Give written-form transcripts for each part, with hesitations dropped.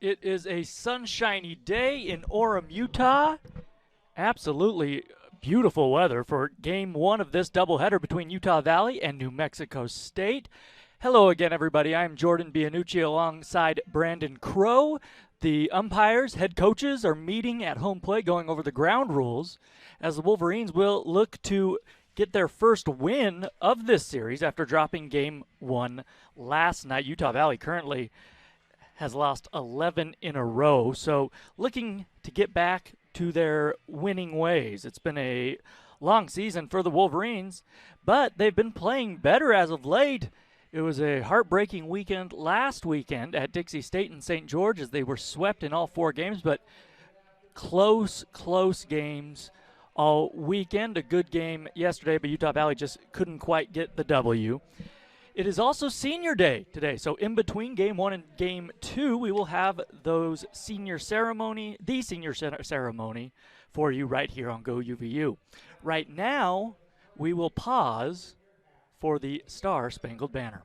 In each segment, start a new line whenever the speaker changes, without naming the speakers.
It is a sunshiny day in Orem, Utah. Absolutely beautiful weather for game one of this doubleheader between Utah Valley and New Mexico State. Hello again, everybody. I'm Jordan Bianucci alongside Brandon Crow. The umpires, head coaches are meeting at home plate going over the ground rules as the Wolverines will look to get their first win of this series after dropping game one last night. Utah Valley currently has lost 11 in a row, so looking to get back to their winning ways. It's been a long season for the Wolverines, but they've been playing better as of late. It was a heartbreaking weekend last weekend at Dixie State and St. George as they were swept in all four games, but close games all weekend. A good game yesterday, but Utah Valley just couldn't quite get the W. It is also senior day today, so in between game one and game two, we will have the senior ceremony for you right here on GoUVU. Right now, we will pause for the Star Spangled Banner.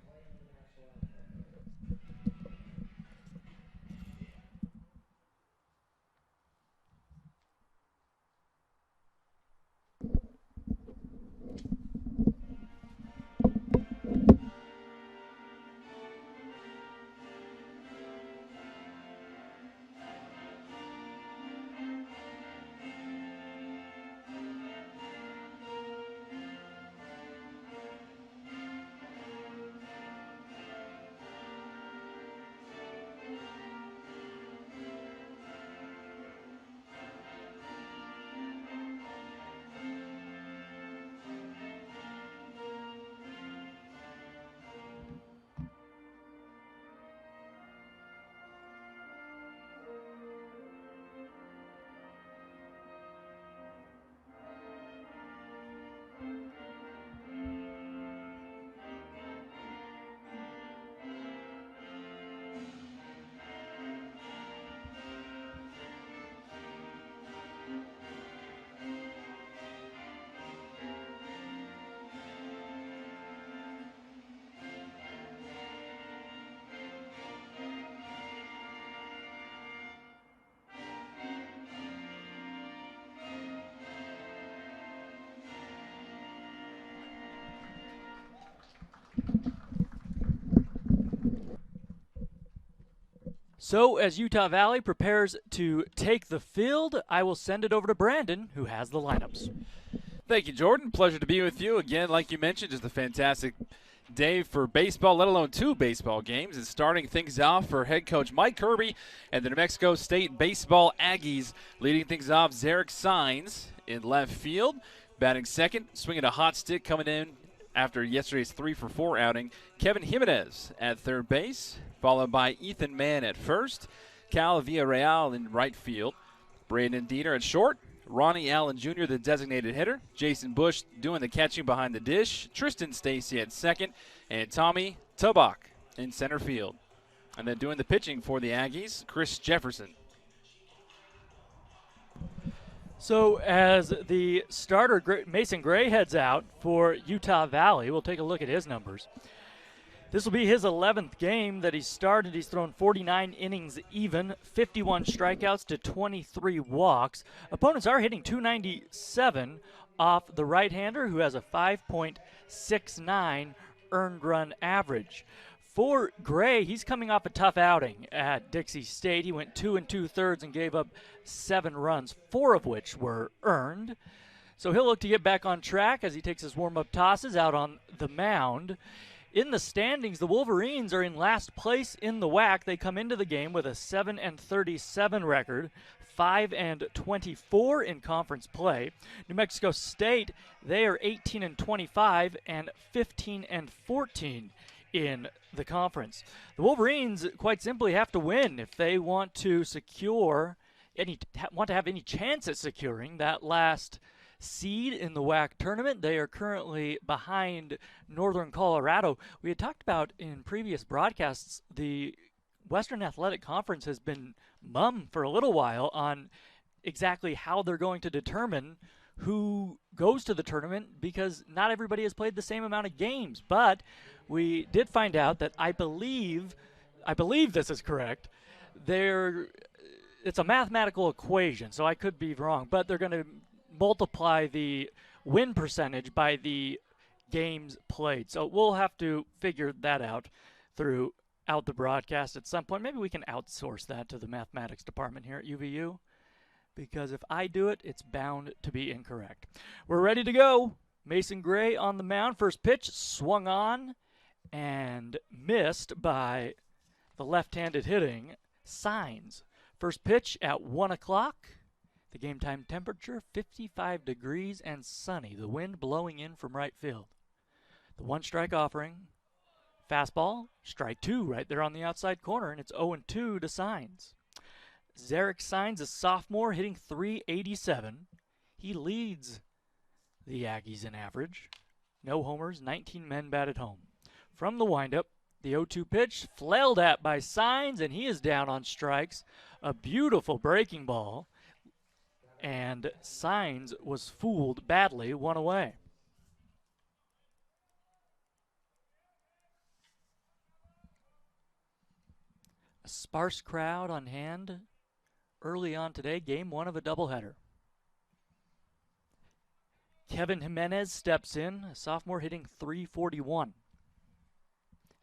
So as Utah Valley prepares to take the field, I will send it over to Brandon, who has the lineups.
Thank you, Jordan. Pleasure to be with you again. Like you mentioned, just a fantastic day for baseball, let alone two baseball games. And starting things off for head coach Mike Kirby and the New Mexico State Baseball Aggies. Leading things off, Zarek Signs in left field. Batting second, swinging a hot stick coming in after yesterday's 3-for-4 outing. Kevin Jimenez at third base, followed by Ethan Mann at first. Cal Villarreal in right field. Brandon Dieter at short. Ronnie Allen Jr., the designated hitter. Jason Bush doing the catching behind the dish. Tristan Stacy at second. And Tommy Tobach in center field. And then doing the pitching for the Aggies, Chris Jefferson.
So as the starter, Mason Gray, heads out for Utah Valley, we'll take a look at his numbers. This will be his 11th game that he's started. He's thrown 49 innings even, 51 strikeouts to 23 walks. Opponents are hitting .297 off the right-hander, who has a 5.69 earned run average. For Gray, he's coming off a tough outing at Dixie State. He went 2 2/3 and gave up 7 runs, 4 of which were earned. So he'll look to get back on track as he takes his warm-up tosses out on the mound. In the standings, the Wolverines are in last place in the WAC. They come into the game with a 7-37 record, 5-24 in conference play. New Mexico State, they are 18-25 and 15-14 in the conference. The Wolverines quite simply have to win if they want to have any chance at securing that last seed in the WAC tournament. They are currently behind Northern Colorado. We had talked about in previous broadcasts, the Western Athletic Conference has been mum for a little while on exactly how they're going to determine who goes to the tournament, because not everybody has played the same amount of games. But we did find out that I believe this is correct, it's a mathematical equation, so I could be wrong, but they're going to multiply the win percentage by the games played. So we'll have to figure that out throughout the broadcast at some point. Maybe we can outsource that to the mathematics department here at UVU, because if I do it, it's bound to be incorrect. We're ready to go. Mason Gray on the mound. First pitch swung on and missed by the left-handed hitting Signs. First pitch at 1 o'clock. The game time temperature 55 degrees and sunny. The wind blowing in from right field. The one strike offering. Fastball, strike two right there on the outside corner, and it's 0-2 to Signs. Zarek Signs, a sophomore, hitting .387. He leads the Aggies in average. No homers, 19 men batted home. From the windup, the 0-2 pitch, flailed at by Signs, and he is down on strikes. A beautiful breaking ball, and Signs was fooled badly, one away. A sparse crowd on hand early on today, game one of a doubleheader. Kevin Jimenez steps in, a sophomore hitting .341.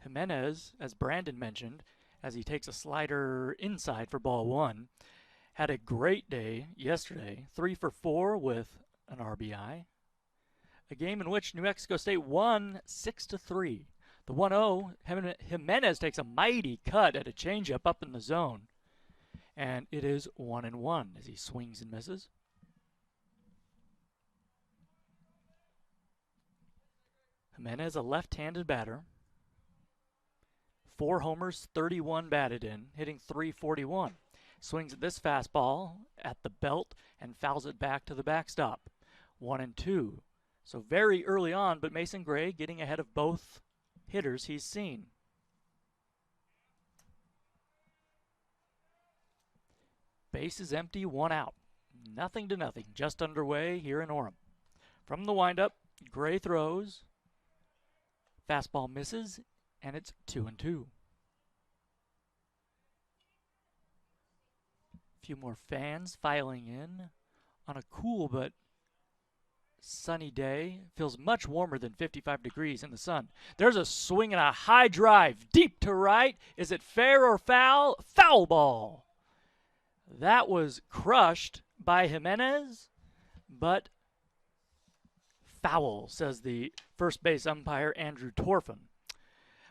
Jimenez, as Brandon mentioned, as he takes a slider inside for ball one, had a great day yesterday, 3 for 4 with an RBI. A game in which New Mexico State won 6-3. The 1-0, Jimenez takes a mighty cut at a changeup up in the zone, and it is 1-1 as he swings and misses. Jimenez, a left-handed batter. 4 homers, 31 batted in, hitting .341. Swings at this fastball at the belt and fouls it back to the backstop. 1-2. So very early on, but Mason Gray getting ahead of both hitters he's seen. Base is empty, 1 out. Nothing to nothing, just underway here in Orem. From the windup, Gray throws. Fastball misses, and it's 2-2. A few more fans filing in on a cool but sunny day. Feels much warmer than 55 degrees in the sun. There's a swing and a high drive deep to right. Is it fair or foul? Foul ball. That was crushed by Jimenez, but foul, says the first base umpire, Andrew Torfin.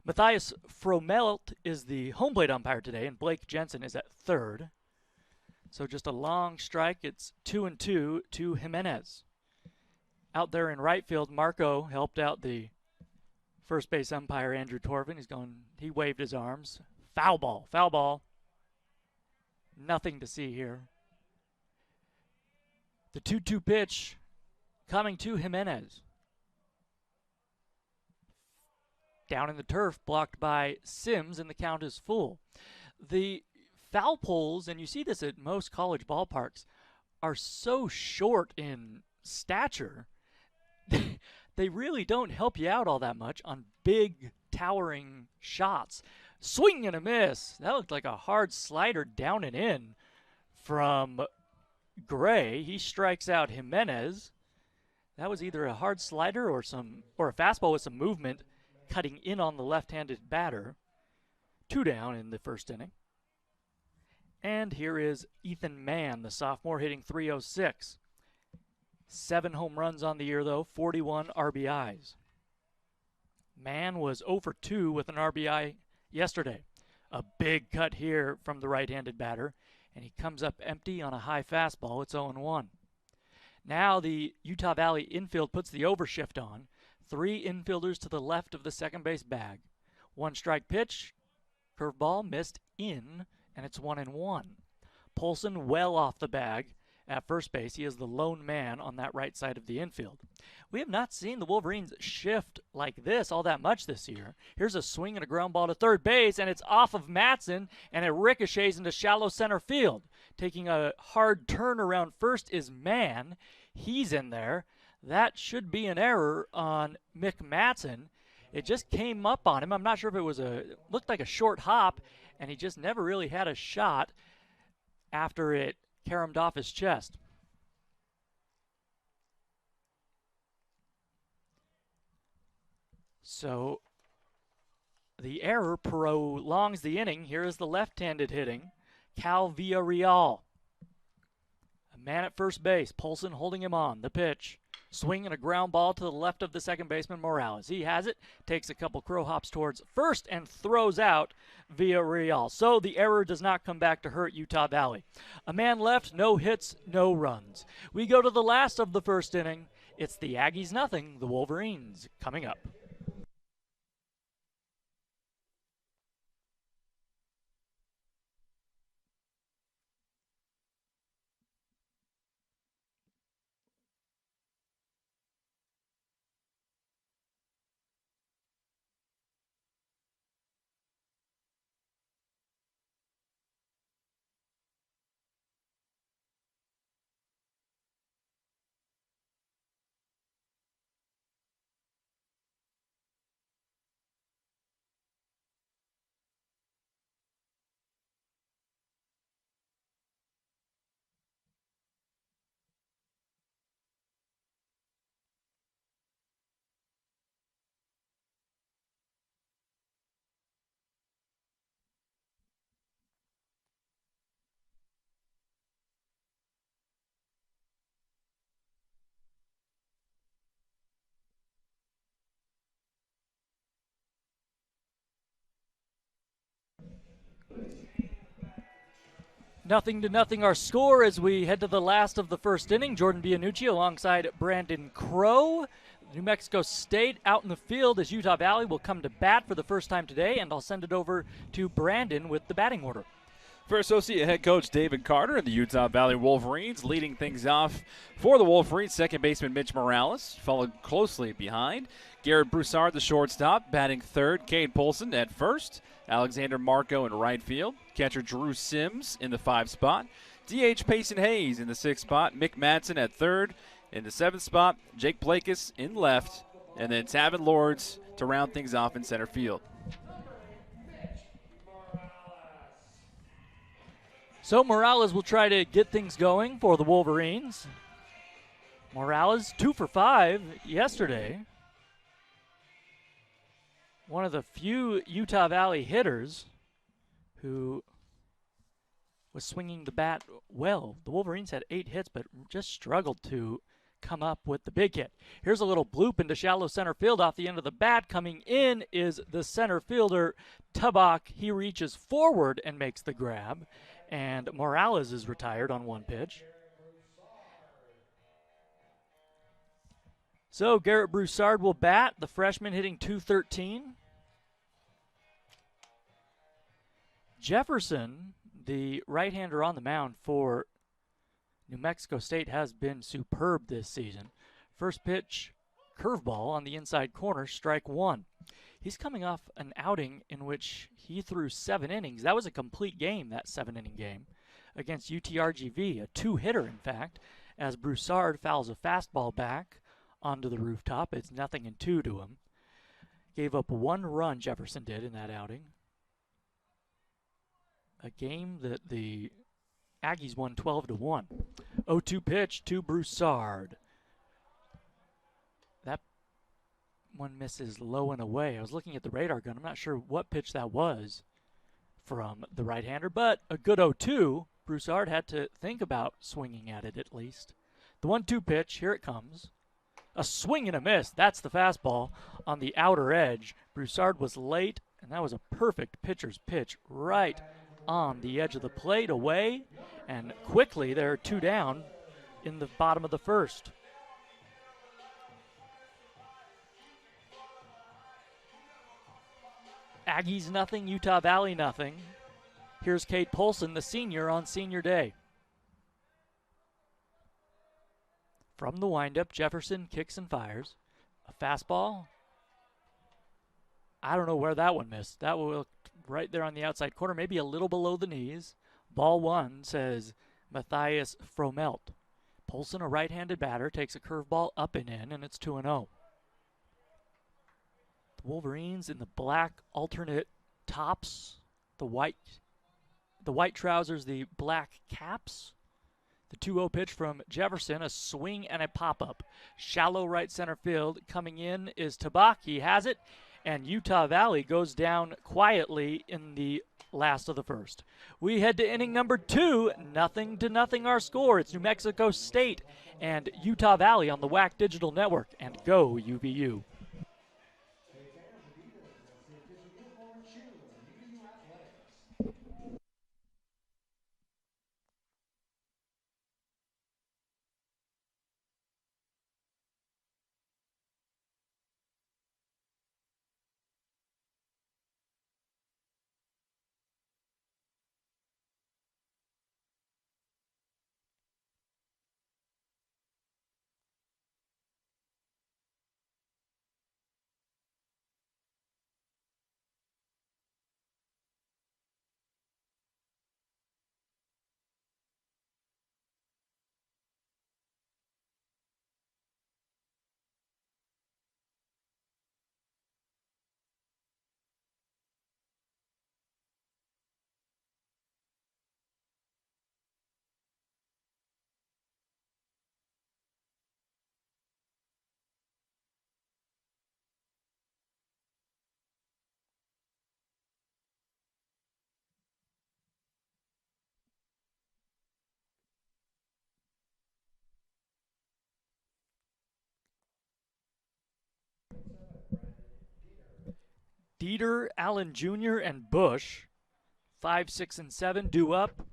Matthias Fromelt is the home plate umpire today, and Blake Jensen is at third. So just a long strike. It's 2-2 to Jimenez. Out there in right field, Marco helped out the first base umpire, Andrew Torfin. He waved his arms. Foul ball, foul ball. Nothing to see here. The 2-2 pitch coming to Jimenez. Down in the turf, blocked by Sims, and the count is full. The foul poles, and you see this at most college ballparks, are so short in stature, they really don't help you out all that much on big, towering shots. Swing and a miss. That looked like a hard slider down and in from Gray. He strikes out Jimenez. That was either a hard slider or a fastball with some movement cutting in on the left-handed batter. 2 down in the first inning. And here is Ethan Mann, the sophomore, hitting .306. 7 home runs on the year, though, 41 RBIs. Mann was 0 for 2 with an RBI yesterday. A big cut here from the right-handed batter, and he comes up empty on a high fastball. It's 0-1. Now the Utah Valley infield puts the overshift on. 3 infielders to the left of the second base bag. 1 strike pitch, curveball missed in, and it's 1-1. Polson well off the bag at first base. He is the lone man on that right side of the infield. We have not seen the Wolverines shift like this all that much this year. Here's a swing and a ground ball to third base, and it's off of Matson, and it ricochets into shallow center field. Taking a hard turn around first is Mann. He's in there. That should be an error on Mick Matson. It just came up on him. I'm not sure if it was looked like a short hop, and he just never really had a shot after it caromed off his chest. So the error prolongs the inning. Here is the left-handed hitting, Cal Villarreal. A man at first base, Polson holding him on. The pitch, swing and a ground ball to the left of the second baseman, Morales. He has it, takes a couple crow hops towards first and throws out Villarreal. So the error does not come back to hurt Utah Valley. A man left, no hits, no runs. We go to the last of the first inning. It's the Aggies nothing, the Wolverines coming up. Nothing to nothing our score as we head to the last of the first inning. Jordan Bianucci alongside Brandon Crow. New Mexico State out in the field as Utah Valley will come to bat for the first time today, and I'll send it over to Brandon with the batting order.
For associate head coach David Carter and the Utah Valley Wolverines, leading things off for the Wolverines, second baseman Mitch Morales, followed closely behind. Garrett Broussard, the shortstop, batting third. Cade Polson at first. Alexander Marco in right field. Catcher Drew Sims in the 5 spot. DH Payson Hayes in the 6 spot. Mick Madsen at third. In the 7th spot, Jake Blakis in left. And then Tavin Lords to round things off in center field.
So Morales will try to get things going for the Wolverines. Morales 2 for 5 yesterday. One of the few Utah Valley hitters who was swinging the bat well. The Wolverines had 8 hits, but just struggled to come up with the big hit. Here's a little bloop into shallow center field off the end of the bat. Coming in is the center fielder, Tubak. He reaches forward and makes the grab, and Morales is retired on one pitch. So Garrett Broussard will bat, the freshman hitting .213. Jefferson, the right-hander on the mound for New Mexico State, has been superb this season. First pitch, curveball on the inside corner, strike 1. He's coming off an outing in which he threw 7 innings. That was a complete game, that 7-inning game, against UTRGV, a 2-hitter, in fact, as Broussard fouls a fastball back onto the rooftop. It's 0-2 to him. Gave up 1 run, Jefferson did, in that outing. A game that the Aggies won 12-1. 0-2 pitch to Broussard. That one misses low and away. I was looking at the radar gun. I'm not sure what pitch that was from the right-hander, but a good 0-2. Broussard had to think about swinging at it at least. The 1-2 pitch, here it comes. A swing and a miss. That's the fastball on the outer edge. Broussard was late, and that was a perfect pitcher's pitch right on the edge of the plate, away, and quickly they're 2 down in the bottom of the first. Aggies nothing, Utah Valley nothing. Here's Cade Polson, the senior, on senior day. From the windup, Jefferson kicks and fires. A fastball. I don't know where that one missed. That will right there on the outside corner, maybe a little below the knees. Ball 1, says Matthias Fromelt. Polson, a right-handed batter, takes a curveball up and in, and it's 2-0. The Wolverines in the black alternate tops The white trousers, the black caps. The 2-0 pitch from Jefferson, a swing and a pop-up. Shallow right center field. Coming in is Tabak. He has it. And Utah Valley goes down quietly in the last of the first. We head to inning number 2. 0-0 our score. It's New Mexico State and Utah Valley on the WAC Digital Network. And go UVU. Dieter, Allen Jr., and Bush, 5, 6, and 7, due up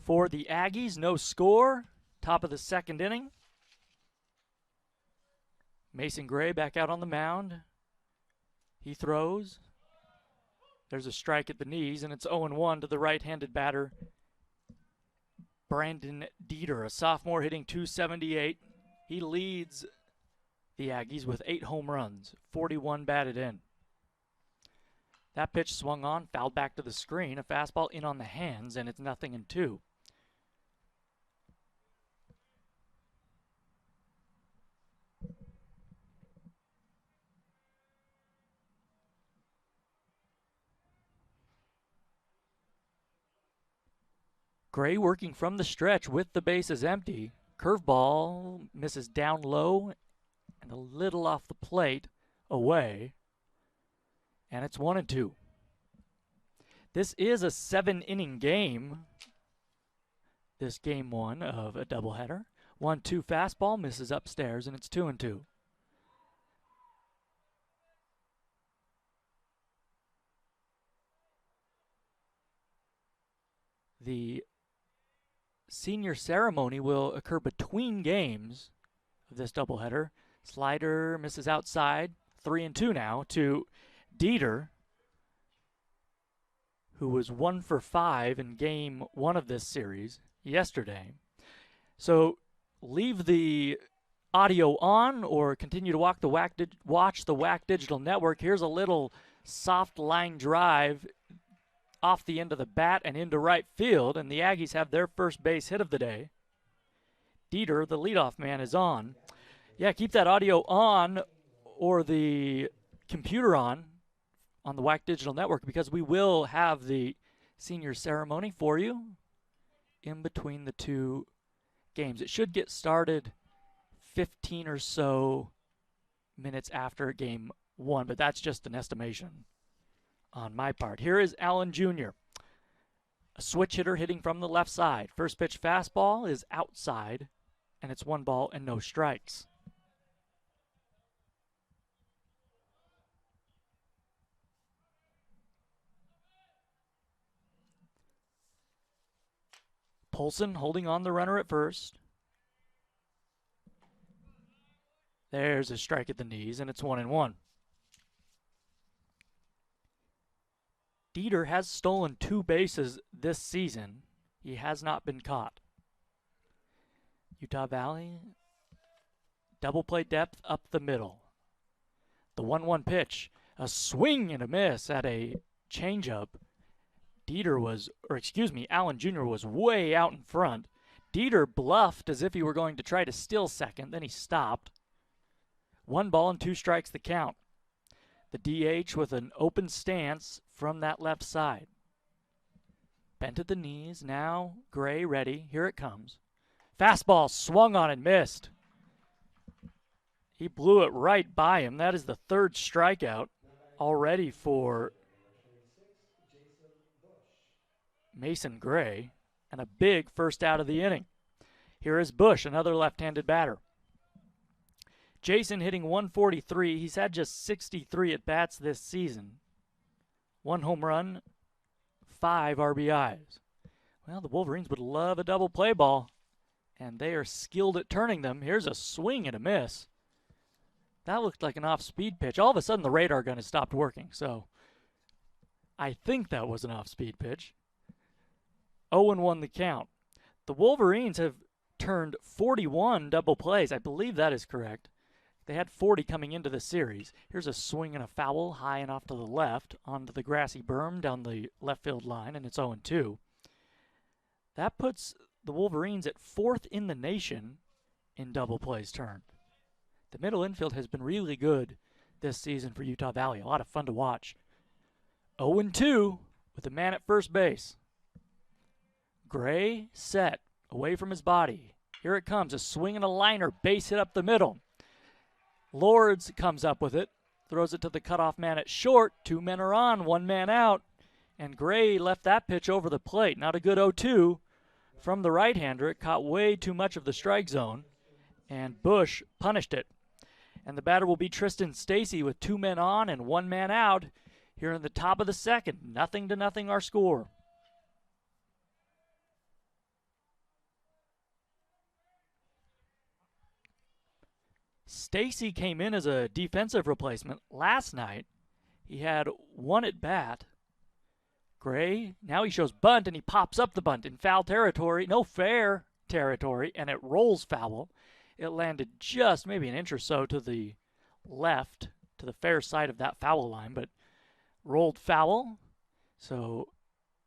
for the Aggies. No score. Top of the second inning. Mason Gray back out on the mound. He throws. There's a strike at the knees, and it's 0-1 to the right-handed batter, Brandon Dieter, a sophomore hitting .278. He leads the Aggies with 8 home runs, 41 batted in. That pitch swung on, fouled back to the screen, a fastball in on the hands, and it's 0-2. Gray working from the stretch with the bases empty. Curveball misses down low and a little off the plate away. And it's 1-2. This is a 7-inning game. This game 1 of a doubleheader. 1-2 fastball misses upstairs, and it's 2-2. The senior ceremony will occur between games of this doubleheader. Slider misses outside. 3-2 now to Dieter, who was 1 for 5 in game 1 of this series yesterday. So leave the audio on or continue to watch the WAC Digital Network. Here's a little soft line drive off the end of the bat and into right field, and the Aggies have their first base hit of the day. Dieter, the leadoff man, is on. Yeah, keep that audio on or the computer on the WAC Digital Network, because we will have the senior ceremony for you in between the 2 games. It should get started 15 or so minutes after game 1, but that's just an estimation on my part. Here is Allen Jr., a switch hitter hitting from the left side. First pitch fastball is outside, and it's 1 ball and no strikes. Polson holding on the runner at first. There's a strike at the knees, and it's 1-1. Dieter has stolen 2 bases this season. He has not been caught. Utah Valley, double play depth up the middle. The 1-1 pitch, a swing and a miss at a changeup. Allen Jr. was way out in front. Dieter bluffed as if he were going to try to steal second, then he stopped. 1 ball and 2 strikes the count. The DH with an open stance from that left side. Bent at the knees. Now Gray ready. Here it comes. Fastball swung on and missed. He blew it right by him. That is the third strikeout already for Mason Gray, and a big first out of the inning. Here is Bush, another left-handed batter. Jason hitting 143. He's had just 63 at-bats this season. 1 home run, 5 RBIs. Well, the Wolverines would love a double play ball, and they are skilled at turning them. Here's a swing and a miss. That looked like an off-speed pitch. All of a sudden, the radar gun has stopped working, so I think that was an off-speed pitch. 0-1 the count. The Wolverines have turned 41 double plays. I believe that is correct. They had 40 coming into the series. Here's a swing and a foul high and off to the left onto the grassy berm down the left field line, and it's 0-2. That puts the Wolverines at 4th in the nation in double plays turned. The middle infield has been really good this season for Utah Valley. A lot of fun to watch. 0-2 with a man at first base. Gray set, away from his body. Here it comes, a swing and a liner, base hit up the middle. Lords comes up with it, throws it to the cutoff man at short. 2 men are on, 1 man out. And Gray left that pitch over the plate. Not a good 0-2 from the right-hander. It caught way too much of the strike zone, and Bush punished it. And the batter will be Tristan Stacy with 2 men on and 1 man out here in the top of the second. 0-0 our score. Stacy came in as a defensive replacement last night. He had 1 at bat. Gray, now he shows bunt, and he pops up the bunt in foul territory. No, fair territory, and it rolls foul. It landed just maybe an inch or so to the left, to the fair side of that foul line, but rolled foul. So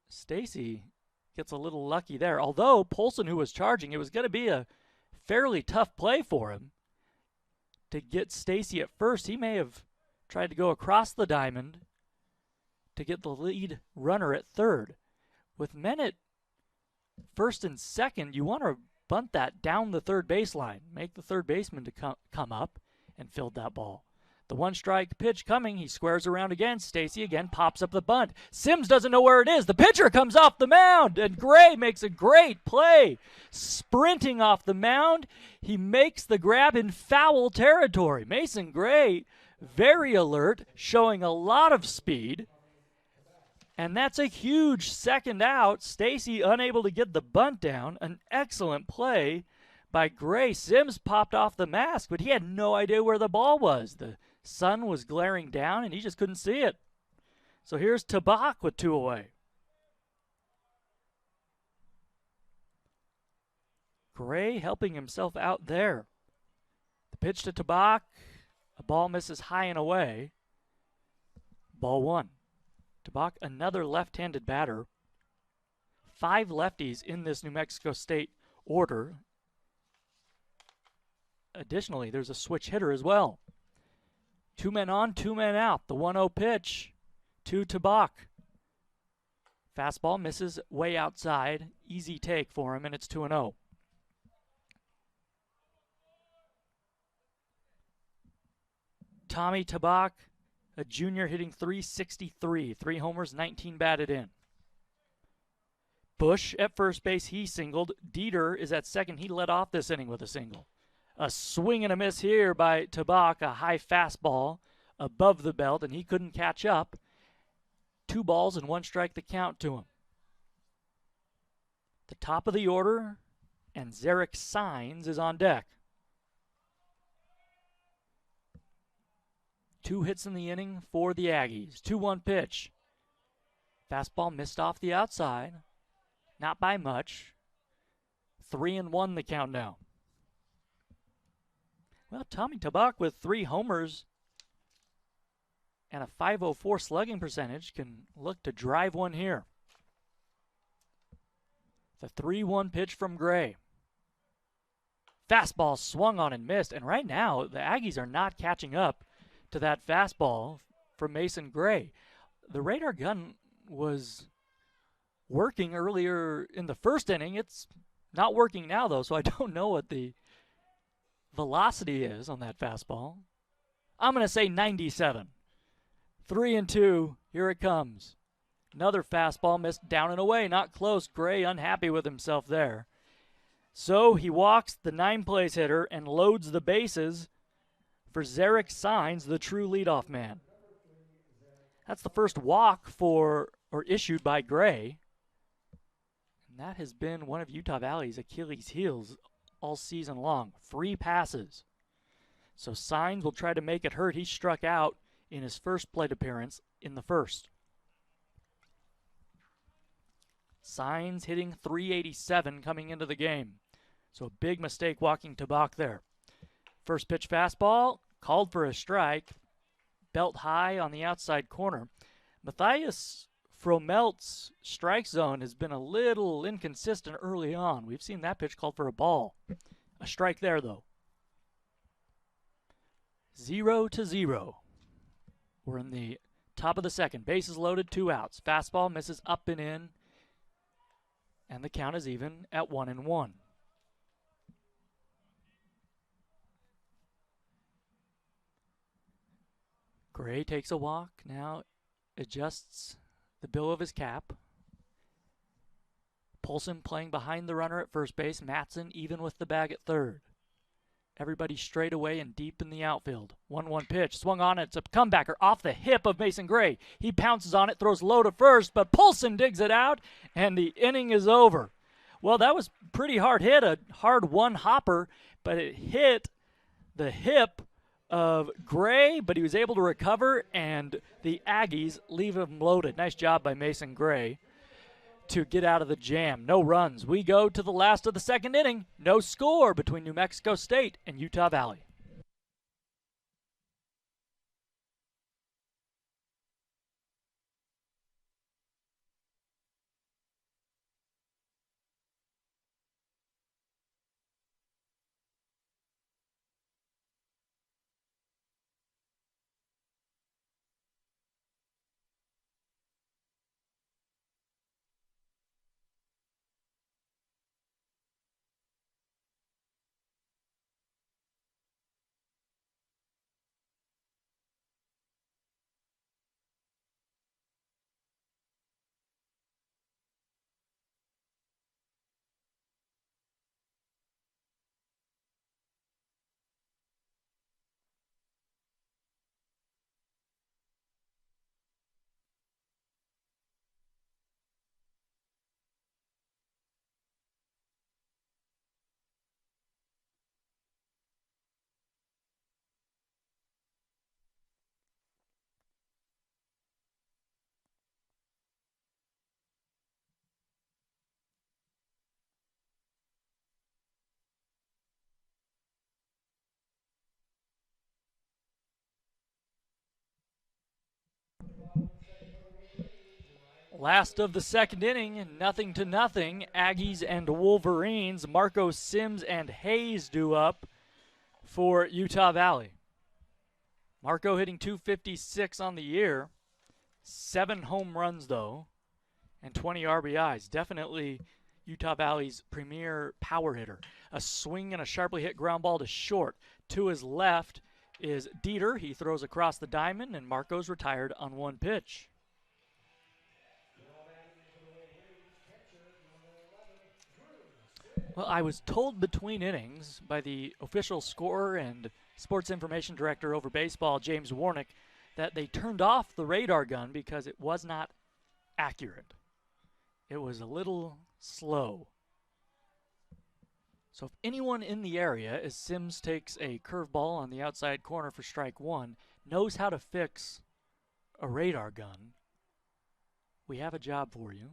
Stacy gets a little lucky there. Although Polson, who was charging, it was going to be a fairly tough play for him to get Stacy at first. He may have tried to go across the diamond to get the lead runner at third. With men at first and second, you want to bunt that down the third baseline. Make the third baseman to come up and field that ball. The 1-strike pitch coming. He squares around again. Stacy again pops up the bunt. Sims doesn't know where it is. The pitcher comes off the mound, and Gray makes a great play. Sprinting off the mound, he makes the grab in foul territory. Mason Gray, very alert, showing a lot of speed. And that's a huge second out. Stacy unable to get the bunt down. An excellent play by Gray. Sims popped off the mask, but he had no idea where the ball was. The sun was glaring down, and he just couldn't see it. So here's Tabak with 2 away. Gray helping himself out there. The pitch to Tabak. A ball misses high and away. Ball 1. Tabak, another left-handed batter. 5 lefties in this New Mexico State order. Additionally, there's a switch hitter as well. 2 men on, 2 men out. The 1-0 pitch to Tabak. Fastball misses way outside. Easy take for him, and it's 2-0. Tommy Tabak, a junior, hitting .363. 3 homers, 19 batted in. Bush at first base, he singled. Dieter is at second. He led off this inning with a single. A swing and a miss here by Tabak, a high fastball above the belt, and he couldn't catch up. 2 balls and 1 strike the count to him. The top of the order, and Zarek Signs is on deck. 2 hits in the inning for the Aggies. 2-1 pitch. Fastball missed off the outside. Not by much. 3-1 the count now. Well, Tommy Tabak with 3 homers and a .504 slugging percentage can look to drive one here. The 3-1 pitch from Gray. Fastball swung on and missed, and right now the Aggies are not catching up to that fastball from Mason Gray. The radar gun was working earlier in the first inning. It's not working now, though, so I don't know what the velocity is on that fastball. I'm going to say 97. 3-2. Here it comes. Another fastball missed down and away. Not close. Gray unhappy with himself there. So he walks the 9th-place hitter and loads the bases for Zarek Signs, the true leadoff man. That's the first walk issued by Gray. And that has been one of Utah Valley's Achilles' heels all season long. Free passes. So Signs will try to make it hurt. He struck out in his first plate appearance in the first. Signs hitting .387 coming into the game. So a big mistake walking to Bach there. First pitch fastball, called for a strike. Belt high on the outside corner. Matthias Fromelt's strike zone has been a little inconsistent early on. We've seen that pitch called for a ball. A strike there, though. 0-0. We're in the top of the second. Bases loaded, 2 outs. Fastball misses up and in. And the count is even at 1-1. Gray takes a walk, now adjusts the bill of his cap. Polson playing behind the runner at first base. Matson even with the bag at third. Everybody straight away and deep in the outfield. 1-1 pitch, swung on it. It's a comebacker off the hip of Mason Gray. He pounces on it, throws low to first, but Polson digs it out, and the inning is over. Well, that was pretty hard hit, a hard one-hopper, but it hit the hip of Gray, but he was able to recover, and the Aggies leave him loaded. Nice job by Mason Gray to get out of the jam. No runs. We go to the last of the second inning. No score between New Mexico State and Utah Valley. Last of the second inning, 0-0. Aggies and Wolverines. Marco Sims and Hayes due up for Utah Valley. Marco hitting .256 on the year. 7 home runs, though, and 20 RBIs. Definitely Utah Valley's premier power hitter. A swing and a sharply hit ground ball to short. To his left is Dieter. He throws across the diamond, and Marco's retired on 1 pitch. Well, I was told between innings by the official scorer and sports information director over baseball, James Warnick, that they turned off the radar gun because it was not accurate. It was a little slow. So if anyone in the area, as Sims takes a curveball on the outside corner for strike 1, knows how to fix a radar gun, we have a job for you.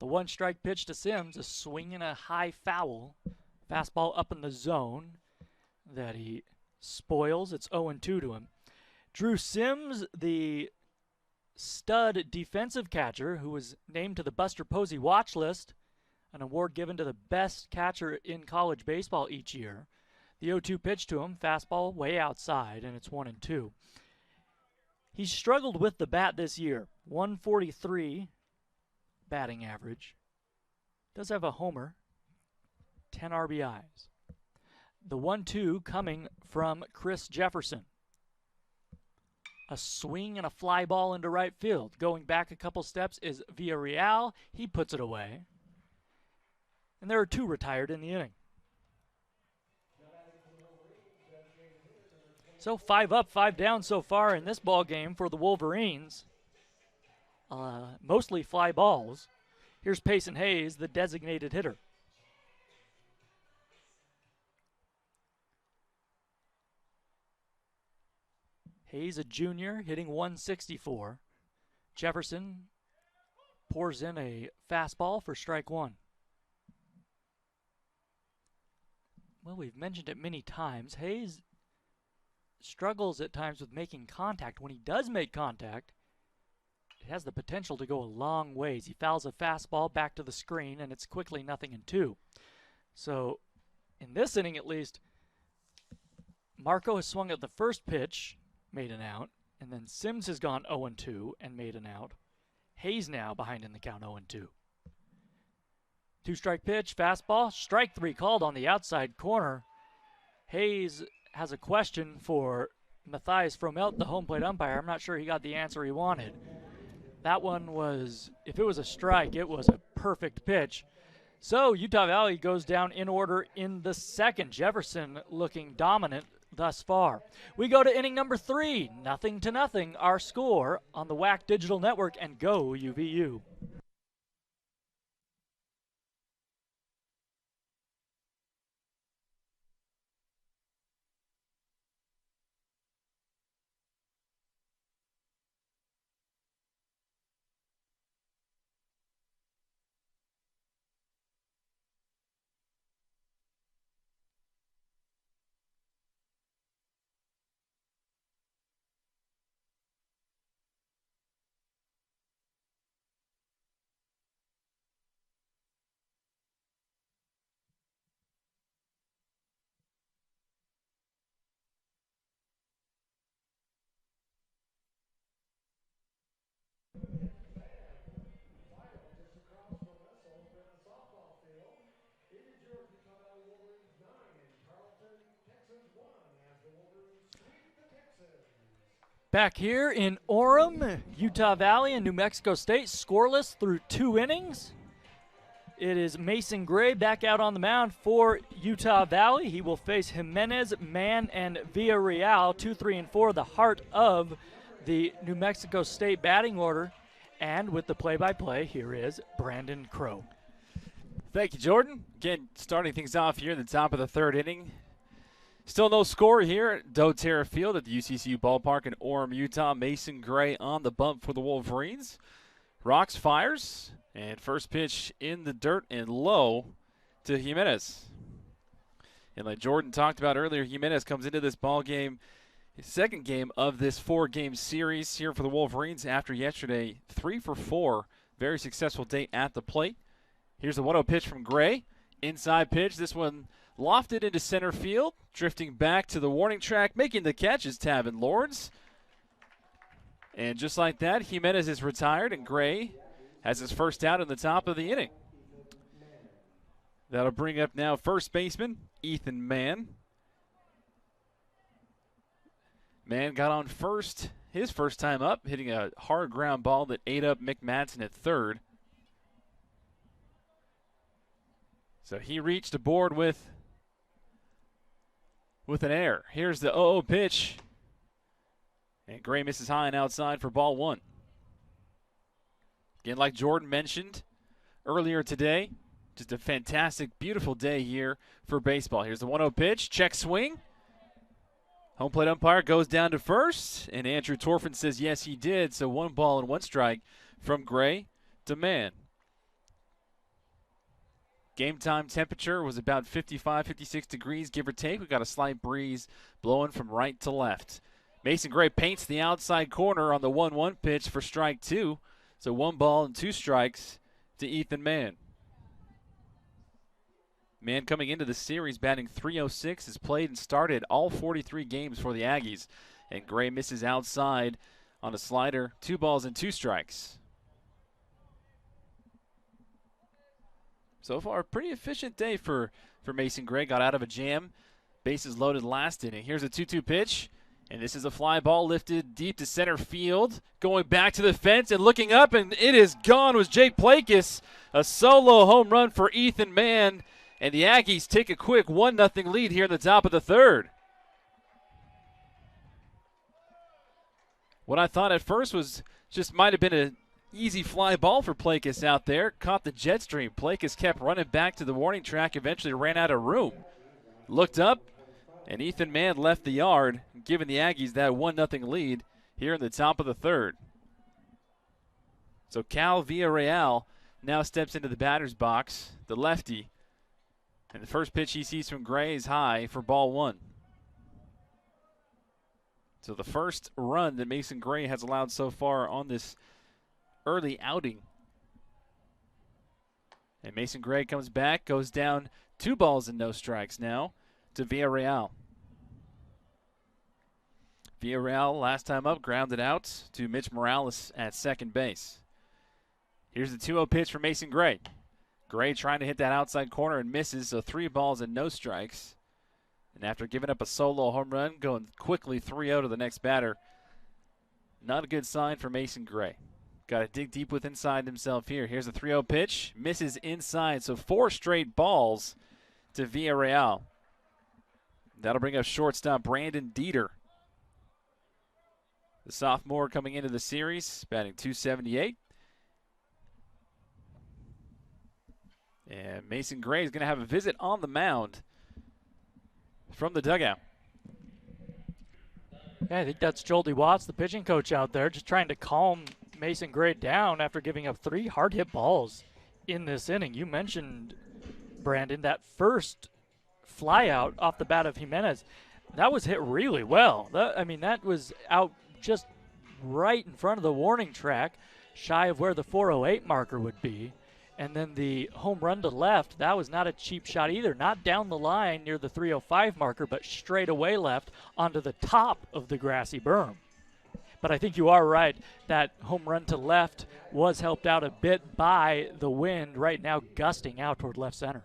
The 1-strike pitch to Sims, a swing and a high foul. Fastball up in the zone that he spoils. It's 0-2 to him. Drew Sims, the stud defensive catcher who was named to the Buster Posey watch list, an award given to the best catcher in college baseball each year. The 0-2 pitch to him, fastball way outside, and it's 1-2. He's struggled with the bat this year. 143 batting average. Does have a homer. 10 RBIs. The 1-2 coming from Chris Jefferson. A swing and a fly ball into right field. Going back a couple steps is Villarreal. He puts it away. And there are 2 retired in the inning. So 5 up, 5 down so far in this ball game for the Wolverines. Mostly fly balls. Here's Payson Hayes, the designated hitter. Hayes, a junior, hitting 164. Jefferson pours in a fastball for strike 1. Well, we've mentioned it many times. Hayes struggles at times with making contact. When he does make contact, it has the potential to go a long ways. He fouls a fastball back to the screen, and it's quickly 0-2. So, in this inning at least, Marco has swung at the first pitch, made an out, and then Sims has gone 0-2 and made an out. Hayes now behind in the count 0-2. 2-strike pitch, fastball, strike 3 called on the outside corner. Hayes has a question for Matthias Fromelt, the home plate umpire. I'm not sure he got the answer he wanted. That one was, if it was a strike, it was a perfect pitch. So Utah Valley goes down in order in the second. Jefferson looking dominant thus far. We go to inning number 3, 0-0, our score on the WAC Digital Network and GoUVU. Back here in Orem, Utah Valley and New Mexico State, scoreless through 2 innings. It is Mason Gray back out on the mound for Utah Valley. He will face Jimenez, Mann, and Villarreal, 2, 3, and 4, the heart of the New Mexico State batting order. And with the play-by-play, here is Brandon Crow.
Thank you, Jordan. Again, starting things off here in the top of the 3rd inning. Still no score here at doTERRA Field at the UCCU ballpark in Orem, Utah. Mason Gray on the bump for the Wolverines. Rocks fires, and first pitch in the dirt and low to Jimenez. And like Jordan talked about earlier, Jimenez comes into this ball game, his second game of this 4-game series here for the Wolverines after yesterday, 3 for 4. Very successful day at the plate. Here's the 1-0 pitch from Gray. Inside pitch, this one lofted into center field, drifting back to the warning track, making the catch is Tavin Lords. And just like that, Jimenez is retired, and Gray has his first out in the top of the inning. That'll bring up now first baseman Ethan Mann. Mann got on first, his first time up, hitting a hard ground ball that ate up Mick Madsen at third. So he reached aboard with an error. Here's the 0-0 pitch. And Gray misses high and outside for ball 1. Again, like Jordan mentioned earlier today, just a fantastic, beautiful day here for baseball. Here's the 1-0 pitch. Check swing. Home plate umpire goes down to first, and Andrew Torfin says yes, he did. So 1 ball and 1 strike from Gray to Mann. Game time temperature was about 55, 56 degrees, give or take. We got a slight breeze blowing from right to left. Mason Gray paints the outside corner on the 1-1 pitch for strike 2. So 1 ball and 2 strikes to Ethan Mann. Mann coming into the series batting .306, has played and started all 43 games for the Aggies. And Gray misses outside on a slider. 2 balls and 2 strikes. So far, a pretty efficient day for Mason Gray. Got out of a jam. Bases loaded last inning. Here's a 2-2 pitch. And this is a fly ball lifted deep to center field. Going back to the fence and looking up, and it is gone was Jake Plakis. A solo home run for Ethan Mann. And the Aggies take a quick 1-0 lead here in the top of the third. What I thought at first was just might have been an easy fly ball for Plakis out there. Caught the jet stream. Plakis kept running back to the warning track, eventually ran out of room. Looked up, and Ethan Mann left the yard, giving the Aggies that 1-0 lead here in the top of the third. So Cal Villarreal now steps into the batter's box, the lefty. And the first pitch he sees from Gray is high for ball 1. So the first run that Mason Gray has allowed so far on this early outing. And Mason Gray comes back, goes down 2 balls and no strikes now to Villarreal. Villarreal, last time up, grounded out to Mitch Morales at second base. Here's the 2-0 pitch for Mason Gray. Gray trying to hit that outside corner and misses, so 3 balls and no strikes. And after giving up a solo home run, going quickly 3-0 to the next batter. Not a good sign for Mason Gray. Got to dig deep with inside himself here. Here's a 3-0 pitch. Misses inside, so 4 straight balls to Villarreal. That'll bring up shortstop Brandon Dieter. The sophomore coming into the series, batting .278. And Mason Gray is going to have a visit on the mound from the dugout.
Yeah, I think that's Joldy Watts, the pitching coach out there, just trying to calm Mason Gray down after giving up 3 hard-hit balls in this inning. You mentioned, Brandon, that first flyout off the bat of Jimenez. That was hit really well. That was out just right in front of the warning track, shy of where the 408 marker would be. And then the home run to left, that was not a cheap shot either. Not down the line near the 305 marker, but straight away left onto the top of the grassy berm. But I think you are right. That home run to left was helped out a bit by the wind right now gusting out toward left center.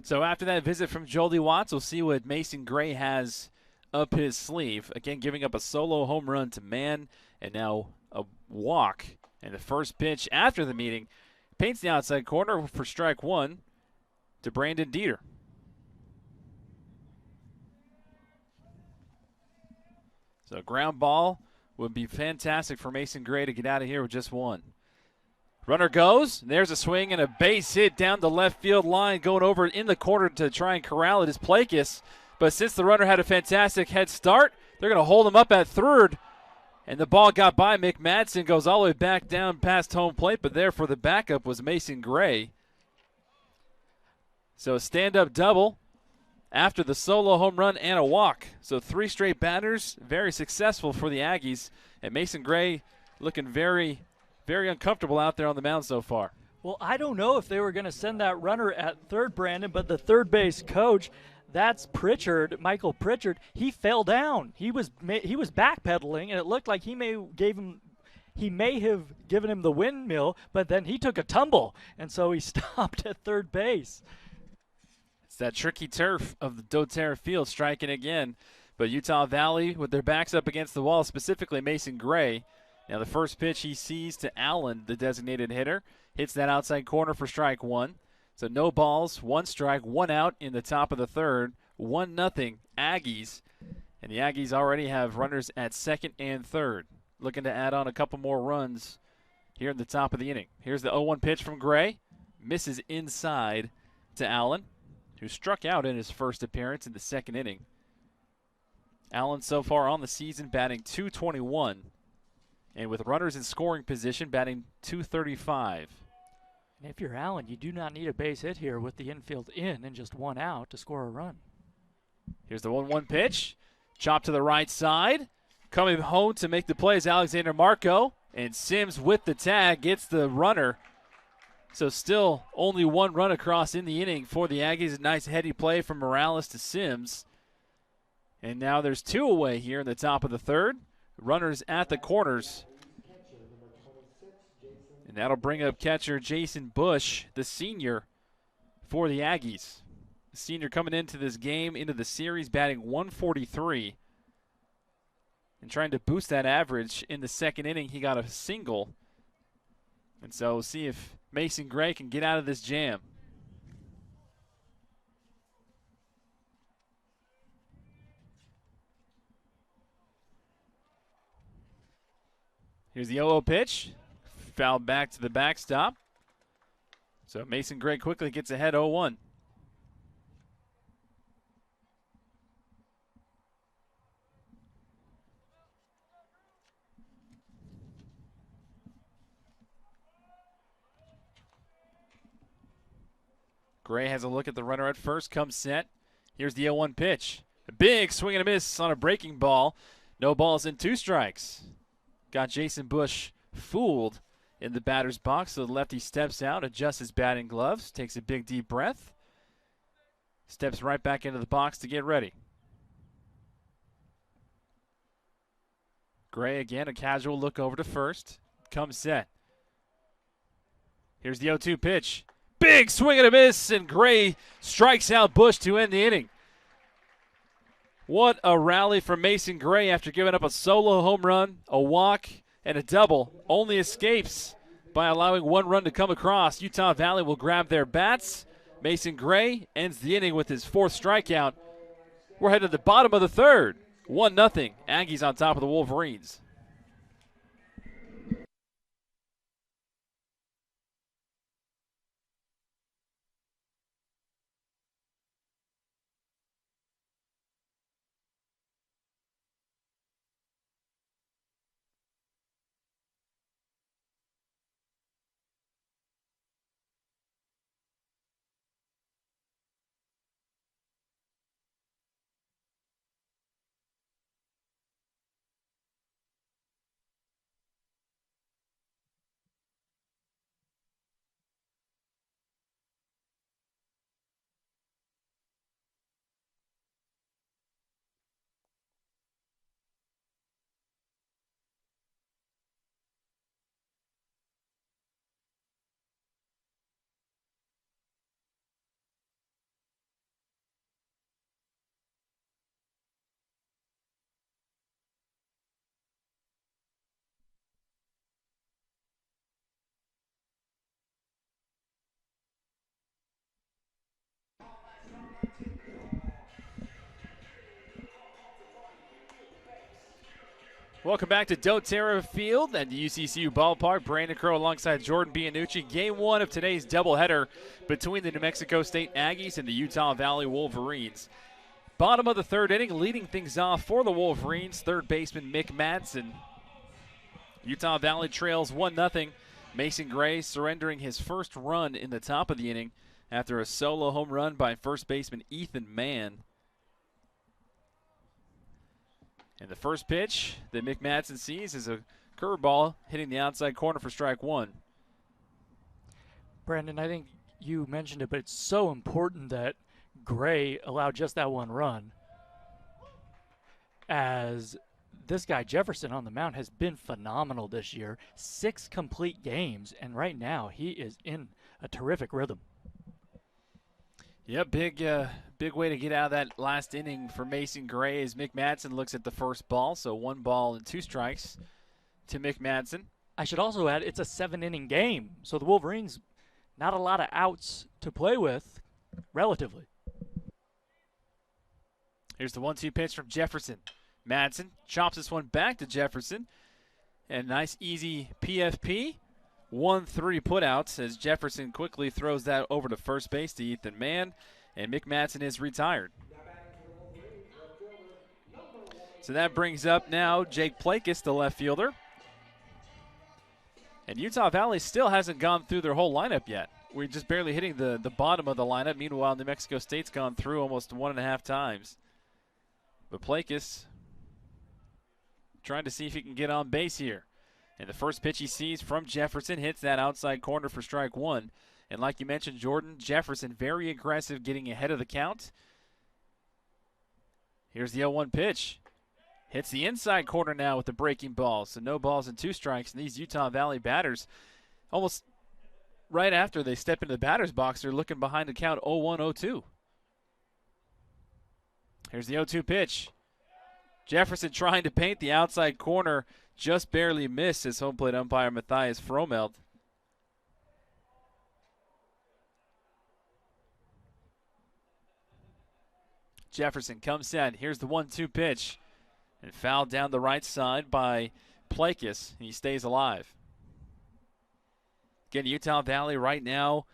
So after that visit from Joldy Watts, we'll see what Mason Gray has up his sleeve. Again, giving up a solo home run to Mann and now a walk. And the first pitch after the meeting paints the outside corner for strike 1 to Brandon Dieter. So a ground ball would be fantastic for Mason Gray to get out of here with just 1. Runner goes. There's a swing and a base hit down the left field line, going over in the corner to try and corral it is Plakis. But since the runner had a fantastic head start, they're going to hold him up at third. And the ball got by Mick Madsen, goes all the way back down past home plate, but there for the backup was Mason Gray. So a stand-up double after the solo home run and a walk. So 3 straight batters, very successful for the Aggies. And Mason Gray looking very, very uncomfortable out there on the mound so far.
Well, I don't know if they were going to send that runner at third, Brandon, but the third base coach, that's Pritchard, Michael Pritchard. He fell down. He was backpedaling, and it looked like he may have given him the windmill, but then he took a tumble, and so he stopped at third base.
It's that tricky turf of the doTERRA field striking again. But Utah Valley with their backs up against the wall, specifically Mason Gray. Now the first pitch he sees to Allen, the designated hitter, hits that outside corner for strike 1. So no balls, 1 strike, 1 out in the top of the third. 1-0 Aggies. And the Aggies already have runners at second and third. Looking to add on a couple more runs here in the top of the inning. Here's the 0-1 pitch from Gray. Misses inside to Allen, who struck out in his first appearance in the second inning. Allen so far on the season batting .221. And with runners in scoring position, batting .235.
And if you're Allen, you do not need a base hit here with the infield in and just 1 out to score a run.
Here's the 1-1 pitch. Chop to the right side. Coming home to make the play is Alexander Marco. And Sims with the tag gets the runner. So still only 1 run across in the inning for the Aggies. A nice heady play from Morales to Sims. And now there's 2 away here in the top of the third. runners at the corners. And that'll bring up catcher Jason Bush, the senior for the Aggies. The senior coming into this game, into the series, batting 143. And trying to boost that average in the second inning, he got a single. And so we'll see if Mason Gray can get out of this jam. Here's the 0-0 pitch. Fouled back to the backstop. So Mason Gray quickly gets ahead 0-1. Gray has a look at the runner at first, comes set. Here's the 0-1 pitch. A big swing and a miss on a breaking ball. No balls and 2 strikes. Got Jason Bush fooled in the batter's box, so the lefty steps out, adjusts his batting gloves, takes a big deep breath, steps right back into the box to get ready. Gray again, a casual look over to first, comes set. Here's the 0-2 pitch. Big swing and a miss, and Gray strikes out Bush to end the inning. What a rally from Mason Gray after giving up a solo home run, a walk, and a double. Only escapes by allowing 1 run to come across. Utah Valley will grab their bats. Mason Gray ends the inning with his 4th strikeout. We're headed to the bottom of the 3rd. 1-0. Aggies on top of the Wolverines. Welcome back to doTERRA Field at the UCCU Ballpark. Brandon Crow alongside Jordan Bianucci. Game 1 of today's doubleheader between the New Mexico State Aggies and the Utah Valley Wolverines. Bottom of the 3rd inning, leading things off for the Wolverines, 3rd baseman Mick Madsen. Utah Valley trails 1-0. Mason Gray surrendering his 1st run in the top of the inning after a solo home run by first baseman Ethan Mann. And the first pitch that Mick Madsen sees is a curveball hitting the outside corner for strike 1.
Brandon, I think you mentioned it, but it's so important that Gray allowed just that 1 run, as this guy Jefferson on the mound has been phenomenal this year. 6 complete games, and right now he is in a terrific rhythm.
Yeah, big way to get out of that last inning for Mason Gray as Mick Madsen looks at the first ball. So 1 ball and 2 strikes to Mick Madsen.
I should also add it's a 7-inning game, so the Wolverines not a lot of outs to play with, relatively.
Here's the 1-2 pitch from Jefferson. Madsen chops this one back to Jefferson. And nice easy PFP. 1-3 putouts as Jefferson quickly throws that over to first base to Ethan Mann, and Mick Madsen is retired. So that brings up now Jake Plakis, the left fielder. And Utah Valley still hasn't gone through their whole lineup yet. We're just barely hitting the bottom of the lineup. Meanwhile, New Mexico State's gone through almost 1.5 times. But Plakis trying to see if he can get on base here. And the first pitch he sees from Jefferson hits that outside corner for strike 1. And like you mentioned, Jordan, Jefferson very aggressive, getting ahead of the count. Here's the 0-1 pitch. Hits the inside corner now with the breaking ball. So no balls and 2 strikes. And these Utah Valley batters, almost right after they step into the batter's box, they're looking behind the count 0-1, 0-2. Here's the 0-2 pitch. Jefferson trying to paint the outside corner, just barely missed his home plate umpire Matthias Fromeld. Jefferson comes set. Here's the 1-2 pitch. And fouled down the right side by Plakis. He stays alive. Again, Utah Valley right now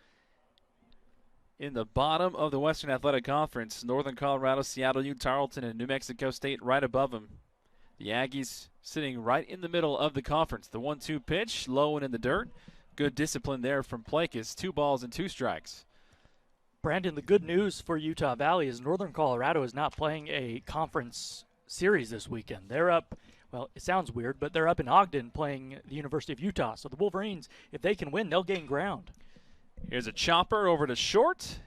in the bottom of the Western Athletic Conference. Northern Colorado, Seattle U, Tarleton, and New Mexico State right above them. The Aggies sitting right in the middle of the conference. The 1-2 pitch, low and in the dirt. Good discipline there from Plakis. 2 balls and 2 strikes.
Brandon, the good news for Utah Valley is Northern Colorado is not playing a conference series this weekend. They're up, well, it sounds weird, but they're up in Ogden playing the University of Utah. So the Wolverines, if they can win, they'll gain ground.
Here's a chopper over to short.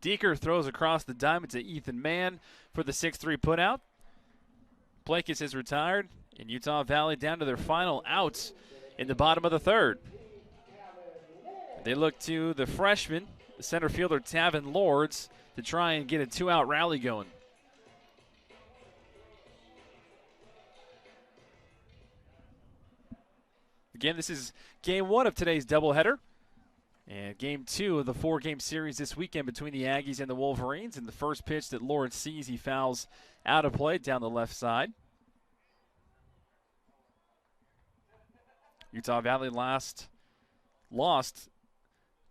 Deeker throws across the diamond to Ethan Mann for the 6-3 putout. Plakis is retired, and Utah Valley down to their final outs in the bottom of the third. They look to the freshman, the center fielder Tavin Lords, to try and get a 2-out rally going. Again, this is game 1 of today's doubleheader. And game 2 of the 4-game series this weekend between the Aggies and the Wolverines. And the first pitch that Lord sees, he fouls out of play down the left side. Utah Valley lost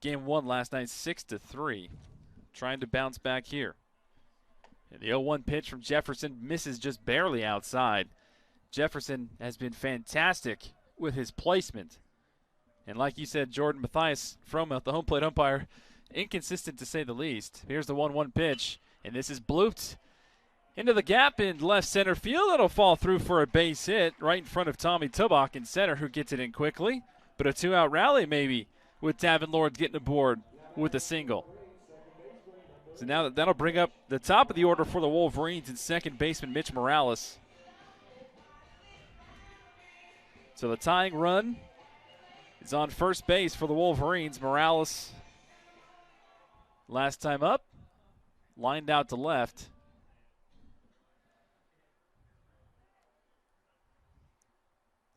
game 1 last night 6-3. Trying to bounce back here. And the 0-1 pitch from Jefferson misses just barely outside. Jefferson has been fantastic with his placement. And like you said, Jordan, Matthias Fromelt, the home plate umpire, inconsistent to say the least. Here's the 1-1 pitch, and this is blooped into the gap in left center field. It'll fall through for a base hit right in front of Tommy Tubach in center, who gets it in quickly. But a 2-out rally maybe with Tavin Lords getting aboard with a single. So now that'll bring up the top of the order for the Wolverines and second baseman Mitch Morales. So the tying run is on first base for the Wolverines. Morales, last time up, lined out to left.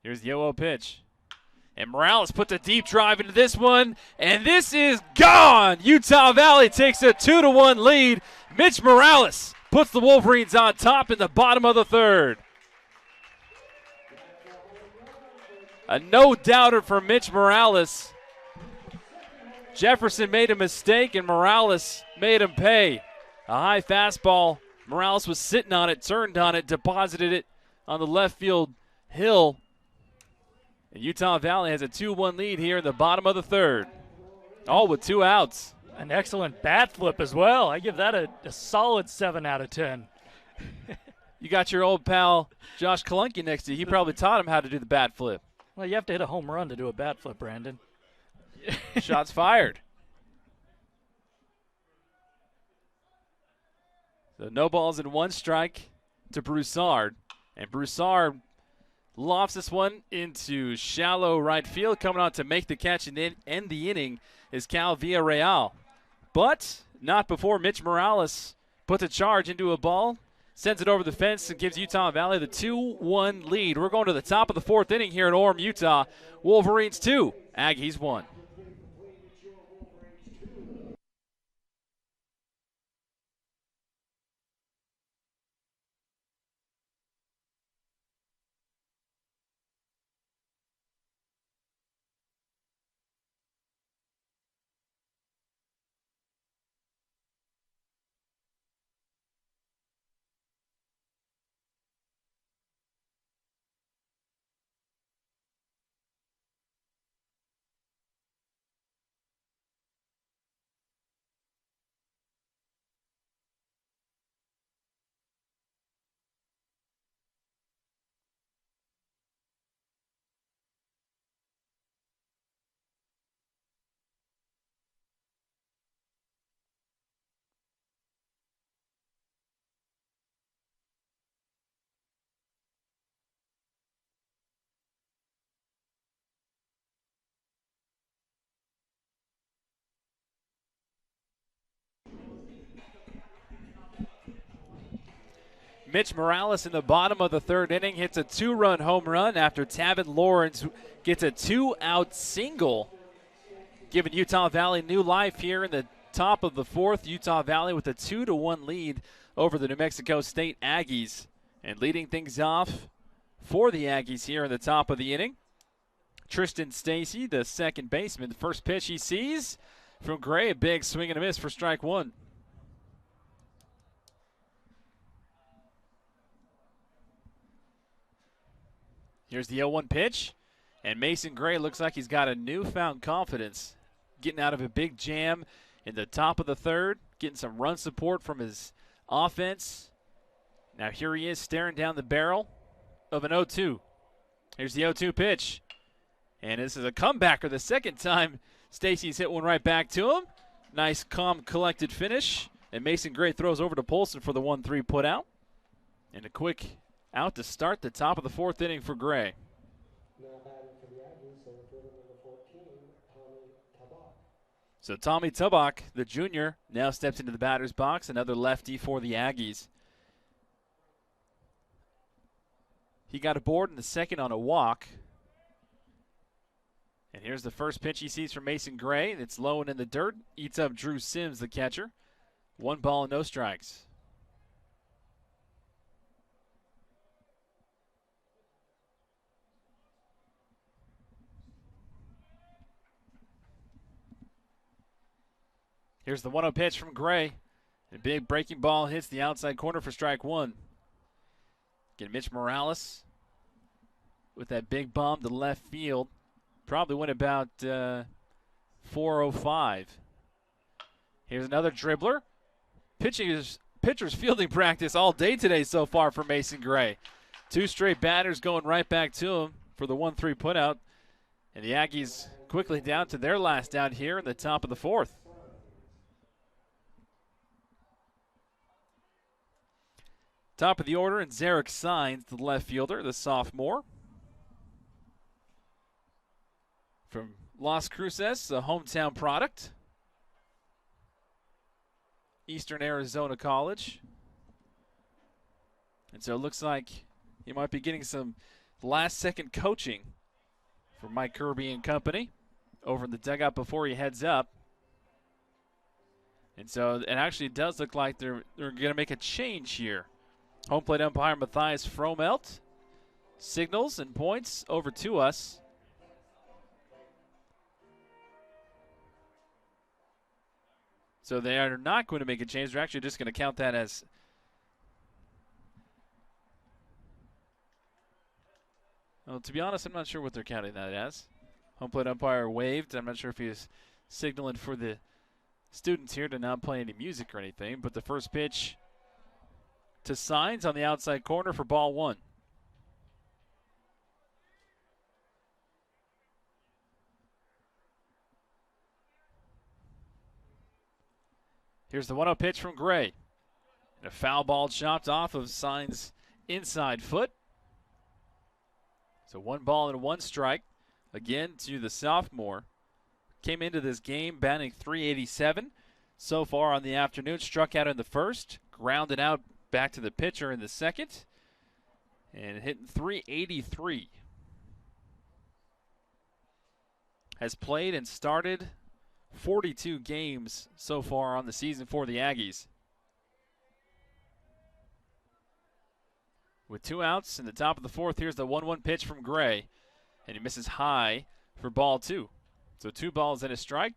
Here's the 0-0 pitch. And Morales puts a deep drive into this one, and this is gone! Utah Valley takes a 2-1 lead. Mitch Morales puts the Wolverines on top in the bottom of the third. A no-doubter for Mitch Morales. Jefferson made a mistake, and Morales made him pay. A high fastball. Morales was sitting on it, turned on it, deposited it on the left field hill. And Utah Valley has a 2-1 lead here in the bottom of the third. All with 2 outs.
An excellent bat flip as well. I give that a solid 7 out of 10.
You got your old pal Josh Kalunky next to you. He probably taught him how to do the bat flip.
Well, you have to hit a home run to do a bat flip, Brandon.
Shots fired. So no balls and 1 strike to Broussard. And Broussard lofts this one into shallow right field. Coming on to make the catch and end the inning is Cal Villarreal. But not before Mitch Morales puts a charge into a ball, sends it over the fence, and gives Utah Valley the 2-1 lead. We're going to the top of the 4th inning here in Orem, Utah. Wolverines 2, Aggies 1. Mitch Morales in the bottom of the third inning hits a 2-run home run after Tavin Lawrence gets a 2-out single, giving Utah Valley new life here in the top of the fourth. Utah Valley with a 2-1 lead over the New Mexico State Aggies. And leading things off for the Aggies here in the top of the inning, Tristan Stacy, the second baseman. The first pitch he sees from Gray, a big swing and a miss for strike one. Here's the 0-1 pitch, and Mason Gray looks like he's got a newfound confidence, getting out of a big jam in the top of the third, getting some run support from his offense. Now here he is staring down the barrel of an 0-2. Here's the 0-2 pitch, and this is a comebacker. The second time Stacy's hit one right back to him. Nice, calm, collected finish, and Mason Gray throws over to Polson for the 1-3 put out. And a quick out to start the top of the fourth inning for Gray. So Tommy Tubach, the junior, now steps into the batter's box, another lefty for the Aggies. He got aboard in the second on a walk. And here's the first pitch he sees from Mason Gray. It's low and in the dirt. Eats up Drew Sims, the catcher. 1 ball and no strikes. Here's the 1-0 pitch from Gray. A big breaking ball hits the outside corner for strike one. Again, Mitch Morales with that big bomb to left field. Probably went about 4:05. Here's another dribbler. Pitcher's fielding practice all day today so far for Mason Gray. 2 straight batters going right back to him for the 1-3 putout. And the Aggies quickly down to their last out here in the top of the fourth. Top of the order, and Zarek Signs, the left fielder, the sophomore. From Las Cruces, a hometown product. Eastern Arizona College. And so it looks like he might be getting some last-second coaching from Mike Kirby and company over in the dugout before he heads up. And so it actually does look like they're going to make a change here. Home plate umpire Matthias Fromelt signals and points over to us. So they are not going to make a change. They're actually just going to count that as well, to be honest, I'm not sure what they're counting that as. Home plate umpire waved. I'm not sure if he was signaling for the students here to not play any music or anything. But the first pitch to Signs on the outside corner for ball one. Here's the 1-0 pitch from Gray. And a foul ball chopped off of Signs' inside foot. So 1 ball and 1 strike. Again to the sophomore. Came into this game batting .387 so far on the afternoon. Struck out in the first. Grounded out back to the pitcher in the second. And hitting .383. Has played and started 42 games so far on the season for the Aggies. With 2 outs in the top of the fourth, here's the 1-1 pitch from Gray. And he misses high for ball 2. So 2 balls and a strike.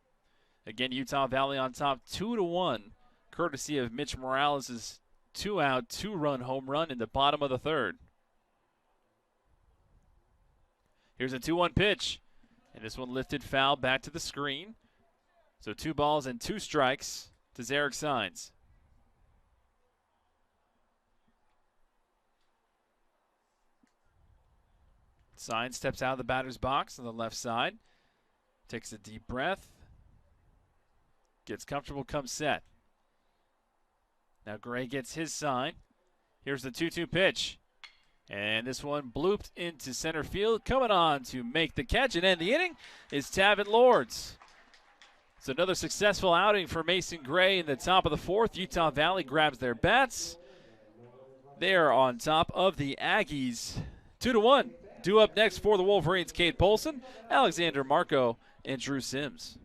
Again, Utah Valley on top 2-1, courtesy of Mitch Morales' 2-out, 2-run home run in the bottom of the third. Here's a 2-1 pitch. And this one lifted foul back to the screen. So 2 balls and 2 strikes to Zarek Signs. Signs steps out of the batter's box on the left side. Takes a deep breath. Gets comfortable, comes set. Now Gray gets his sign. Here's the 2-2 pitch. And this one blooped into center field. Coming on to make the catch and end the inning is Tavin Lords. It's another successful outing for Mason Gray in the top of the fourth. Utah Valley grabs their bats. They're on top of the Aggies. 2-1. Due up next for the Wolverines, Cade Polson, Alexander Marco, and Drew Sims.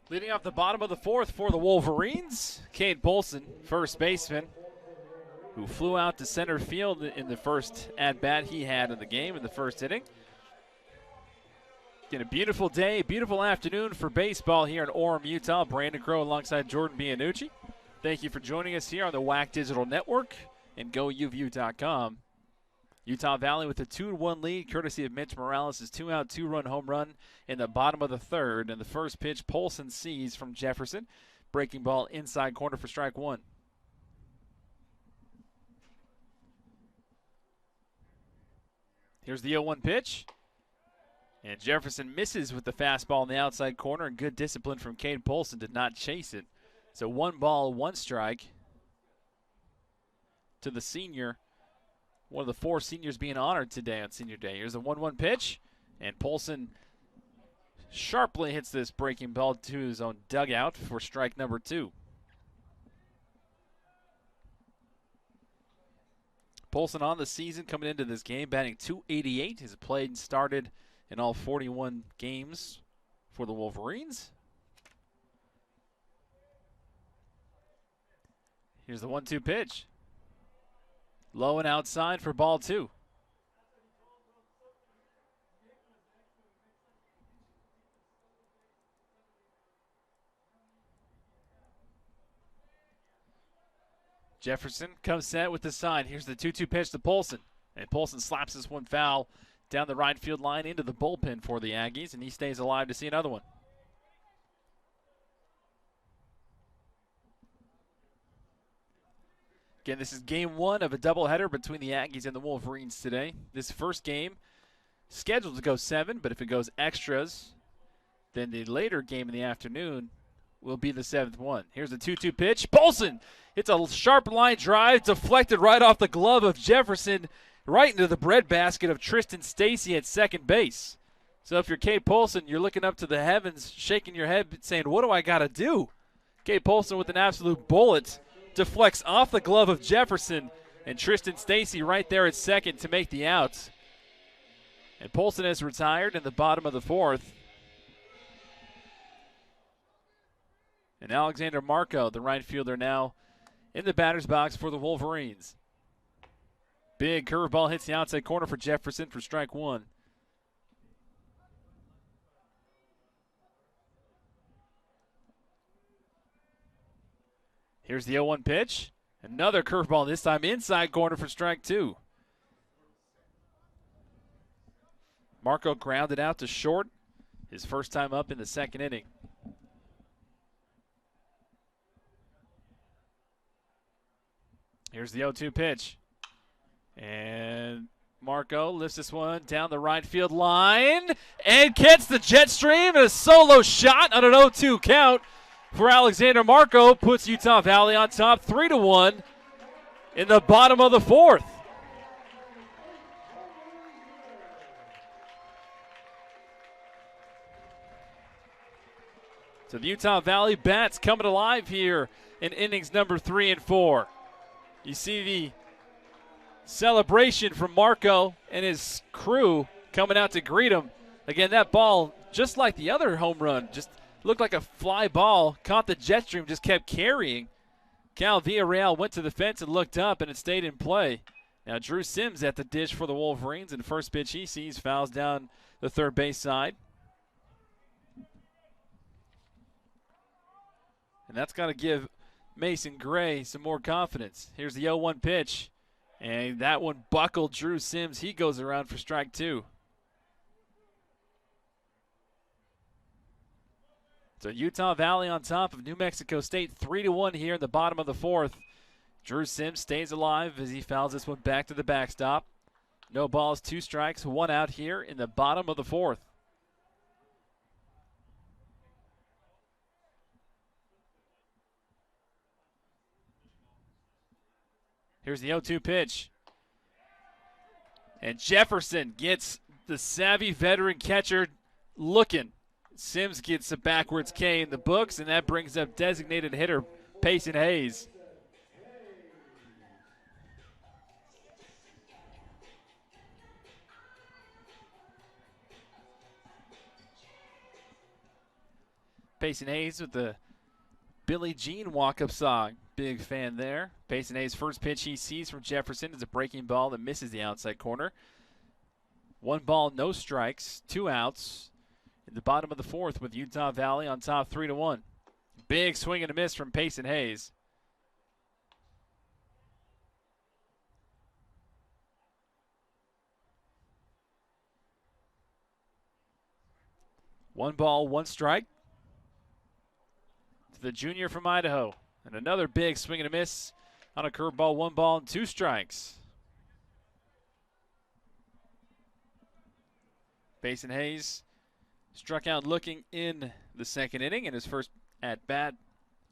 Leading off the bottom of the fourth for the Wolverines, Cade Polson, first baseman, who flew out to center field in the first at-bat he had in the game in the first inning. Again, a beautiful day, beautiful afternoon for baseball here in Orem, Utah. Brandon Crow alongside Jordan Bianucci. Thank you for joining us here on the WAC Digital Network and GoUVU.com. Utah Valley with a 2-1 lead, courtesy of Mitch Morales' 2-out, 2-run home run in the bottom of the third. And the first pitch, Polson sees from Jefferson. Breaking ball inside corner for strike one. Here's the 0-1 pitch. And Jefferson misses with the fastball in the outside corner, and good discipline from Cade Polson to not chase it. So 1 ball, 1 strike to the senior. One of the 4 seniors being honored today on Senior Day. Here's a 1-1 pitch, and Polson sharply hits this breaking ball to his own dugout for strike number 2. Polson on the season coming into this game, batting .288. He's played and started in all 41 games for the Wolverines. Here's the 1-2 pitch. Low and outside for ball 2. Jefferson comes set with the sign. Here's the 2-2 pitch to Polson. And Polson slaps this one foul down the right field line into the bullpen for the Aggies, and he stays alive to see another one. Again, this is game 1 of a doubleheader between the Aggies and the Wolverines today. This first game scheduled to go 7, but if it goes extras, then the later game in the afternoon will be the 7th one. Here's the 2-2 pitch. Polson hits a sharp line drive, deflected right off the glove of Jefferson, right into the breadbasket of Tristan Stacy at second base. So if you're Cade Polson, you're looking up to the heavens, shaking your head, saying, what do I got to do? Cade Polson with an absolute bullet deflects off the glove of Jefferson, and Tristan Stacy right there at second to make the out. And Polson has retired in the bottom of the fourth. And Alexander Marco, the right fielder, now in the batter's box for the Wolverines. Big curveball hits the outside corner for Jefferson for strike 1. Here's the 0-1 pitch. Another curveball, this time inside corner for strike 2. Marco grounded out to short, his first time up in the second inning. Here's the 0-2 pitch. And Marco lifts this one down the right field line and gets the jet stream. A solo shot on an 0-2 count for Alexander Marco puts Utah Valley on top 3-1 in the bottom of the fourth. So the Utah Valley bats coming alive here in innings number 3 and 4. You see the celebration from Marco and his crew coming out to greet him. Again, that ball, just like the other home run, just looked like a fly ball, caught the jet stream, just kept carrying. Cal Villarreal went to the fence and looked up, and it stayed in play. Now Drew Sims at the dish for the Wolverines, and first pitch he sees fouls down the third base side. And that's got to give Mason Gray some more confidence. Here's the 0-1 pitch, and that one buckled Drew Sims. He goes around for strike two. So Utah Valley on top of New Mexico State, 3-1 here in the bottom of the fourth. Drew Sims stays alive as he fouls this one back to the backstop. No balls, 2 strikes, 1 out here in the bottom of the fourth. Here's the 0-2 pitch. And Jefferson gets the savvy veteran catcher looking. Sims gets a backwards K in the books, and that brings up designated hitter Payson Hayes. Payson Hayes with the Billie Jean walk-up song. Big fan there. Payson Hayes' first pitch he sees from Jefferson is a breaking ball that misses the outside corner. 1 ball, no strikes, 2 outs in the bottom of the fourth with Utah Valley on top 3-1. Big swing and a miss from Payson Hayes. One ball, 1 strike to the junior from Idaho. And another big swing and a miss on a curveball, 1 ball and 2 strikes. Payson Hayes struck out looking in the second inning in his first at bat.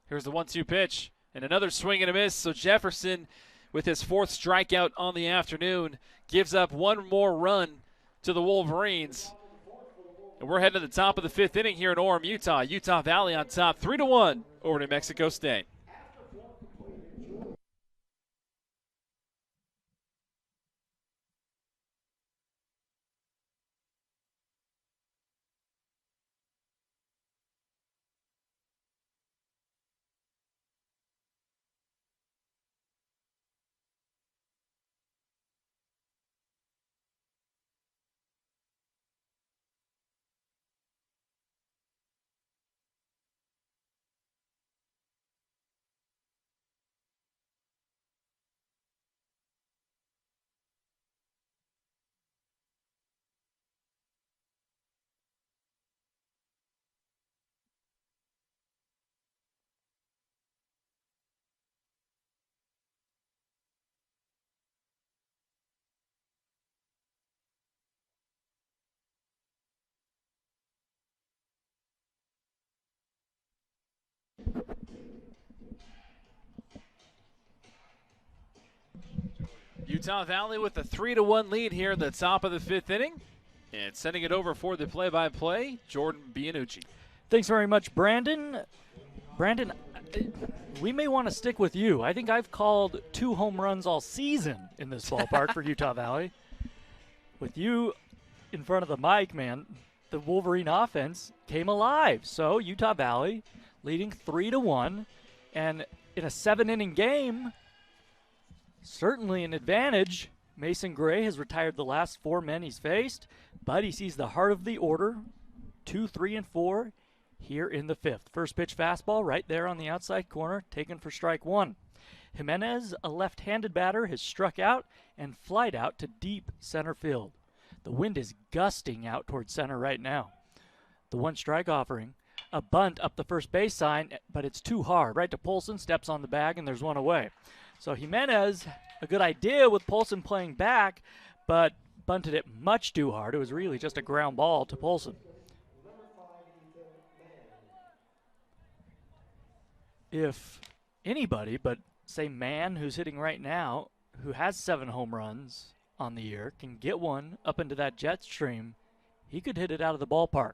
Here's the 1-2 pitch and another swing and a miss. So Jefferson, with his 4th strikeout on the afternoon, gives up 1 more run to the Wolverines. And we're heading to the top of the 5th inning here in Orem, Utah. Utah Valley on top 3-1 over New Mexico State. Utah Valley with a 3-1 lead here at the top of the 5th inning. And sending it over for the play-by-play, Jordan Bianucci.
Thanks very much, Brandon. Brandon, we may want to stick with you. I think I've called 2 home runs all season in this ballpark for Utah Valley. With you in front of the mic, man, the Wolverine offense came alive. So Utah Valley leading 3-1, and in a 7-inning game, certainly an advantage. Mason Gray has retired the last 4 men he's faced, but he sees the heart of the order, 2, 3, and 4 here in the 5th. First pitch fastball right there on the outside corner, taken for strike 1. Jimenez, a left-handed batter, has struck out and flied out to deep center field. The wind is gusting out towards center right now. The 1 strike offering, a bunt up the first base sign, but it's too hard. Right to Polson, steps on the bag, and there's 1 away. So Jimenez, a good idea with Polson playing back, but bunted it much too hard. It was really just a ground ball to Polson. If anybody but, say, Mann, who's hitting right now, who has 7 home runs on the year, can get one up into that jet stream, he could hit it out of the ballpark.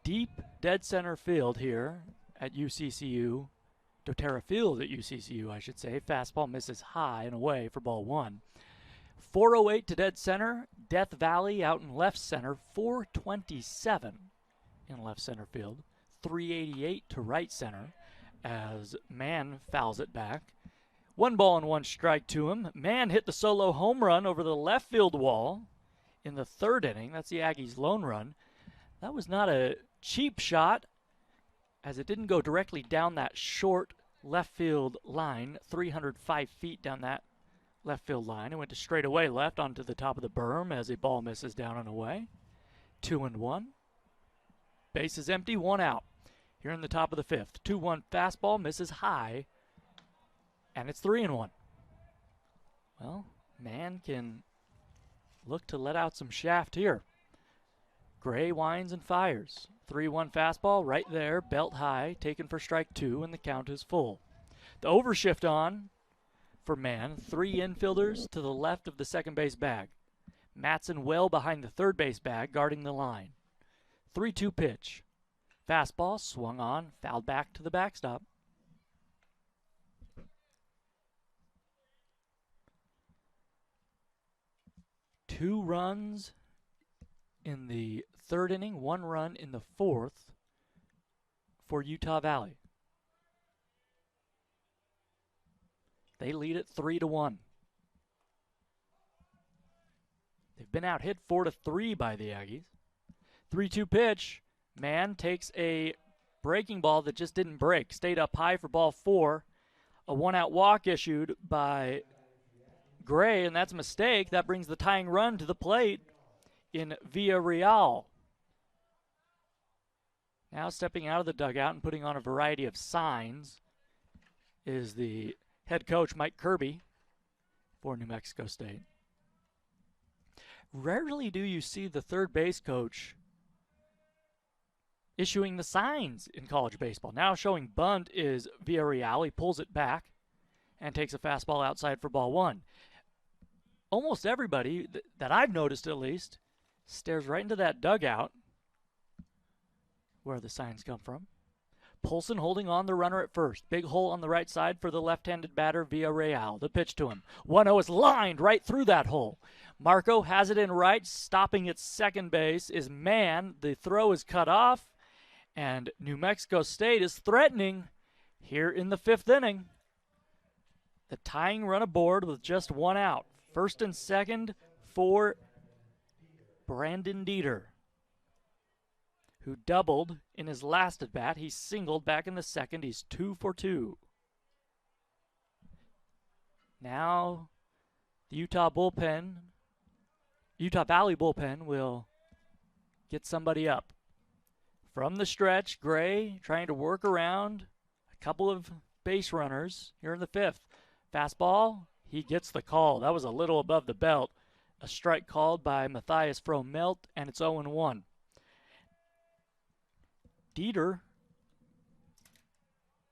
Deep dead center field here at UCCU. doTERRA Field at UCCU, I should say. Fastball misses high and away for ball 1. 408 to dead center. Death Valley out in left center. 427 in left center field. 388 to right center. as Mann fouls it back. 1 ball and 1 strike to him. Mann hit the solo home run over the left field wall in the 3rd inning. That's the Aggies' lone run. That was not a cheap shot, as it didn't go directly down that short left field line, 305 feet down that left field line. It went to straightaway left onto the top of the berm as a ball misses down and away. 2-1. Base is empty, 1 out. Here in the top of the 5th. 2-1 fastball misses high, and it's 3-1. Well, Mann can look to let out some shaft here. Gray winds and fires. 3-1 fastball right there, belt high, taken for strike 2, and the count is full. The overshift on for Mann. 3 infielders to the left of the second base bag. Matson well behind the third base bag, guarding the line. 3-2 pitch. Fastball swung on, fouled back to the backstop. Two runs in the 3rd inning, 1 run in the 4th for Utah Valley. They lead it 3-1. They've been out hit 4-3 by the Aggies. 3-2 pitch. Mann takes a breaking ball that just didn't break. Stayed up high for ball 4. A 1-out walk issued by Gray, and that's a mistake. That brings the tying run to the plate in Villarreal. Now stepping out of the dugout and putting on a variety of signs is the head coach, Mike Kirby, for New Mexico State. Rarely do you see the third base coach issuing the signs in college baseball. Now showing bunt is Villarreal. He pulls it back and takes a fastball outside for ball 1. Almost everybody that I've noticed, at least, stares right into that dugout where the signs come from. Polson holding on the runner at first. Big hole on the right side for the left-handed batter, Villarreal. The pitch to him. 1-0 is lined right through that hole. Marco has it in right. Stopping at second base is Mann. The throw is cut off, and New Mexico State is threatening here in the 5th inning. The tying run aboard with just 1 out. 1st and 2nd for Brandon Dieter, who doubled in his last at-bat. He singled back in the 2nd. He's 2 for 2. Now the Utah Valley bullpen will get somebody up. From the stretch, Gray trying to work around a couple of base runners here in the 5th. Fastball, he gets the call. That was a little above the belt. A strike called by Matthias Fromelt, and it's 0-1. Dieter,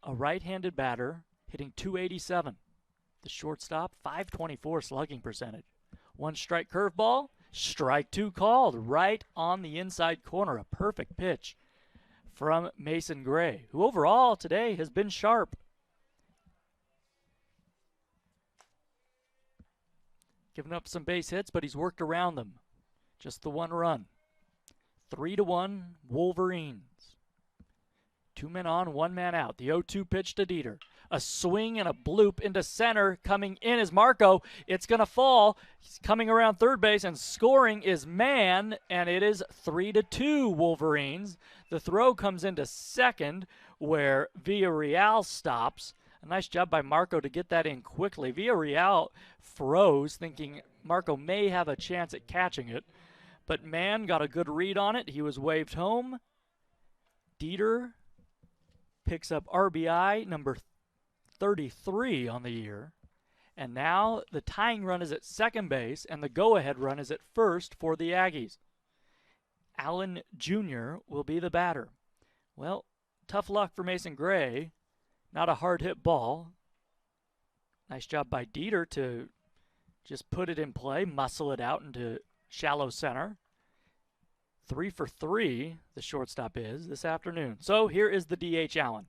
a right-handed batter, hitting .287. The shortstop, .524 slugging percentage. 1 strike curveball, strike 2 called right on the inside corner. A perfect pitch from Mason Gray, who overall today has been sharp. Given up some base hits, but he's worked around them. Just the 1 run. 3-1 Wolverines. 2 men on, 1 man out. The 0-2 pitch to Dieter. A swing and a bloop into center. Coming in is Marco. It's going to fall. He's coming around third base, and scoring is Mann, and it is 3-2 Wolverines. The throw comes into second, where Villarreal stops. A nice job by Marco to get that in quickly. Villarreal froze, thinking Marco may have a chance at catching it, but Mann got a good read on it. He was waved home. Dieter picks up RBI number 33 on the year. And now the tying run is at second base, and the go-ahead run is at first for the Aggies. Allen Jr. will be the batter. Well, tough luck for Mason Gray. Not a hard hit ball. Nice job by Dieter to just put it in play, muscle it out into shallow center. 3 for 3, the shortstop is this afternoon. So here is the DH Allen,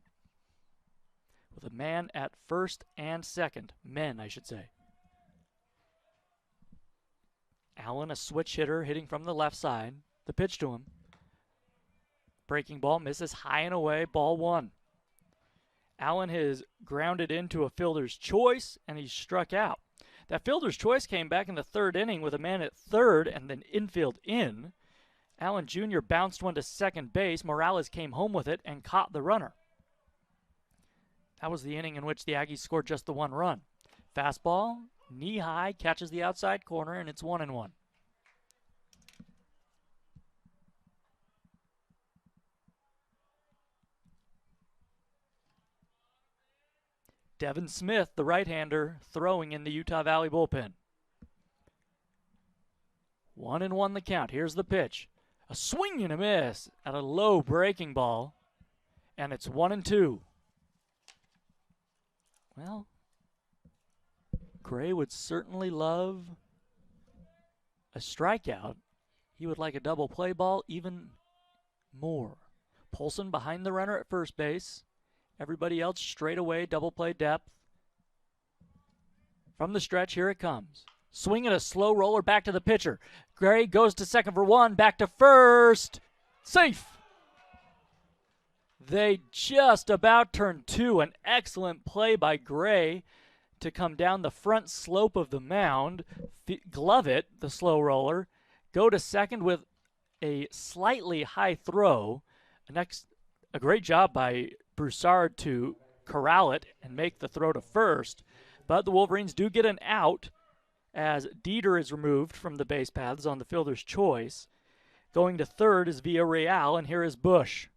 with a man at first and second. Men, I should say. Allen, a switch hitter, hitting from the left side. The pitch to him. Breaking ball misses high and away, ball 1. Allen has grounded into a fielder's choice, and he's struck out. That fielder's choice came back in the third inning with a man at third and then infield in. Allen Jr. bounced one to second base. Morales came home with it and caught the runner. That was the inning in which the Aggies scored just the one run. Fastball, knee high, catches the outside corner, and it's 1-1. Devin Smith, the right-hander, throwing in the Utah Valley bullpen. 1-1 the count. Here's the pitch. A swing and a miss at a low breaking ball, and it's 1-2. Well, Gray would certainly love a strikeout. He would like a double play ball even more. Polson behind the runner at first base. Everybody else straight away, double play depth. From the stretch, here it comes. Swinging a slow roller back to the pitcher. Gray goes to second for one, back to first. Safe. They just about turned two. An excellent play by Gray to come down the front slope of the mound, glove it, the slow roller, go to second with a slightly high throw. A great job by Broussard to corral it and make the throw to first. But the Wolverines do get an out as Dieter is removed from the base paths on the fielder's choice. Going to third is Villarreal, and here is Bush.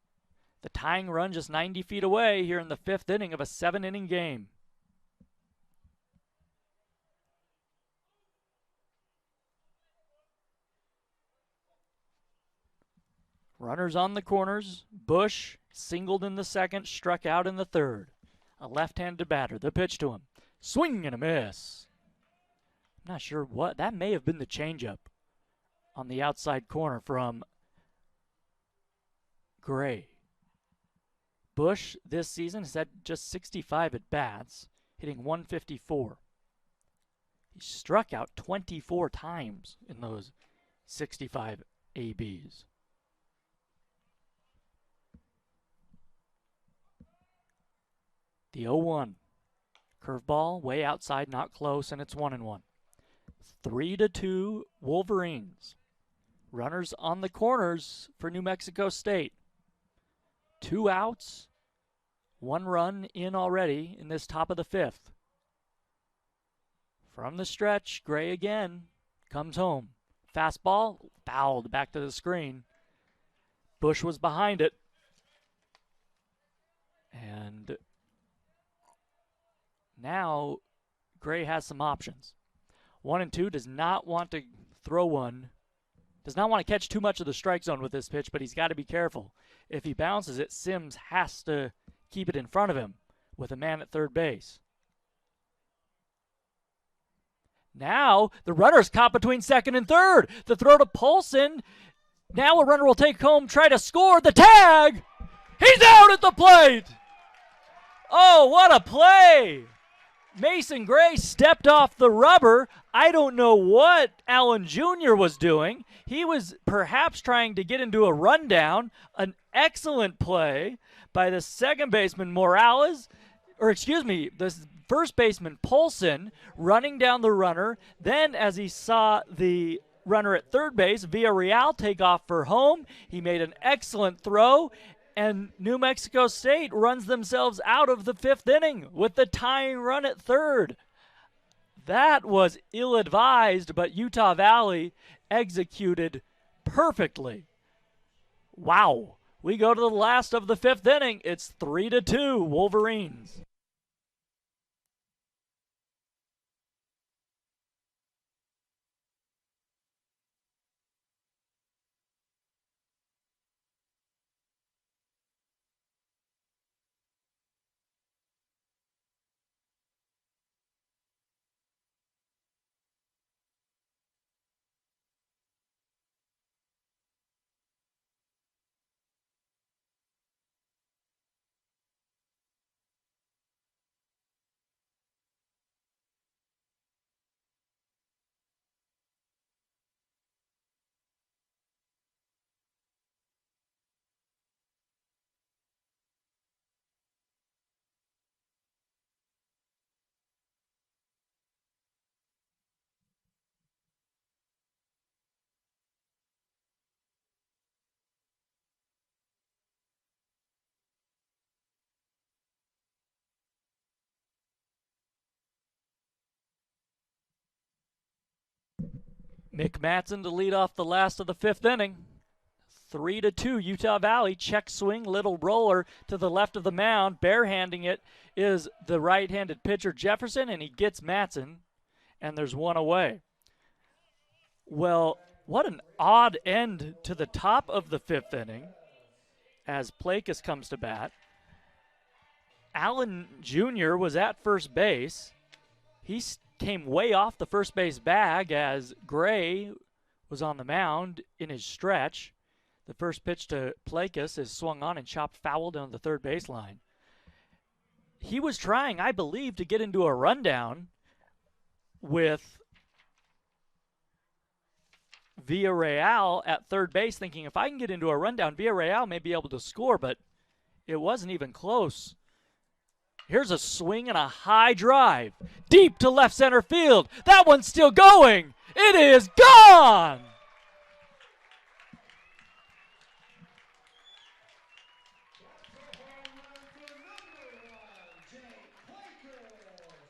The tying run just 90 feet away here in the fifth inning of a 7-inning game. Runners on the corners. Bush singled in the second, struck out in the third. A left-handed batter. The pitch to him. Swing and a miss. I'm not sure what. That may have been the changeup on the outside corner from Gray. Bush this season has had just 65 at-bats, hitting 154. He struck out 24 times in those 65 ABs. The 0-1. Curveball, way outside, not close, and it's 1-1. 3-2 Wolverines. Runners on the corners for New Mexico State. 2 outs, 1 run in already in this top of the fifth. From the stretch, Gray again comes home. Fastball, fouled back to the screen. Bush was behind it. And now Gray has some options. 1-2, does not want to throw one. Does not want to catch too much of the strike zone with this pitch, but he's got to be careful. If he bounces it, Sims has to keep it in front of him with a man at third base. Now the runner's caught between second and third. The throw to Polson. Now a runner will take home, try to score. The tag! He's out at the plate! Oh, what a play! Mason Gray stepped off the rubber. I don't know what Allen Jr. was doing. He was perhaps trying to get into a rundown. An excellent play by the second baseman Morales, the first baseman Polson running down the runner. Then as he saw the runner at third base, Villarreal take off for home, he made an excellent throw. And New Mexico State runs themselves out of the fifth inning with the tying run at third. That was ill-advised, but Utah Valley executed perfectly. Wow. We go to the last of the fifth inning. It's 3-2 Wolverines. Mick Matson to lead off the last of the fifth inning. 3-2 Utah Valley. Check swing, little roller to the left of the mound. Barehanding it is the right-handed pitcher Jefferson, and he gets Matson, and there's one away. Well, what an odd end to the top of the fifth inning as Plakas comes to bat. Allen Jr. was at first base. He came way off the first base bag as Gray was on the mound in his stretch. The first pitch to Plakas is swung on and chopped foul down the third baseline. He was trying, I believe, to get into a rundown with Villarreal at third base, thinking if I can get into a rundown, Villarreal may be able to score, but it wasn't even close. Here's a swing and a high drive. Deep to left center field. That one's still going. It is gone!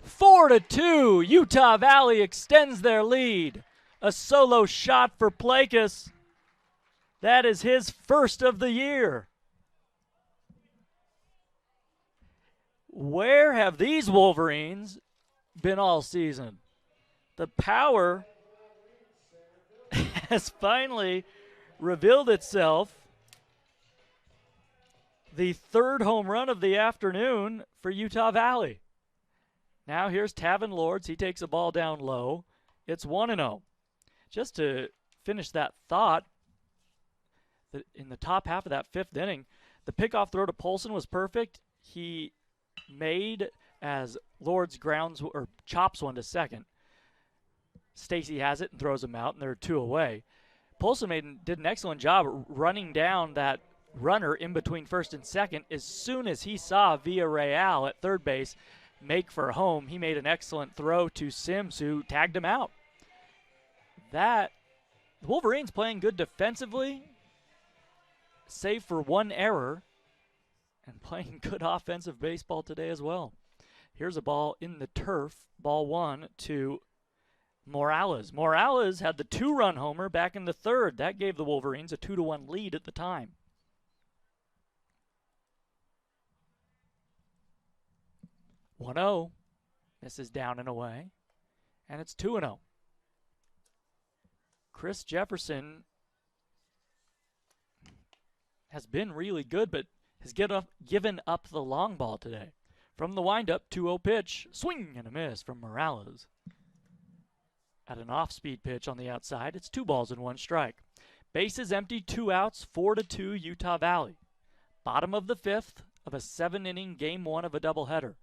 Four to 2, Utah Valley extends their lead. A solo shot for Plakas. That is his first of the year. Where have these Wolverines been all season? The power has finally revealed itself. The third home run of the afternoon for Utah Valley. Now here's Tavin Lords. He takes a ball down low. It's 1-0. Just to finish that thought, in the top half of that fifth inning, the pickoff throw to Polson was perfect. He made as Lords grounds or chops one to second. Stacy has it and throws him out, and there are two away. Polson did an excellent job running down that runner in between first and second. As soon as he saw Villarreal at third base make for home, he made an excellent throw to Sims, who tagged him out. The Wolverines playing good defensively, save for one error, and playing good offensive baseball today as well. Here's a ball in the turf, ball one to Morales. Morales had the two-run homer back in the third. That gave the Wolverines a 2-1 lead at the time. This is down and away, and it's 2-0. Chris Jefferson has been really good, but has given up the long ball today. From the windup, 2-0 pitch. Swing and a miss from Morales. At an off-speed pitch on the outside, it's 2-1 strike. Bases empty, 2 outs, 4-2 Utah Valley. Bottom of the fifth of a 7-inning game one of a doubleheader.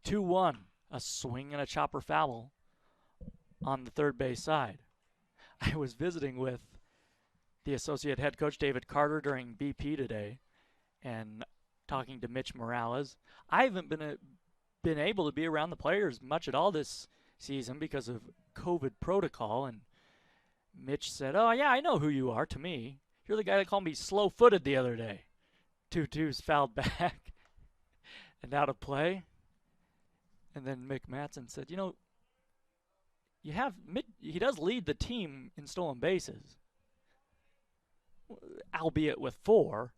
2-1, a swing and a chopper foul on the third base side. I was visiting with the associate head coach David Carter during BP today and talking to Mitch Morales. I haven't been able to be around the players much at all this season because of COVID protocol, and Mitch said, "Oh yeah, I know who you are." To me, you're the guy that called me slow-footed the other day. 2-2's fouled back and out of play. And then Mick Matson said, "You know, he does lead the team in stolen bases, albeit with 4.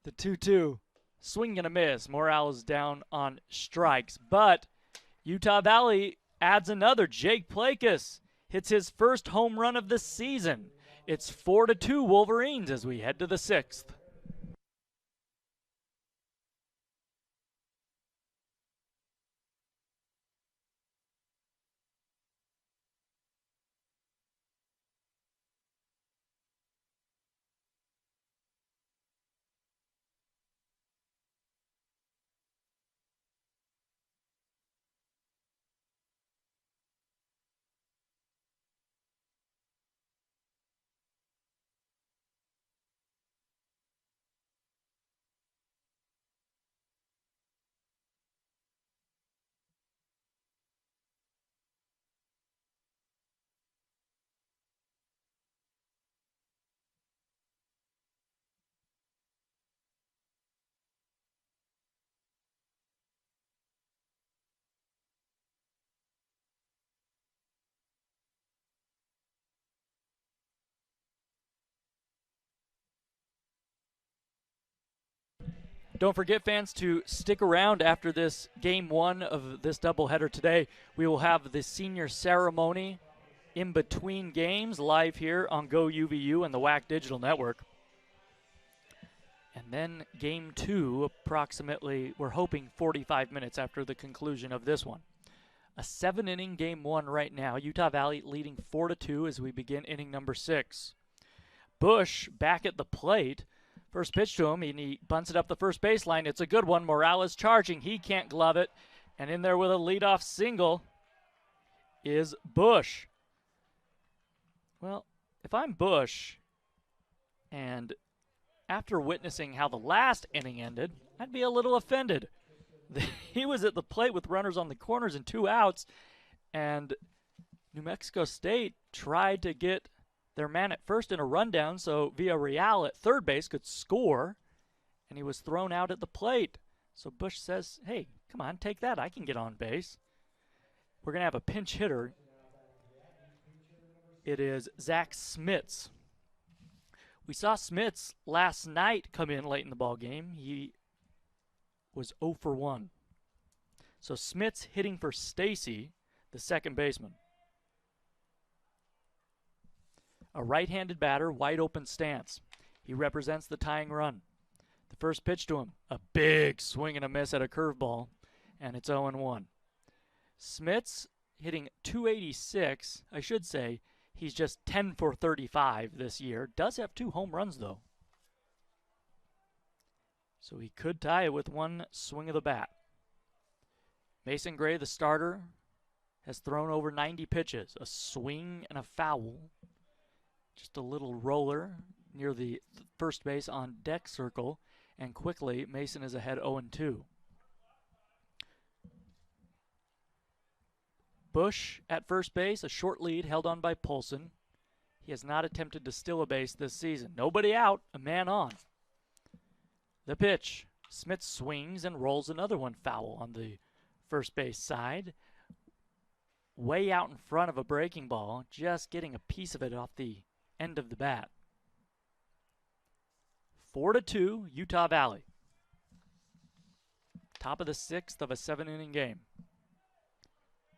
The 2-2, swing and a miss. Morales down on strikes, but Utah Valley adds another. Jake Plakas hits his first home run of the season. It's 4-2 Wolverines as we head to the 6th. Don't forget, fans, to stick around after this game one of this doubleheader today. We will have the senior ceremony in between games live here on GoUVU and the WAC Digital Network. And then game two, approximately, we're hoping 45 minutes after the conclusion of this one. A 7-inning game one right now. Utah Valley leading 4-2 as we begin inning number 6. Bush back at the plate. First pitch to him, and he bunts it up the first baseline. It's a good one. Morales charging. He can't glove it. And in there with a leadoff single is Bush. Well, if I'm Bush, and after witnessing how the last inning ended, I'd be a little offended. He was at the plate with runners on the corners and 2 outs, and New Mexico State tried to get their man at first in a rundown so Villarreal at third base could score, and he was thrown out at the plate. So Bush says, hey, come on, take that. I can get on base. We're going to have a pinch hitter. It is Zach Smits. We saw Smits last night come in late in the ball game. He was 0 for 1. So Smits hitting for Stacy, the second baseman. A right-handed batter, wide open stance. He represents the tying run. The first pitch to him, a big swing and a miss at a curveball, and it's 0-1. Smits hitting 286. I should say he's just 10 for 35 this year. Does have 2 home runs, though. So he could tie it with one swing of the bat. Mason Gray, the starter, has thrown over 90 pitches. A swing and a foul. Just a little roller near the first base on deck circle, and quickly Mason is ahead 0-2. Bush at first base, a short lead held on by Polson. He has not attempted to steal a base this season. Nobody out, a man on. The pitch. Smith swings and rolls another one foul on the first base side. Way out in front of a breaking ball, just getting a piece of it off the end of the bat. 4-2, Utah Valley. Top of the 6th of a 7-inning game.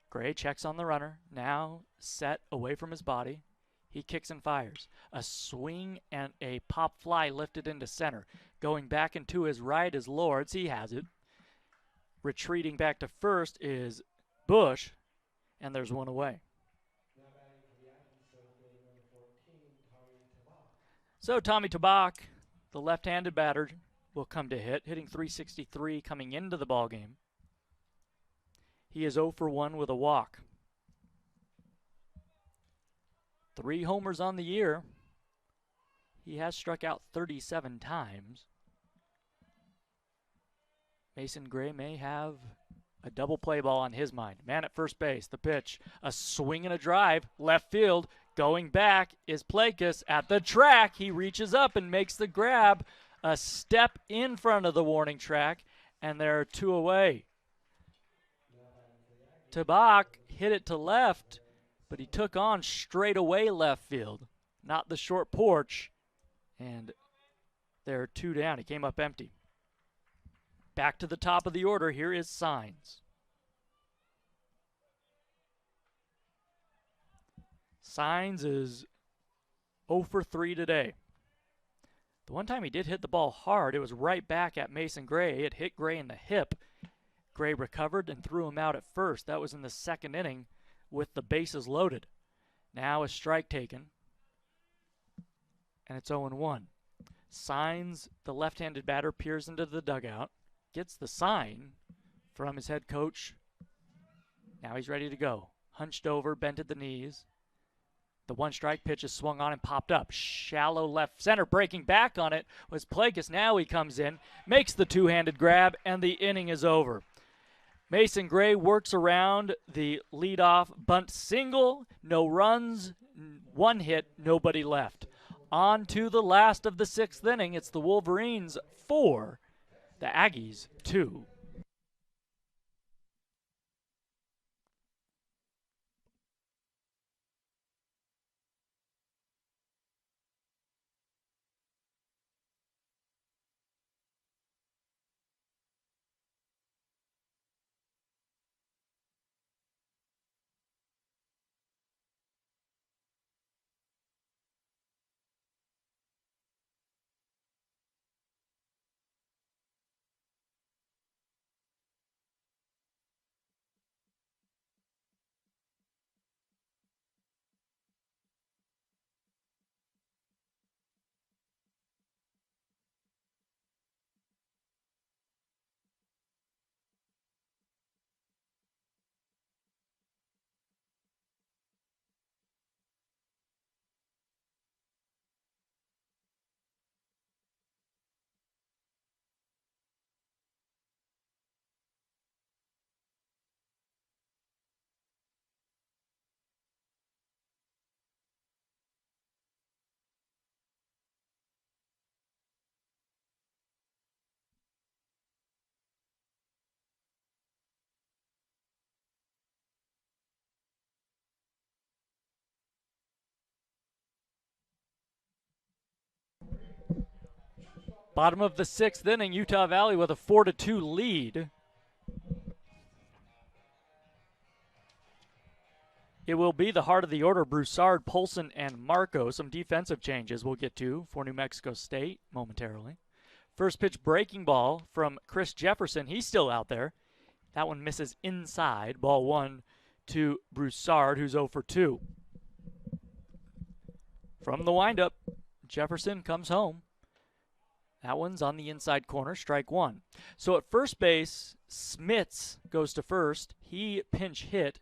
Gray checks on the runner, now set away from his body. He kicks and fires. A swing and a pop fly lifted into center. Going back into his right is Lords. He has it. Retreating back to first is Bush, and there's one away. So Tommy Tabak, the left-handed batter, will come to hit, hitting .363 coming into the ballgame. He is 0 for 1 with a walk. 3 homers on the year. He has struck out 37 times. Mason Gray may have a double play ball on his mind. Man at first base, the pitch, a swing and a drive, left field. Going back is Plakas at the track. He reaches up and makes the grab, a step in front of the warning track, and there are 2 away. Tabak hit it to left, but he took on straight away left field, not the short porch, and there are 2 down. He came up empty. Back to the top of the order. Here is Signs. Signs is 0 for 3 today. The one time he did hit the ball hard, it was right back at Mason Gray. It hit Gray in the hip. Gray recovered and threw him out at first. That was in the 2nd inning with the bases loaded. Now a strike taken, and it's 0-1. Signs, the left-handed batter, peers into the dugout, gets the sign from his head coach. Now he's ready to go. Hunched over, bent at the knees. The 1-strike pitch is swung on and popped up. Shallow left center, breaking back on it was Plakas. Now he comes in, makes the 2-handed grab, and the inning is over. Mason Gray works around the leadoff bunt single. No runs, 1 hit, nobody left. On to the last of the 6th inning. It's the Wolverines 4, the Aggies 2. Bottom of the 6th inning, Utah Valley with a 4-2 lead. It will be the heart of the order, Broussard, Polson, and Marco. Some defensive changes we'll get to for New Mexico State momentarily. First pitch breaking ball from Chris Jefferson. He's still out there. That one misses inside. Ball 1 to Broussard, who's 0 for 2. From the windup, Jefferson comes home. That one's on the inside corner, strike 1. So at first base, Smits goes to first. He pinch hit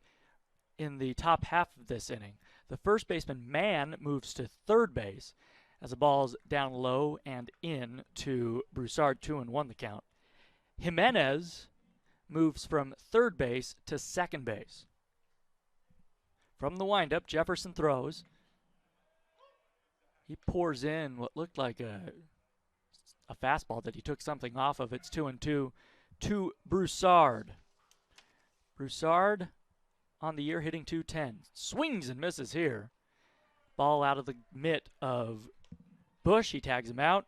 in the top half of this inning. The first baseman, Mann, moves to third base as the ball's down low and in to Broussard, 2-1 the count. Jimenez moves from third base to second base. From the windup, Jefferson throws. He pours in what looked like a fastball that he took something off of. It's 2-2 to Broussard. Broussard on the year hitting .210. Swings and misses here. Ball out of the mitt of Bush. He tags him out.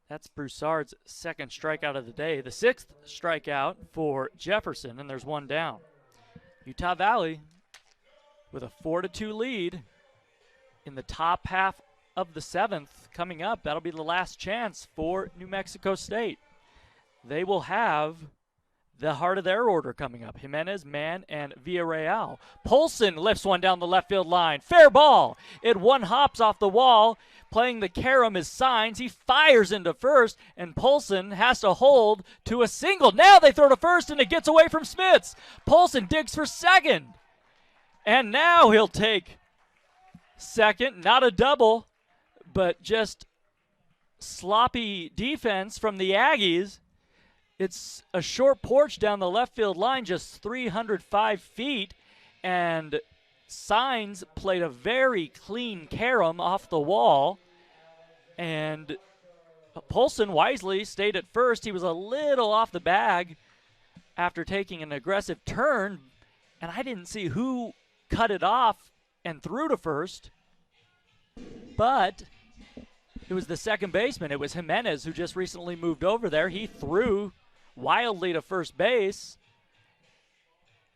That's Broussard's second strikeout of the day. The 6th strikeout for Jefferson, and there's one down. Utah Valley with a 4-2 lead in the top half of the 7th coming up. That'll be the last chance for New Mexico State. They will have the heart of their order coming up. Jimenez, Mann, and Villarreal. Polson lifts one down the left field line. Fair ball. It one hops off the wall. Playing the carom is Signs. He fires into first, and Polson has to hold to a single. Now they throw to first, and it gets away from Smits. Polson digs for second. And now he'll take second. Not a double, but just sloppy defense from the Aggies. It's a short porch down the left field line, just 305 feet, and Signs played a very clean carom off the wall, and Polson wisely stayed at first. He was a little off the bag after taking an aggressive turn, and I didn't see who cut it off and threw to first, but it was the second baseman. It was Jimenez, who just recently moved over there. He threw wildly to first base.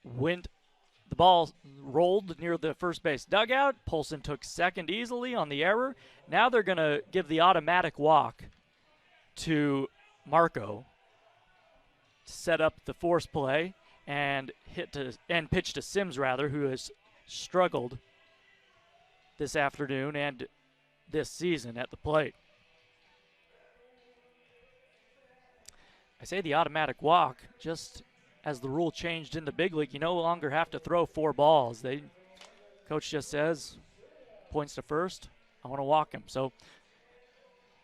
The ball rolled near the first base dugout. Polson took second easily on the error. Now they're going to give the automatic walk to Marco to set up the force play and pitch to Sims, rather, who has struggled this afternoon and this season at the plate. I say the automatic walk just as the rule changed in the big league. You no longer have to throw 4 balls. Coach just says, points to first, I want to walk him. So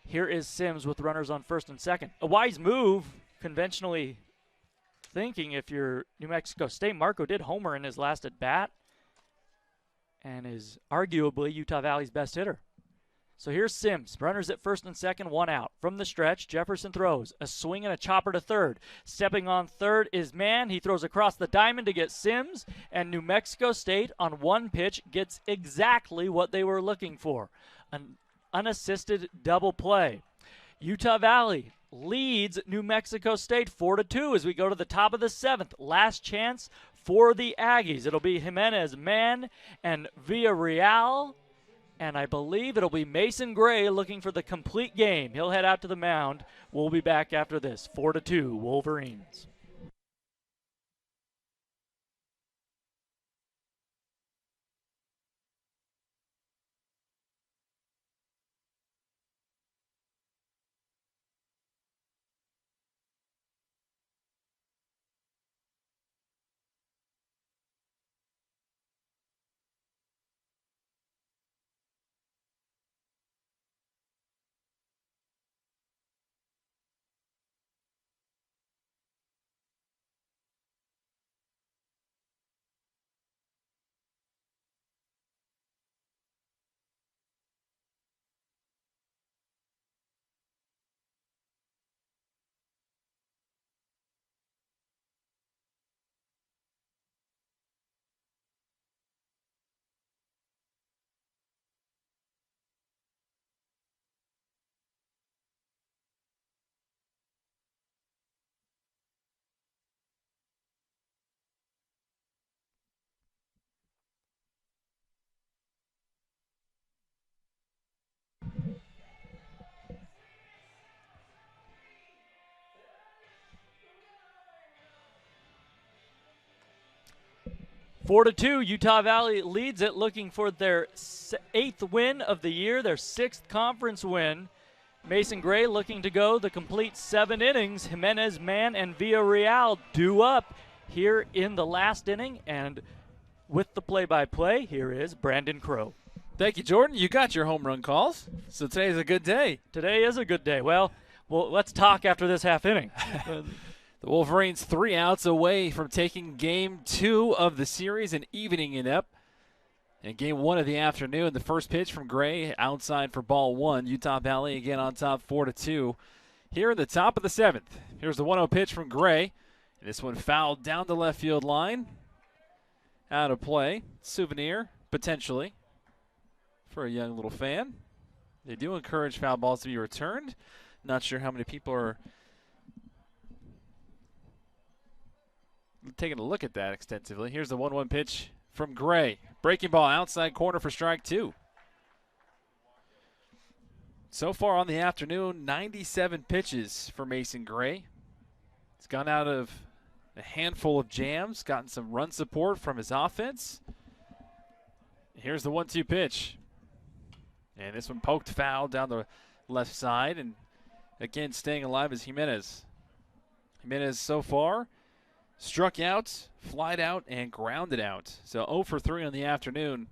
here is Sims with runners on first and second. A wise move, conventionally thinking, if you're New Mexico State. Marco did homer in his last at bat and is arguably Utah Valley's best hitter. So here's Sims. Runners at first and second, 1 out. From the stretch, Jefferson throws. A swing and a chopper to third. Stepping on third is Mann. He throws across the diamond to get Sims. And New Mexico State, on one pitch, gets exactly what they were looking for. An unassisted double play. Utah Valley leads New Mexico State 4-2 as we go to the top of the 7th. Last chance for the Aggies. It'll be Jimenez, Mann, and Villarreal. And I believe it'll be Mason Gray looking for the complete game. He'll head out to the mound. We'll be back after this. 4-2 Wolverines. 4-2, Utah Valley leads it, looking for their 8th win of the year, their 6th conference win. Mason Gray looking to go the complete 7 innings. Jimenez, Mann, and Villarreal due up here in the last inning. And with the play-by-play, here is Brandon Crow.
Thank you, Jordan. You got your home run calls, so today's a good day.
Today is a good day. Well, let's talk after this half inning.
The Wolverines 3 outs away from taking game 2 of the series and evening it up. In game 1 of the afternoon, the first pitch from Gray outside for ball 1. Utah Valley again on top 4-2. Here in the top of the 7th. Here's the 1-0 pitch from Gray. And this one fouled down the left field line. Out of play. Souvenir, potentially, for a young little fan. They do encourage foul balls to be returned. Not sure how many people are taking a look at that extensively. Here's the 1-1 pitch from Gray. Breaking ball outside corner for strike 2. So far on the afternoon, 97 pitches for Mason Gray. He's gone out of a handful of jams, gotten some run support from his offense. Here's the 1-2 pitch. And this one poked foul down the left side. And again, staying alive is Jimenez. Jimenez so far struck out, flied out, and grounded out. So 0 for 3 on the afternoon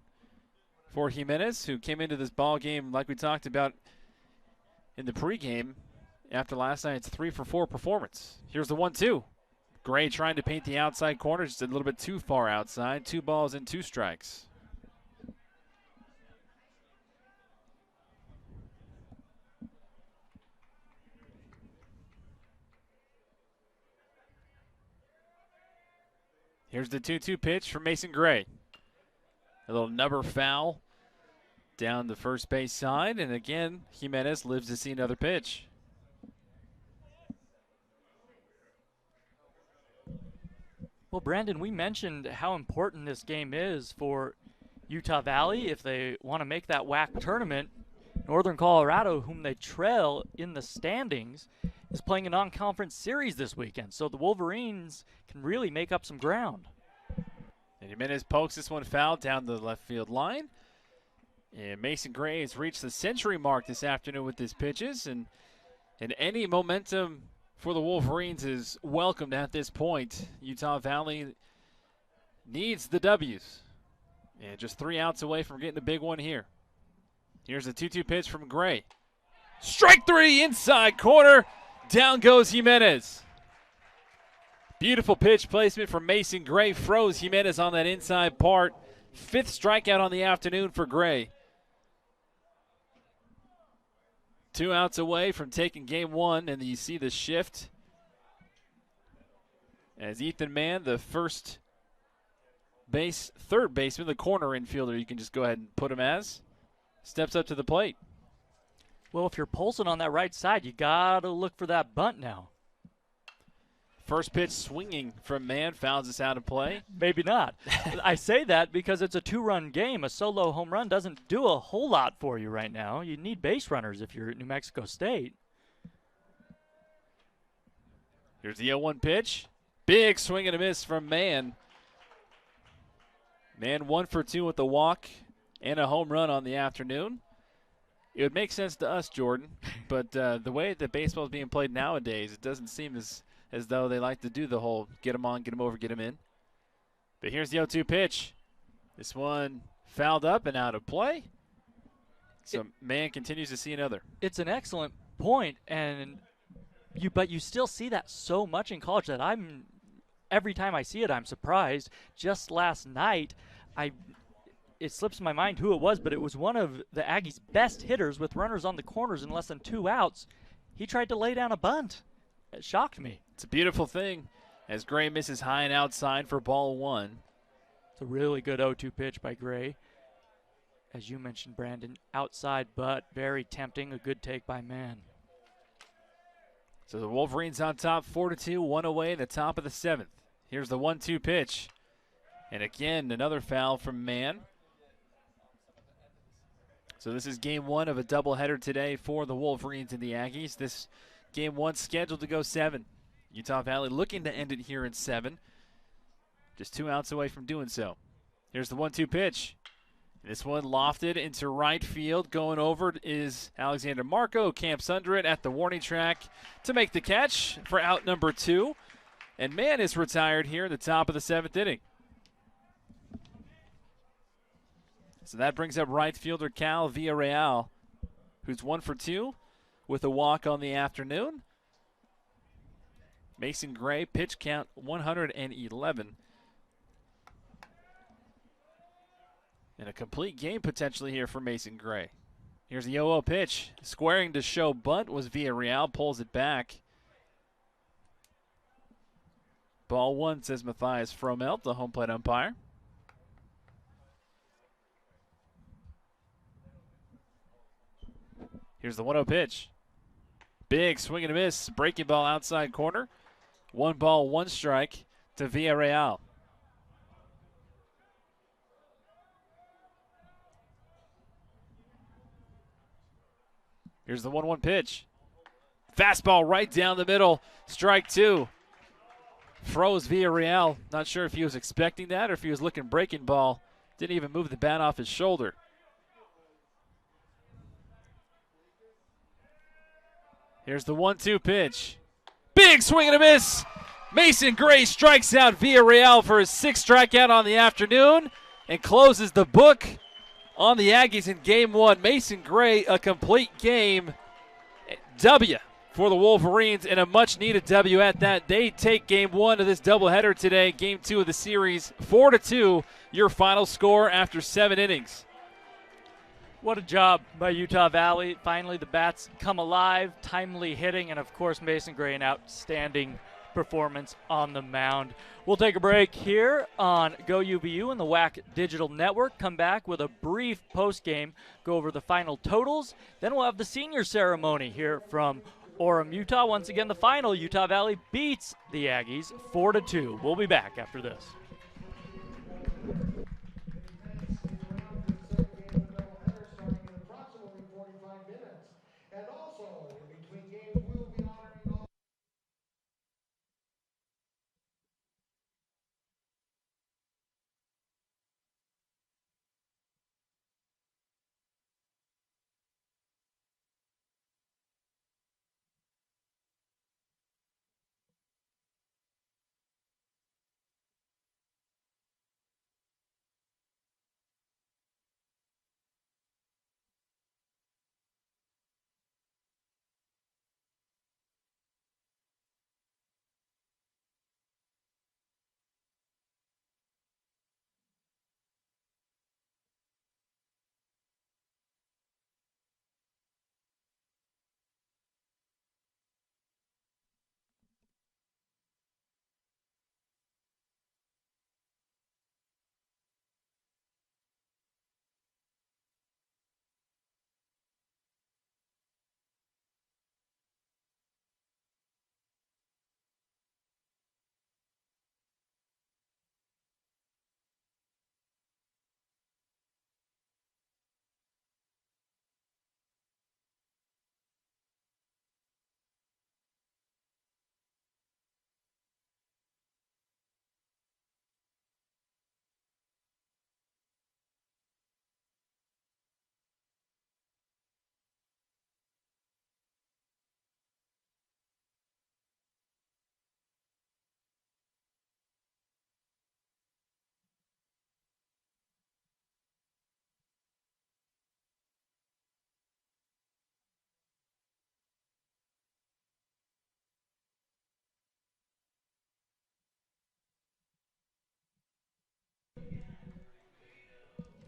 for Jimenez, who came into this ball game like we talked about in the pregame after last night's 3 for 4 performance. Here's the 1-2. Gray trying to paint the outside corner, just a little bit too far outside. 2 balls and 2 strikes. Here's the 2-2 pitch from Mason Gray. A little number foul down the first base side, and again, Jimenez lives to see another pitch.
Well, Brandon, we mentioned how important this game is for Utah Valley if they want to make that WAC tournament. Northern Colorado, whom they trail in the standings, is playing a non-conference series this weekend, so the Wolverines can really make up some ground.
And Jimenez pokes this one foul down the left field line. And Mason Gray has reached the century mark this afternoon with his pitches, and any momentum for the Wolverines is welcomed at this point. Utah Valley needs the W's. And just 3 outs away from getting a big one here. Here's a 2-2 pitch from Gray. Strike 3, inside corner. Down goes Jimenez. Beautiful pitch placement from Mason Gray. Froze Jimenez on that inside part. 5th strikeout on the afternoon for Gray. 2 outs away from taking game 1, and you see the shift as Ethan Mann, the third baseman, the corner infielder, you can just go ahead and put him as, steps up to the plate.
Well, if you're pulsing on that right side, you got to look for that bunt now.
First pitch swinging from Mann, fouls us out of play.
Maybe not. I say that because it's a 2-run game. A solo home run doesn't do a whole lot for you right now. You need base runners if you're at New Mexico State.
Here's the 0-1 pitch. Big swing and a miss from Mann. Mann 1 for 2 with a walk and a home run on the afternoon. It would make sense to us, Jordan, but the way that baseball is being played nowadays, it doesn't seem as though they like to do the whole get them on, get them over, get them in. But here's the 0-2 pitch. This one fouled up and out of play. So Mann continues to see another.
It's an excellent point, but you still see that so much in college that every time I see it, I'm surprised. Just last night, it slips my mind who it was, but it was one of the Aggies' best hitters with runners on the corners in less than 2 outs. He tried to lay down a bunt. It shocked me.
It's a beautiful thing as Gray misses high and outside for ball 1.
It's a really good 0-2 pitch by Gray. As you mentioned, Brandon, outside but very tempting. A good take by Mann.
So the Wolverines on top 4-2, 1 away in the top of the 7th. Here's the 1-2 pitch. And again, another foul from Mann. So this is game 1 of a doubleheader today for the Wolverines and the Aggies. This game 1 scheduled to go 7. Utah Valley looking to end it here in 7. Just 2 outs away from doing so. Here's the 1-2 pitch. This one lofted into right field. Going over is Alexander Marco. Camps under it at the warning track to make the catch for out number 2. And Mann is retired here in the top of the 7th inning. So that brings up right fielder Cal Villarreal, who's 1 for 2 with a walk on the afternoon. Mason Gray, pitch count 111. And a complete game potentially here for Mason Gray. Here's the 0-0 pitch. Squaring to show bunt was Villarreal, pulls it back. Ball 1, says Matthias Fromelt, the home plate umpire. Here's the 1-0 pitch. Big swing and a miss. Breaking ball outside corner. 1 ball, 1 strike to Villarreal. Here's the 1-1 pitch. Fastball right down the middle. Strike 2. Froze Villarreal. Not sure if he was expecting that or if he was looking breaking ball. Didn't even move the bat off his shoulder. Here's the 1-2 pitch. Big swing and a miss. Mason Gray strikes out Villarreal for his 6th strikeout on the afternoon and closes the book on the Aggies in Game 1. Mason Gray, a complete game. W for the Wolverines and a much-needed W at that. They take Game 1 of this doubleheader today. Game 2 of the series, 4-2, your final score after 7 innings.
What a job by Utah Valley. Finally, the bats come alive, timely hitting, and of course, Mason Gray, an outstanding performance on the mound. We'll take a break here on GoUVU and the WAC Digital Network. Come back with a brief post-game, go over the final totals. Then we'll have the senior ceremony here from Orem, Utah. Once again, the final, Utah Valley beats the Aggies 4-2. We'll be back after this.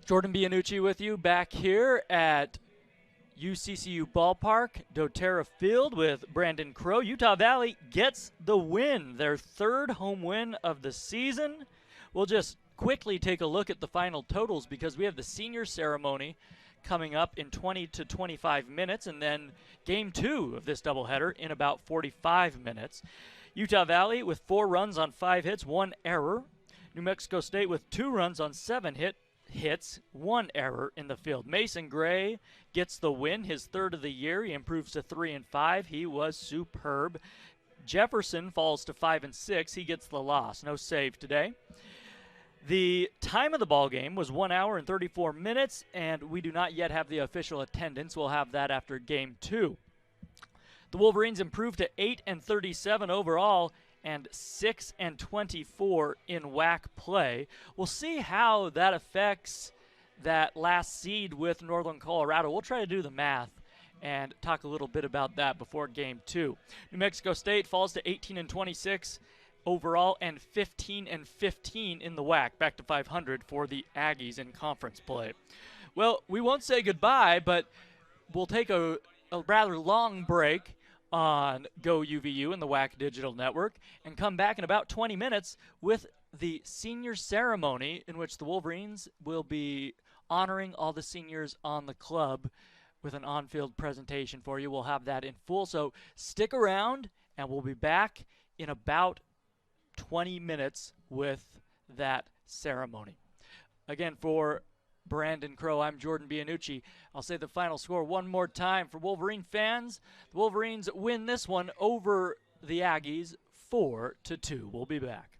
Jordan Bianucci with you back here at UCCU Ballpark, doTERRA Field with Brandon Crow. Utah Valley gets the win, their 3rd home win of the season. We'll just quickly take a look at the final totals because we have the senior ceremony coming up in 20 to 25 minutes and then Game 2 of this doubleheader in about 45 minutes. Utah Valley with 4 runs on 5 hits, 1 error. New Mexico State with 2 runs on 7 hits, 1 error in the field. Mason Gray gets the win, his 3rd of the year. He improves to 3-5. He was superb. Jefferson falls to 5-6. He gets the loss. No save today. The time of the ball game was 1 hour and 34 minutes, and we do not yet have the official attendance. We'll have that after game 2. The Wolverines improved to 8 and 37 overall and 6 and 24 in WAC play. We'll see how that affects that last seed with Northern Colorado. We'll try to do the math and talk a little bit about that before game 2. New Mexico State falls to 18 and 26 overall and 15 and 15 in the WAC, back to 500 for the Aggies in conference play. Well, we won't say goodbye, but we'll take a rather long break on GoUVU and the WAC Digital Network and come back in about 20 minutes with the senior ceremony in which the Wolverines will be honoring all the seniors on the club with an on-field presentation for you. We'll have that in full, so stick around and we'll be back in about 20 minutes with that ceremony. Again, for Brandon Crow, I'm Jordan Bianucci. I'll say the final score one more time for Wolverine fans. The Wolverines win this one over the Aggies 4-2. We'll be back.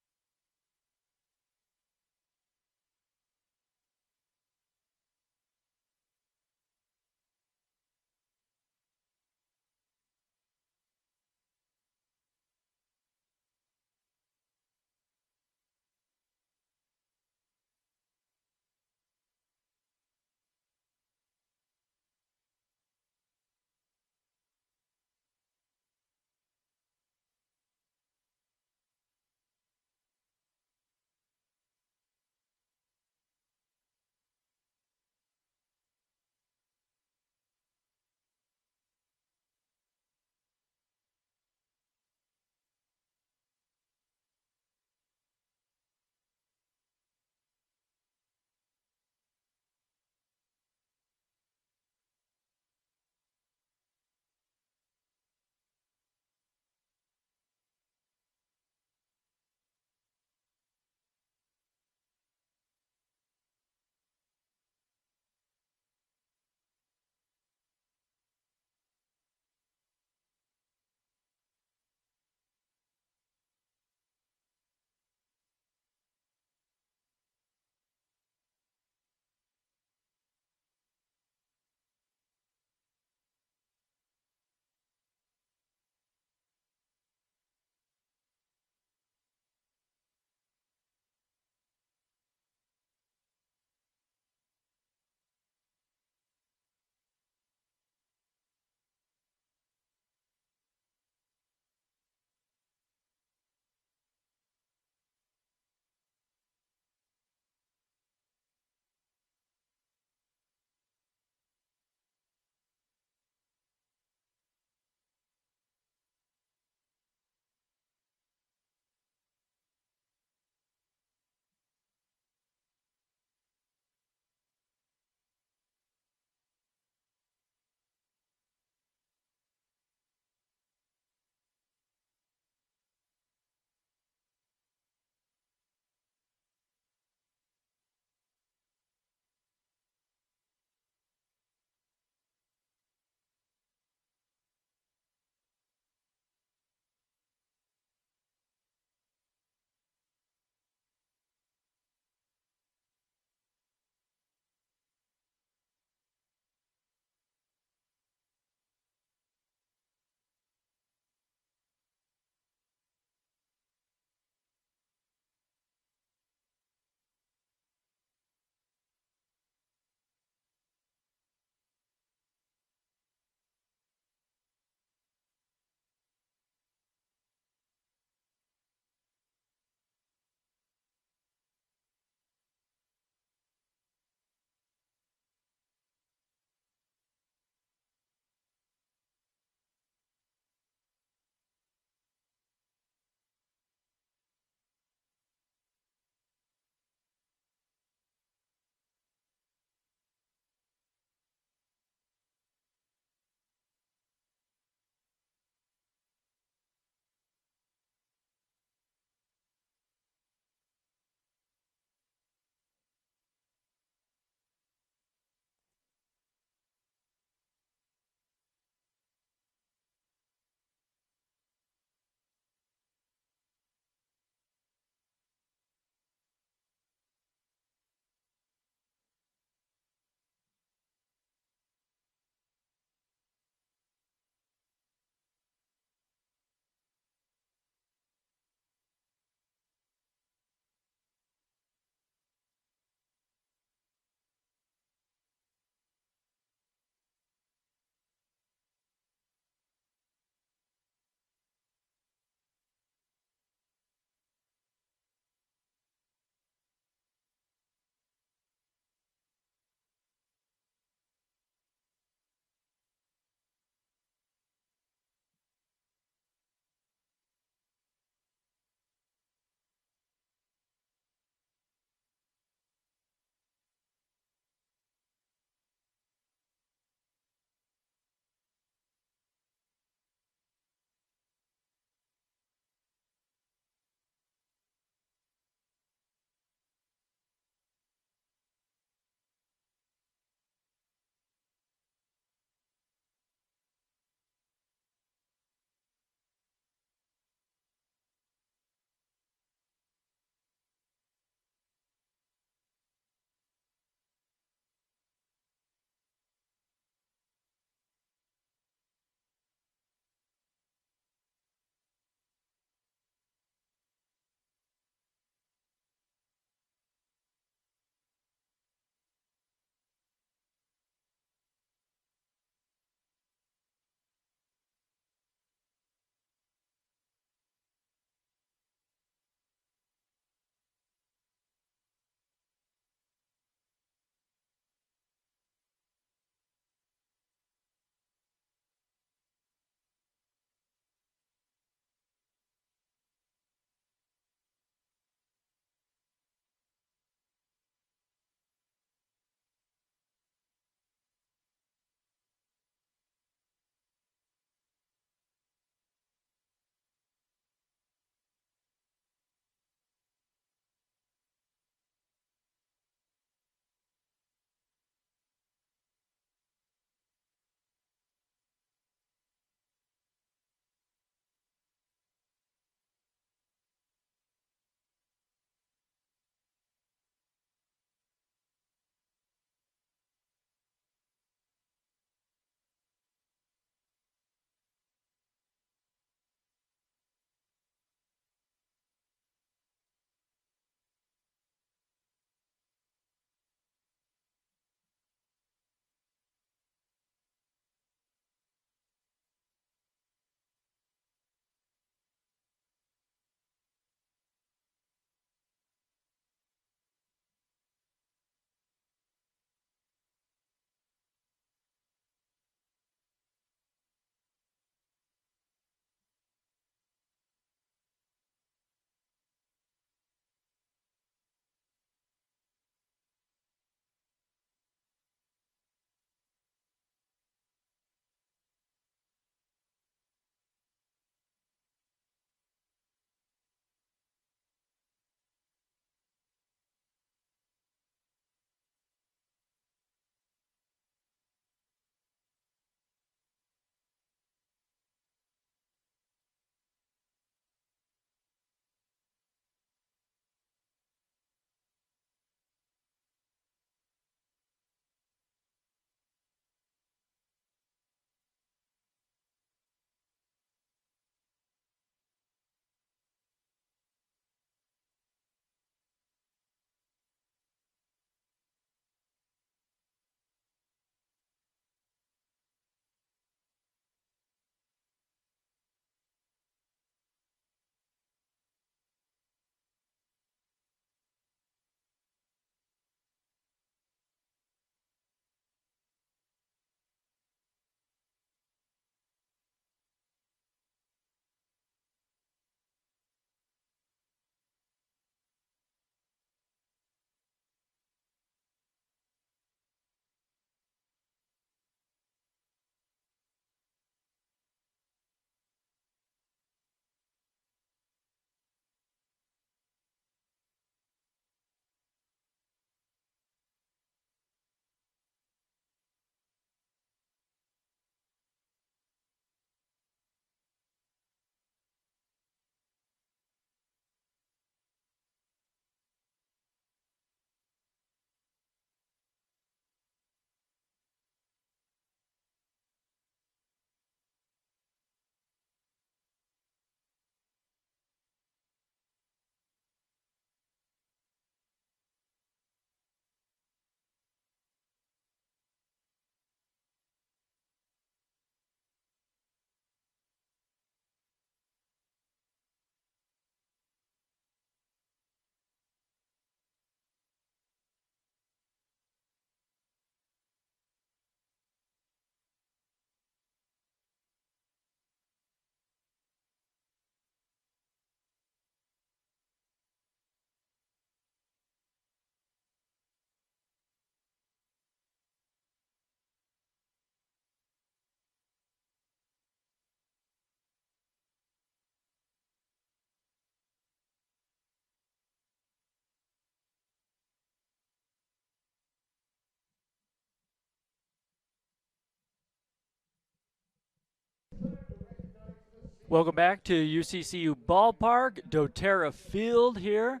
Welcome back to UCCU Ballpark, doTERRA Field here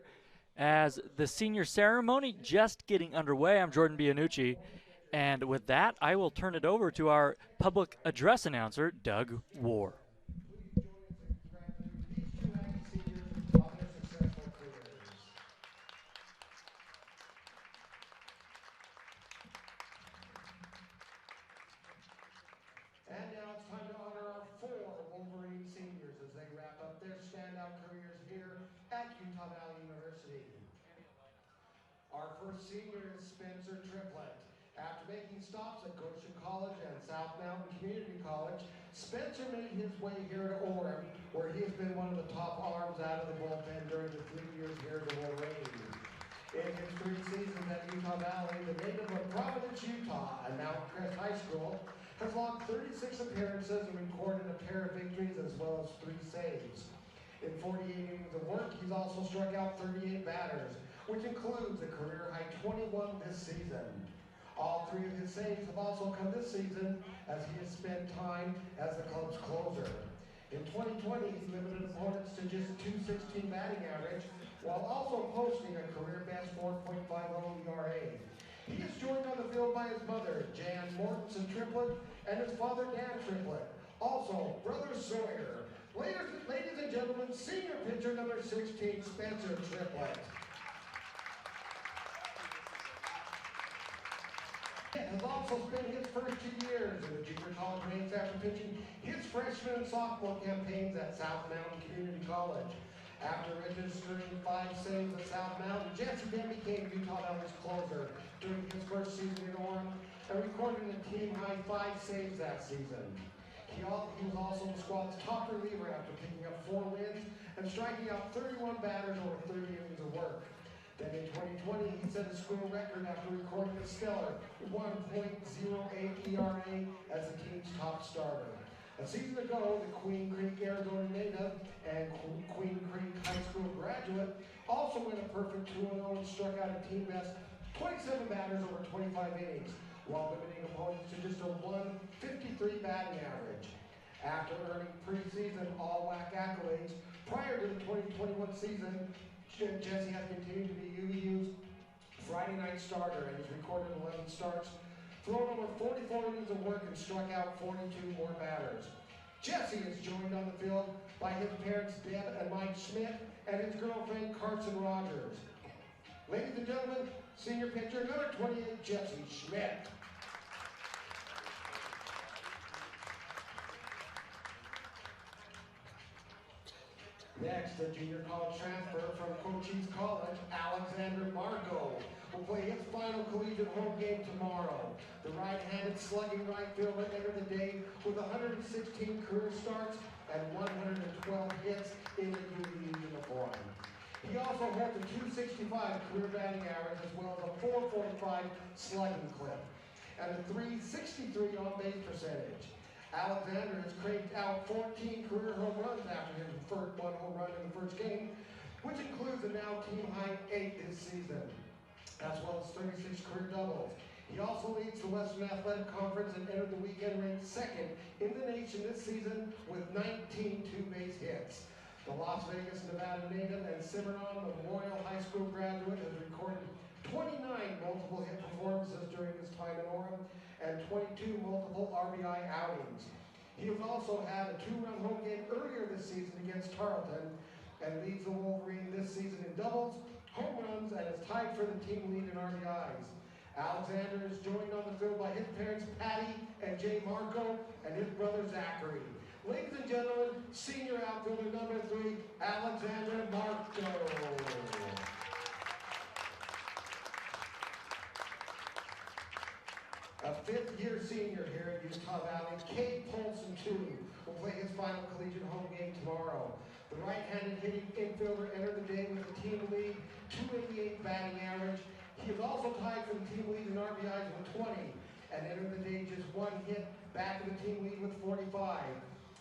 as the senior ceremony just getting underway. I'm Jordan Bianucci, and with that, I will turn it over to our public address announcer, Doug War.
And now it's time to honor our 4 Wolverine seniors as they wrap up their standout careers here at Utah Valley University. Our first senior is Spencer Triplett. After making stops at Goshen College and South Mountain Community College, Spencer made his way here to Orem, where he has been one of the top arms out of the bullpen during the 3 years here at the Wolverine. In his 3 seasons at Utah Valley, the native of Providence, Utah, and Mount Crest High School, has logged 36 appearances and recorded a pair of victories as well as 3 saves. In 48 innings of work, he's also struck out 38 batters, which includes a career-high 21 this season. All 3 of his saves have also come this season as he has spent time as the club's closer. In 2020, he limited opponents to just .216 batting average, while also posting a career-best 4.50 ERA. He is joined on the field by his mother, Jan Mortensen Triplett, and his father, Dan Triplett. Also, brother Sawyer. Ladies and gentlemen, senior pitcher number 16, Spencer Triplett. It has also spent his first 2 years in the junior college ranks after pitching his freshman and sophomore campaigns at South Mountain Community College. After registering 5 saves at South Mountain, Jesse then became Utah Valley's closer during his first season in Orem and recorded a team-high 5 saves that season. He was also the squad's top reliever after picking up 4 wins and striking out 31 batters over 30 innings of work. Then in 2020, he set a school record after recording a stellar 1.08 ERA as the team's top starter. A season ago, the Queen Creek, Arizona native and Queen Creek High School graduate also went a perfect 2-0 and struck out a team best 27 batters over 25 innings, while limiting opponents to just a .153 batting average. After earning preseason all-WAC accolades prior to the 2021 season, Jesse has continued to be UVU's Friday night starter and has recorded 11 starts, thrown over 44 innings of work, and struck out 42 more batters. Jesse is joined on the field by his parents Deb and Mike Schmidt and his girlfriend Carson Rogers. Ladies and gentlemen, senior pitcher number 28, Jesse Schmidt. Next, a junior college transfer from Cochise College, Alexander Margot, will play his final collegiate home game tomorrow. The right-handed slugging right fielder entered the day with 116 career starts and 112 hits in the UVU uniform. He also holds a .265 career batting average as well as a .445 slugging clip and a .363 on-base percentage. Alexander has cranked out 14 career home runs after his first 1 home run in the first game, which includes a now team-high 8 this season, as well as 36 career doubles. He also leads the Western Athletic Conference and entered the weekend ranked 2nd in the nation this season with 19 two-base hits. The Las Vegas, Nevada native and Cimarron Memorial High School graduate has recorded 29 multiple hit performances during his time in Orem and 22 multiple RBI outings. He has also had a 2-run home game earlier this season against Tarleton and leads the Wolverine this season in doubles, home runs, and is tied for the team lead in RBIs. Alexander is joined on the field by his parents Patty and Jay Marco and his brother Zachary. Ladies and gentlemen, senior outfielder number 3, Alexander Marco. A 5th-year senior here at Utah Valley, Cade Polson, II, will play his final collegiate home game tomorrow. The right-handed hitting infielder entered the day with a team lead, .288 batting average. He is also tied for the team lead in RBIs with 20, and entered the day just 1 hit back of the team lead with 45.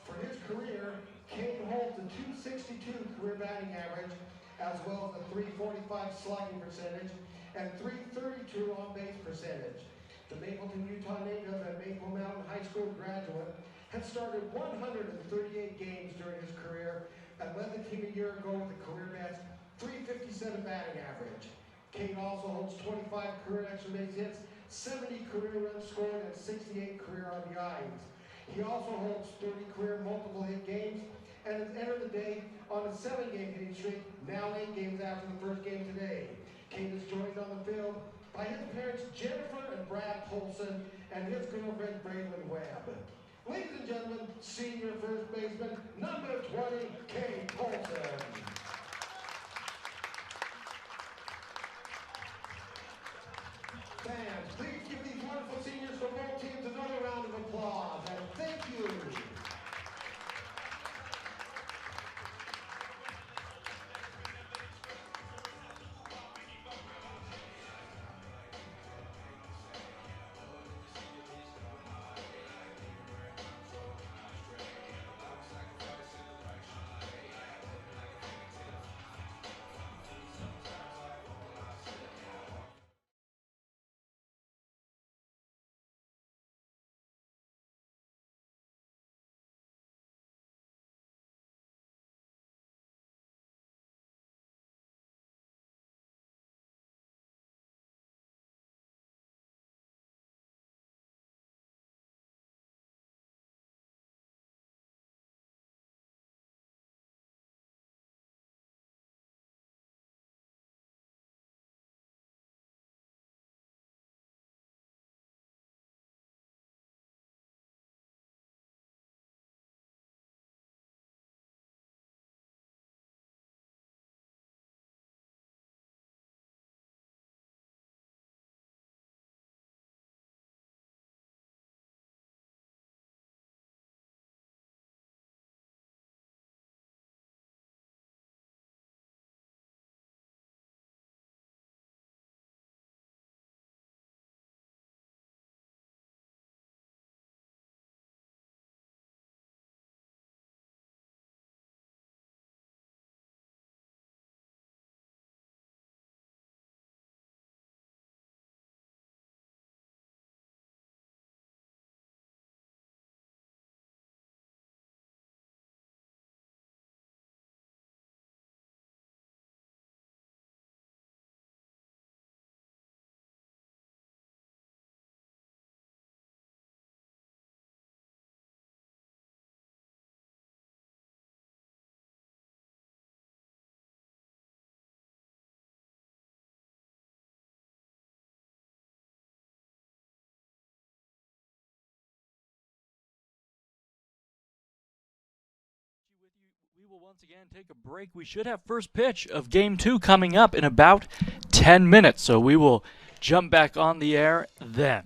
For his career, Cade holds a .262 career batting average, as well as a .345 slugging percentage, and .332 on-base percentage. The Mapleton, Utah native and Maple Mountain High School graduate has started 138 games during his career and led the team a year ago with a career best .357 batting average. Kate also holds 25 career extra base hits, 70 career runs scored, and 68 career RBIs. He also holds 30 career multiple hit games and has entered the day on a 7-game hitting streak, now 8 games after the first game today. Kate is joined on the field by his parents Jennifer and Brad Polson and his girlfriend Braylon Webb. Ladies and gentlemen, senior first baseman, number 20, Kate Polson. Fans, please give these wonderful seniors from both teams another round of applause, and thank you.
We will once again take a break. We should have first pitch of Game 2 coming up in about 10 minutes, so we will jump back on the air then.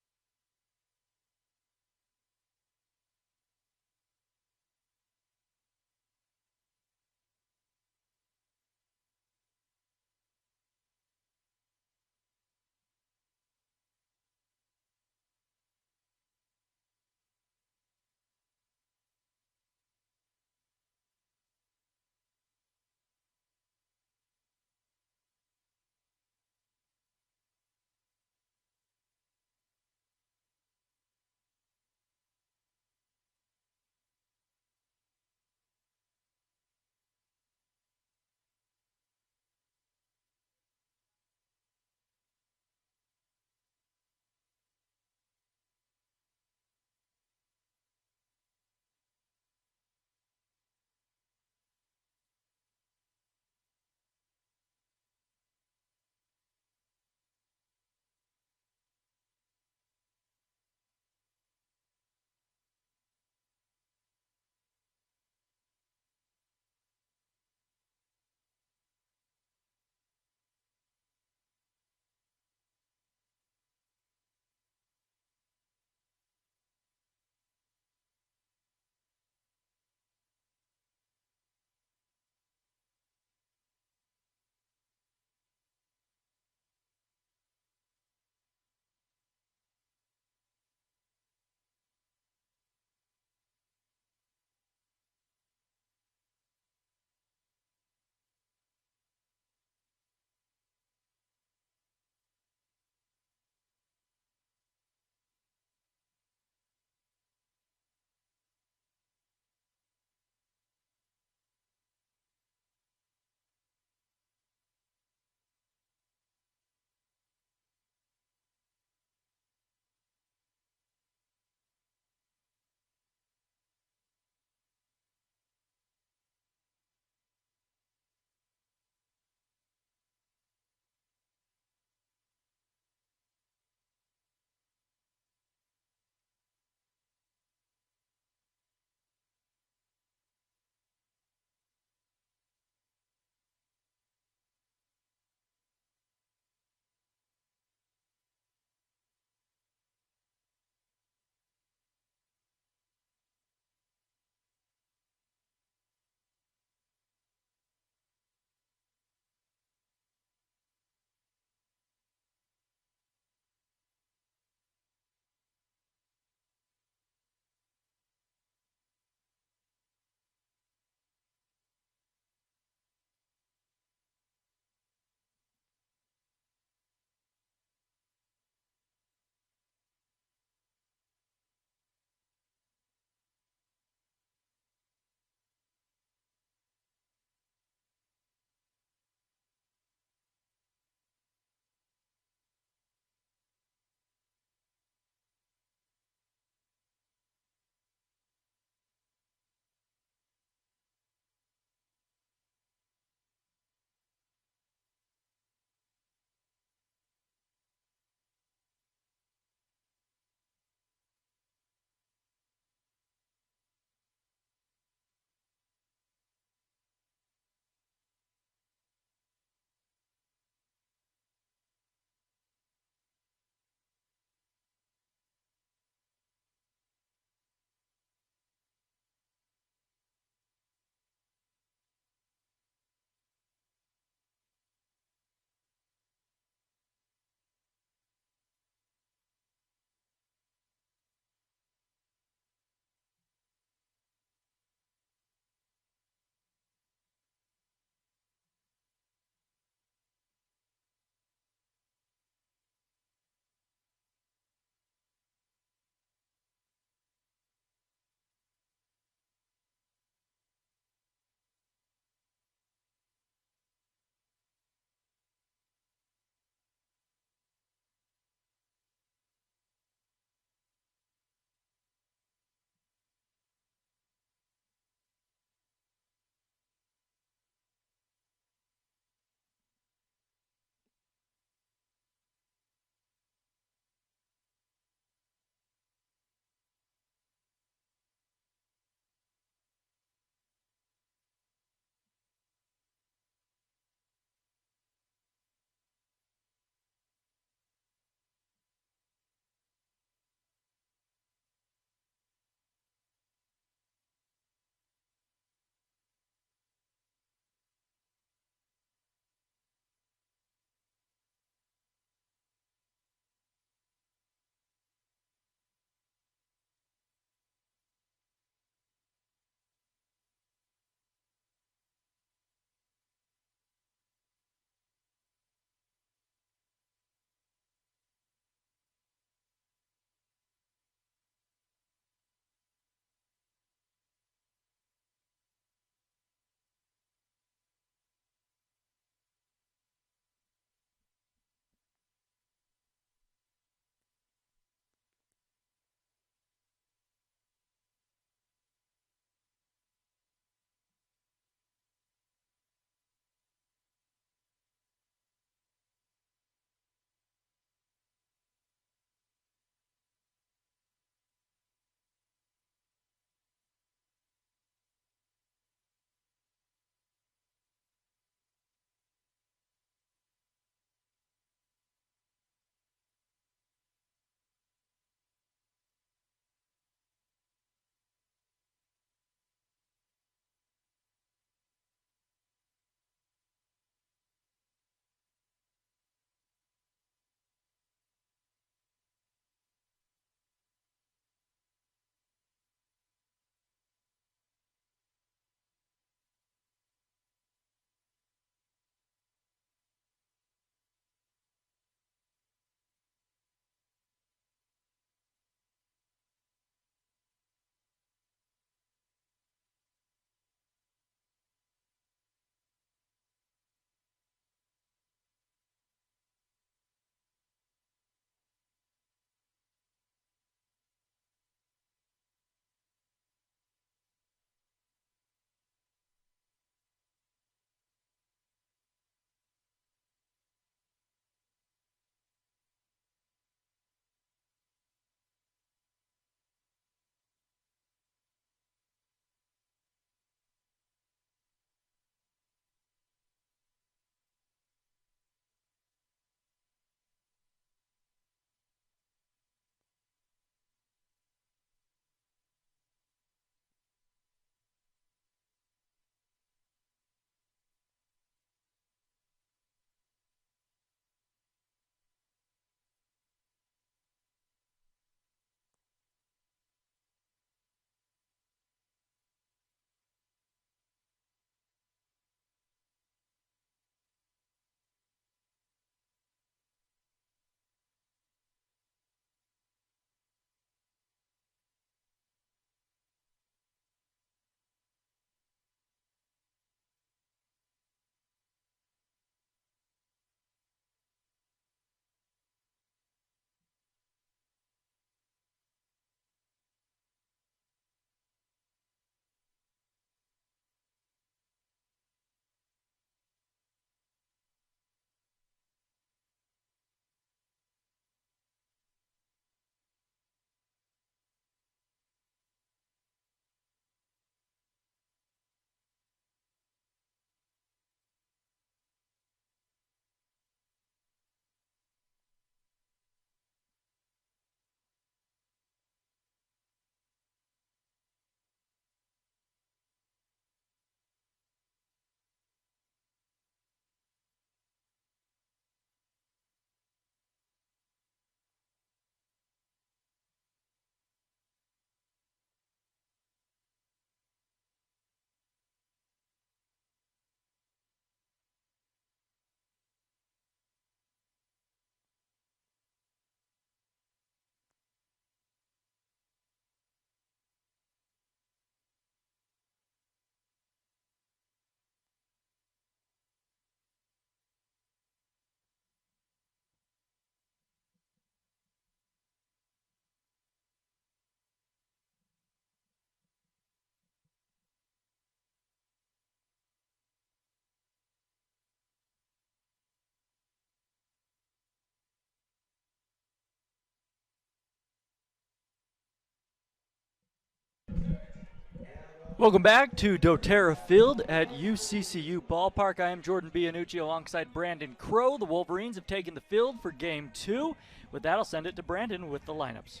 Welcome back to doTERRA Field at UCCU Ballpark. I am Jordan Bianucci alongside Brandon Crow. The Wolverines have taken the field for Game 2. With that, I'll send it to Brandon with the lineups.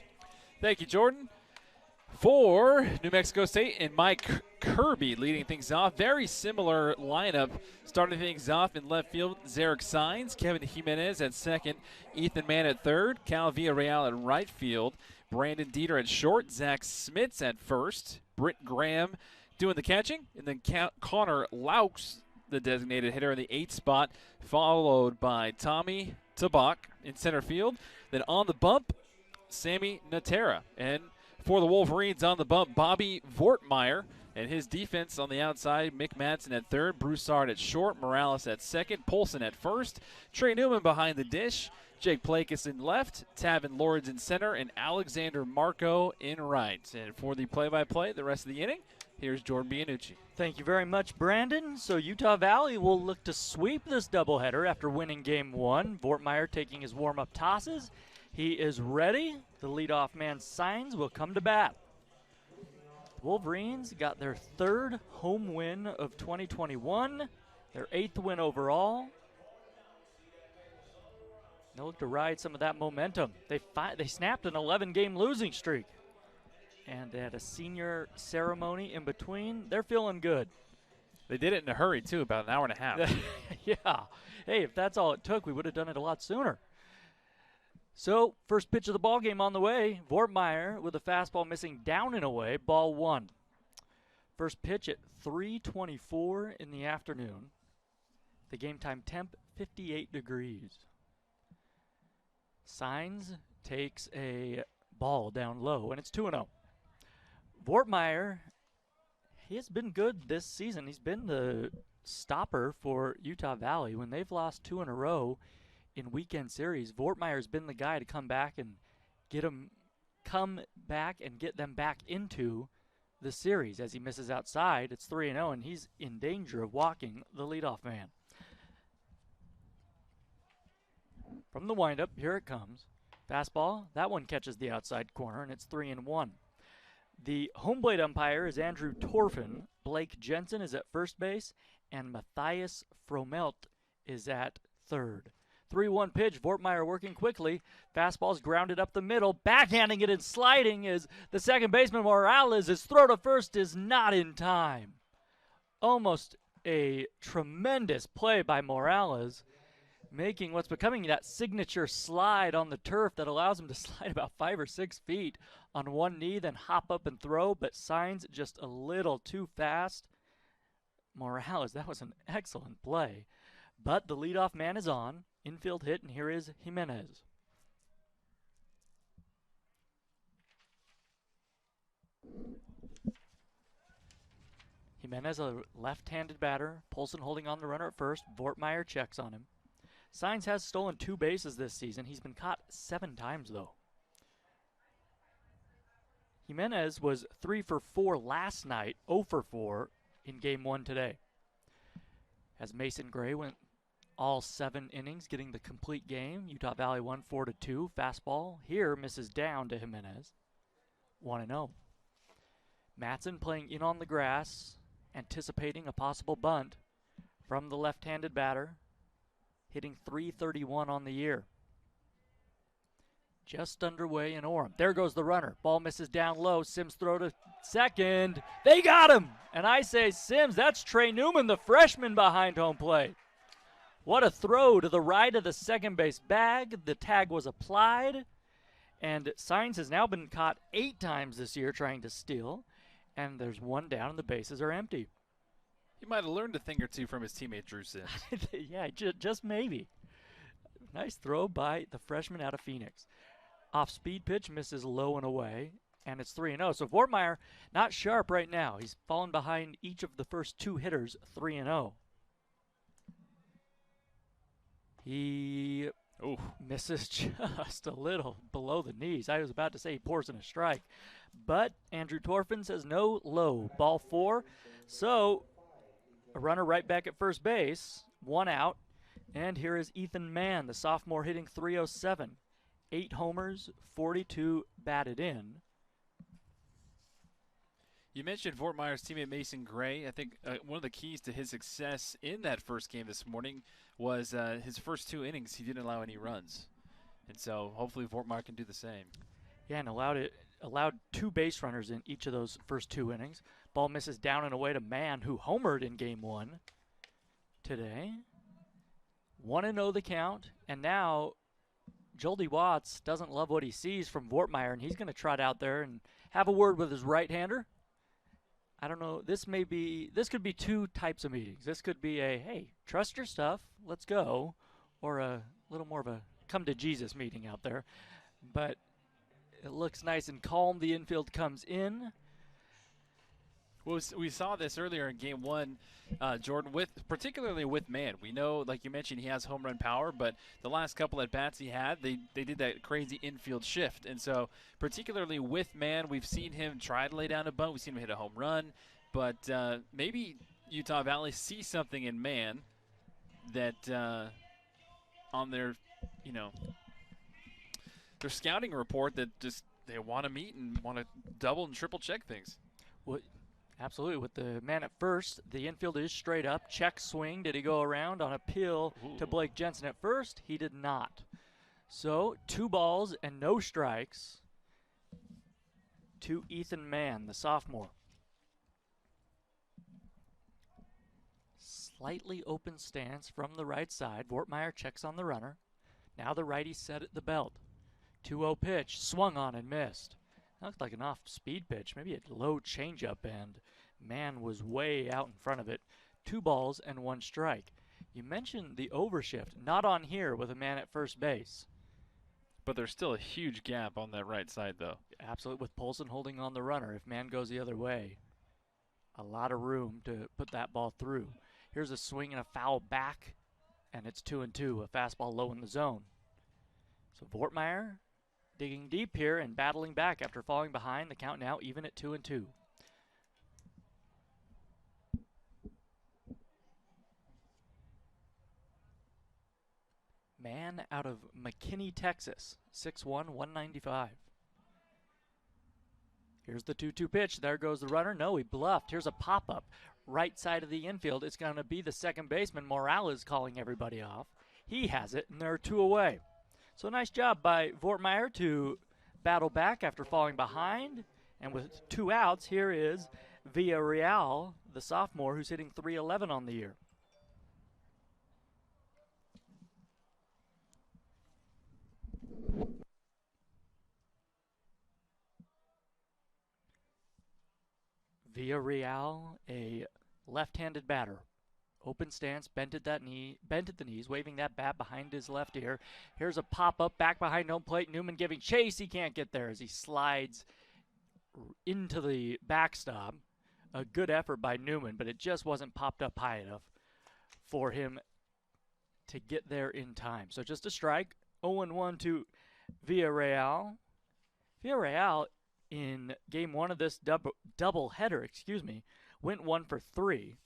Thank you, Jordan. For New Mexico State and Mike Kirby leading things off. Very similar lineup. Starting things off in left field, Zarek Sines, Kevin Jimenez at second, Ethan Mann at third, Cal Villarreal at right field, Brandon Dieter at short, Zach Smits at first, Britt Graham doing the catching, and then Connor Laux, the designated hitter in the 8th spot, followed by Tommy Tabak in center field. Then on the bump, Sammy Natera. And for the Wolverines on the bump, Bobby Vortmeyer. And his defense on the outside, Mick Madsen at third, Broussard at short, Morales at second, Polson at first, Trey Newman behind the dish, Jake Plakus in left, Tavin Lords in center, and Alexander Marco in right. And for the play-by-play, the rest of the inning, here's Jordan Bianucci.
Thank you very much, Brandon. So Utah Valley will look to sweep this doubleheader after winning Game 1. Vortmeyer taking his warm-up tosses. He is ready. The leadoff man Sines will come to bat. Wolverines got their 3rd home win of 2021, their 8th win overall. They'll look to ride some of that momentum. They snapped an 11-game losing streak, and they had a senior ceremony in between. They're feeling good.
They did it in a hurry, too, about an hour and a half.
Yeah. Hey, if that's all it took, we would have done it a lot sooner. So, first pitch of the ball game on the way. Vortmeyer with a fastball missing down and away, ball 1. First pitch at 3:24 in the afternoon. The game time temp 58 degrees. Sines takes a ball down low, and it's 2-0. Vortmeyer, he has been good this season. He's been the stopper for Utah Valley. When they've lost 2 in a row in weekend series, Vortmeyer's been the guy to come back and get them back into the series. As he misses outside, it's 3-0, and he's in danger of walking the leadoff man. From the windup, here it comes. Fastball, that one catches the outside corner, and it's 3-1. The home plate umpire is Andrew Torfin. Blake Jensen is at first base, and Matthias Fromelt is at third. 3-1 pitch, Vortmeyer working quickly. Fastball's grounded up the middle. Backhanding it and sliding is the second baseman Morales. His throw to first is not in time. Almost a tremendous play by Morales, making what's becoming that signature slide on the turf that allows him to slide about 5 or 6 feet on one knee, then hop up and throw, but Sines just a little too fast. Morales, that was an excellent play. But the leadoff man is on. Infield hit, and here is Jimenez. Jimenez, a left-handed batter. Polson holding on the runner at first. Vortmeyer checks on him. Sines has stolen 2 bases this season. He's been caught 7 times, though. Jimenez was 3 for 4 last night, 0 for 4 in Game 1 today. As Mason Gray went all 7 innings, getting the complete game. Utah Valley won 4-2. Fastball here misses down to Jimenez. 1-0. Madsen playing in on the grass, anticipating a possible bunt from the left-handed batter, hitting .331 on the year. Just underway in Orem. There goes the runner. Ball misses down low. Sims throw to second. They got him! And I say Sims, that's Trey Newman, the freshman behind home plate. What a throw to the right of the second base bag. The tag was applied. And Sines has now been caught 8 times this year trying to steal. And there's 1 down and the bases are empty.
He might have learned a thing or two from his teammate Drew Sims.
Yeah, just maybe. Nice throw by the freshman out of Phoenix. Off-speed pitch misses low and away, and it's 3-0. So Vortmeyer not sharp right now. He's fallen behind each of the first 2 hitters, 3-0. He misses just a little below the knees. I was about to say he pours in a strike. But Andrew Torfin says no, low. Ball 4. So a runner right back at first base, 1 out. And here is Ethan Mann, the sophomore, hitting .307. 8 homers, 42 batted in.
You mentioned Fort Myers teammate Mason Gray. I think one of the keys to his success in that first game this morning was his first 2 innings. He didn't allow any runs. And so hopefully Fort Myers can do the same.
Yeah, and allowed 2 base runners in each of those first 2 innings. Ball misses down and away to Mann, who homered in game 1 today. 1-0 the count, and now Joldy Watts doesn't love what he sees from Vortmeyer, and he's going to trot out there and have a word with his right-hander. I don't know. This could be 2 types of meetings. This could be a, hey, trust your stuff, let's go, or a little more of a come to Jesus meeting out there. But it looks nice and calm. The infield comes in.
Well, we saw this earlier in game 1, Jordan, particularly with Mann. We know, like you mentioned, he has home run power, but the last couple at bats he had, they did that crazy infield shift. And so, particularly with Mann, we've seen him try to lay down a bunt. We've seen him hit a home run. But maybe Utah Valley sees something in Mann that on their scouting report that just they want to meet and want to double and triple check things.
Well, absolutely. With the man at first, the infield is straight up. Check swing. Did he go around on a peel to Blake Jensen at first? He did not. So 2 balls and no strikes to Ethan Mann, the sophomore. Slightly open stance from the right side. Vortmeyer checks on the runner. Now the righty set at the belt. 2-0 pitch, swung on and missed. That looked like an off-speed pitch, maybe a low changeup, and Mann was way out in front of it. 2 balls and 1 strike. You mentioned the overshift, not on here with a man at first base.
But there's still a huge gap on that right side, though.
Absolutely, with Polson holding on the runner. If Mann goes the other way, a lot of room to put that ball through. Here's a swing and a foul back, and it's 2-2, a fastball low in the zone. So Vortmeyer digging deep here and battling back after falling behind. The count now even at 2-2. Mann out of McKinney, Texas, 6'1", 195. Here's the 2-2 pitch. There goes the runner. No, he bluffed. Here's a pop-up. Right side of the infield. It's going to be the second baseman. Morales calling everybody off. He has it, and there are 2 away. So nice job by Vortmeyer to battle back after falling behind. And with 2 outs, here is Villarreal, the sophomore, who's hitting .311 on the year. Villarreal, a left-handed batter. Open stance, bent at the knees, waving that bat behind his left ear. Here's a pop-up back behind home plate. Newman giving chase. He can't get there as he slides into the backstop. A good effort by Newman, but it just wasn't popped up high enough for him to get there in time. So just a strike. 0-1 to Villarreal. Villarreal in game 1 of this double header, went 1 for 3.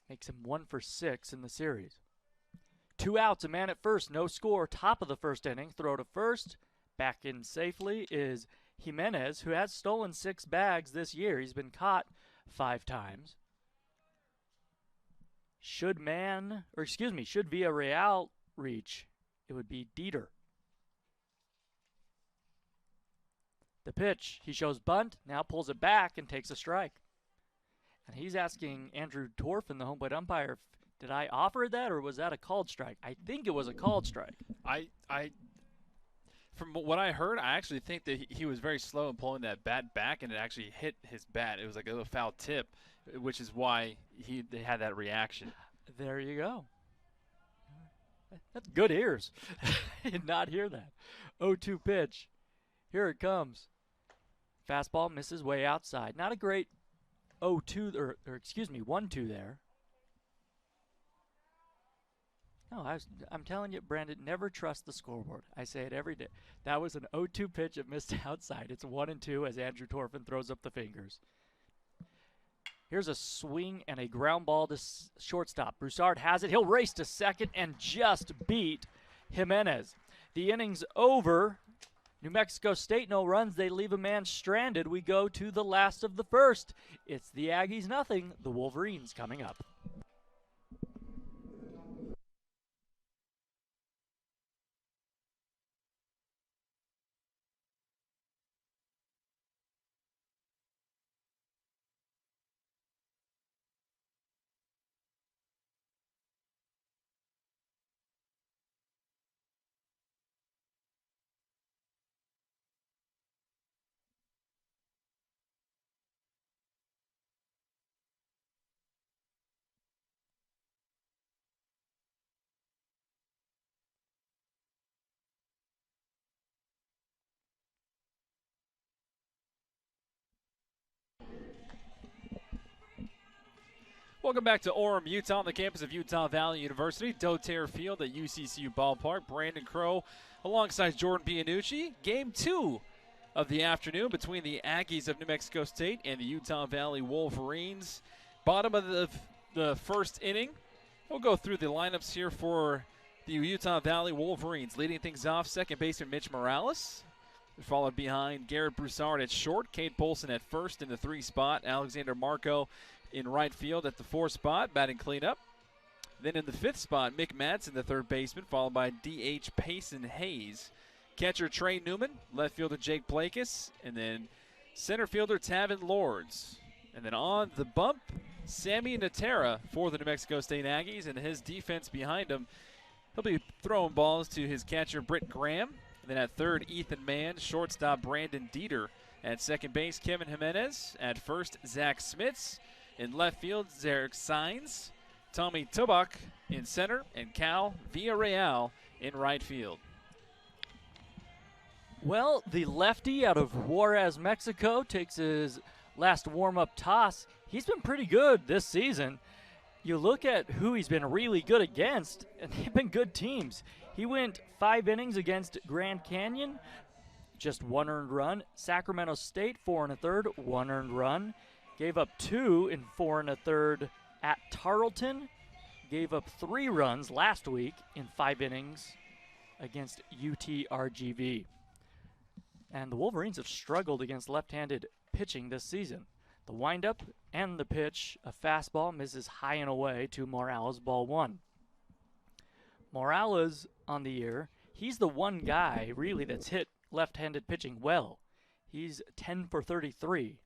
Makes him 1 for 6 in the series. 2 outs, a man at first, no score. Top of the first inning, throw to first. Back in safely is Jimenez, who has stolen 6 bags this year. He's been caught 5 times. Should Villarreal reach, it would be Dieter. The pitch, he shows bunt, now pulls it back and takes a strike. And he's asking Andrew Torfin, the home plate umpire, did I offer that or was that a called strike? I think it was a called strike.
From what I heard, I actually think that he was very slow in pulling that bat back, and it actually hit his bat. It was like a little foul tip, which is why they had that reaction.
There you go. That's good ears. I did not hear that. 0-2 pitch. Here it comes. Fastball misses way outside. Not a great 0-2 or 1-2 there. No, I'm telling you, Brandon, never trust the scoreboard. I say it every day. That was an 0-2 pitch that missed outside. It's 1-2 as Andrew Torfin throws up the fingers. Here's a swing and a ground ball to shortstop. Broussard has it. He'll race to second and just beat Jimenez. The inning's over. New Mexico State, no runs. They leave a man stranded. We go to the last of the first. It's the Aggies nothing, the Wolverines coming up.
Welcome back to Orem, Utah, on the campus of Utah Valley University. Doterre Field at UCCU Ballpark. Brandon Crow alongside Jordan Bianucci. Game 2 of the afternoon between the Aggies of New Mexico State and the Utah Valley Wolverines. Bottom of the first inning. We'll go through the lineups here for the Utah Valley Wolverines. Leading things off, second baseman Mitch Morales. Followed behind Garrett Broussard at short, Cade Polson at first in the 3 spot, Alexander Marco in right field at the 4 spot, batting cleanup. Then in the 5th spot, Mick Madsen, the third baseman, followed by DH Payson Hayes. Catcher Trey Newman, left fielder Jake Blakis, and then center fielder Tavin Lords. And then on the bump, Sammy Natera for the New Mexico State Aggies, and his defense behind him. He'll be throwing balls to his catcher Britt Graham. And then at third, Ethan Mann, shortstop Brandon Dieter. At second base, Kevin Jimenez. At first, Zach Smits. In left field, Zarek Sines, Tommy Tobak in center, and Cal Villarreal in right field.
Well, the lefty out of Juarez, Mexico, takes his last warm-up toss. He's been pretty good this season. You look at who he's been really good against, and they've been good teams. He went 5 innings against Grand Canyon, just 1 earned run. Sacramento State, 4 1/3, 1 earned run. Gave up 2 in 4 1/3 at Tarleton. Gave up 3 runs last week in 5 innings against UTRGV. And the Wolverines have struggled against left-handed pitching this season. The windup and the pitch, a fastball misses high and away to Morales, ball 1. Morales on the year, he's the one guy really that's hit left-handed pitching well. He's 10 for 33.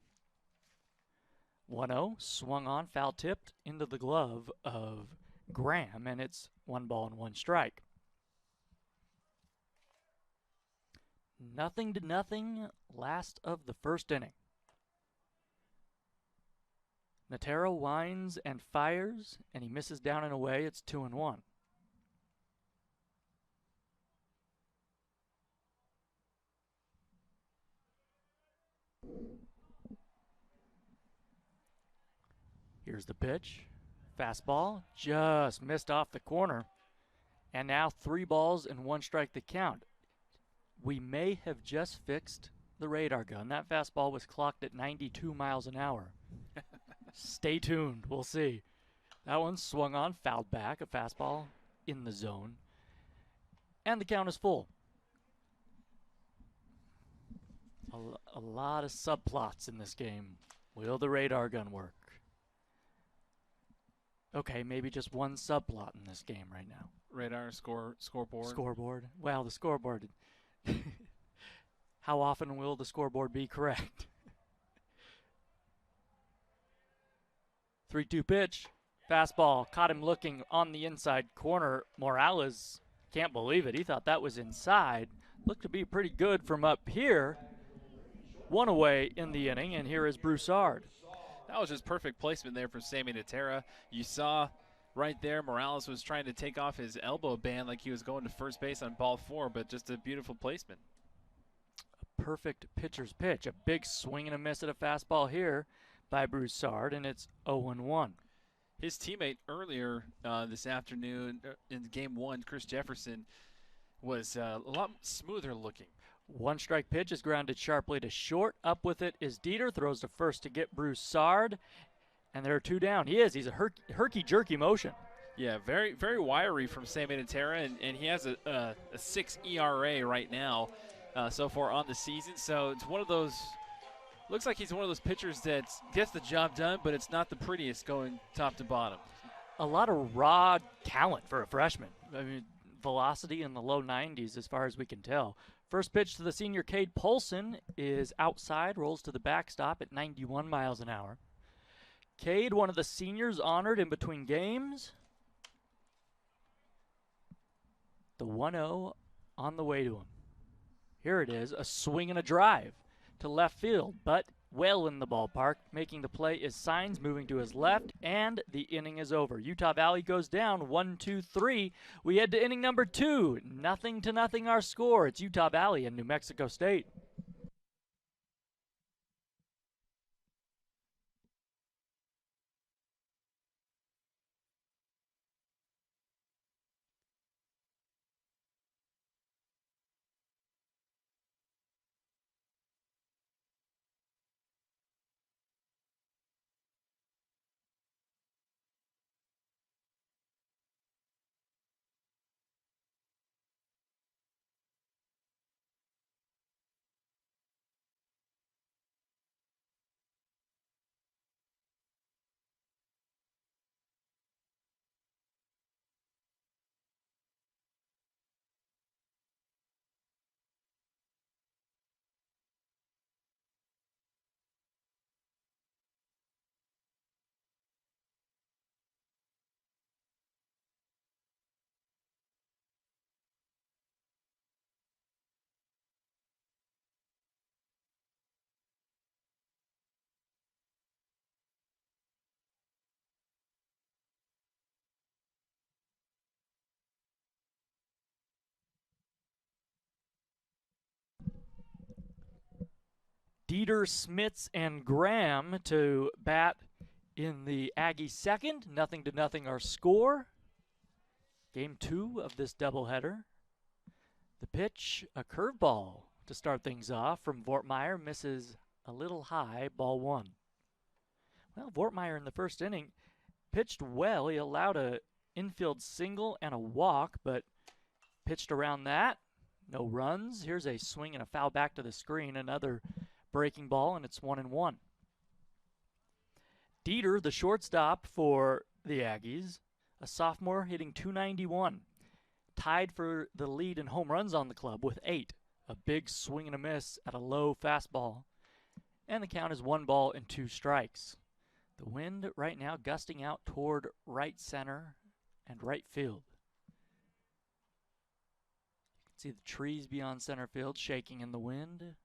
1-0, swung on, foul tipped into the glove of Graham, and it's 1 ball and 1 strike. 0-0, last of the first inning. Natero winds and fires, and he misses down and away. It's 2-1. Here's the pitch. Fastball just missed off the corner. And now 3 balls and 1 strike the count. We may have just fixed the radar gun. That fastball was clocked at 92 miles an hour. Stay tuned. We'll see. That one swung on, fouled back. A fastball in the zone. And the count is full. A lot of subplots in this game. Will the radar gun work? Okay, maybe just 1 subplot in this game right now.
Radar, scoreboard.
Scoreboard. Well, the scoreboard. How often will the scoreboard be correct? 3-2 pitch. Fastball. Caught him looking on the inside corner. Morales can't believe it. He thought that was inside. Looked to be pretty good from up here. 1 away in the inning, and here is Broussard.
That was just perfect placement there for Sammy Natera. You saw right there Morales was trying to take off his elbow band like he was going to first base on ball 4, but just a beautiful placement.
A perfect pitcher's pitch. A big swing and a miss at a fastball here by Broussard, and it's 0-1.
His teammate earlier this afternoon in game 1, Chris Jefferson, was a lot smoother looking.
1 strike pitch is grounded sharply to short. Up with it is Dieter. Throws to first to get Broussard. And there are 2 down. He's a herky-jerky motion.
Yeah, very, very wiry from Sam Inatera, and he has a 6 ERA right now so far on the season. So it's one of those, looks like he's one of those pitchers that gets the job done, but it's not the prettiest going top to bottom.
A lot of raw talent for a freshman. I mean, velocity in the low 90s as far as we can tell. First pitch to the senior Cade Polson is outside, rolls to the backstop at 91 miles an hour. Cade, one of the seniors honored in between games. The 1-0 on the way to him. Here it is, a swing and a drive to left field, but well in the ballpark. Making the play is Signs, moving to his left, and the inning is over. Utah Valley goes down 1-2-3. We head to inning number 2. 0-0 our score. It's Utah Valley and New Mexico State. Dieter, Smits, and Graham to bat in the Aggie second. 0-0 our score. Game 2 of this doubleheader. The pitch, a curveball to start things off from Vortmeyer. Misses a little high, ball 1. Well, Vortmeyer in the first inning pitched well. He allowed a infield single and a walk, but pitched around that. No runs. Here's a swing and a foul back to the screen. Another breaking ball, and it's 1-1. Dieter, the shortstop for the Aggies, a sophomore hitting .291. Tied for the lead in home runs on the club with 8. A big swing and a miss at a low fastball. And the count is 1-2 strikes. The wind right now gusting out toward right center and right field. You can see the trees beyond center field shaking in the wind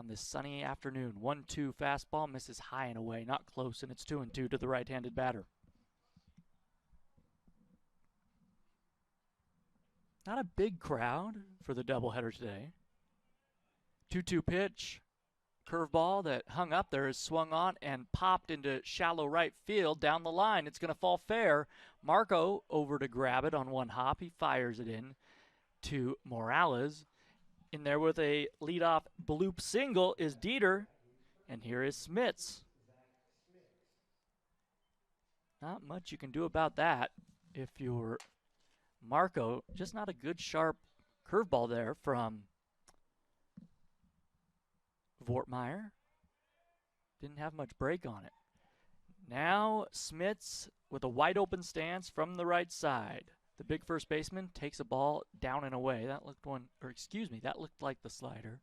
on this sunny afternoon. 1-2 fastball, misses high and away, not close, and it's 2-2 to the right-handed batter. Not a big crowd for the doubleheader today. 2-2 pitch. Curveball that hung up there is swung on and popped into shallow right field down the line. It's going to fall fair. Marco over to grab it on one hop. He fires it in to Morales. In there with a leadoff bloop single is Dieter, and here is Smits. Not much you can do about that if you're Marco. Just not a good sharp curveball there from Vortmeyer. Didn't have much break on it. Now Smits with a wide open stance from the right side. The big first baseman takes a ball down and away. That looked that looked like the slider.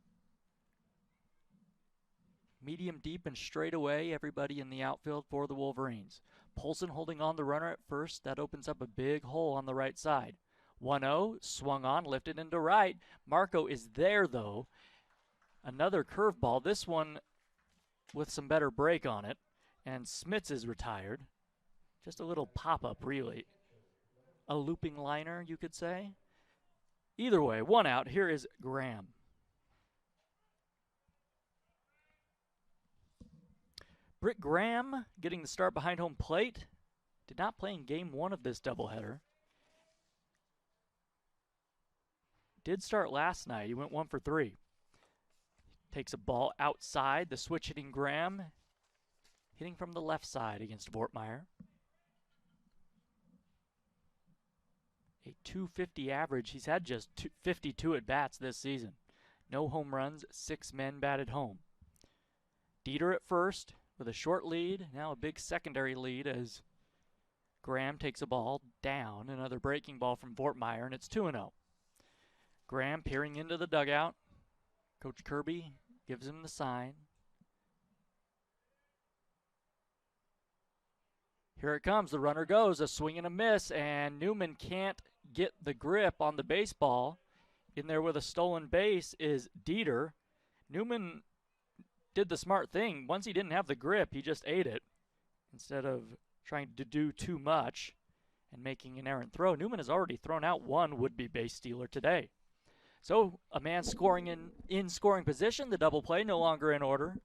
Medium, deep, and straight away, everybody in the outfield for the Wolverines. Polson holding on the runner at first. That opens up a big hole on the right side. 1-0, swung on, lifted into right. Marco is there, though. Another curveball, this one with some better break on it. And Smits is retired. Just a little pop-up, really. A looping liner, you could say. Either way, 1 out. Here is Graham. Britt Graham getting the start behind home plate. Did not play in game 1 of this doubleheader. Did start last night. He went 1 for 3. Takes a ball outside. The switch hitting Graham hitting from the left side against Vortmeyer. A .250 average. He's had just 52 at-bats this season. No home runs, 6 men batted home. Dieter at first with a short lead. Now a big secondary lead as Graham takes a ball down. Another breaking ball from Vortmeyer, and it's 2-0. Graham peering into the dugout. Coach Kirby gives him the sign. Here it comes. The runner goes. A swing and a miss, and Newman can't get the grip on the baseball. In there with a stolen base is Dieter. Newman did the smart thing. Once he didn't have the grip, he just ate it instead of trying to do too much and making an errant throw. Newman has already thrown out one would-be base stealer today. So a man scoring in scoring position. The double play no longer in order.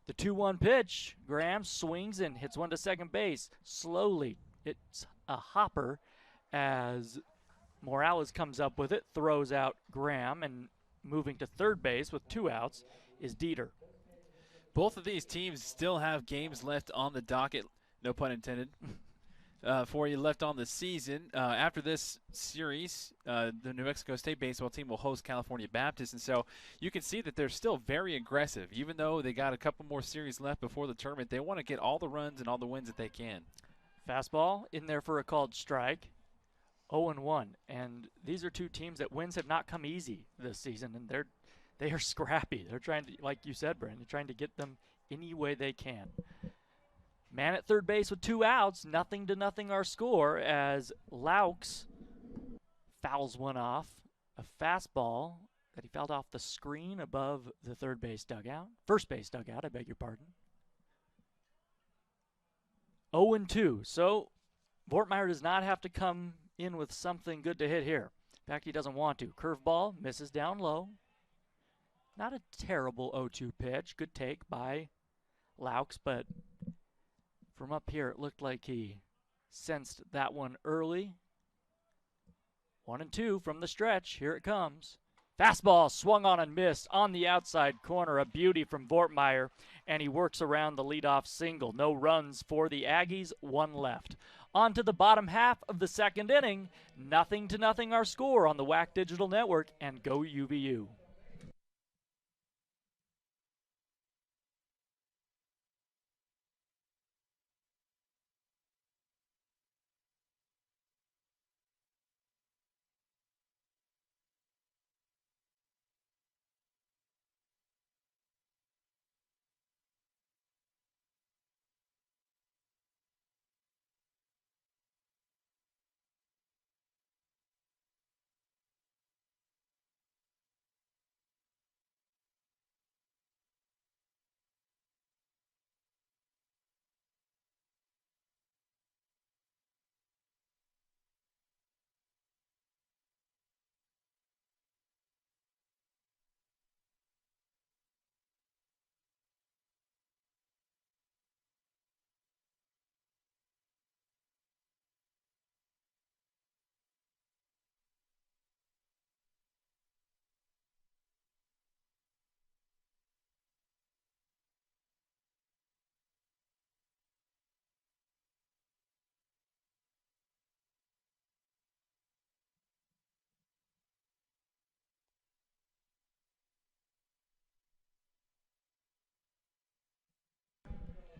The 2-1 pitch. Graham swings and hits one to second base. Slowly, it's a hopper as Morales comes up with it, throws out Graham, and moving to third base with 2 outs is Dieter.
Both of these teams still have games left on the docket, no pun intended, for you left on the season. After this series, the New Mexico State baseball team will host California Baptist, and so you can see that they're still very aggressive. Even though they got a couple more series left before the tournament, they want to get all the runs and all the wins that they can.
Fastball in there for a called strike. 0-1, and these are two teams that wins have not come easy this season, and they are scrappy. They're trying to, like you said, Brandon, trying to get them any way they can. Man at third base with 2 outs, 0-0 our score as Laux fouls one off. A fastball that he fouled off the screen above the first base dugout, I beg your pardon. 0-2, so Vortmeyer does not have to come in with something good to hit here. In fact, he doesn't want to. Curveball, misses down low. Not a terrible 0-2 pitch. Good take by Laux, but from up here, it looked like he sensed that one early. 1-2 from the stretch. Here it comes. Fastball swung on and missed on the outside corner. A beauty from Vortmeyer, and he works around the leadoff single. No runs for the Aggies, 1 left. On to the bottom half of the second inning. 0-0 our score on the WAC Digital Network and GoUVU.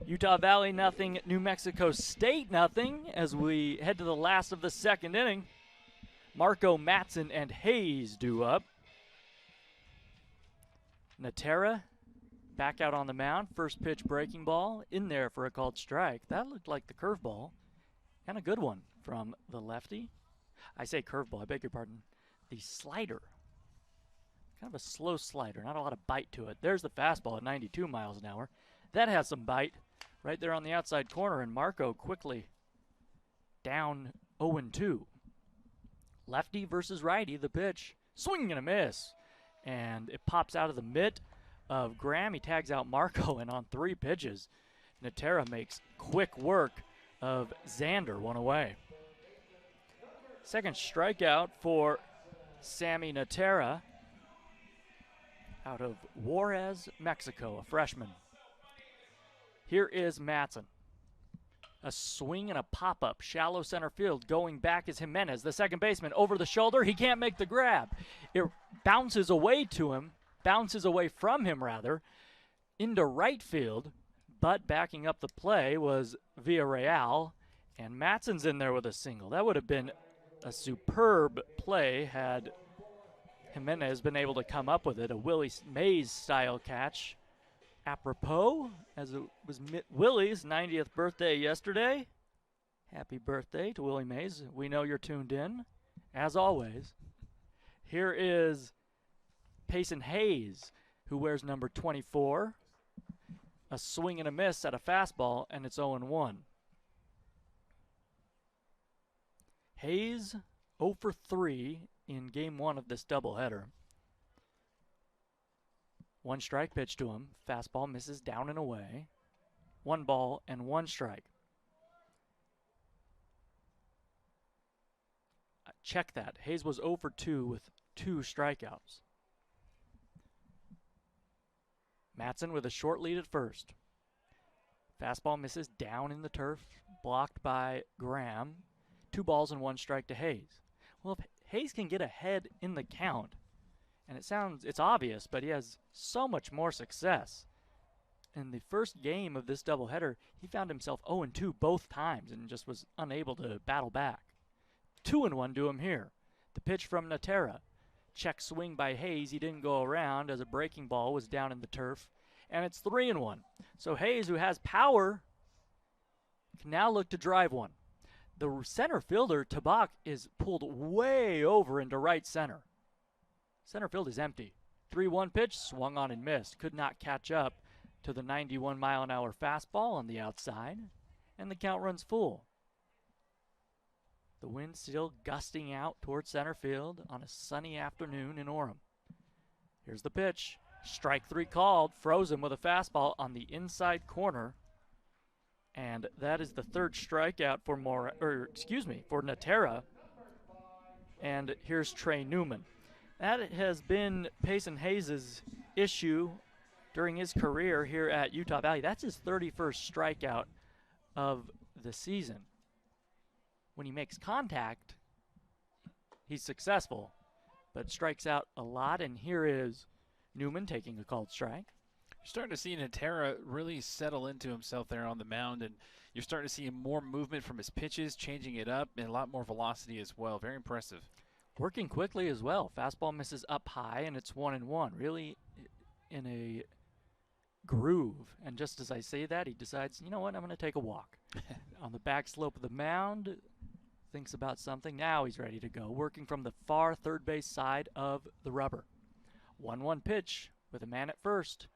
Utah Valley 0, New Mexico State 0 as we head to the last of the second inning. Marco, Matson, and Hayes due up. Natera back out on the mound. First pitch breaking ball in there for a called strike. That looked like the curveball, and a good one from the lefty. I say curveball, I beg your pardon. The slider. Kind of a slow slider, not a lot of bite to it. There's the fastball at 92 miles an hour. That has some bite right there on the outside corner, and Marco quickly down 0-2. Lefty versus righty, the pitch. Swing and a miss. And it pops out of the mitt of Graham. He tags out Marco, and on 3 pitches, Natera makes quick work of Xander, 1 away. Second strikeout for Sammy Natera out of Juarez, Mexico, a freshman. Here is Matson. A swing and a pop-up, shallow center field. Going back is Jimenez, the second baseman, over the shoulder. He can't make the grab. It bounces away from him, into right field. But backing up the play was Villarreal, and Matson's in there with a single. That would have been a superb play had Jimenez been able to come up with it. A Willie Mays-style catch. Apropos, as it was Willie's 90th birthday yesterday. Happy birthday to Willie Mays. We know you're tuned in, as always. Here is Payson Hayes, who wears number 24. A swing and a miss at a fastball, and it's 0-1. Hayes 0 for 3 in game 1 of this doubleheader. One strike pitch to him. Fastball misses down and away. 1 ball and 1 strike. Check that. Hayes was 0 for 2 with 2 strikeouts. Matson with a short lead at first. Fastball misses down in the turf, blocked by Graham. 2 balls and 1 strike to Hayes. Well, if Hayes can get ahead in the count, and it's obvious, but he has so much more success. In the first game of this doubleheader, he found himself 0-2 both times and just was unable to battle back. 2-1 to him here. The pitch from Natera. Check swing by Hayes. He didn't go around as a breaking ball was down in the turf. And it's 3-1. So Hayes, who has power, can now look to drive one. The center fielder, Tabak, is pulled way over into right center. Center field is empty. 3-1 pitch, swung on and missed. Could not catch up to the 91-mile-an-hour fastball on the outside, and the count runs full. The wind still gusting out towards center field on a sunny afternoon in Orem. Here's the pitch. Strike 3 called. Frozen with a fastball on the inside corner. And that is the 3rd strikeout for Natera. And here's Trey Newman. That has been Payson Hayes' issue during his career here at Utah Valley. That's his 31st strikeout of the season. When he makes contact, he's successful, but strikes out a lot. And here is Newman taking a called strike.
You're starting to see Natera really settle into himself there on the mound, and you're starting to see more movement from his pitches, changing it up, and a lot more velocity as well. Very impressive.
Working quickly as well. Fastball misses up high, and it's 1-1. Really in a groove. And just as I say that, he decides, you know what, I'm going to take a walk. On the back slope of the mound, thinks about something. Now he's ready to go. Working from the far third base side of the rubber. 1-1 pitch with a man at first.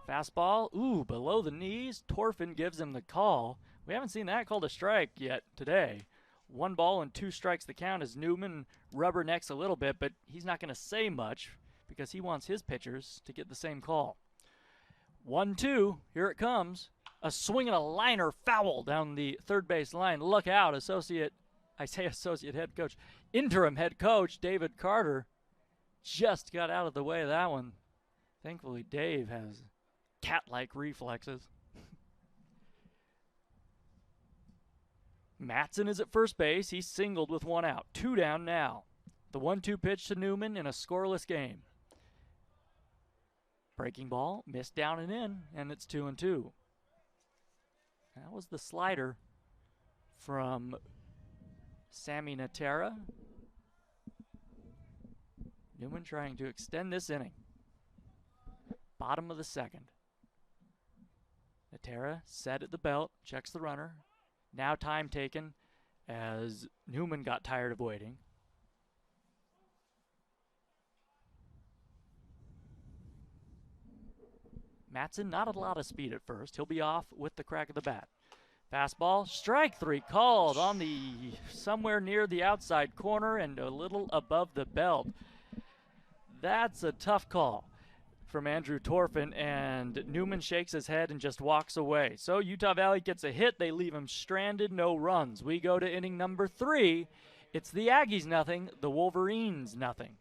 Fastball, below the knees. Torfin gives him the call. We haven't seen that called a strike yet today. 1 ball and 2 strikes the count as Newman rubbernecks a little bit, but he's not going to say much because he wants his pitchers to get the same call. 1-2, here it comes. A swing and a liner foul down the third base line. Look out, associate head coach, interim head coach David Carter just got out of the way of that one. Thankfully, Dave has cat-like reflexes. Matson is at first base. He's singled with 1 out. 2 down now. The 1-2 pitch to Newman in a scoreless game. Breaking ball, missed down and in, and it's 2-2. That was the slider from Sammy Natera. Newman trying to extend this inning. Bottom of the 2nd. Natera set at the belt, checks the runner. Now time taken as Newman got tired of waiting. Matson, not a lot of speed at first. He'll be off with the crack of the bat. Fastball, strike 3 called on the somewhere near the outside corner and a little above the belt. That's a tough call from Andrew Torfin, and Newman shakes his head and just walks away. So Utah Valley gets a hit. They leave him stranded, no runs. We go to inning number 3. It's the Aggies nothing, the Wolverines nothing.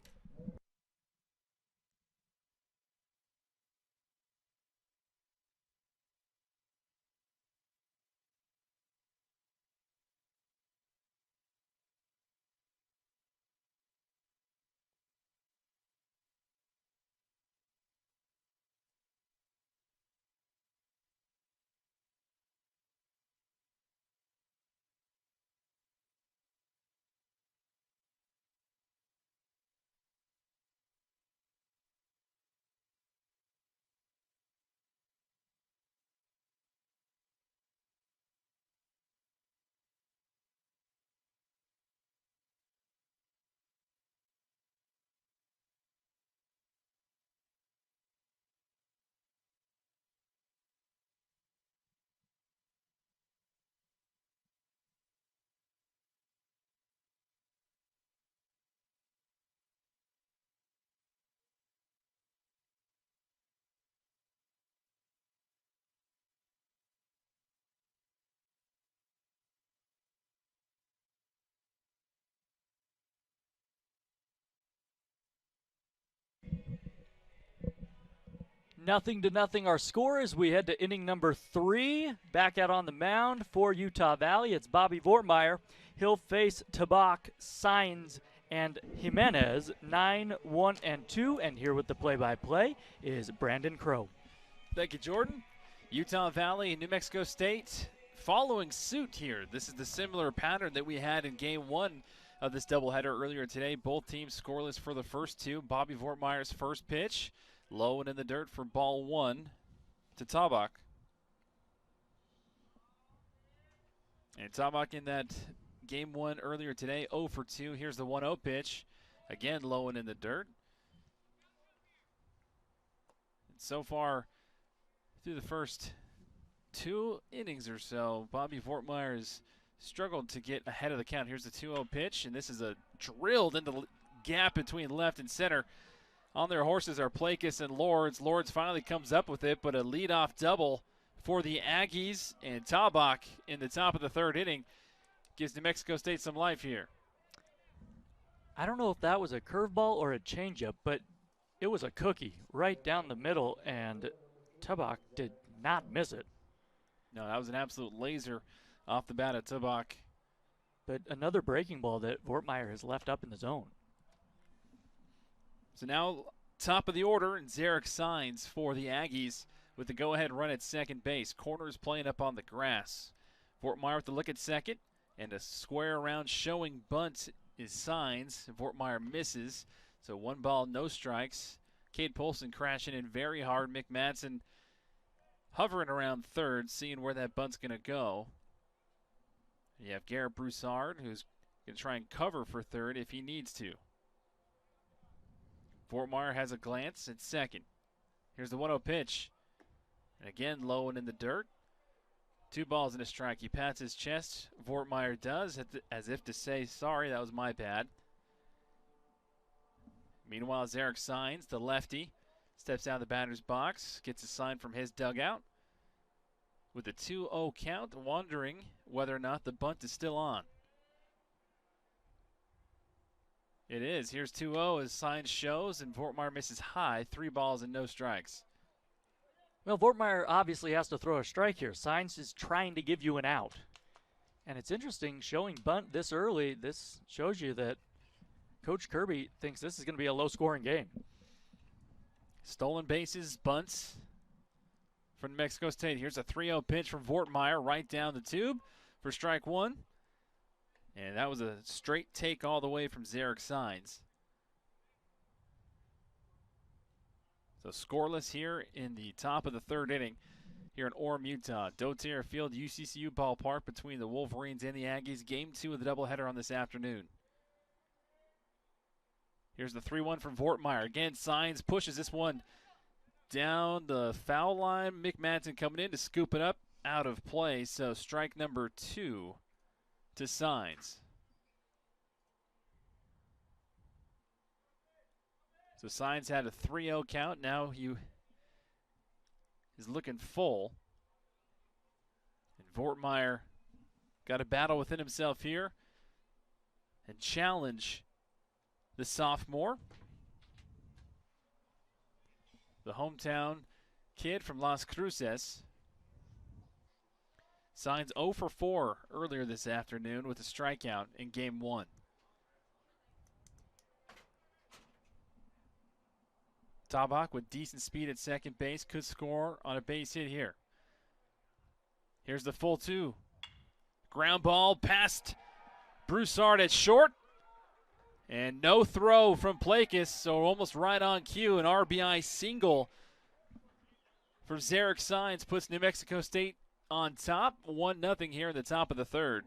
0-0 our score as we head to inning number 3. Back out on the mound for Utah Valley, it's Bobby Vortmeyer. He'll face Tabak, Sainz, and Jimenez, 9, 1, and 2. And here with the play-by-play is Brandon Crow.
Thank you, Jordan. Utah Valley and New Mexico State following suit here. This is the similar pattern that we had in Game 1 of this doubleheader earlier today. Both teams scoreless for the first two. Bobby Vortmeyer's first pitch, low and in the dirt for ball 1 to Tabak. And Tabak in that Game 1 earlier today, 0 for 2. Here's the 1-0 pitch. Again, low and in the dirt. And so far, through the first 2 innings or so, Bobby Vortmeyer has struggled to get ahead of the count. Here's the 2-0 pitch, and this is a drilled into the gap between left and center. On their horses are Plakis and Lords. Lords finally comes up with it, but a leadoff double for the Aggies, and Tabak in the top of the 3rd inning gives New Mexico State some life here.
I don't know if that was a curveball or a changeup, but it was a cookie right down the middle, and Tabak did not miss it.
No, that was an absolute laser off the bat of Tabak.
But another breaking ball that Vortmeyer has left up in the zone.
So now top of the order, and Zarek Sainz for the Aggies with the go-ahead run at second base. Corners playing up on the grass. Vortmeyer with the look at second, and a square around showing bunt is Sainz. Vortmeyer misses, so 1 ball, no strikes. Cade Polson crashing in very hard. Mick Madsen hovering around third, seeing where that bunt's going to go. You have Garrett Broussard, who's going to try and cover for third if he needs to. Vortmeyer has a glance at second. Here's the 1-0 pitch. And again, low and in the dirt. 2 balls and a strike. He pats his chest. Vortmeyer does, as if to say, sorry, that was my bad. Meanwhile, Zarek Sainz, the lefty, steps out of the batter's box, gets a sign from his dugout. With a 2-0 count, wondering whether or not the bunt is still on. It is. Here's 2-0 as Sainz shows, and Vortmeyer misses high. 3 balls and no strikes.
Well, Vortmeyer obviously has to throw a strike here. Sainz is trying to give you an out. And it's interesting, showing bunt this early, this shows you that Coach Kirby thinks this is going to be a low-scoring game.
Stolen bases, bunts from New Mexico State. Here's a 3-0 pitch from Vortmeyer right down the tube for strike 1. And that was a straight take all the way from Zarek Sainz. So scoreless here in the top of the 3rd inning here in Orem, Utah. Doterra Field, UCCU ballpark between the Wolverines and the Aggies. Game 2 of the doubleheader on this afternoon. Here's the 3-1 from Vortmeyer. Again, Sainz pushes this one down the foul line. Mick Madsen coming in to scoop it up out of play. So strike number 2 to Sainz. So Sainz had a 3-0 count. Now he is looking full. And Vortmeyer got a battle within himself here and challenge the sophomore. The hometown kid from Las Cruces. Sainz 0 for 4 earlier this afternoon with a strikeout in Game 1. Tabak with decent speed at second base could score on a base hit here. Here's the full 2. Ground ball past Broussard at short. And no throw from Plakis, so almost right on cue. An RBI single for Zarek Sainz puts New Mexico State on top. 1-0 here in the top of the 3rd.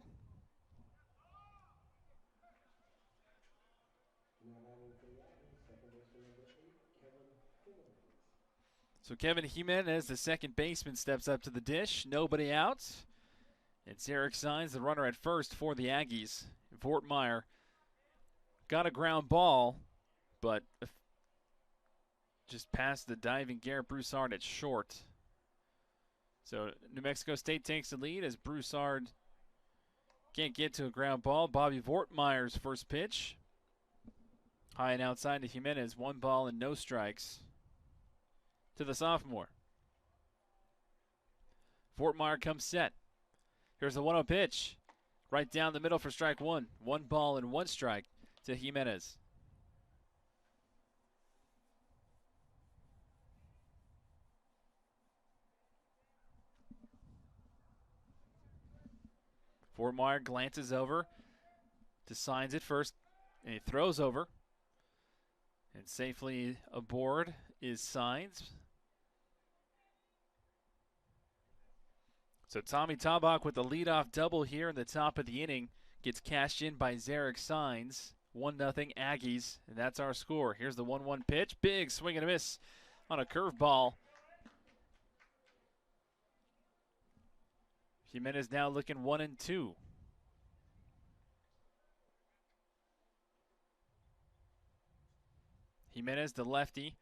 So Kevin Jimenez, the second baseman, steps up to the dish. Nobody out. And Zarek Sainz, the runner at first for the Aggies. Vortmeyer got a ground ball, but just past the diving Garrett Broussard at short. So New Mexico State takes the lead as Broussard can't get to a ground ball. Bobby Vortmeyer's first pitch. High and outside to Jimenez. 1 ball and no strikes. to the sophomore. Fortmeyer comes set. Here's the 1-0 pitch. Right down the middle for strike one. 1 ball and 1 strike to Jimenez. Fortmeyer glances over to Signs at first, and he throws over. And safely aboard is Signs. So Tommy Tabak with the leadoff double here in the top of the inning gets cashed in by Zarek Signs. 1-0 Aggies, and that's our score. Here's the 1-1 pitch. Big swing and a miss on a curveball. Jimenez now looking 1-2. Jimenez, the lefty,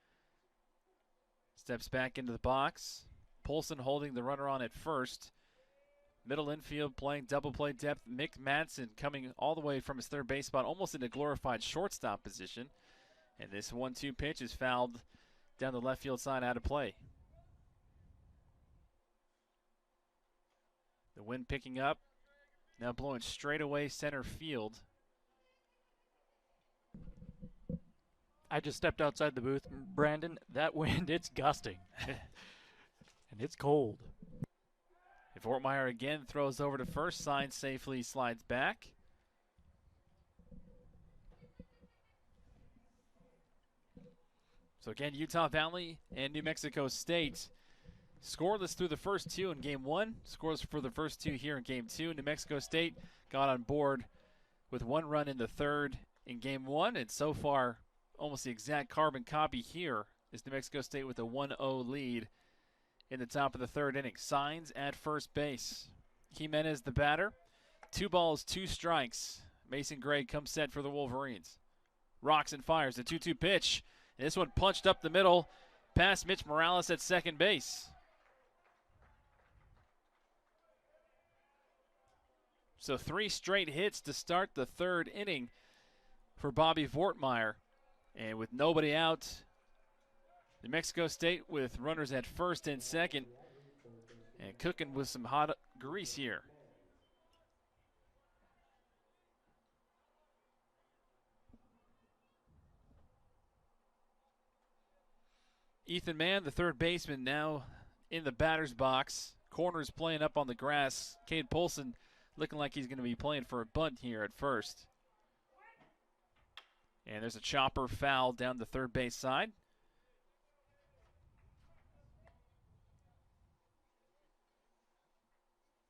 steps back into the box. Polson holding the runner on at first. Middle infield playing double play depth. Mick Madsen coming all the way from his third base spot, almost into glorified shortstop position. And this 1-2 pitch is fouled down the left field side, out of play. The wind picking up, now blowing straight away center field.
I just stepped outside the booth. Brandon, that wind, it's gusting. And it's cold.
If Fortmeyer again throws over to first, Signs safely slides back. So again, Utah Valley and New Mexico State scoreless through the first 2 in game 1. Scores for the first 2 here in game 2. New Mexico State got on board with 1 run in the third in game 1, and so far almost the exact carbon copy here is New Mexico State with a 1-0 lead in the top of the third inning. Signs at first base. Jimenez the batter. 2 balls, 2 strikes. Mason Gray comes set for the Wolverines. Rocks and fires the 2-2 pitch. And this one punched up the middle past Mitch Morales at second base. So 3 straight hits to start the third inning for Bobby Fortmeyer. And with nobody out, New Mexico State with runners at first and second, and cooking with some hot grease here. Ethan Mann, the third baseman, now in the batter's box. Corners playing up on the grass. Cade Polson looking like he's going to be playing for a bunt here at first. And there's a chopper foul down the third base side.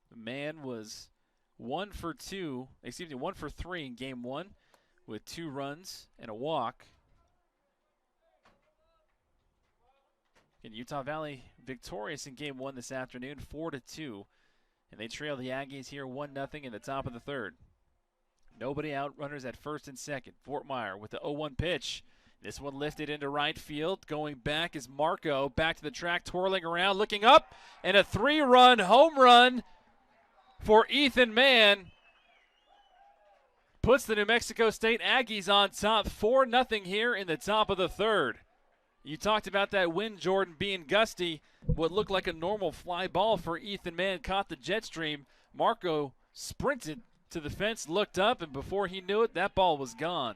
The man was 1 for 3 in game 1 with 2 runs and a walk. And Utah Valley victorious in game 1 this afternoon, 4-2. And they trail the Aggies here 1-0 in the top of the third. Nobody out, runners at first and second. Fortmeyer with the 0-1 pitch. This one lifted into right field. Going back is Marco. Back to the track, twirling around, looking up. And a 3-run home run for Ethan Mann. Puts the New Mexico State Aggies on top, 4-0 here in the top of the third. You talked about that wind, Jordan, being gusty. What looked like a normal fly ball for Ethan Mann caught the jet stream. Marco sprinted to the fence, looked up, and before he knew it, that ball was gone.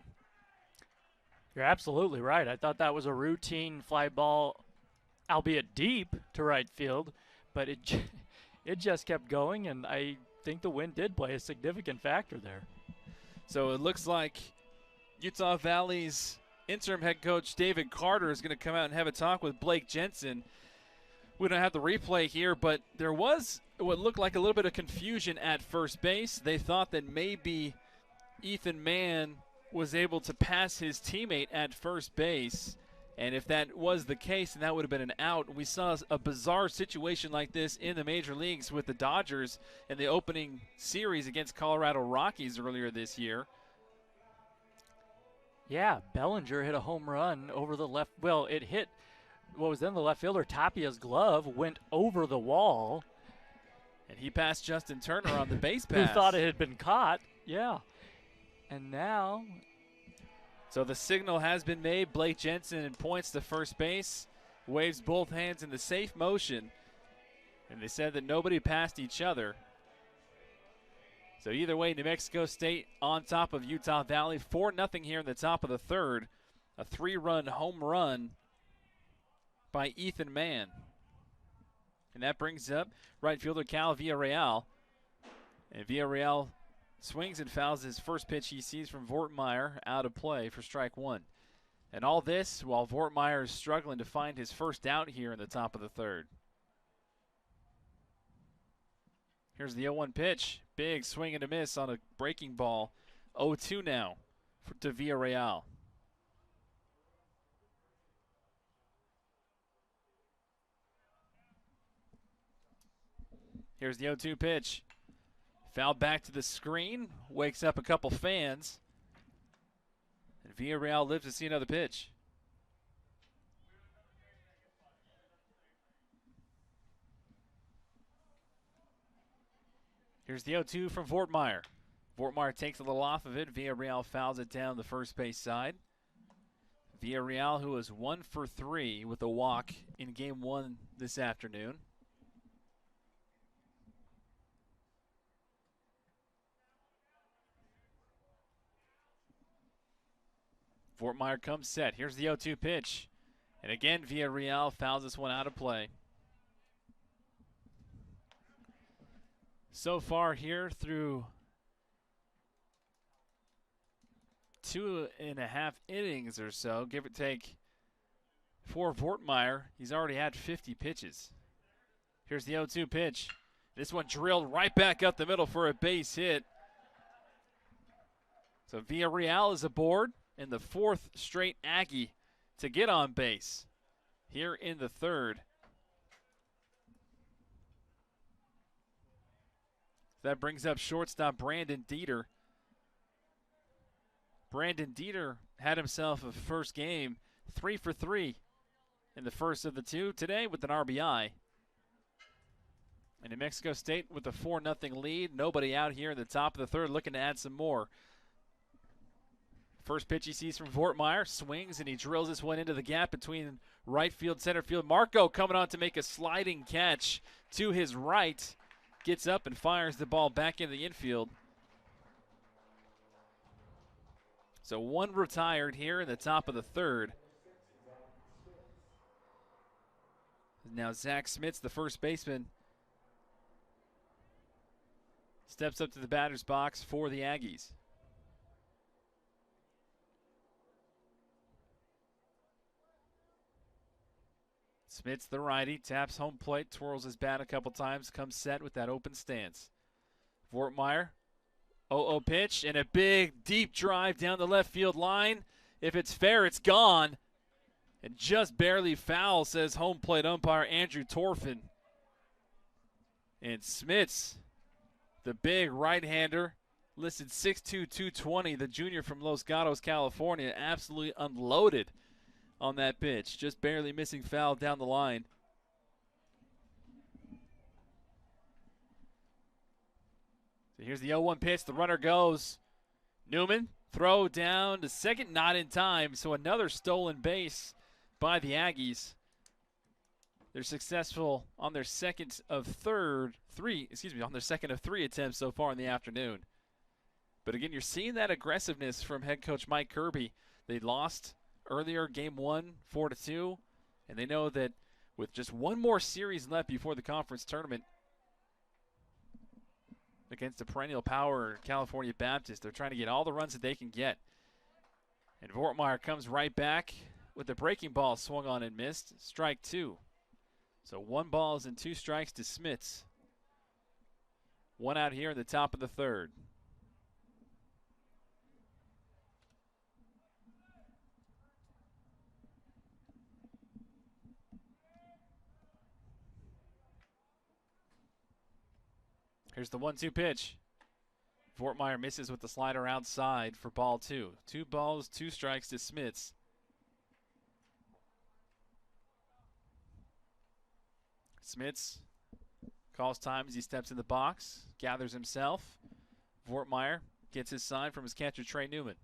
You're absolutely right. I thought that was a routine fly ball, albeit deep to right field, but it just kept going, and I think the wind did play a significant factor there.
So it looks like Utah Valley's interim head coach David Carter is going to come out and have a talk with Blake Jensen. We don't have the replay here, but there was what looked like a little bit of confusion at first base. They thought that maybe Ethan Mann was able to pass his teammate at first base, and if that was the case, then that would have been an out. We saw a bizarre situation like this in the major leagues with the Dodgers in the opening series against Colorado Rockies earlier this year.
Yeah, Bellinger hit a home run over the left. Well, it hit what was then the left fielder. Tapia's glove went over the wall.
And he passed Justin Turner on the base pass.
Who thought it had been caught. Yeah. And now.
So the signal has been made. Blake Jensen points to first base. waves both hands in the safe motion, and they said that nobody passed each other. So either way, New Mexico State on top of Utah Valley, 4-0 here in the top of the third. A 3-run home run by Ethan Mann. And that brings up right fielder Cal Villarreal. And Villarreal swings and fouls his first pitch he sees from Vortmeyer out of play for strike one. And all this while Vortmeyer is struggling to find his first out here in the top of the third. Here's the 0-1 pitch. Big swing and a miss on a breaking ball. 0-2 now to Villarreal. Here's the 0-2 pitch. Foul back to the screen. Wakes up a couple fans. And Villarreal lives to see another pitch. Here's the 0-2 from Vortmeyer. Vortmeyer takes a little off of it. Villarreal fouls it down the first base side. Villarreal, who was 1 for 3 with a walk in game 1 this afternoon. Vortmeyer comes set. Here's the 0-2 pitch. And again, Villarreal fouls this one out of play. So far here through 2.5 innings or so, give or take, for Vortmeyer, he's already had 50 pitches. Here's the 0-2 pitch. This one drilled right back up the middle for a base hit. So Villarreal is aboard, and the 4th straight Aggie to get on base here in the third. That brings up shortstop Brandon Dieter. Brandon Dieter had himself a first game, 3 for 3 in the first of the two today with an RBI. And New Mexico State with a 4-0 lead. Nobody out here in the top of the third looking to add some more. First pitch he sees from Vortmeyer, swings, and he drills this one into the gap between right field, center field. Marco coming on to make a sliding catch to his right. Gets up and fires the ball back into the infield. So one retired here in the top of the third. Now Zach Smits, the first baseman, steps up to the batter's box for the Aggies. Smits, the righty, taps home plate, twirls his bat a couple times, comes set with that open stance. Vortmeyer, 0-0 pitch, and a big, deep drive down the left field line. If it's fair, it's gone. And just barely foul, says home plate umpire Andrew Torfin. And Smits, the big right-hander, listed 6'2", 220, the junior from Los Gatos, California, absolutely unloaded on that pitch, just barely missing foul down the line. So here's the 0-1 pitch. The runner goes. Newman, throw down to second, not in time. So another stolen base by the Aggies. They're successful on their second of three attempts so far in the afternoon. But again, you're seeing that aggressiveness from head coach Mike Kirby. They lost earlier, game 1, 4-2, and they know that with just one more series left before the conference tournament against the perennial power California Baptist, they're trying to get all the runs that they can get. And Vortmeyer comes right back with the breaking ball swung on and missed. Strike 2. So 1 ball and 2 strikes to Smits. 1 out here in the top of the third. Here's the 1-2 pitch. Vortmeyer misses with the slider outside for ball 2. 2 balls, 2 strikes to Smits. Smits calls time as he steps in the box, gathers himself. Vortmeyer gets his sign from his catcher, Trey Newman.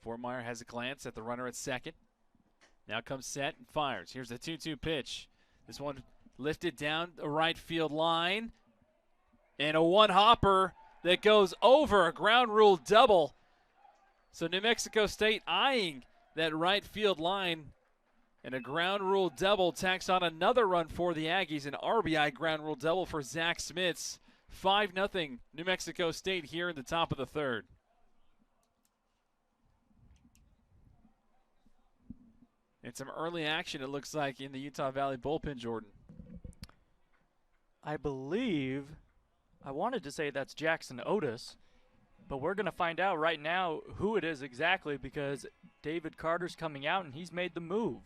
Vortmeyer has a glance at the runner at second. Now comes set and fires. Here's the 2-2 pitch. This one lifted down the right field line. And a one-hopper that goes over, a ground rule double. So New Mexico State eyeing that right field line. And a ground rule double tacks on another run for the Aggies. An RBI ground rule double for Zach Smits. 5-0 New Mexico State here in the top of the third. And some early action, it looks like, in the Utah Valley bullpen, Jordan.
I believe, I wanted to say that's Jackson Otis, but we're going to find out right now who it is exactly because David Carter's coming out and he's made the move.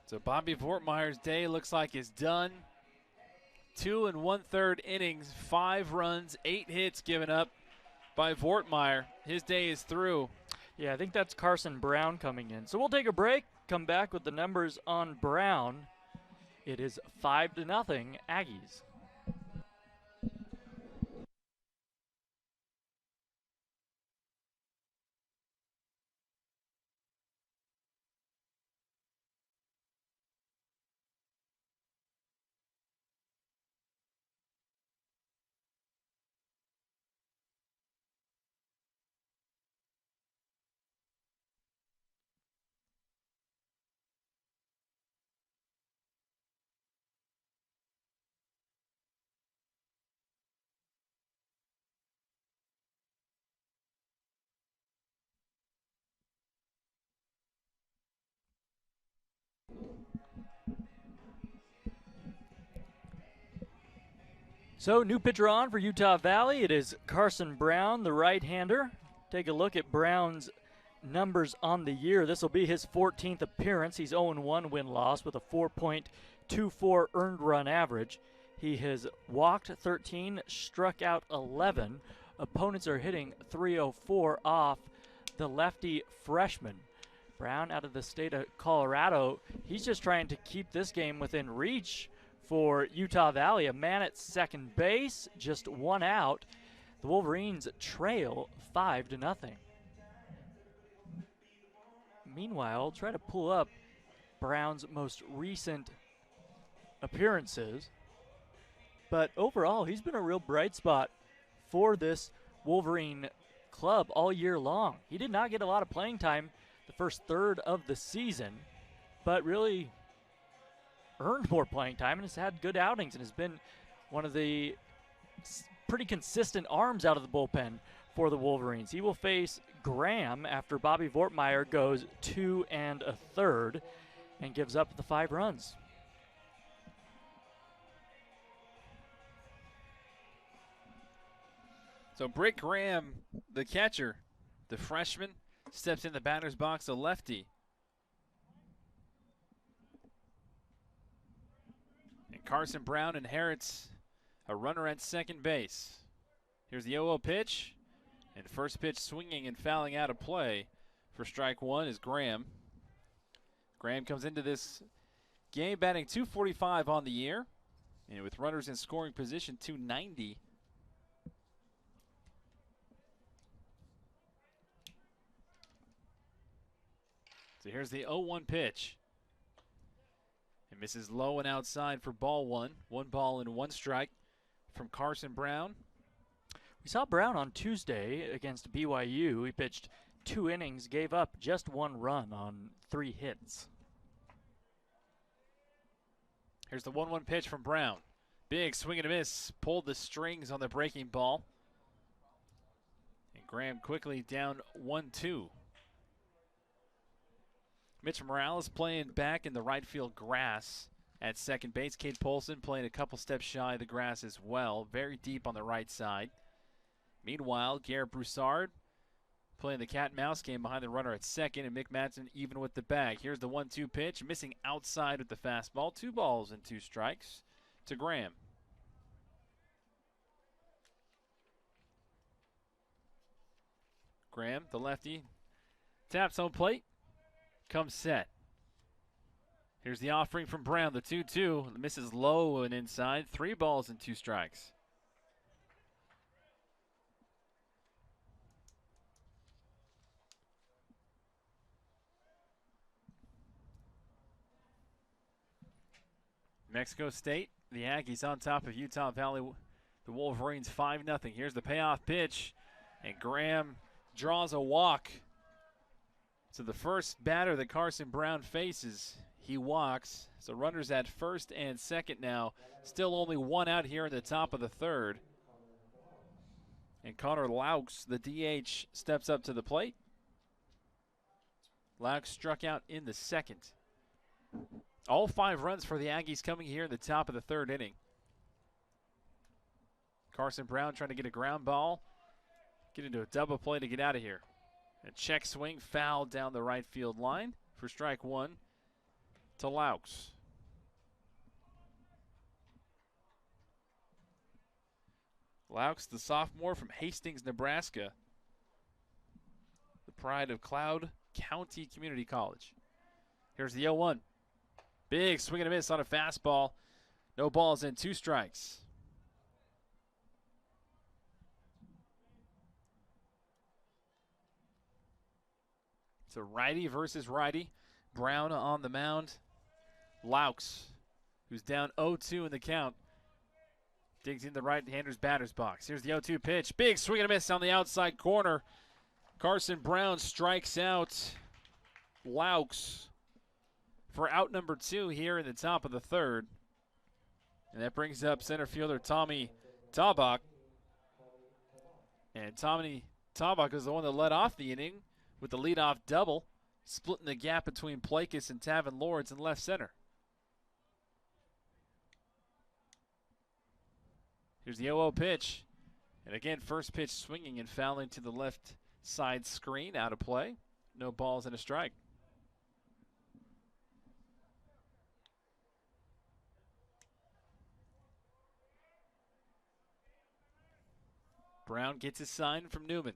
So Bobby Vortmeyer's day looks like is done. 2 1/3 innings, 5 runs, 8 hits given up by Vortmeyer. His day is through.
Yeah, I think that's Carson Brown coming in. So we'll take a break, come back with the numbers on Brown. It is 5-0 Aggies. So, new pitcher on for Utah Valley. It is Carson Brown, the right-hander. Take a look at Brown's numbers on the year. This will be his 14th appearance. He's 0-1 win-loss with a 4.24 earned run average. He has walked 13, struck out 11. Opponents are hitting .304 off the lefty freshman. Brown out of the state of Colorado. He's just trying to keep this game within reach for Utah Valley. A man at second base, just one out. The Wolverines trail 5-0. Meanwhile, I'll try to pull up Brown's most recent appearances. But overall, he's been a real bright spot for this Wolverine club all year long. He did not get a lot of playing time the first third of the season, but really earned more playing time and has had good outings and has been one of the pretty consistent arms out of the bullpen for the Wolverines. He will face Graham after Bobby Vortmeyer goes 2 1/3 and gives up the 5 runs.
So Brick Graham, the catcher, the freshman, steps in the batter's box, a lefty. And Carson Brown inherits a runner at second base. Here's the 0-0 pitch. And first pitch swinging and fouling out of play for strike one is Graham. Graham comes into this game batting .245 on the year. And with runners in scoring position, .290. So here's the 0-1 pitch. And misses low and outside for ball one. 1 ball and 1 strike from Carson Brown.
We saw Brown on Tuesday against BYU. He pitched 2 innings, gave up just 1 run on 3 hits.
Here's the 1-1 pitch from Brown. Big swing and a miss. Pulled the strings on the breaking ball. And Graham quickly down 1-2. Mitch Morales playing back in the right field grass at second base. Cade Polson playing a couple steps shy of the grass as well. Very deep on the right side. Meanwhile, Garrett Broussard playing the cat and mouse game behind the runner at second, and Mick Madsen even with the bag. Here's the 1-2 pitch, missing outside with the fastball. 2 balls and 2 strikes to Graham. Graham, the lefty, taps home plate, comes set. Here's the offering from Brown, the 2-2, misses low and inside. 3 balls and 2 strikes. Mexico State, the Aggies on top of Utah Valley. The Wolverines 5-0. Here's the payoff pitch, and Graham draws a walk. So the first batter that Carson Brown faces, he walks. So runners at first and second now. Still only one out here in the top of the third. And Connor Laux, the DH, steps up to the plate. Laux struck out in the second. All 5 runs for the Aggies coming here in the top of the third inning. Carson Brown trying to get a ground ball, get into a double play to get out of here. A check swing, foul down the right field line for strike 1 to Laux. Laux, the sophomore from Hastings, Nebraska. The pride of Cloud County Community College. Here's the 0-1. Big swing and a miss on a fastball. No balls and 2 strikes. So righty versus righty. Brown on the mound. Laux, who's down 0-2 in the count, digs in the right-hander's batter's box. Here's the 0-2 pitch. Big swing and a miss on the outside corner. Carson Brown strikes out Laux for out number 2 here in the top of the third. And that brings up center fielder Tommy Tabak. And Tommy Tabak is the one that led off the inning with the leadoff double, splitting the gap between Plakas and Tavin Lords in left center. Here's the 0-0 pitch. And again, first pitch swinging and fouling to the left side screen, out of play. No balls and a strike. Brown gets his sign from Newman.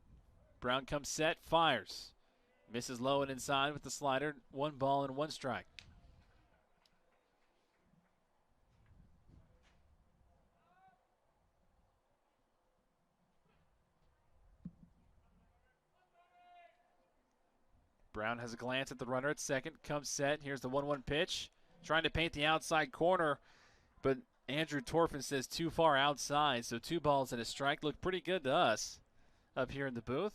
Brown comes set, fires. Misses low and inside with the slider. 1 ball and 1 strike. Brown has a glance at the runner at second. Comes set. Here's the 1-1 pitch. Trying to paint the outside corner, but Andrew Torfin says too far outside, so 2 balls and a strike. Looked pretty good to us up here in the booth.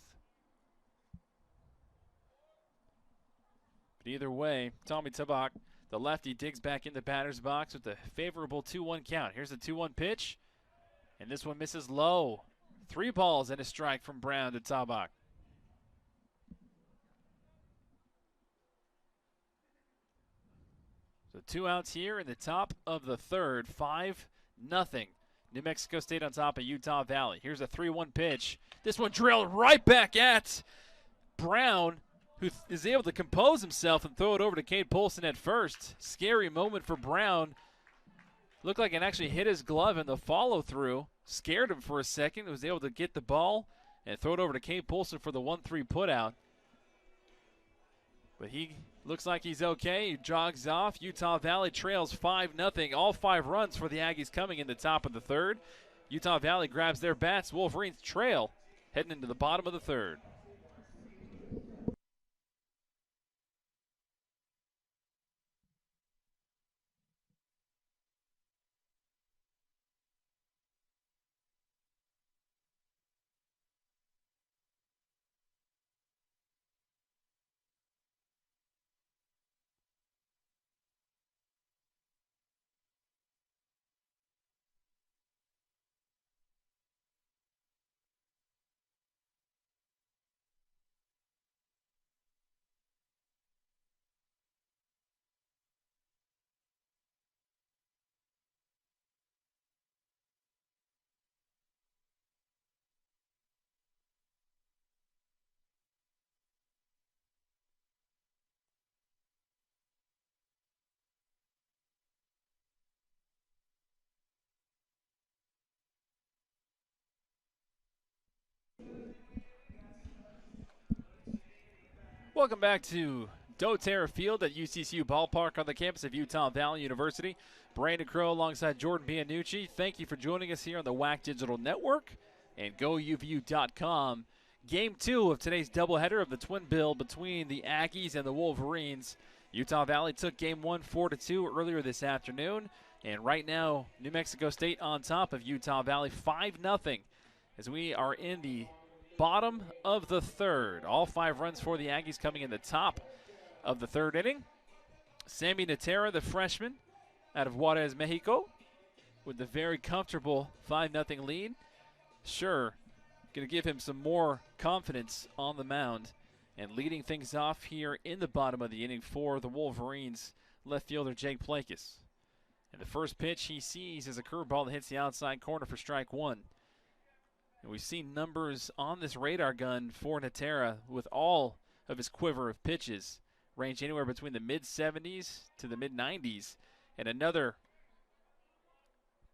But either way, Tommy Tabak, the lefty, digs back in the batter's box with a favorable 2-1 count. Here's the 2-1 pitch, and this one misses low. 3 balls and a strike from Brown to Tabak. So 2 outs here in the top of the third. 5-0. New Mexico State on top of Utah Valley. Here's a 3-1 pitch. This one drilled right back at Brown, who is able to compose himself and throw it over to Cade Polson at first. Scary moment for Brown. Looked like it actually hit his glove in the follow-through. Scared him for a second. Was able to get the ball and throw it over to Cade Polson for the 1-3 putout. But he looks like he's okay. He jogs off. Utah Valley trails 5-0. All 5 runs for the Aggies coming in the top of the third. Utah Valley grabs their bats. Wolverines trail heading into the bottom of the third. Welcome back to doTERRA Field at UCCU Ballpark on the campus of Utah Valley University. Brandon Crow alongside Jordan Bianucci. Thank you for joining us here on the WAC Digital Network and GoUVU.com. Game 2 of today's doubleheader of the twin bill between the Aggies and the Wolverines. Utah Valley took Game 1 4-2 earlier this afternoon. And right now, New Mexico State on top of Utah Valley, 5-0, as we are in the bottom of the third. All 5 runs for the Aggies coming in the top of the third inning. Sammy Natera, the freshman out of Juarez, Mexico, with the very comfortable 5-0 lead. Sure, going to give him some more confidence on the mound. And leading things off here in the bottom of the inning for the Wolverines, left fielder Jake Plakis. And the first pitch he sees is a curveball that hits the outside corner for strike 1. And we've seen numbers on this radar gun for Natera with all of his quiver of pitches range anywhere between the mid-70s to the mid-90s. And another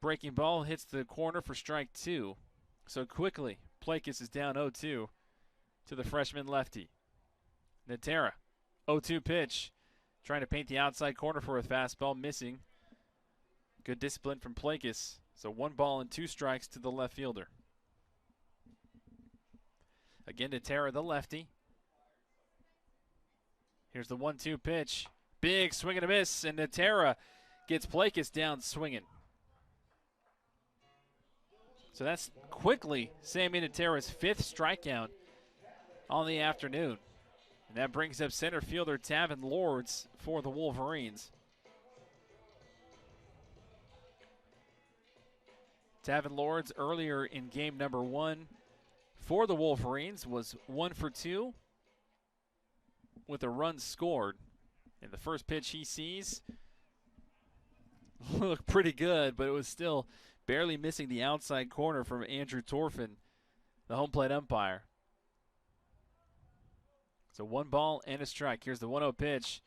breaking ball hits the corner for strike 2. So quickly, Plakis is down 0-2 to the freshman lefty. Natera, 0-2 pitch, trying to paint the outside corner for a fastball, missing. Good discipline from Plakis. So 1 ball and 2 strikes to the left fielder. Again, Natera, the lefty. Here's the 1-2 pitch. Big swing and a miss, and Natera gets Plakis down swinging. So that's quickly Sammy Natera's 5th strikeout on the afternoon. And that brings up center fielder Tavin Lords for the Wolverines. Tavin Lords earlier in game number 1 for the Wolverines was 1 for 2 with a run scored. And the first pitch he sees looked pretty good, but it was still barely missing the outside corner from Andrew Torfin, the home plate umpire. So 1 ball and a strike. Here's the 1-0 pitch.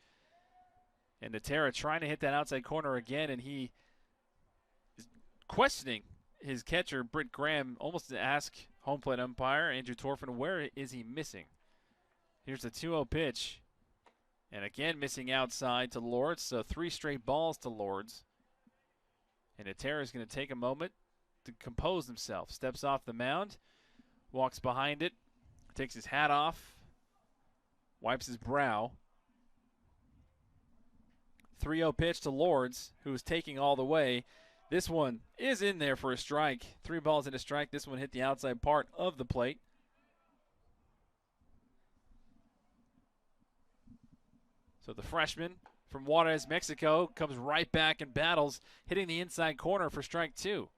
And Natera trying to hit that outside corner again, and he is questioning his catcher, Britt Graham, almost to ask home plate umpire Andrew Torfin, where is he missing? Here's the 2-0 pitch. And again, missing outside to Lords, so 3 straight balls to Lords. And Natera is going to take a moment to compose himself. Steps off the mound, walks behind it, takes his hat off, wipes his brow. 3-0 pitch to Lords, who is taking all the way. This one is in there for a strike. 3 balls and a strike. This one hit the outside part of the plate. So the freshman from Juarez, Mexico, comes right back and battles, hitting the inside corner for strike 2.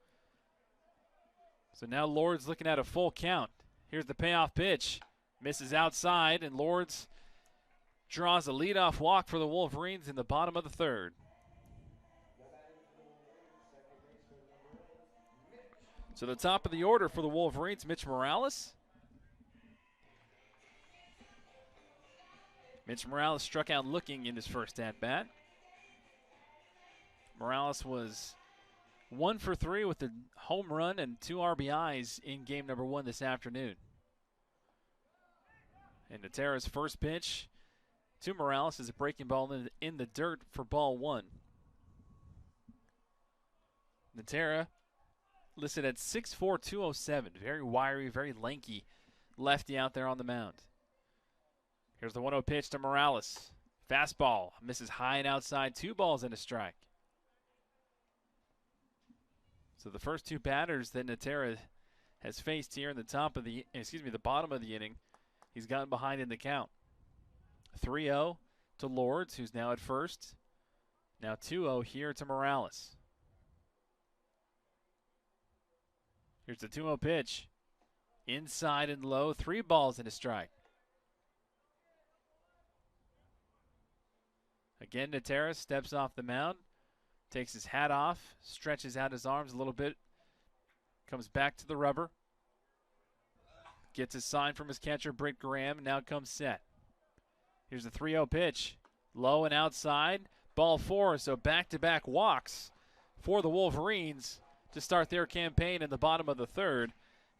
So now Lords looking at a full count. Here's the payoff pitch. Misses outside, and Lords draws a leadoff walk for the Wolverines in the bottom of the third. So the top of the order for the Wolverines, Mitch Morales. Mitch Morales struck out looking in his first at-bat. Morales was 1 for 3 with a home run and 2 RBIs in game number 1 this afternoon. And Natera's first pitch to Morales is a breaking ball in the dirt for ball 1. Natera listed at 6'4", 207. Very wiry, very lanky lefty out there on the mound. Here's the 1-0 pitch to Morales. Fastball, misses high and outside, 2 balls and a strike. So the first 2 batters that Natera has faced here in the bottom of the inning, he's gotten behind in the count. 3-0 to Lords, who's now at first. Now 2-0 here to Morales. Here's the 2-0 pitch. Inside and low, 3 balls and a strike. Again, Natera steps off the mound, takes his hat off, stretches out his arms a little bit, comes back to the rubber, gets a sign from his catcher, Britt Graham, and now comes set. Here's the 3-0 pitch. Low and outside, ball 4, so back-to-back walks for the Wolverines to start their campaign in the bottom of the third.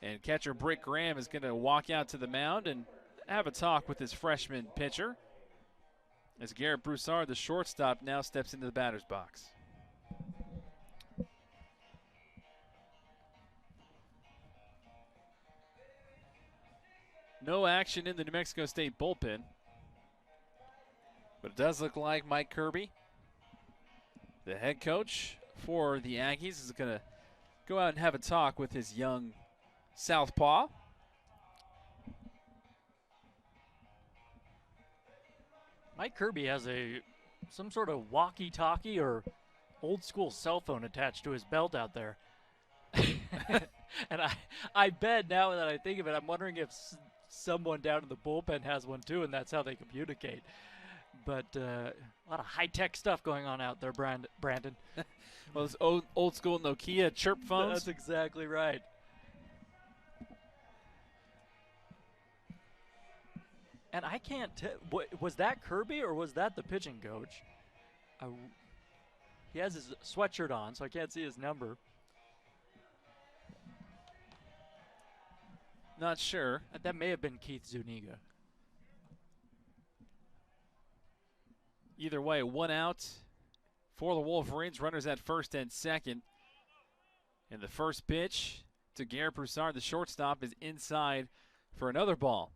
And catcher Britt Graham is going to walk out to the mound and have a talk with his freshman pitcher, as Garrett Broussard, the shortstop, now steps into the batter's box. No action in the New Mexico State bullpen, but it does look like Mike Kirby, the head coach for the Aggies is going to go out and have a talk with his young southpaw.
Mike Kirby has some sort of walkie-talkie or old-school cell phone attached to his belt out there. And I bet now that I think of it, I'm wondering if someone down in the bullpen has one too, and that's how they communicate. But a lot of high-tech stuff going on out there, Brandon.
Well, those old-school Nokia chirp phones.
That's exactly right. And I can't tell, was that Kirby or was that the pitching coach? He has his sweatshirt on, so I can't see his number.
Not sure.
That may have been Keith Zuniga.
Either way, 1 out for the Wolverines. Runners at first and second. And the first pitch to Garrett Broussard, the shortstop, is inside for another ball.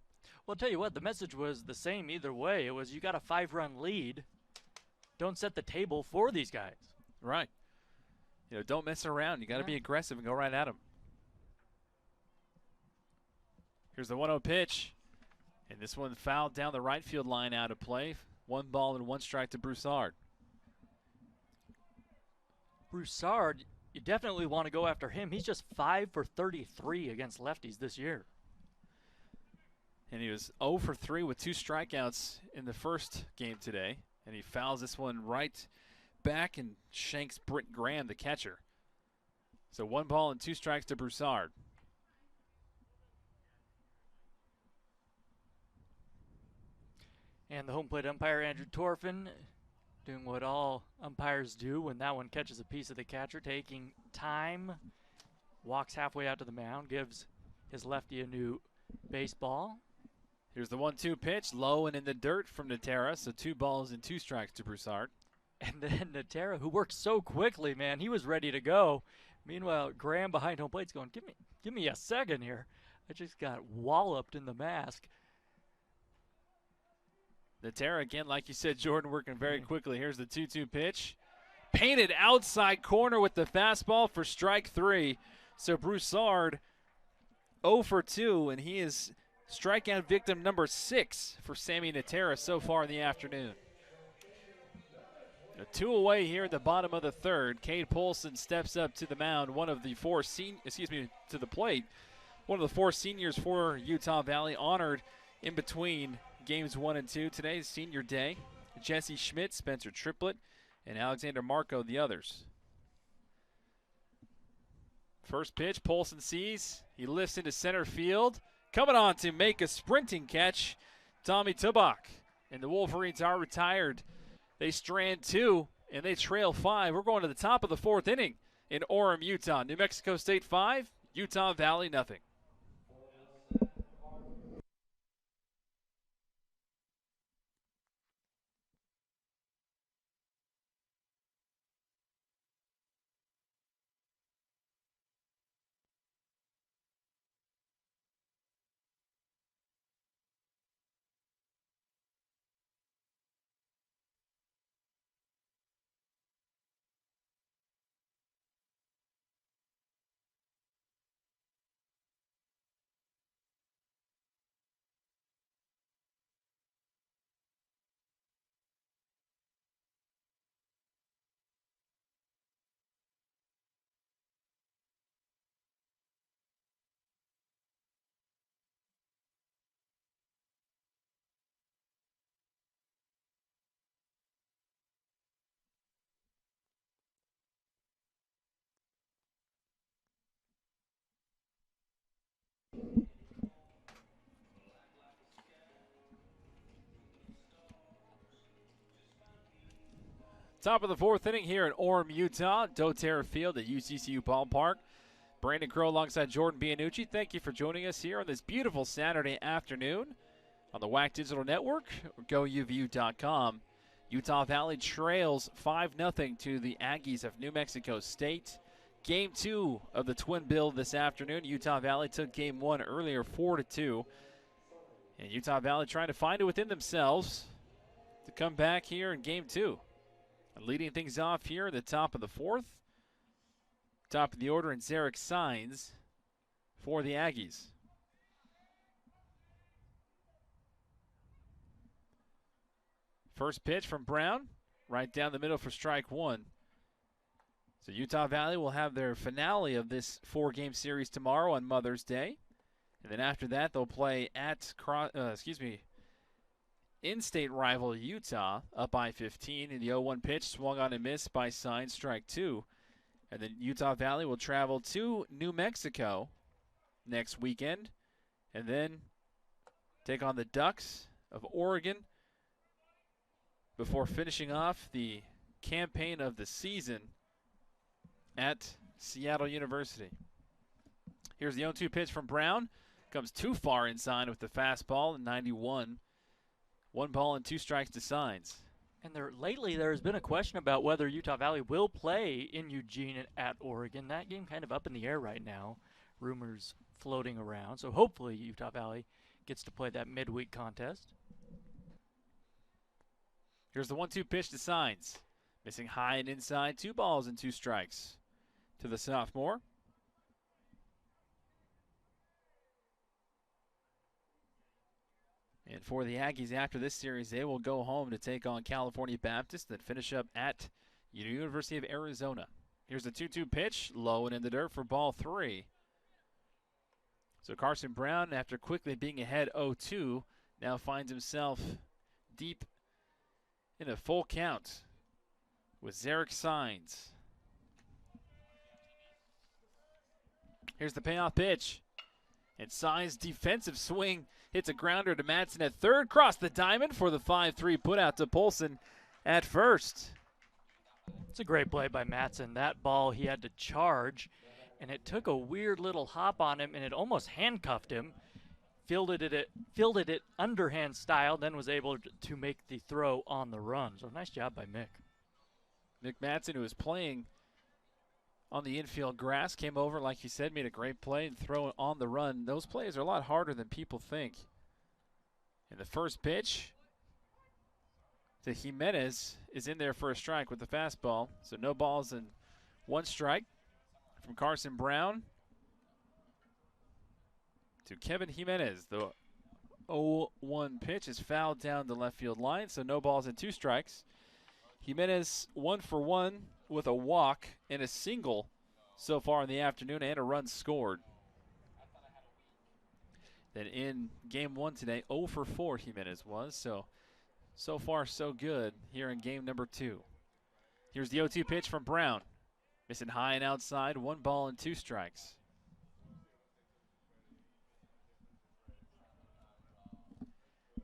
Well, I'll tell you what, the message was the same either way. It was you got a 5-run lead. Don't set the table for these guys.
Right. Don't mess around. You got to be aggressive and go right at them. Here's the 1-0 pitch. And this one fouled down the right field line out of play. 1 ball and 1 strike to Broussard.
Broussard, you definitely want to go after him. He's just 5 for 33 against lefties this year.
And he was 0 for 3 with 2 strikeouts in the first game today. And he fouls this one right back and shanks Britt Graham, the catcher. So 1 ball and 2 strikes to Broussard.
And the home plate umpire, Andrew Torfin, doing what all umpires do when that one catches a piece of the catcher, taking time, walks halfway out to the mound, gives his lefty a new baseball.
Here's the 1-2 pitch, low and in the dirt from Natera, so 2 balls and 2 strikes to Broussard.
And then Natera, who worked so quickly, man, he was ready to go. Meanwhile, Graham behind home plate's going, give me a second here. I just got walloped in the mask.
Natera, again, like you said, Jordan, working very quickly. Here's the 2-2 pitch. Painted outside corner with the fastball for strike 3. So Broussard 0 for 2, and he is strikeout victim number 6 for Sammy Natera so far in the afternoon. 2 away here at the bottom of the third. Cade Polson steps up to the mound, to the plate. One of the 4 seniors for Utah Valley, honored in between games 1 and 2. Today's senior day. Jesse Schmidt, Spencer Triplett, and Alexander Marco, the others. First pitch, Polson sees. He lifts into center field. Coming on to make a sprinting catch, Tommy Tubach. And the Wolverines are retired. They strand 2, and they trail 5. We're going to the top of the 4th inning in Orem, Utah. New Mexico State 5, Utah Valley nothing. Top of the 4th inning here in Orem, Utah. doTERRA Field at UCCU Ballpark. Brandon Crow alongside Jordan Bianucci. Thank you for joining us here on this beautiful Saturday afternoon on the WAC Digital Network or GoUVU.com. Utah Valley trails 5-0 to the Aggies of New Mexico State. Game 2 of the Twin Bill this afternoon. Utah Valley took Game 1 earlier, 4-2. And Utah Valley trying to find it within themselves to come back here in Game 2. Leading things off here at the top of the 4th Top of the order, and Zarek Signs for the Aggies. First pitch from Brown, right down the middle for strike one. So Utah Valley will have their finale of this 4-game series tomorrow on Mother's Day. And then after that, they'll play at, in-state rival Utah up by 15. And the 0-1 pitch swung on and missed by Signs, strike two. And then Utah Valley will travel to New Mexico next weekend. And then take on the Ducks of Oregon before finishing off the campaign of the season at Seattle University. Here's the 0-2 pitch from Brown. Comes too far inside with the fastball in 91. 1 ball and 2 strikes to Signs.
And lately there has been a question about whether Utah Valley will play in Eugene and at Oregon. That game kind of up in the air right now. Rumors floating around. So hopefully Utah Valley gets to play that midweek contest.
Here's the 1-2 pitch to Signs. Missing high and inside. 2 balls and 2 strikes to the sophomore. And for the Aggies, after this series, they will go home to take on California Baptist, then finish up at University of Arizona. Here's the 2-2 pitch, low and in the dirt for ball 3. So Carson Brown, after quickly being ahead 0-2, now finds himself deep in a full count with Zarek Signs. Here's the payoff pitch. And Signs' defensive swing hits a grounder to Madsen at third. Cross the diamond for the 5-3 putout to Polson at first.
It's a great play by Madsen. That ball he had to charge, and it took a weird little hop on him, and it almost handcuffed him. Fielded it underhand style, then was able to make the throw on the run. So nice job by Mick.
Nick Madsen, who was playing on the infield grass, came over, like you said, made a great play and throw it on the run. Those plays are a lot harder than people think. And the first pitch to Jimenez is in there for a strike with the fastball. So no balls and 1 strike from Carson Brown to Kevin Jimenez. The 0-1 pitch is fouled down the left field line, so no balls and 2 strikes. Jimenez 1 for 1 with a walk and a single so far in the afternoon and a run scored. Then in game 1 today, 0 for 4 Jimenez was. So far so good here in game number 2. Here's the 0-2 pitch from Brown. Missing high and outside, 1 ball and 2 strikes.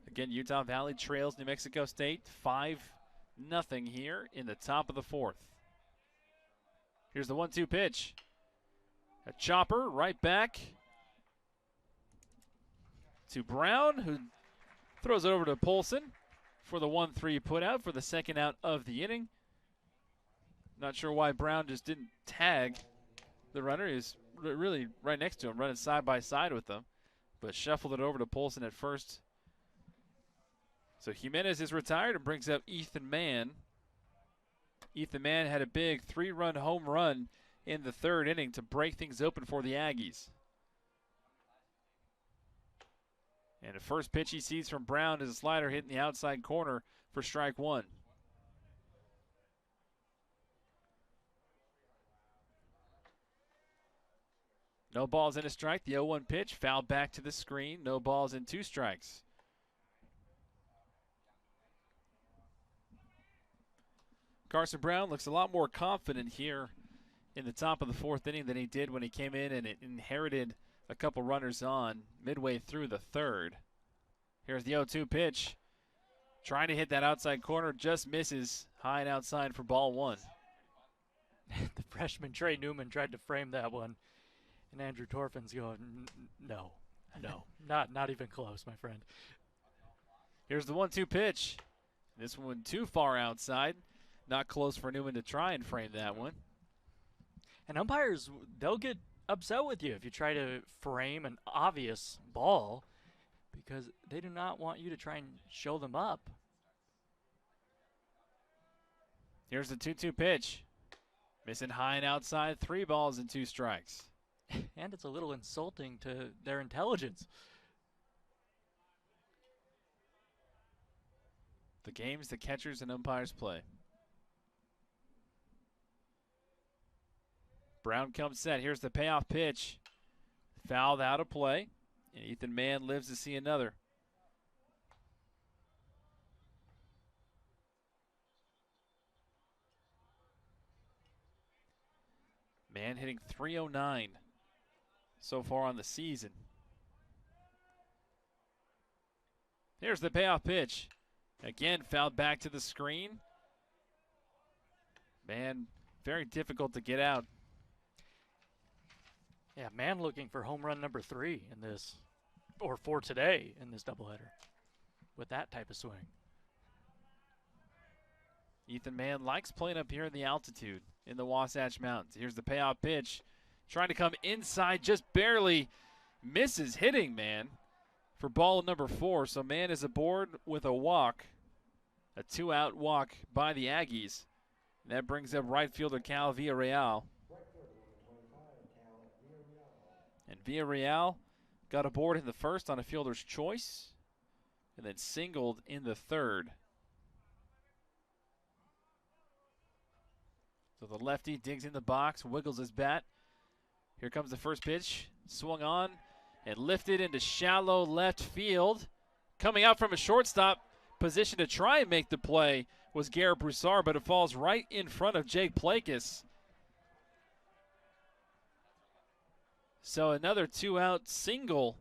Again, Utah Valley trails New Mexico State 5-0 here in the top of the 4th. Here's the 1-2 pitch. A chopper right back to Brown, who throws it over to Polson for the 1-3 putout for the second out of the inning. Not sure why Brown just didn't tag the runner. He was really right next to him, running side by side with them, but shuffled it over to Polson at first. So Jimenez is retired and brings up Ethan Mann. Ethan Mann had a big 3-run home run in the 3rd inning to break things open for the Aggies. And the first pitch he sees from Brown is a slider hitting the outside corner for strike 1. No balls and a strike. The 0-1 pitch fouled back to the screen. No balls and 2 strikes. Carson Brown looks a lot more confident here in the top of the 4th inning than he did when he came in and inherited a couple runners on midway through the 3rd. Here's the 0-2 pitch. Trying to hit that outside corner, just misses high and outside for ball 1.
The freshman Trey Newman tried to frame that one, and Andrew Torfin's going, no, not even close, my friend.
Here's the 1-2 pitch. This one too far outside. Not close for Newman to try and frame that one.
And umpires, they'll get upset with you if you try to frame an obvious ball because they do not want you to try and show them up.
Here's the 2-2 pitch. Missing high and outside, 3 balls and 2 strikes.
And it's a little insulting to their intelligence.
The games the catchers and umpires play. Brown comes set. Here's the payoff pitch. Fouled out of play. And Ethan Mann lives to see another. Mann hitting .309 so far on the season. Here's the payoff pitch. Again, fouled back to the screen. Mann, very difficult to get out.
Yeah, Mann looking for home run number 3 in this, or for today in this doubleheader with that type of swing.
Ethan Mann likes playing up here in the altitude in the Wasatch Mountains. Here's the payoff pitch. Trying to come inside, just barely misses hitting Mann for ball number 4. So Mann is aboard with a walk, a 2-out walk by the Aggies. And that brings up right fielder Cal Villarreal. And Villarreal got aboard in the first on a fielder's choice and then singled in the third. So the lefty digs in the box, wiggles his bat. Here comes the first pitch. Swung on and lifted into shallow left field. Coming out from a shortstop position to try and make the play was Garrett Broussard, but it falls right in front of Jake Plakis. So another 2-out single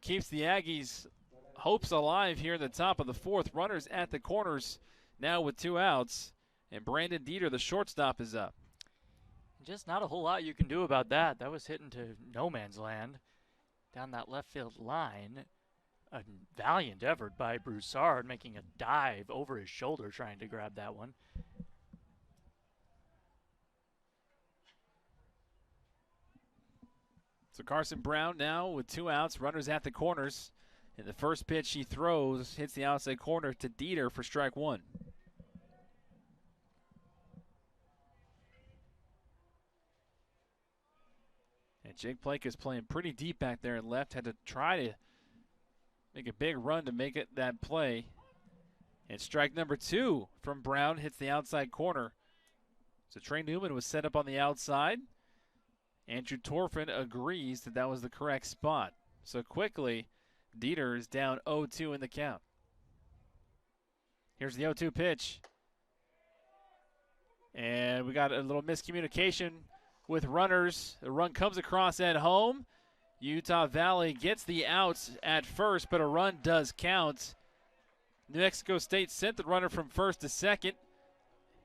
keeps the Aggies' hopes alive here in the top of the 4th. Runners at the corners now with 2 outs. And Brandon Dieter, the shortstop, is up.
Just not a whole lot you can do about that. That was hit into no man's land down that left field line. A valiant effort by Broussard, making a dive over his shoulder trying to grab that one.
So Carson Brown now with 2 outs, runners at the corners. And the first pitch he throws hits the outside corner to Dieter for strike 1. And Jake Blake is playing pretty deep back there in left. Had to try to make a big run to make it that play. And strike number 2 from Brown hits the outside corner. So Trey Newman was set up on the outside. Andrew Torfin agrees that that was the correct spot. So quickly, Dieter is down 0-2 in the count. Here's the 0-2 pitch. And we got a little miscommunication with runners. The run comes across at home. Utah Valley gets the outs at first, but a run does count. New Mexico State sent the runner from first to second.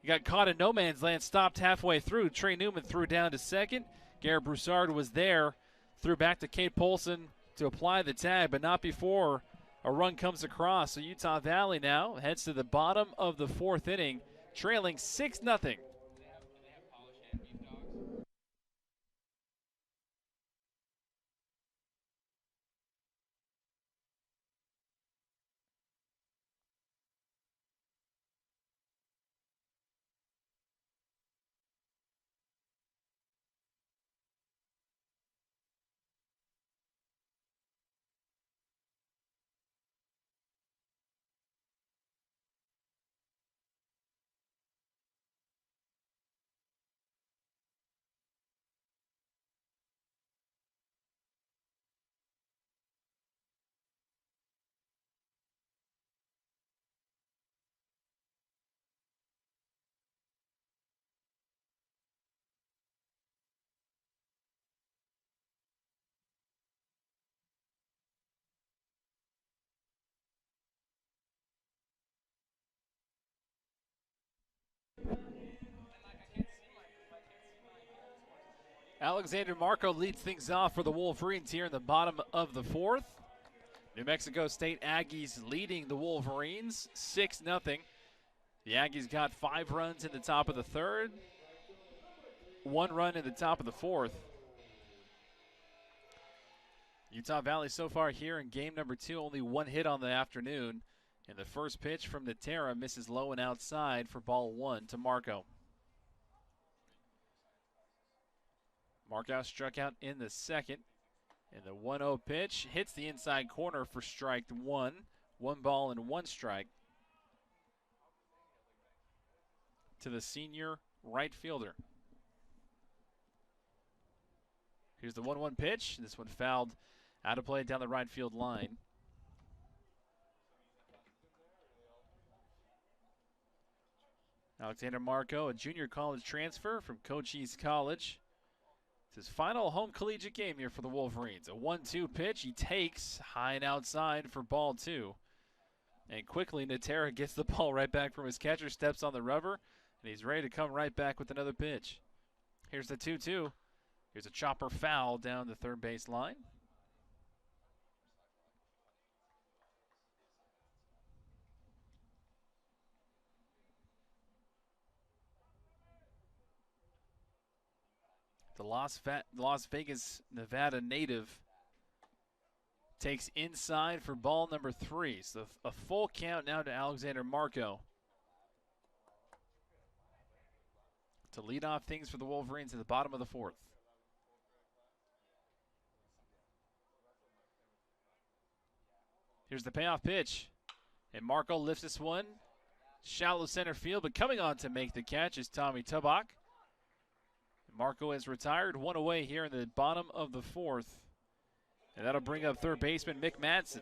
He got caught in no man's land, stopped halfway through. Trey Newman threw down to second. Garrett Broussard was there, threw back to Kate Polson to apply the tag, but not before a run comes across. So Utah Valley now heads to the bottom of the 4th inning, trailing 6-0. Alexander Marco leads things off for the Wolverines here in the bottom of the 4th. New Mexico State Aggies leading the Wolverines 6-0. The Aggies got 5 runs in the top of the 3rd, 1 run in the top of the 4th. Utah Valley so far here in game number 2, only 1 hit on the afternoon. And the first pitch from Natera misses low and outside for ball 1 to Marco. Markow struck out in the second. And the 1-0 pitch hits the inside corner for strike one. 1 ball and 1 strike to the senior right fielder. Here's the 1-1 pitch. This one fouled out of play down the right field line. Alexander Marco, a junior college transfer from Cochise College. It's his final home collegiate game here for the Wolverines. A 1-2 pitch. He takes high and outside for ball 2. And quickly, Natera gets the ball right back from his catcher, steps on the rubber, and he's ready to come right back with another pitch. Here's the 2-2. Here's a chopper foul down the third base line. The Las Vegas, Nevada native takes inside for ball number 3. So a full count now to Alexander Marco to lead off things for the Wolverines at the bottom of the 4th. Here's the payoff pitch. And Marco lifts this one. Shallow center field, but coming on to make the catch is Tommy Tubach. Marco has retired, 1 away here in the bottom of the 4th. And that'll bring up third baseman Mick Madsen.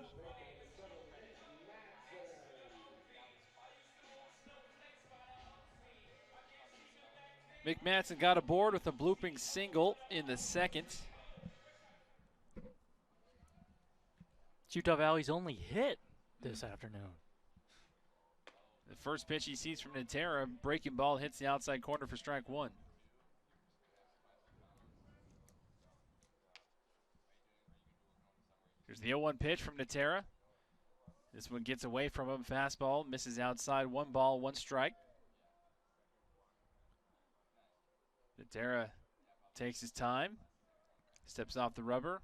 Mick Madsen got aboard with a blooping single in the second.
It's Utah Valley's only hit this afternoon.
The first pitch he sees from Natera, breaking ball hits the outside corner for strike 1. Here's the 0-1 pitch from Natera. This one gets away from him. Fastball misses outside. 1 ball, 1 strike. Natera takes his time. Steps off the rubber.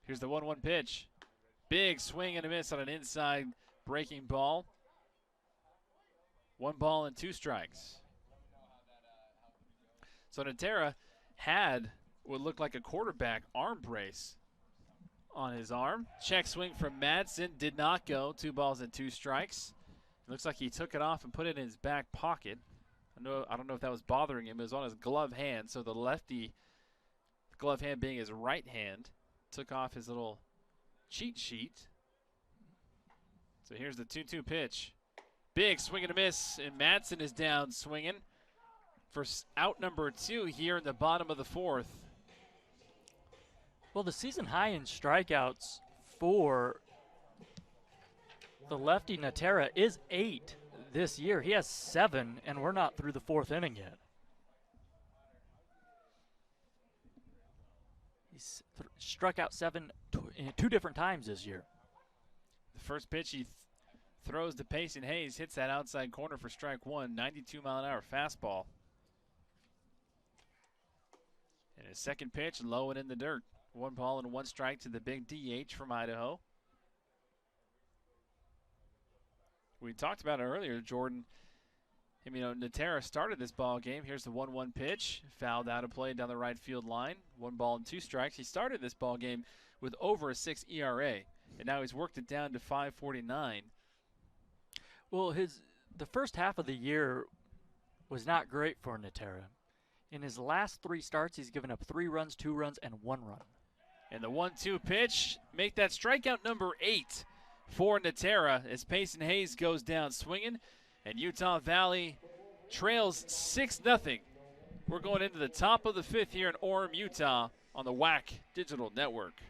Here's the 1-1 pitch. Big swing and a miss on an inside breaking ball. 1 ball and 2 strikes. So Natera had what looked like a quarterback arm brace on his arm. Check swing from Madsen did not go. 2 balls and 2 strikes. It looks like he took it off and put it in his back pocket. I don't know if that was bothering him. It was on his glove hand, so the lefty glove hand being his right hand, took off his little cheat sheet. So here's the 2-2 pitch. Big swing and a miss, and Madsen is down swinging for out number 2 here in the bottom of the 4th.
Well, the season high in strikeouts for the lefty Natera is 8 this year. He has 7, and we're not through the 4th inning yet. He's struck out 7 2 different times this year.
The first pitch he throws to Payson Hayes, hits that outside corner for strike 1, 92-mile-an-hour fastball. And his second pitch, low and in the dirt. 1 ball and 1 strike to the big DH from Idaho. We talked about it earlier, Jordan. Natera started this ball game. Here's the 1-1 pitch, fouled out of play down the right field line. 1 ball and 2 strikes. He started this ball game with over a 6 ERA, and now he's worked it down to 5.49.
Well, the first half of the year was not great for Natera. In his last 3 starts, he's given up 3 runs, 2 runs, and 1 run.
And the 1-2 pitch, make that strikeout number 8 for Natera as Payson Hayes goes down swinging, and Utah Valley trails 6-0. We're going into the top of the 5th here in Orem, Utah on the WAC Digital Network.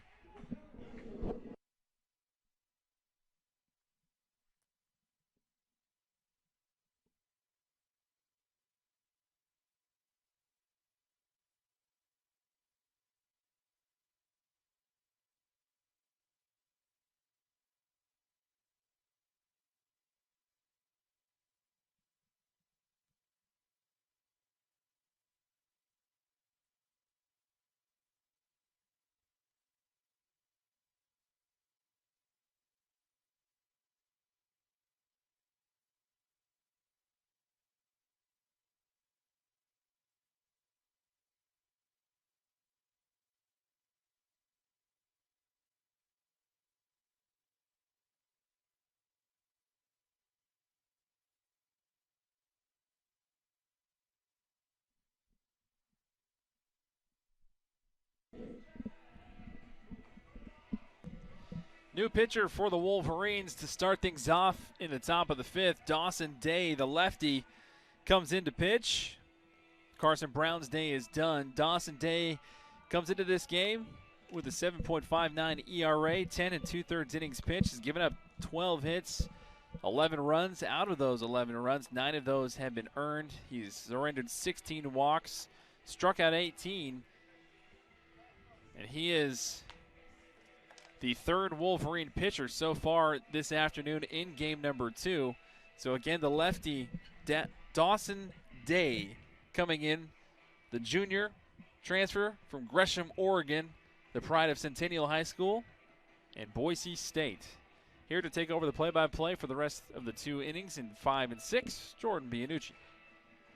New pitcher for the Wolverines to start things off in the top of the 5th. Dawson Day, the lefty, comes in to pitch. Carson Brown's day is done. Dawson Day comes into this game with a 7.59 ERA, 10 2/3 innings pitched. Has given up 12 hits, 11 runs. Out of those 11 runs, 9 of those have been earned. He's surrendered 16 walks, struck out 18, and he is the third Wolverine pitcher so far this afternoon in game number 2. So again, the lefty, Dawson Day, coming in, the junior transfer from Gresham, Oregon, the pride of Centennial High School and Boise State. Here to take over the play-by-play for the rest of the 2 innings in 5 and 6, Jordan Bianucci.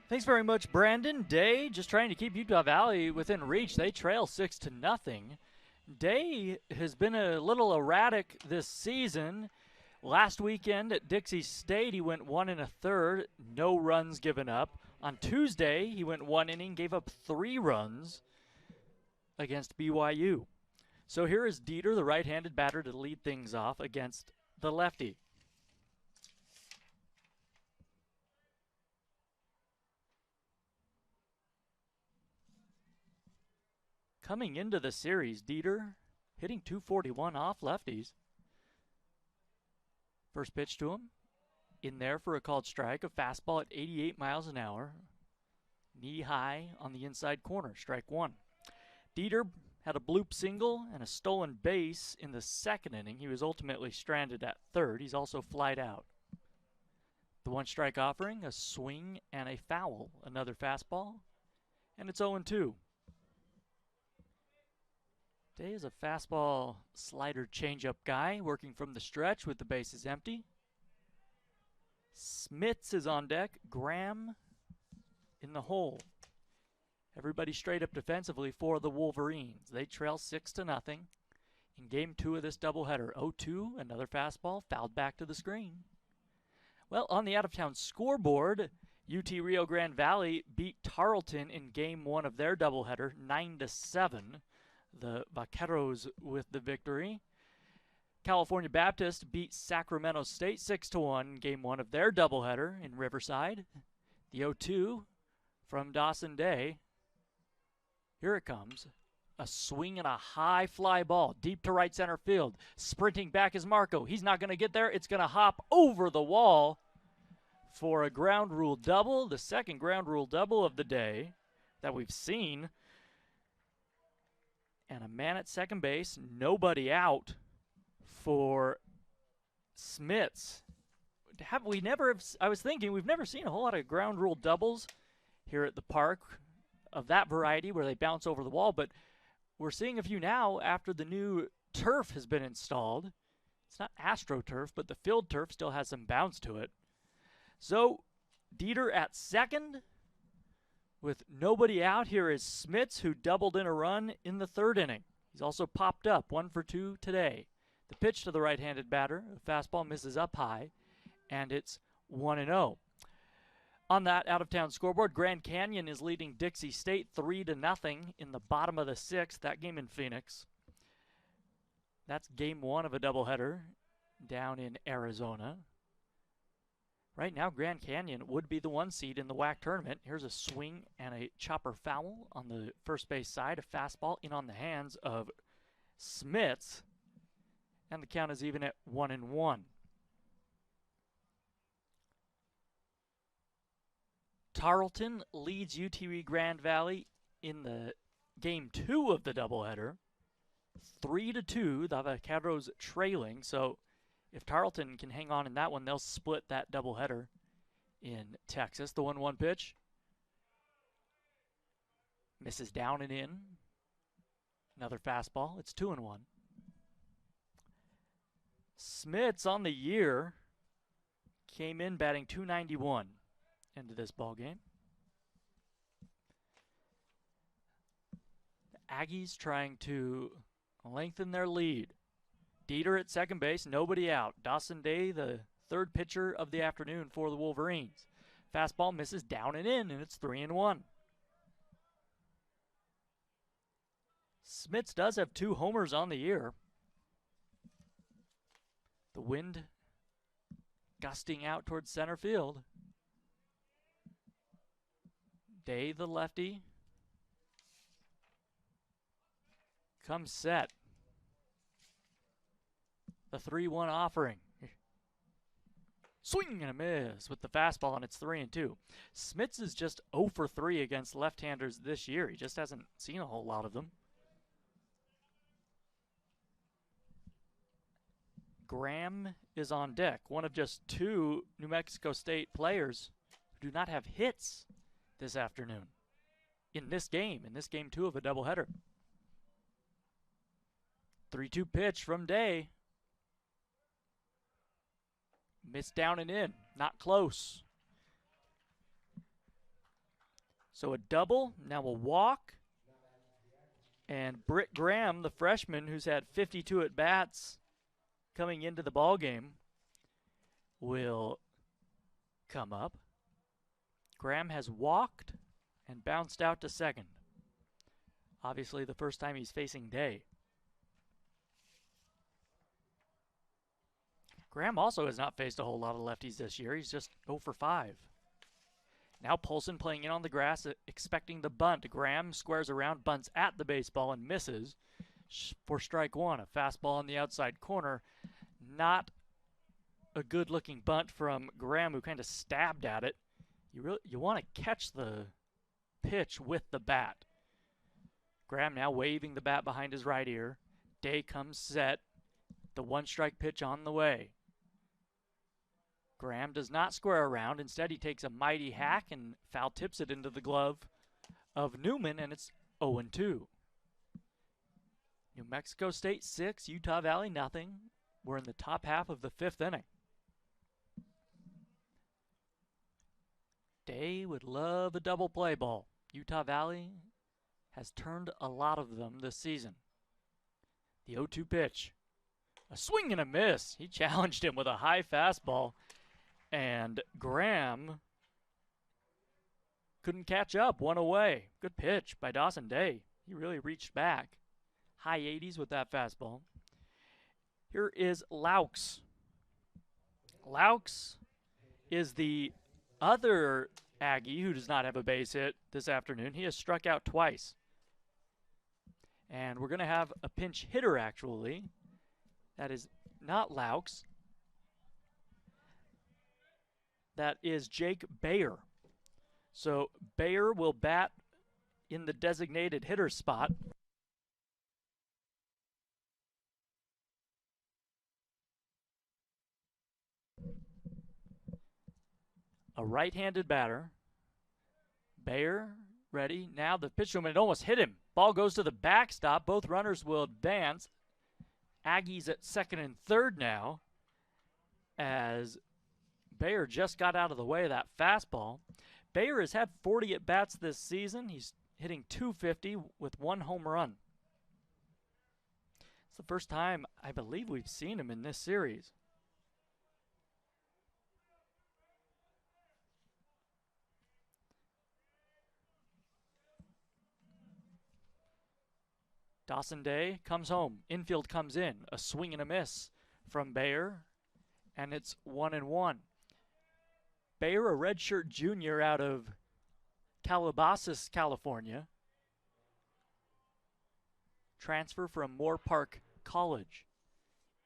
Thanks very much, Brandon. Day just trying to keep Utah Valley within reach. They trail 6-0. Day has been a little erratic this season. Last weekend at Dixie State, he went 1 1/3, no runs given up. On Tuesday, he went 1 inning, gave up 3 runs against BYU. So here is Dieter, the right-handed batter, to lead things off against the lefty. Coming into the series, Dieter hitting .241 off lefties. First pitch to him, in there for a called strike, a fastball at 88 miles an hour, knee high on the inside corner, strike 1. Dieter had a bloop single and a stolen base in the 2nd inning. He was ultimately stranded at 3rd. He's also flied out. The 1-strike offering, a swing and a foul, another fastball, and it's 0-2. Day is a fastball slider changeup guy, working from the stretch with the bases empty. Smits is on deck, Graham in the hole. Everybody straight up defensively for the Wolverines. They trail 6-0 in game 2 of this doubleheader. 0-2, another fastball, fouled back to the screen. Well, on the out-of-town scoreboard, UT Rio Grande Valley beat Tarleton in game 1 of their doubleheader, 9-7. The Vaqueros with the victory. California Baptist beat Sacramento State 6-1 in game 1 of their doubleheader in Riverside. The 0-2 from Dawson Day. Here it comes. A swing and a high fly ball deep to right center field. Sprinting back is Marco. He's not going to get there. It's going to hop over the wall for a ground rule double, the second ground rule double of the day that we've seen. And a man at second base, nobody out for Smits. I was thinking, we've never seen a whole lot of ground rule doubles here at the park of that variety where they bounce over the wall, but we're seeing a few now after the new turf has been installed. It's not AstroTurf, but the field turf still has some bounce to it. So, Dieter at second. With nobody out, here is Smits, who doubled in a run in the 3rd inning. He's also popped up, 1 for 2 today. The pitch to the right-handed batter, a fastball misses up high, and it's 1-0. On that out-of-town scoreboard, Grand Canyon is leading Dixie State 3-0 in the bottom of the 6th, that game in Phoenix. That's game 1 of a doubleheader down in Arizona. Right now, Grand Canyon would be the 1 seed in the WAC tournament. Here's a swing and a chopper foul on the first base side. A fastball in on the hands of Smits. And the count is even at 1-1. Tarleton leads UT Grand Valley in the game 2 of the doubleheader. 3-2, the Vaqueros trailing. So if Tarleton can hang on in that one, they'll split that doubleheader in Texas. The 1-1 pitch. Misses down and in. Another fastball. It's 2-1. Smits on the year came in batting .291 into this ball game. The Aggies trying to lengthen their lead. Dieter at second base, nobody out. Dawson Day, the 3rd pitcher of the afternoon for the Wolverines. Fastball misses down and in, and it's 3-1. Smits does have 2 homers on the year. The wind gusting out towards center field. Day, the lefty, comes set. The 3-1 offering. Swing and a miss with the fastball, and it's 3-2. Smits is just 0 for 3 against left-handers this year. He just hasn't seen a whole lot of them. Graham is on deck, one of just 2 New Mexico State players who do not have hits this afternoon in this game 2 of a doubleheader. 3-2 pitch from Day. Missed down and in, not close. So a double, now a walk. And Britt Graham, the freshman who's had 52 at-bats coming into the ball game, will come up. Graham has walked and bounced out to second. Obviously the first time he's facing Day. Graham also has not faced a whole lot of lefties this year. He's just 0 for 5. Now Polson playing in on the grass, expecting the bunt. Graham squares around, bunts at the baseball, and misses for strike 1. A fastball on the outside corner. Not a good-looking bunt from Graham, who kind of stabbed at it. You want to catch the pitch with the bat. Graham now waving the bat behind his right ear. Day comes set. The 1-strike pitch on the way. Graham does not square around. Instead, he takes a mighty hack and foul tips it into the glove of Newman, and it's 0-2. New Mexico State 6, Utah Valley nothing. We're in the top half of the 5th inning. Day would love a double play ball. Utah Valley has turned a lot of them this season. The 0-2 pitch. A swing and a miss. He challenged him with a high fastball, and Graham couldn't catch up. One away. Good pitch by Dawson Day. He really reached back. High 80s with that fastball. Here is Laux. Laux is the other Aggie who does not have a base hit this afternoon. He has struck out twice. And we're going to have a pinch hitter, actually. That is not Laux. That is Jake Bayer. So Bayer will bat in the designated hitter spot. A right-handed batter. Bayer ready. Now the pitch to him, and it almost hit him. Ball goes to the backstop. Both runners will advance. Aggies at second and third now, as Bayer just got out of the way of that fastball. Bayer has had 40 at-bats this season. He's hitting .250 with 1 home run. It's the first time I believe we've seen him in this series. Dawson Day comes home. Infield comes in. A swing and a miss from Bayer, and it's 1-1. Bayer, a redshirt junior out of Calabasas, California. Transfer from Moore Park College.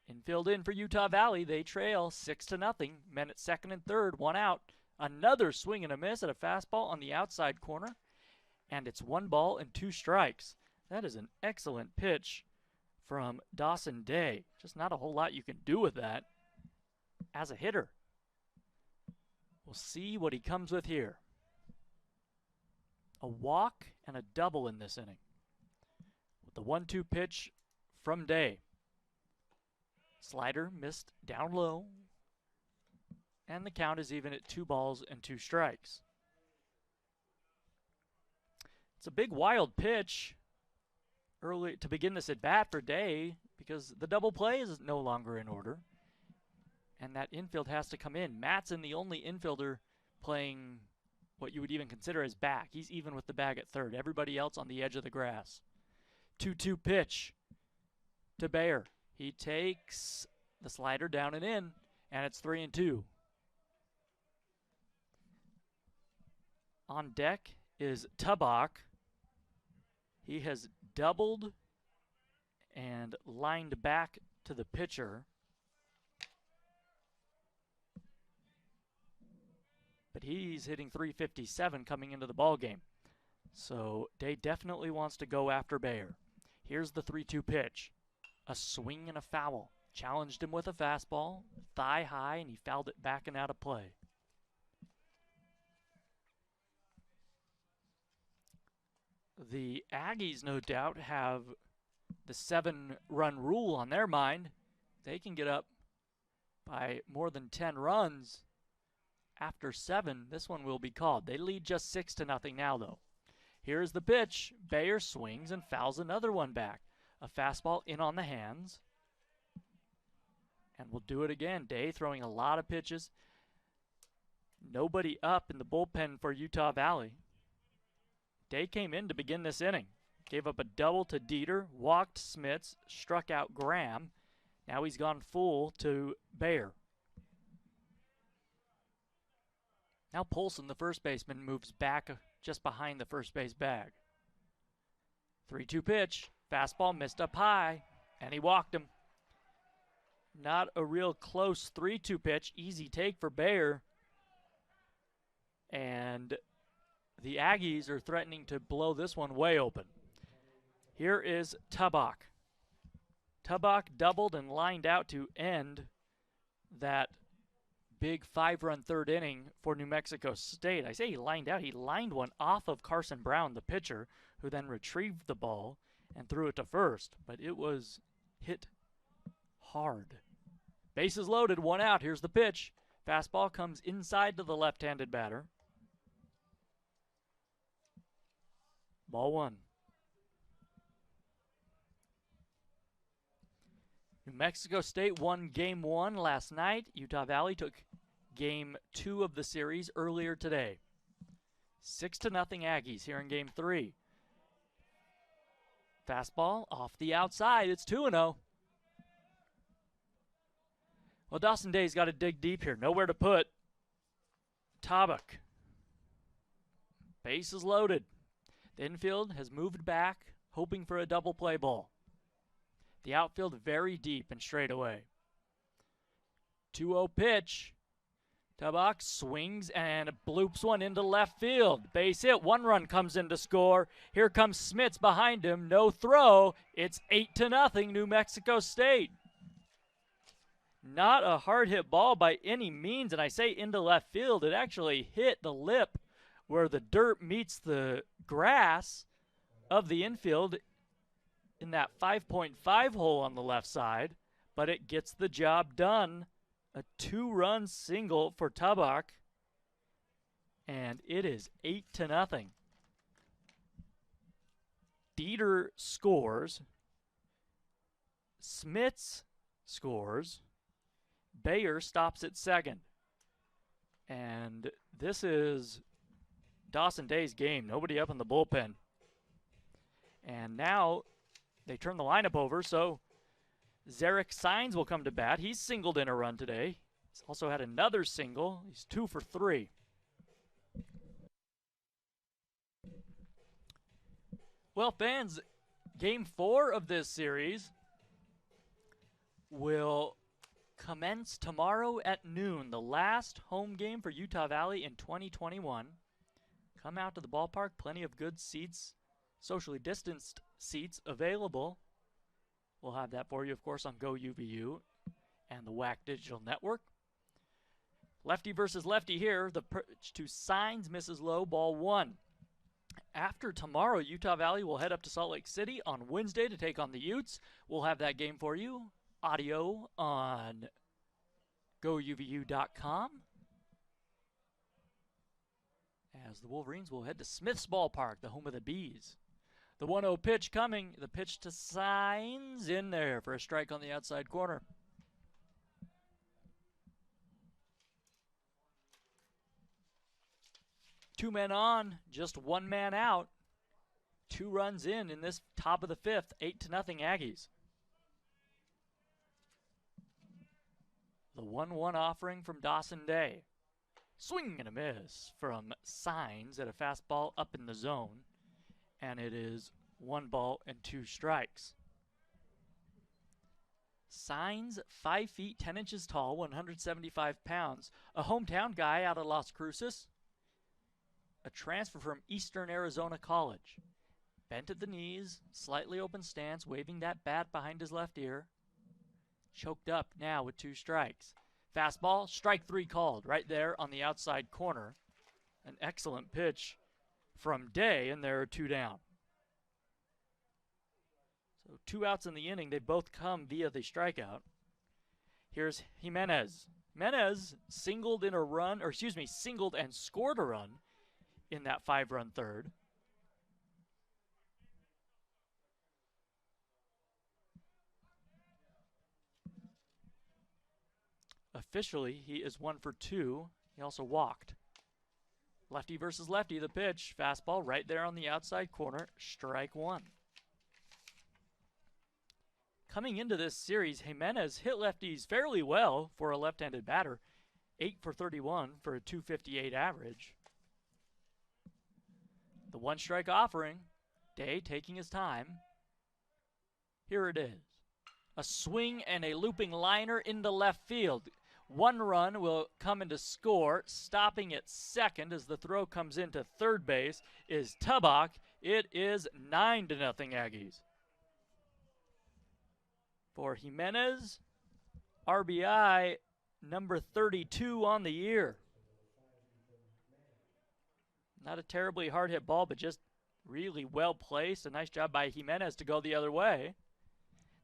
Infield in for Utah Valley. They trail 6-0. Men at second and third, 1 out. Another swing and a miss at a fastball on the outside corner, and it's 1 ball and 2 strikes. That is an excellent pitch from Dawson Day. Just not a whole lot you can do with that as a hitter. We'll see what he comes with here. A walk and a double in this inning. With the 1-2 pitch from Day. Slider missed down low. And the count is even at 2 balls and 2 strikes. It's a big wild pitch early to begin this at bat for Day, because the double play is no longer in order, and that infield has to come in. Mattson, the only infielder playing what you would even consider as back. He's even with the bag at third. Everybody else on the edge of the grass. 2-2 pitch to Bayer. He takes The slider down and in, and it's 3-2. On deck is Tubach. He has doubled and lined back to the pitcher. But he's hitting 357 coming into the ball game. So Day definitely wants to go after Bayer. Here's the 3-2 pitch. A swing and a foul. Challenged him with a fastball, thigh high, and he fouled it back and out of play. The Aggies, no doubt, have the 7-run rule on their mind. They can get up by more than 10 runs after 7. This one will be called. They lead just 6-0 now, though. Here's the pitch. Bayer swings and fouls another one back. A fastball in on the hands. And we'll do it again. Day throwing a lot of pitches. Nobody up in the bullpen for Utah Valley. Day came in to begin this inning. Gave up a double to Dieter, walked Smits, struck out Graham. Now he's gone full to Bayer. Now Polson, the first baseman, moves back just behind the first base bag. 3-2 pitch. Fastball missed up high, and he walked him. Not a real close 3-2 pitch. Easy take for Bayer. And the Aggies are threatening to blow this one way open. Here is Tubach. Tubach doubled and lined out to end that big 5-run third inning for New Mexico State. I say he lined out. He lined one off of Carson Brown, the pitcher, who then retrieved the ball and threw it to first. But it was hit hard. Bases loaded, 1 out. Here's the pitch. Fastball comes inside to the left-handed batter. Ball 1. New Mexico State won Game 1 last night. Utah Valley took Game 2 of the series earlier today. 6-0 Aggies here in Game 3. Fastball off the outside. It's 2-0. Well, Dawson Day's got to dig deep here. Nowhere to put Tubach. Bases loaded. The infield has moved back, hoping for a double play ball. The outfield very deep and straight away. 2-0 pitch. Tubach swings and bloops one into left field. Base hit. 1 run comes in to score. Here comes Smits behind him. No throw. It's 8-0 New Mexico State. Not a hard hit ball by any means, and I say into left field. It actually hit the lip where the dirt meets the grass of the infield in that 5.5 hole on the left side, but it gets the job done. A 2-run single for Tubach, and it is 8-0. Dieter scores. Smits scores. Bayer stops at second. And this is Dawson Day's game. Nobody up in the bullpen. And now they turn the lineup over, so Zarek Signs will come to bat. He's singled in a run today. He's also had another single. He's 2 for 3. Well, fans, Game 4 of this series will commence tomorrow at noon. The last home game for Utah Valley in 2021. Come out to the ballpark. Plenty of good seats, socially distanced seats available. We'll have that for you, of course, on GoUVU and the WAC Digital Network. Lefty versus lefty here. The pitch to Signs misses low, ball 1. After tomorrow, Utah Valley will head up to Salt Lake City on Wednesday to take on the Utes. We'll have that game for you. Audio on GoUVU.com. As the Wolverines will head to Smith's Ballpark, the home of the Bees. The 1-0 pitch coming. The pitch to Signs in there for a strike on the outside corner. Two men on, just 1 man out. 2 runs in this top of the 5th. 8-0 Aggies. The 1-1 offering from Dawson Day. Swing and a miss from Signs at a fastball up in the zone. And it is 1 ball and 2 strikes. Signs, 5 feet 10 inches tall, 175 pounds. A hometown guy out of Las Cruces. A transfer from Eastern Arizona College. Bent at the knees, slightly open stance, waving that bat behind his left ear. Choked up now with 2 strikes. Fastball, strike 3 called right there on the outside corner. An excellent pitch from Day, and there are 2 down. So 2 outs in the inning. They both come via the strikeout. Here's Jimenez. Jimenez singled and scored a run in that 5-run third. Officially, he is 1 for 2. He also walked. Lefty versus lefty, the pitch. Fastball right there on the outside corner. Strike 1. Coming into this series, Jimenez hit lefties fairly well for a left-handed batter. 8 for 31 for a .258 average. The 1-strike offering. Day taking his time. Here it is. A swing and a looping liner into left field. 1 run will come in to score. Stopping at second as the throw comes into third base is Tubach. It is 9-0 Aggies. For Jimenez, RBI number 32 on the year. Not a terribly hard hit ball, but just really well placed. A nice job by Jimenez to go the other way.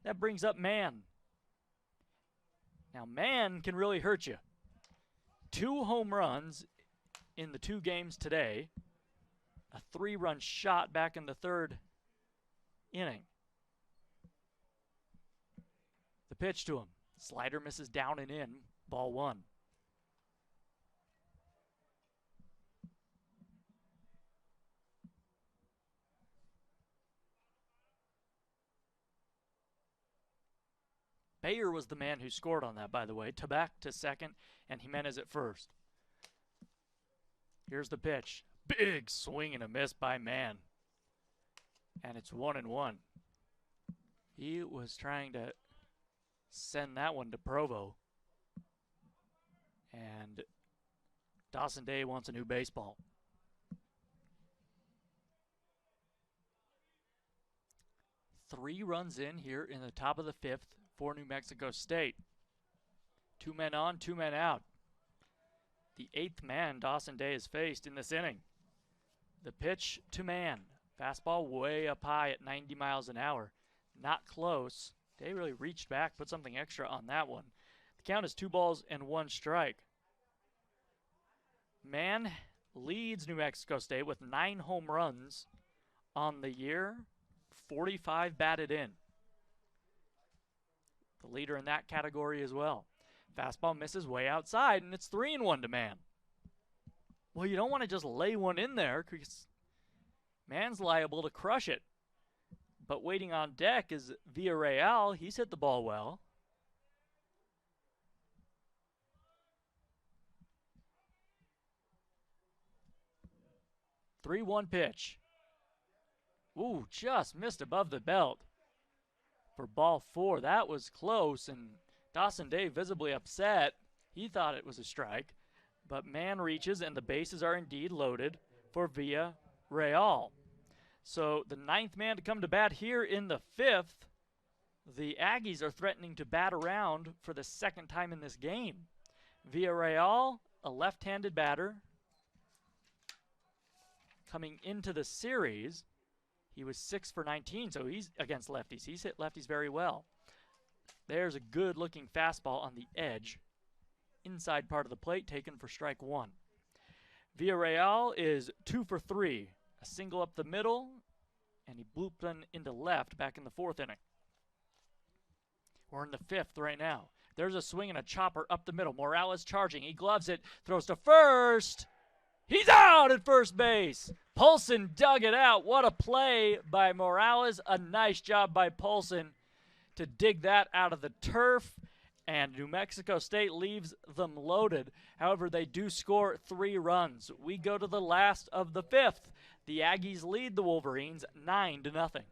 That brings up Mann. Now, Mann can really hurt you. 2 home runs in the 2 games today. A 3-run shot back in the 3rd inning. The pitch to him. Slider misses down and in. Ball 1. Bayer was the man who scored on that, by the way. Tubach to second and Jimenez at first. Here's the pitch. Big swing and a miss by Mann. And it's 1-1. He was trying to send that one to Provo. And Dawson Day wants a new baseball. Three runs in here in the top of the 5th for New Mexico State. 2 men on, 2 men out. The 8th man Dawson Day has faced in this inning. The pitch to Mann. Fastball way up high at 90 miles an hour. Not close. Day really reached back, put something extra on that one. The count is 2 balls and 1 strike. Mann leads New Mexico State with 9 home runs on the year, 45 batted in. The leader in that category as well. Fastball misses way outside, and it's 3-1 to Mann. Well, you don't want to just lay one in there because Mann's liable to crush it. But waiting on deck is Villarreal. He's hit the ball well. The 3-1 pitch. Ooh, just missed above the belt for ball 4. That was close, and Dawson Day visibly upset. He thought it was a strike, but Mann reaches, and the bases are indeed loaded for Villarreal. So the 9th man to come to bat here in the 5th. The Aggies are threatening to bat around for the 2nd time in this game. Villarreal, a left-handed batter, coming into the series. He was 6 for 19, so he's against lefties. He's hit lefties very well. There's a good-looking fastball on the edge. Inside part of the plate, taken for strike 1. Villarreal is 2 for 3. A single up the middle, and he blooped one into left back in the 4th inning. We're in the 5th right now. There's a swing and a chopper up the middle. Morales charging. He gloves it, throws to first. He's out at first base. Polson dug it out. What a play by Morales. A nice job by Polson to dig that out of the turf. and New Mexico State leaves them loaded. However, they do score 3 runs. We go to the last of the 5th. The Aggies lead the Wolverines 9-0.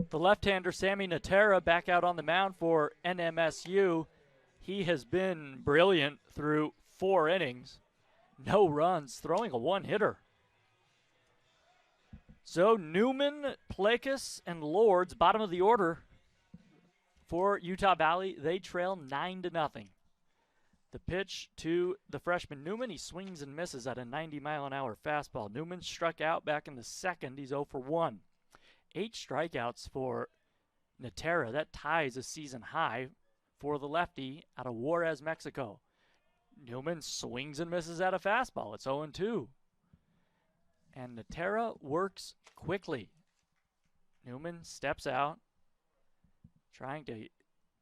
The left-hander, Sammy Natera, back out on the mound for NMSU. He has been brilliant through 4 innings. No runs, throwing a 1-hitter. So Newman, Plakas, and Lords, bottom of the order for Utah Valley. They trail 9-0. The pitch to the freshman Newman. He swings and misses at a 90-mile-an-hour fastball. Newman struck out back in the 2nd. He's 0 for 1. 8 strikeouts for Natera. That ties a season high for the lefty out of Juarez, Mexico. Newman swings and misses at a fastball. It's 0-2. And Natera works quickly. Newman steps out, trying to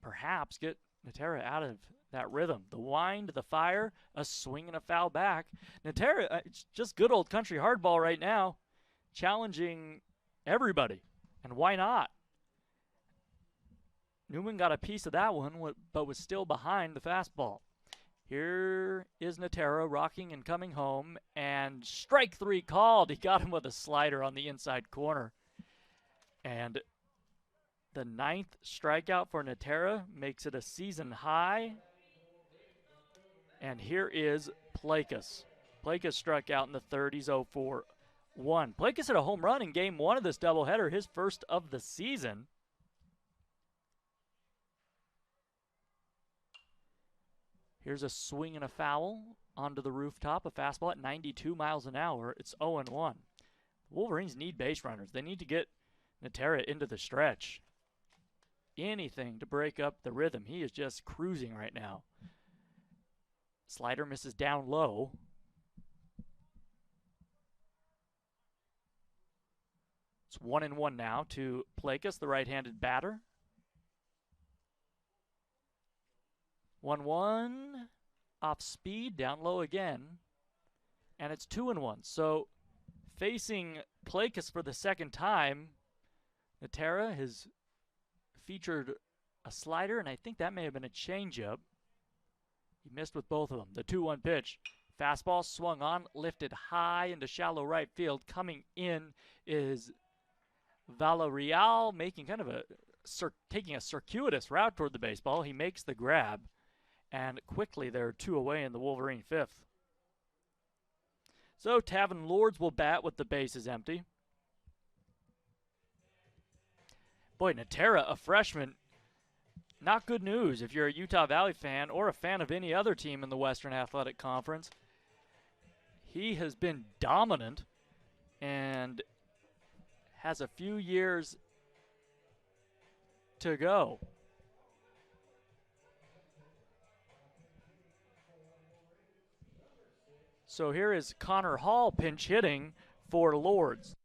perhaps get Natera out of that rhythm. The wind, the fire, a swing and a foul back. Natera, it's just good old country hardball right now, challenging everybody. And why not? Newman got a piece of that one, but was still behind the fastball. Here is Natera rocking and coming home, and strike 3 called. He got him with a slider on the inside corner. And the 9th strikeout for Natera makes it a season high. And here is Plakas. Plakas struck out in the 3rd. He's 0 for 1. Plakas hit a home run in game 1 of this doubleheader, his first of the season. Here's a swing and a foul onto the rooftop, a fastball at 92 miles an hour. It's 0-1. The Wolverines need base runners. They need to get Natera into the stretch. Anything to break up the rhythm. He is just cruising right now. Slider misses down low. It's 1-1 now to Plakas, the right-handed batter. 1-1, off speed, down low again, and it's 2-1. So facing Plakas for the 2nd time, Natera has featured a slider, and I think that may have been a changeup. He missed with both of them. The 2-1 pitch. Fastball swung on, lifted high into shallow right field. Coming in is Valerial, making kind of taking a circuitous route toward the baseball. He makes the grab. And quickly, there are 2 away in the Wolverine 5th. So Tavin Lords will bat with the bases empty. Boy, Natera, a freshman, not good news if you're a Utah Valley fan or a fan of any other team in the Western Athletic Conference. He has been dominant and has a few years to go. So here is Connor Hall pinch hitting for Lords.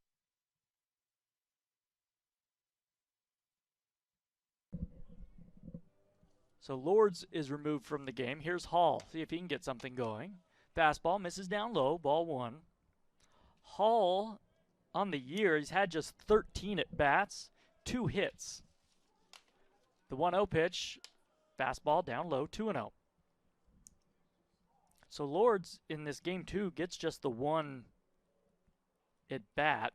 So Lords is removed from the game. Here's Hall. See if he can get something going. Fastball misses down low. Ball 1. Hall, on the year, he's had just 13 at-bats, 2 hits. The 1-0 pitch Fastball down low, 2-0. So Lords in this game 2 gets just the one at bat.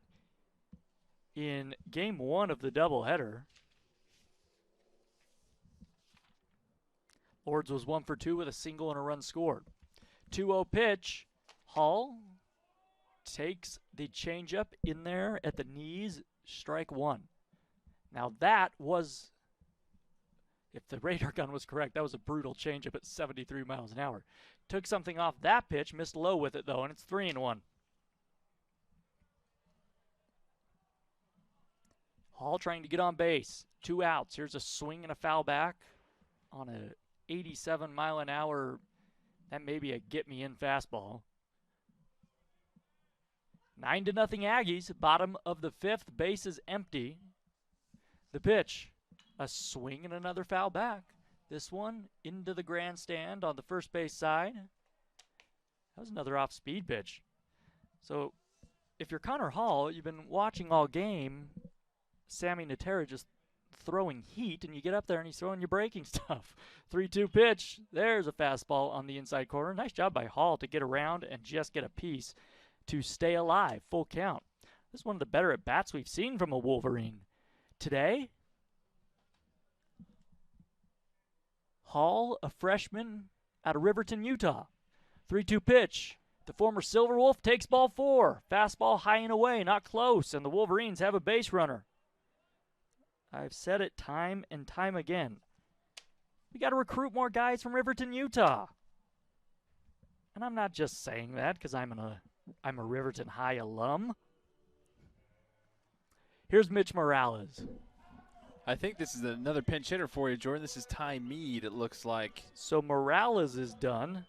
In game 1 of the doubleheader, Lords was 1 for 2 with a single and a run scored. 2-0 pitch. Hall takes the changeup in there at the knees, strike 1. Now that was, if the radar gun was correct, that was a brutal changeup at 73 miles an hour. Took something off that pitch, missed low with it though, and it's 3-1. Hall trying to get on base. 2 outs. Here's a swing and a foul back on a 87 mile an hour. That may be a get-me-in fastball. 9-0 Aggies. Bottom of the 5th. Base is empty. The pitch. A swing and another foul back. This one into the grandstand on the first base side. That was another off-speed pitch. So if you're Connor Hall, you've been watching all game Sammy Natera just throwing heat, and you get up there and he's throwing your breaking stuff. 3-2 pitch. There's a fastball on the inside corner. Nice job by Hall to get around and just get a piece to stay alive. Full count. This is one of the better at-bats we've seen from a Wolverine today. Hall, a freshman out of Riverton, Utah. 3-2 pitch. The former Silver Wolf takes ball 4. Fastball high and away, not close, and the Wolverines have a base runner. I've said it time and time again. We got to recruit more guys from Riverton, Utah. And I'm not just saying that because I'm a Riverton High alum. Here's Mitch Morales.
I think this is another pinch hitter for you, Jordan. This is Ty Mead, it looks like.
So Morales is done.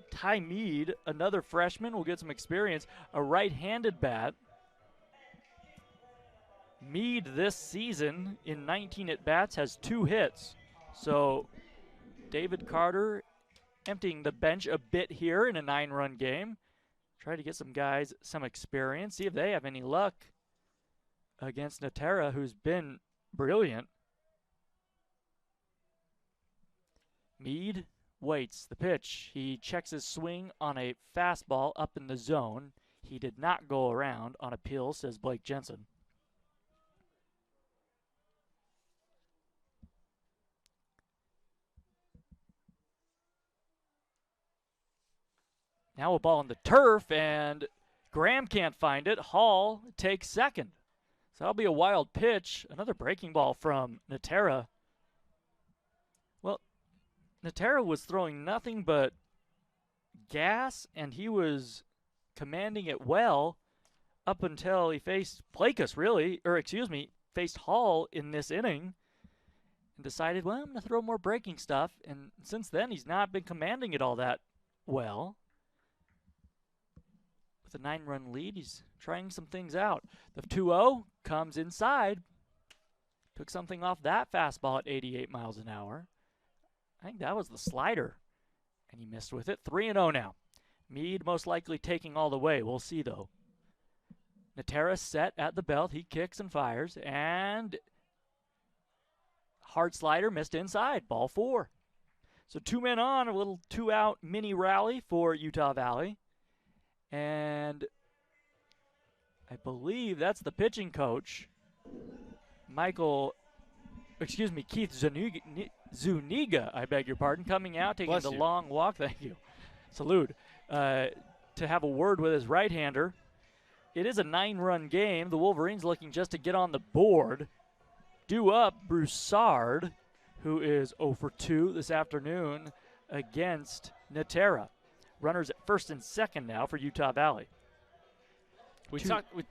Ty Mead, another freshman, will get some experience. A right-handed bat. Mead this season in 19 at-bats has 2 hits. So David Carter emptying the bench a bit here in a 9-run game. Try to get some guys some experience, see if they have any luck against Natera, who's been brilliant. Mead waits the pitch. He checks his swing on a fastball up in the zone. He did not go around on appeal, says Blake Jensen. Now a ball on the turf, and Graham can't find it. Hall takes second. So that'll be a wild pitch. Another breaking ball from Natera. Well, Natera was throwing nothing but gas, and he was commanding it well up until he faced Plakus, really, or excuse me, faced Hall in this inning and decided, well, I'm going to throw more breaking stuff. And since then, he's not been commanding it all that well. With a 9-run lead, he's trying some things out. The 2-0 comes inside. Took something off that fastball at 88 miles an hour. I think that was the slider, and he missed with it. 3-0 now. Mead most likely taking all the way. We'll see, though. Natera set at the belt. He kicks and fires, and hard slider missed inside. Ball 4. So 2 men on, a little 2-out mini rally for Utah Valley. And I believe that's the pitching coach, Keith Zuniga, I beg your pardon, coming out, taking the long walk. Thank you. Salute. To have a word with his right-hander. It is a 9-run game. The Wolverines looking just to get on the board. Due up Broussard, who is 0 for 2 this afternoon against Natera. Runners at first and second now for Utah Valley.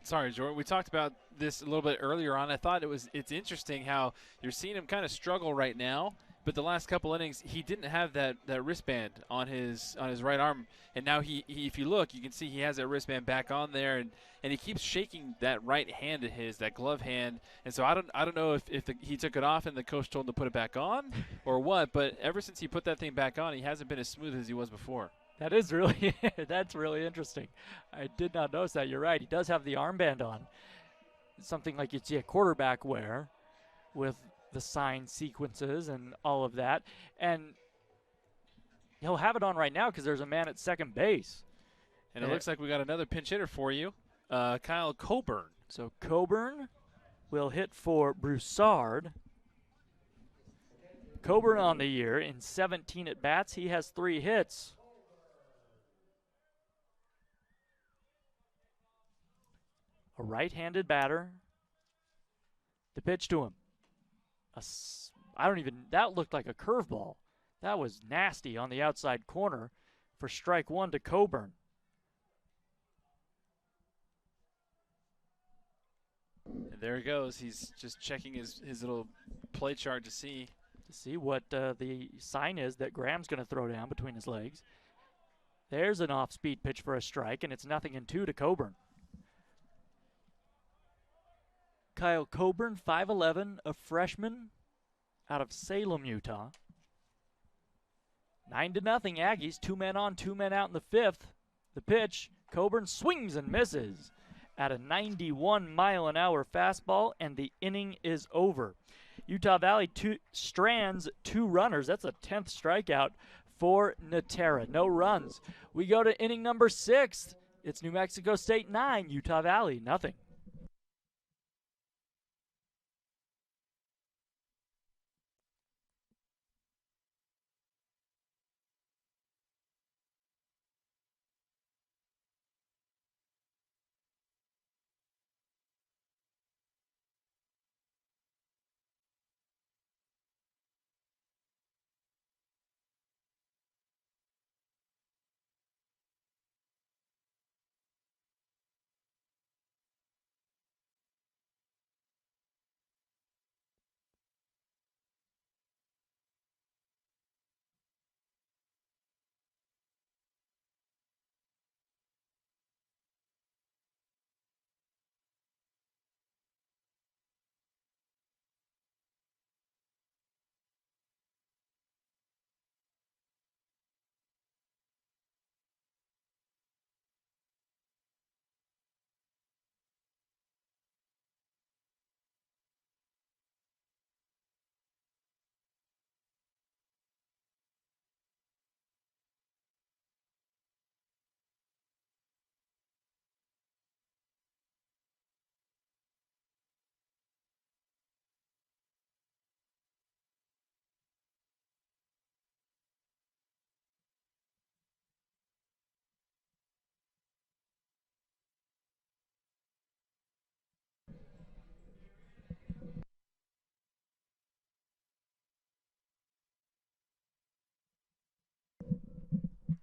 Sorry, Jordan. We talked about this a little bit earlier on. I thought it's interesting how you're seeing him kind of struggle right now. But the last couple innings, he didn't have that wristband on his right arm, and now he if you look, you can see he has that wristband back on there, and he keeps shaking that right hand of his, that glove hand. And so I don't know if he took it off and the coach told him to put it back on or what. But ever since he put that thing back on, he hasn't been as smooth as he was before.
That is really that's really interesting. I did not notice that. You're right. He does have the armband on. Something like you'd see a quarterback wear with the sign sequences and all of that. And he'll have it on right now because there's a man at second base.
And it looks like we got another pinch hitter for you, Kyle Coburn.
So Coburn will hit for Broussard. Coburn on the year in 17 at-bats. He has 3 hits. A right-handed batter. The pitch to him. That looked like a curveball. That was nasty on the outside corner for strike 1 to Coburn.
And there he goes. He's just checking his little play chart to see
what the sign is that Graham's going to throw down between his legs. There's an off-speed pitch for a strike, and it's 0-2 to Coburn. Kyle Coburn, 5'11", a freshman out of Salem, Utah. 9-0 Aggies, 2 men on, 2 men out in the 5th. The pitch, Coburn swings and misses at a 91-mile-an-hour fastball, and the inning is over. Utah Valley strands 2 runners. That's a 10th strikeout for Natera. No runs. We go to inning number 6. It's New Mexico State 9, Utah Valley nothing.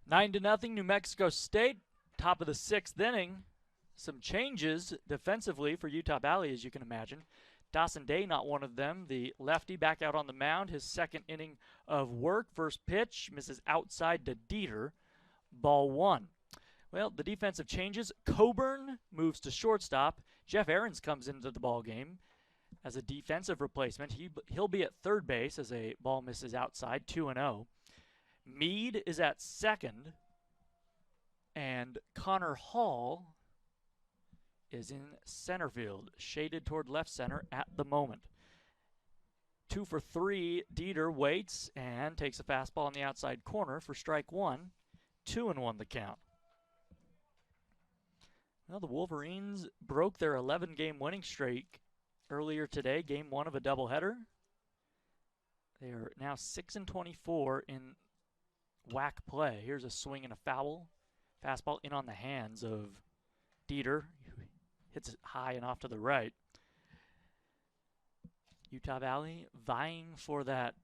Nine to nothing, New Mexico State. Top of the 6th inning. Some changes defensively for Utah Valley, as you can imagine. Dawson Day, not one of them. The lefty back out on the mound. His 2nd inning of work. First pitch misses outside to Dieter. Ball 1. Well, the defensive changes. Coburn moves to shortstop. Jeff Ahrens comes into the ball game as a defensive replacement. He'll be at third base as a ball misses outside, 2-0. Meade is at second, and Connor Hall is in center field, shaded toward left center at the moment. 2 for 3, Dieter waits and takes a fastball on the outside corner for strike 1. 2-1 the count. Well, the Wolverines broke their 11-game winning streak earlier today, game 1 of a doubleheader. They are now 6-24 in WAC play. Here's a swing and a foul. Fastball in on the hands of Dieter. Hits it high and off to the right. Utah Valley vying for that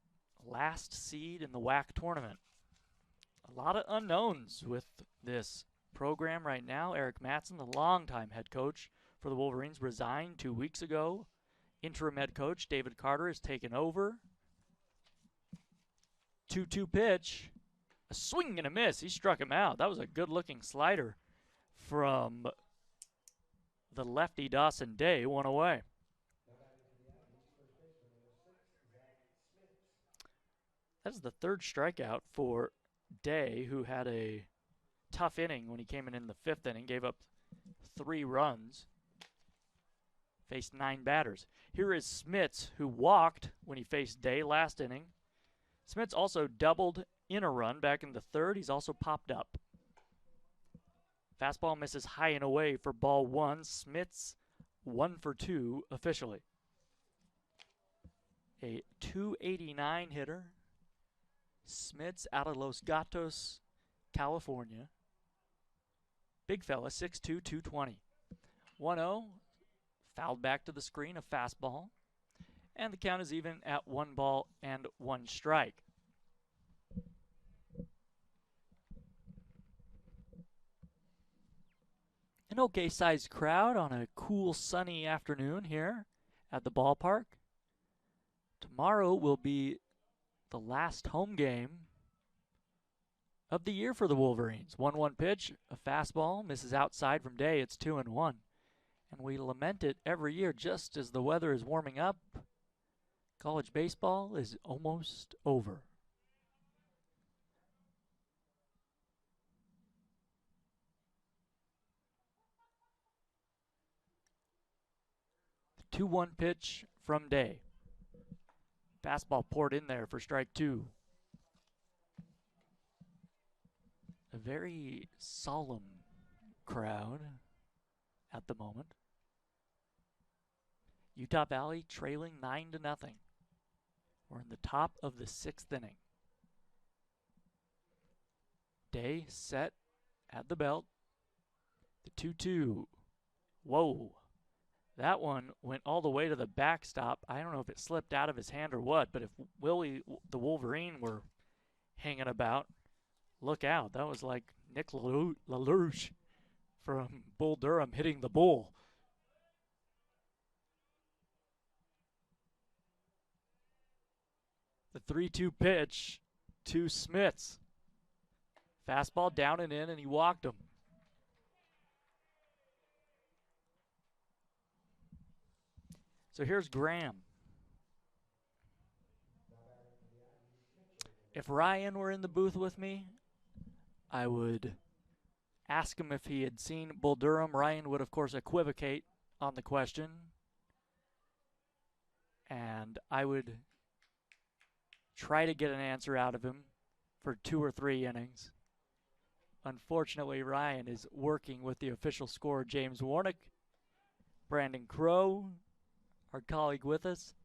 last seed in the WAC tournament. A lot of unknowns with this program right now. Eric Matson, the longtime head coach for the Wolverines, resigned 2 weeks ago. Interim head coach David Carter has taken over. 2-2 pitch. A swing and a miss. He struck him out. That was a good-looking slider from the lefty Dawson Day. 1 away. That is the 3rd strikeout for Day, who had a tough inning when he came in the 5th inning. Gave up 3 runs. faced 9 batters. Here is Smits, who walked when he faced Day last inning. Smits also doubled in a run back in the 3rd. He's also popped up. Fastball misses high and away for ball 1. Smits 1 for 2 officially. A .289 hitter. Smits out of Los Gatos, California. Big fella, 6'2", 220. 1-0, fouled back to the screen, a fastball. And the count is even at 1 ball and 1 strike. An okay-sized crowd on a cool, sunny afternoon here at the ballpark. Tomorrow will be the last home game of the year for the Wolverines. 1-1 pitch, a fastball, misses outside from Day. It's 2-1. And we lament it every year just as the weather is warming up. College baseball is almost over. The 2-1 pitch from Day. Fastball poured in there for strike 2. A very solemn crowd at the moment. Utah Valley trailing 9-0. We're in the top of the 6th inning. Day set at the belt. The 2-2. Whoa. That one went all the way to the backstop. I don't know if it slipped out of his hand or what, but if Willie the Wolverine were hanging about, look out. That was like Nick LaLouche from Bull Durham hitting the bull. The 3-2 pitch to Smits. Fastball down and in, and he walked him. So here's Graham. If Ryan were in the booth with me, I would ask him if he had seen Bull Durham. Ryan would, of course, equivocate on the question. And I would try to get an answer out of him for 2 or 3 innings. Unfortunately, Ryan is working with the official scorer, James Warnick. Brandon Crow, our colleague with us.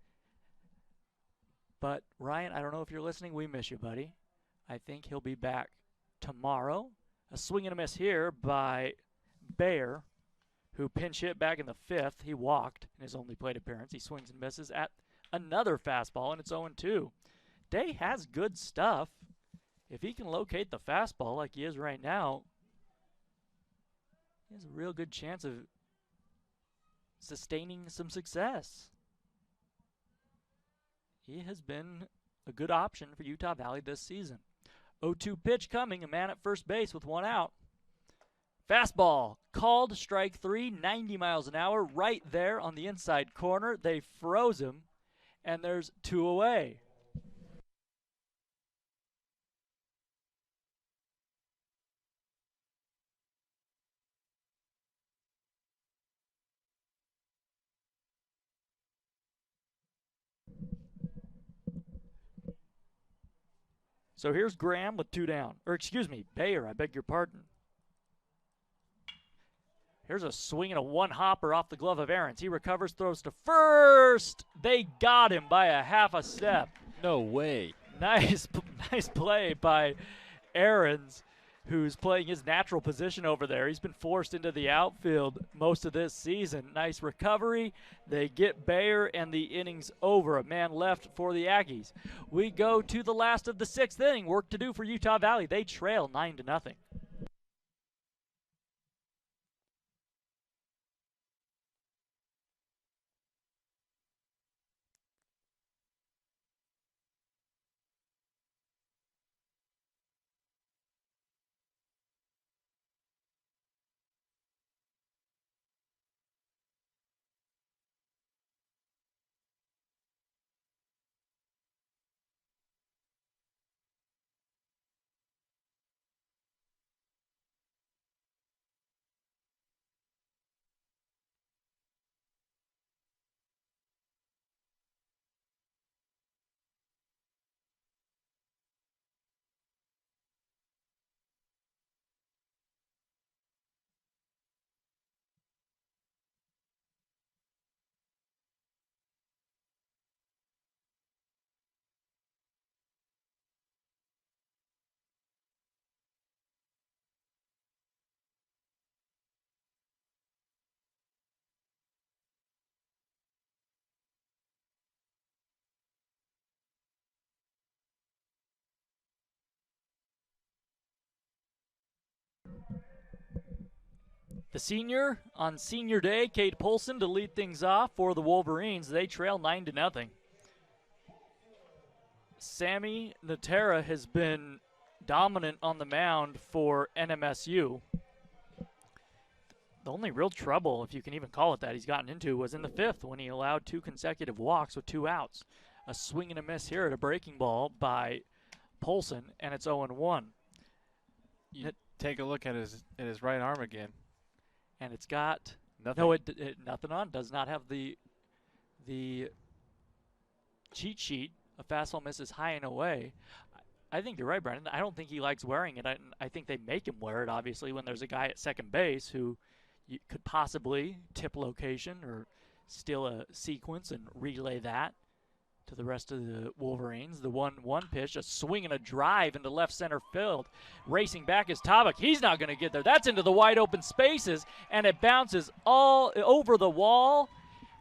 But Ryan, I don't know if you're listening. We miss you, buddy. I think he'll be back tomorrow. A swing and a miss here by Bayer, who pinch hit back in the 5th. He walked in his only plate appearance. He swings and misses at another fastball, and it's 0-2. Day has good stuff. If he can locate the fastball like he is right now, he has a real good chance of sustaining some success. He has been a good option for Utah Valley this season. 0-2 pitch coming, a man at first base with 1 out. Fastball called, strike 3, 90 miles an hour, right there on the inside corner. They froze him, and there's 2 away. So here's Graham with 2 down. Or excuse me, Bayer, I beg your pardon. Here's a swing and a 1-hopper off the glove of Aarons. He recovers, throws to first. They got him by a half a step.
No way.
Nice play by Aarons, who's playing his natural position over there. He's been forced into the outfield most of this season. Nice recovery. They get Bayer, and the inning's over. A man left for the Aggies. We go to the last of the 6th inning. Work to do for Utah Valley. They trail 9-0. The senior on senior day, Cade Polson to lead things off for the Wolverines. They trail 9-0. Sammy Natera has been dominant on the mound for NMSU. The only real trouble, if you can even call it that, he's gotten into was in the 5th when he allowed 2 consecutive walks with 2 outs. A swing and a miss here at a breaking ball by Polson, and it's 0-1.
You take a look at his right arm again.
And it's got
nothing.
No, nothing on. Does not have the cheat sheet. A fastball misses high and away. I think you're right, Brendan. I don't think he likes wearing it. I think they make him wear it, obviously, when there's a guy at second base who you could possibly tip location or steal a sequence and relay that to the rest of the Wolverines. The 1-1 pitch, a swing and a drive into left center field. Racing back is Tabak. He's not going to get there. That's into the wide open spaces, and it bounces all over the wall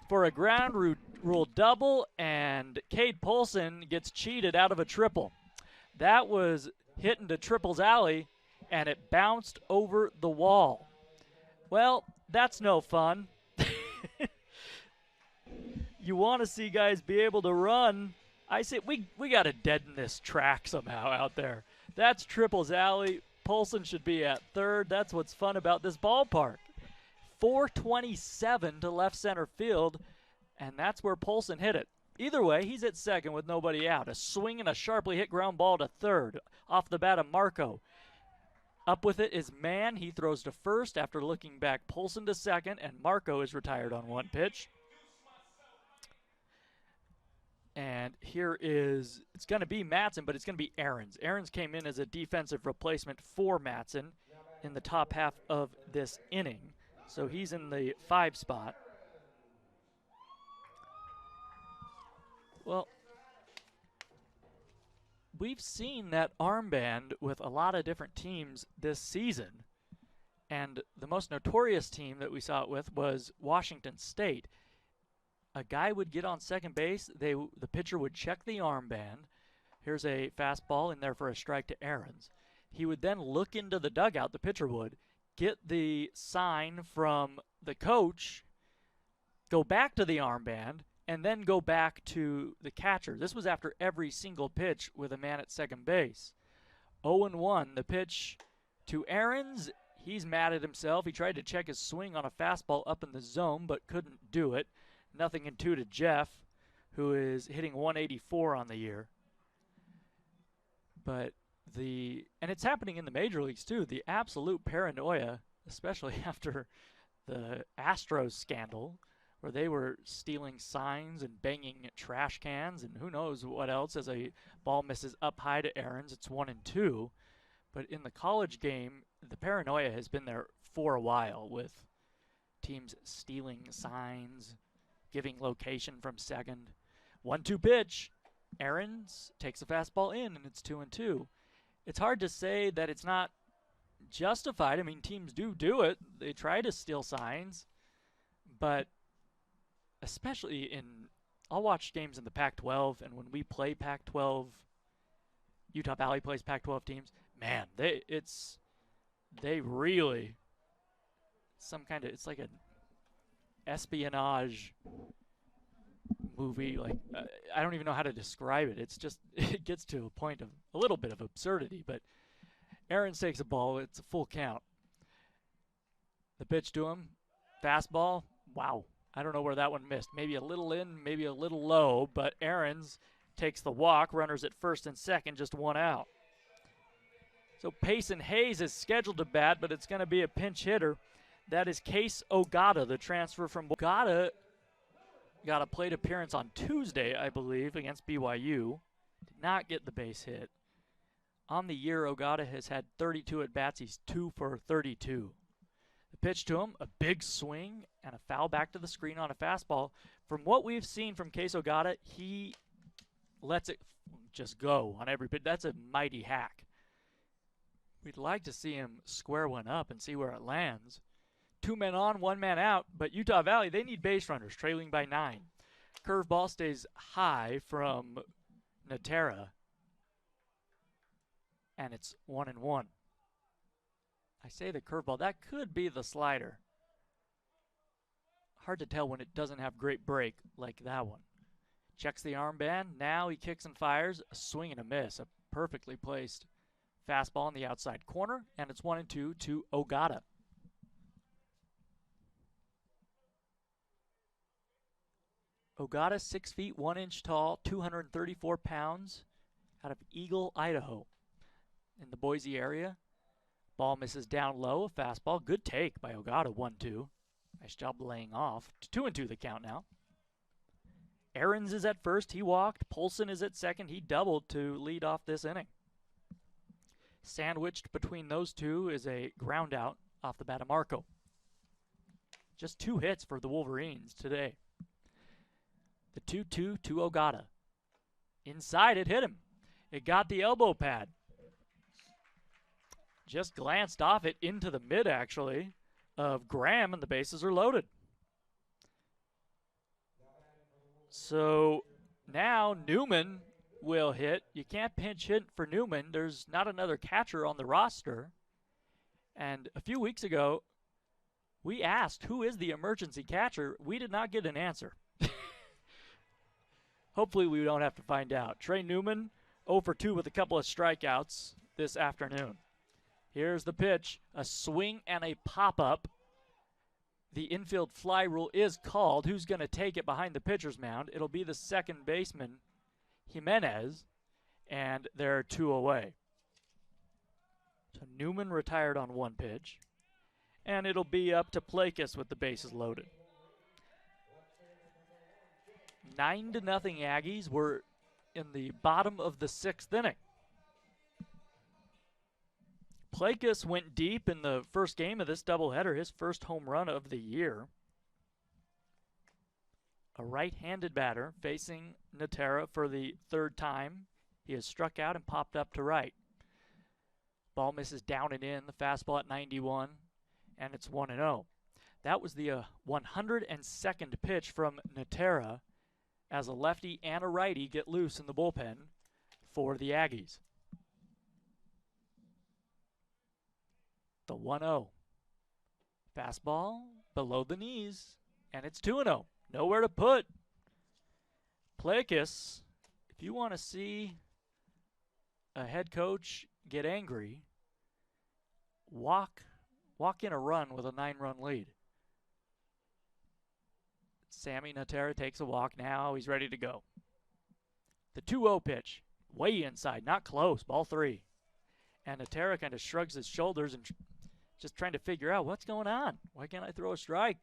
for a ground rule double, and Cade Polson gets cheated out of a triple. That was hit into triples alley, and it bounced over the wall. Well, that's no fun. You want to see guys be able to run. I say we got to deaden this track somehow out there. That's triples alley. Polson should be at third. That's what's fun about this ballpark. 427 to left center field, and that's where Polson hit it. Either way, he's at second with nobody out. A swing and a sharply hit ground ball to third. Off the bat of Marco. Up with it is Mann. He throws to first after looking back. Polson to second, and Marco is retired on 1 pitch. And here is, it's going to be Matson, but it's going to be Ahrens. Ahrens came in as a defensive replacement for Matson in the top half of this inning. So he's in the 5 spot. Well, we've seen that armband with a lot of different teams this season. And the most notorious team that we saw it with was Washington State. A guy would get on second base, the pitcher would check the armband. Here's a fastball in there for a strike to Ahrens. He would then look into the dugout, the pitcher would, get the sign from the coach, go back to the armband, and then go back to the catcher. This was after every single pitch with a man at second base. 0-1, the pitch to Ahrens. He's mad at himself. He tried to check his swing on a fastball up in the zone, but couldn't do it. 0-2 to Jeff, who is hitting 184 on the year. But and it's happening in the major leagues too, the absolute paranoia, especially after the Astros scandal, where they were stealing signs and banging trash cans and who knows what else as a ball misses up high to Ahrens. It's 1-2. But in the college game, the paranoia has been there for a while with teams stealing signs, giving location from second. 1-2 pitch. Ahrens takes a fastball in, and it's 2-2. It's hard to say that it's not justified. I mean, teams do it. They try to steal signs. But especially I'll watch games in the Pac-12, and when we play Pac-12, Utah Valley plays Pac-12 teams, man, they really, it's like an espionage movie. Like, I don't even know how to describe it. It's just, it gets to a point of a little bit of absurdity, but Ahrens takes a ball. It's a full count. The pitch to him, fastball, wow. I don't know where that one missed. Maybe a little in, maybe a little low, but Ahrens takes the walk. Runners at first and second, just 1 out. So Payson Hayes is scheduled to bat, but it's going to be a pinch hitter. That is Case Ogata, the transfer from Ogata. Got a plate appearance on Tuesday, I believe, against BYU. Did not get the base hit. On the year, Ogata has had 32 at-bats. He's 2 for 32. The pitch to him, a big swing, and a foul back to the screen on a fastball. From what we've seen from Case Ogata, he lets it just go on every pitch. That's a mighty hack. We'd like to see him square one up and see where it lands. 2 men on, 1 man out, but Utah Valley, they need base runners, trailing by 9. Curveball stays high from Natera, and it's 1-1. I say the curveball, that could be the slider. hard to tell when it doesn't have great break like that one. Checks the armband. Now he kicks and fires. A swing and a miss. A perfectly placed fastball in the outside corner. And it's 1-2 to Ogata. Ogata, 6 feet 1 inch tall, 234 pounds, out of Eagle, Idaho, in the Boise area. Ball misses down low. A fastball. Good take by Ogata. 1-2. Nice job laying off. 2-2 the count now. Ahrens is at first. He walked. Polson is at second. He doubled to lead off this inning. Sandwiched between those two is a ground out off the bat of Marco. Just 2 hits for the Wolverines today. The 2-2 to Ogata. Inside, it hit him. It got the elbow pad. Just glanced off it into the mid, actually, of Graham, and the bases are loaded. So now Newman will hit. You can't pinch hit for Newman. There's not another catcher on the roster. And a few weeks ago, we asked, who is the emergency catcher? We did not get an answer. Hopefully we don't have to find out. Trey Newman, 0 for 2 with a couple of strikeouts this afternoon. Here's the pitch. A swing and a pop-up. The infield fly rule is called. Who's going to take it behind the pitcher's mound? It'll be the second baseman, Jimenez, and they're 2 away. So Newman retired on 1 pitch, and it'll be up to Plakis with the bases loaded. 9-0 Aggies. We're in the bottom of the 6th inning. Plakis went deep in the first game of this doubleheader, his first home run of the year. A right-handed batter facing Natera for the 3rd time. He has struck out and popped up to right. Ball misses down and in, the fastball at 91, and it's 1-0. That was the 102nd pitch from Natera as a lefty and a righty get loose in the bullpen for the Aggies. The 1-0. Fastball below the knees, and it's 2-0. Nowhere to put. Plakis, if you want to see a head coach get angry, walk in a run with a 9-run lead. Sammy Natera takes a walk now. He's ready to go. The 2-0 pitch, way inside, not close, ball 3. And Natera kind of shrugs his shoulders and just trying to figure out what's going on. Why can't I throw a strike?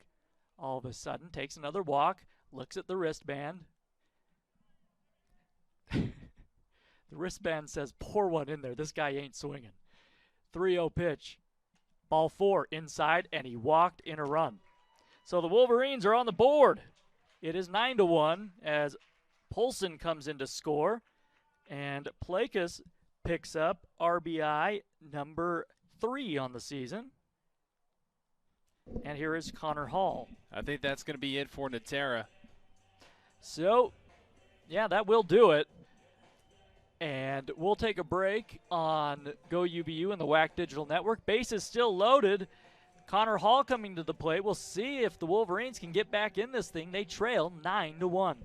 All of a sudden, takes another walk, looks at the wristband. The wristband says, pour one in there. This guy ain't swinging. 3-0 pitch. Ball 4 inside, and he walked in a run. So the Wolverines are on the board. It is 9-1 as Polson comes in to score, and Plakis picks up RBI number 3 on the season. And here is Connor Hall.
I think that's going to be it for Natera.
So, yeah, that will do it. And we'll take a break on GoUVU and the WAC Digital Network. Base is still loaded. Connor Hall coming to the plate. We'll see if the Wolverines can get back in this thing. They trail 9-1.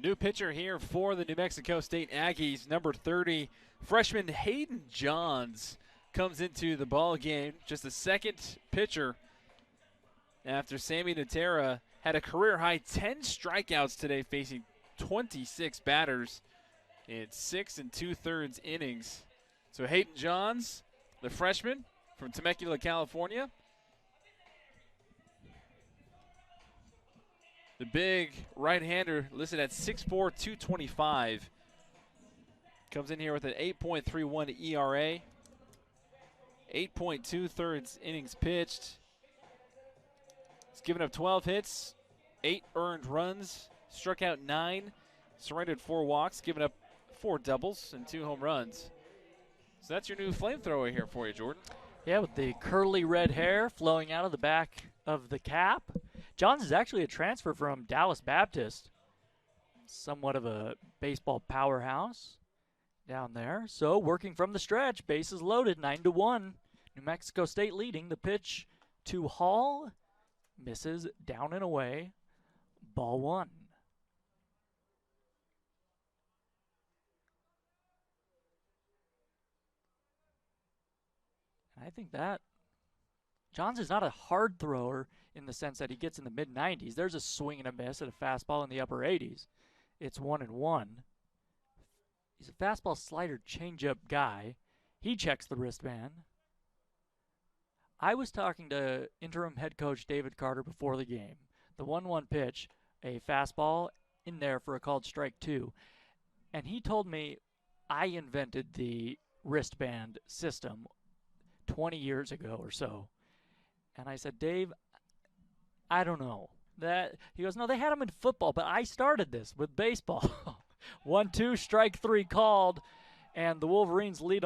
New pitcher here for the New Mexico State Aggies, number 30, freshman Hayden Johns comes into the ball game. Just the second pitcher after Sammy Natera had a career-high 10 strikeouts today, facing 26 batters in 6 2/3 innings. So Hayden Johns, the freshman from Temecula, California, The big right-hander listed at 6'4", 225. Comes in here with an 8.31 ERA. 8.2 thirds innings pitched. He's given up 12 hits, 8 earned runs, struck out 9, surrendered 4 walks, given up 4 doubles and 2 home runs. So that's your new flamethrower here for you, Jordan.
Yeah, with the curly red hair flowing out of the back of the cap. Johns is actually a transfer from Dallas Baptist. Somewhat of a baseball powerhouse down there. So working from the stretch, bases loaded, 9-1. New Mexico State leading. The pitch to Hall. Misses, down and away. Ball 1. And I think that Johns is not a hard thrower in the sense that he gets in the mid-90s. There's a swing and a miss at a fastball in the upper 80s. It's 1-1. He's a fastball slider changeup guy. He checks the wristband. I was talking to interim head coach David Carter before the game. The 1-1 pitch, a fastball in there for a called strike 2. And he told me I invented the wristband system 20 years ago or so. And I said, Dave, I don't know. He goes, no, they had him in football, but I started this with baseball. 1-2, strike 3 called, and the Wolverines leave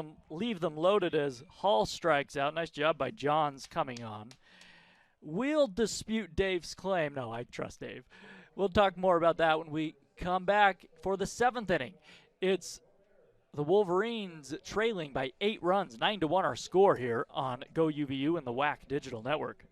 them loaded as Hall strikes out. Nice job by Johns coming on. We'll dispute Dave's claim. No, I trust Dave. We'll talk more about that when we come back for the 7th inning. It's the Wolverines trailing by 8 runs, 9-1 our score here on GoUVU and the WAC Digital Network.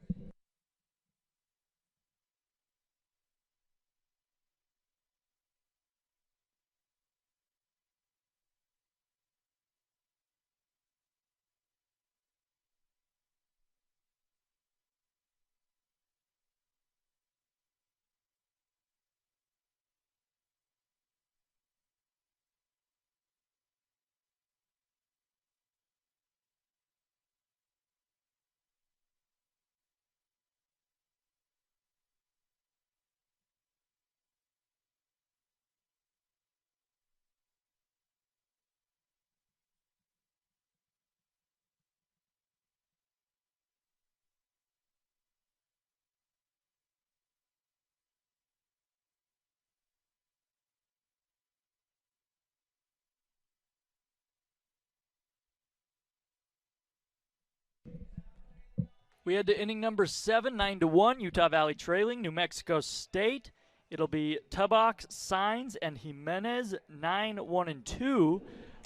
We head to inning number 7, 9-1. Utah Valley trailing New Mexico State. It'll be Tubbox, Signs, and Jimenez, 9-1-2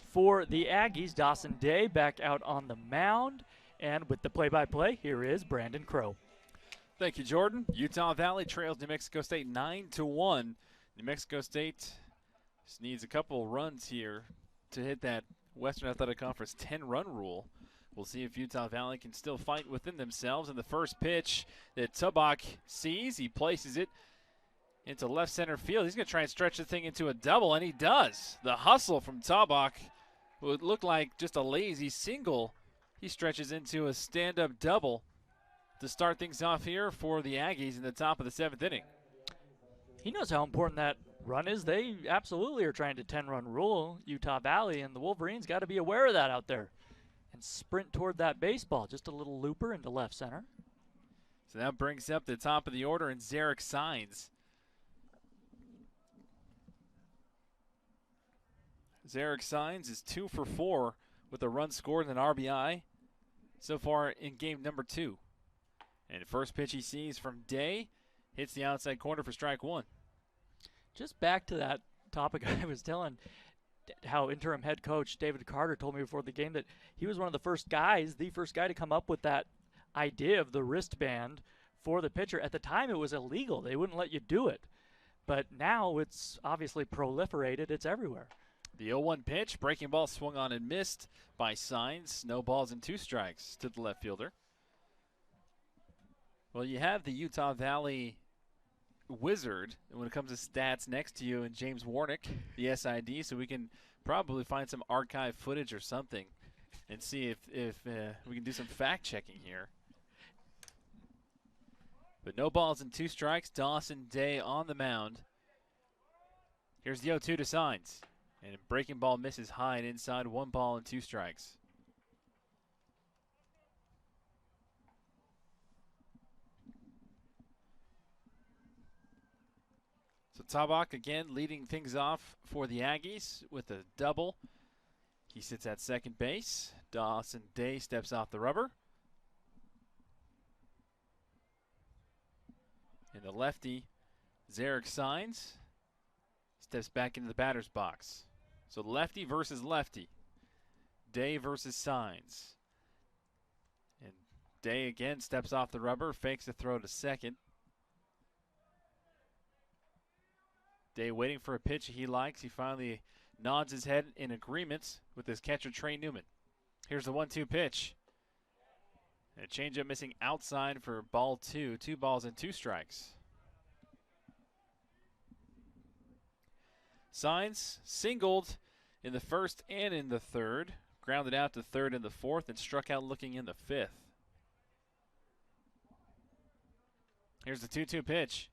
for the Aggies. Dawson Day back out on the mound. And with the play-by-play, here is Brandon Crow.
Thank you, Jordan. Utah Valley trails New Mexico State 9-1. New Mexico State just needs a couple runs here to hit that Western Athletic Conference 10-run rule. We'll see if Utah Valley can still fight within themselves. And the first pitch that Tubbock sees, he places it into left center field. He's going to try and stretch the thing into a double, and he does. The hustle from Tubbock would look like just a lazy single. He stretches into a stand-up double to start things off here for the Aggies in the top of the 7th inning.
He knows how important that run is. They absolutely are trying to 10-run rule Utah Valley, and the Wolverines got to be aware of that out there and sprint toward that baseball. Just a little looper into left center.
So that brings up the top of the order and Zarek Signs. Zarek Signs is 2 for 4 with a run scored and an RBI so far in game number 2. And the first pitch he sees from Day hits the outside corner for strike 1.
Just back to that topic I was telling, how interim head coach David Carter told me before the game that he was one of the first guy to come up with that idea of the wristband for the pitcher. At the time, it was illegal. They wouldn't let you do it. But now it's obviously proliferated. It's everywhere.
The 0-1 pitch, breaking ball swung on and missed by Signs. No balls and 2 strikes to the left fielder. Well, you have the Utah Valley wizard when it comes to stats next to you, and James Warnick, the SID, so we can probably find some archive footage or something and see if we can do some fact checking here. But no balls and 2 strikes. Dawson Day on the mound. Here's the 0-2 to Signs. And a breaking ball misses high and inside. 1 ball and 2 strikes. So Tabak again leading things off for the Aggies with a double. He sits at second base. Dawson Day steps off the rubber. And the lefty, Zarek Signs, steps back into the batter's box. So lefty versus lefty. Day versus Signs. And Day again steps off the rubber, fakes a throw to second. Day waiting for a pitch he likes. He finally nods his head in agreement with his catcher, Trey Newman. Here's the 1-2 pitch. And a changeup missing outside for ball 2. 2 balls and 2 strikes. Signs singled in the first and in the third. Grounded out to third in the fourth and struck out looking in the fifth. Here's the 2-2 pitch.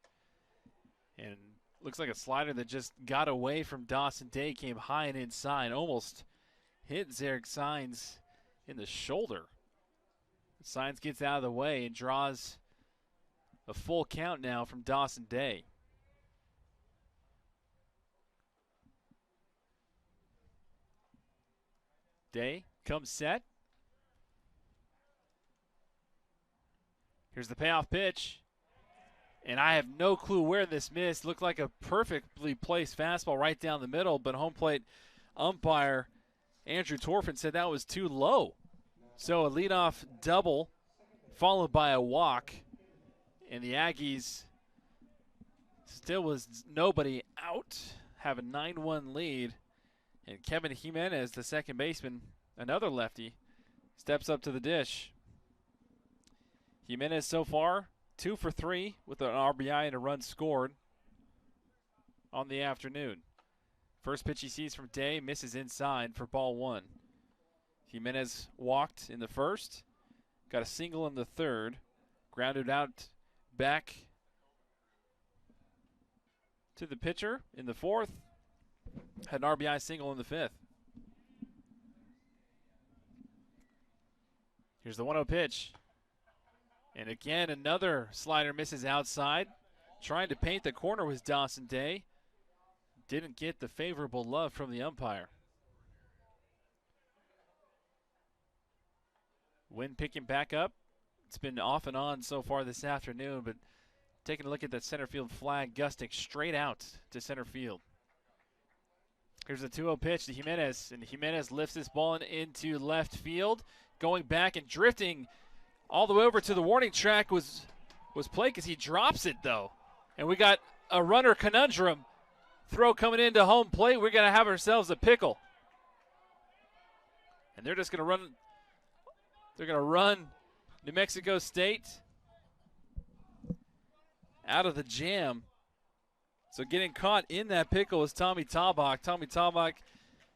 And looks like a slider that just got away from Dawson Day, came high and inside, almost hit Zarek Signs in the shoulder. Signs gets out of the way and draws a full count now from Dawson Day. Day comes set. Here's the payoff pitch. And I have no clue where this missed. Looked like a perfectly placed fastball right down the middle, but home plate umpire Andrew Torfin said that was too low. So a leadoff double followed by a walk. And the Aggies still was nobody out, have a 9-1 lead. And Kevin Jimenez, the second baseman, another lefty, steps up to the dish. Jimenez so far 2 for 3 with an RBI and a run scored on the afternoon. First pitch he sees from Day, misses inside for ball 1. Jimenez walked in the first, got a single in the third, grounded out back to the pitcher in the fourth, had an RBI single in the fifth. Here's the 1-0 pitch. And again, another slider misses outside. Trying to paint the corner was Dawson Day. Didn't get the favorable love from the umpire. Wind picking back up. It's been off and on so far this afternoon, but taking a look at that center field flag, gusting straight out to center field. Here's the 2-0 pitch to Jimenez, and Jimenez lifts this ball into left field. Going back and drifting all the way over to the warning track was played because he drops it, though. And we got a runner conundrum. Throw coming into home plate. We're going to have ourselves a pickle. And they're just going to run. They're going to run New Mexico State out of the jam. So getting caught in that pickle is Tommy Tabak. Tommy Tabak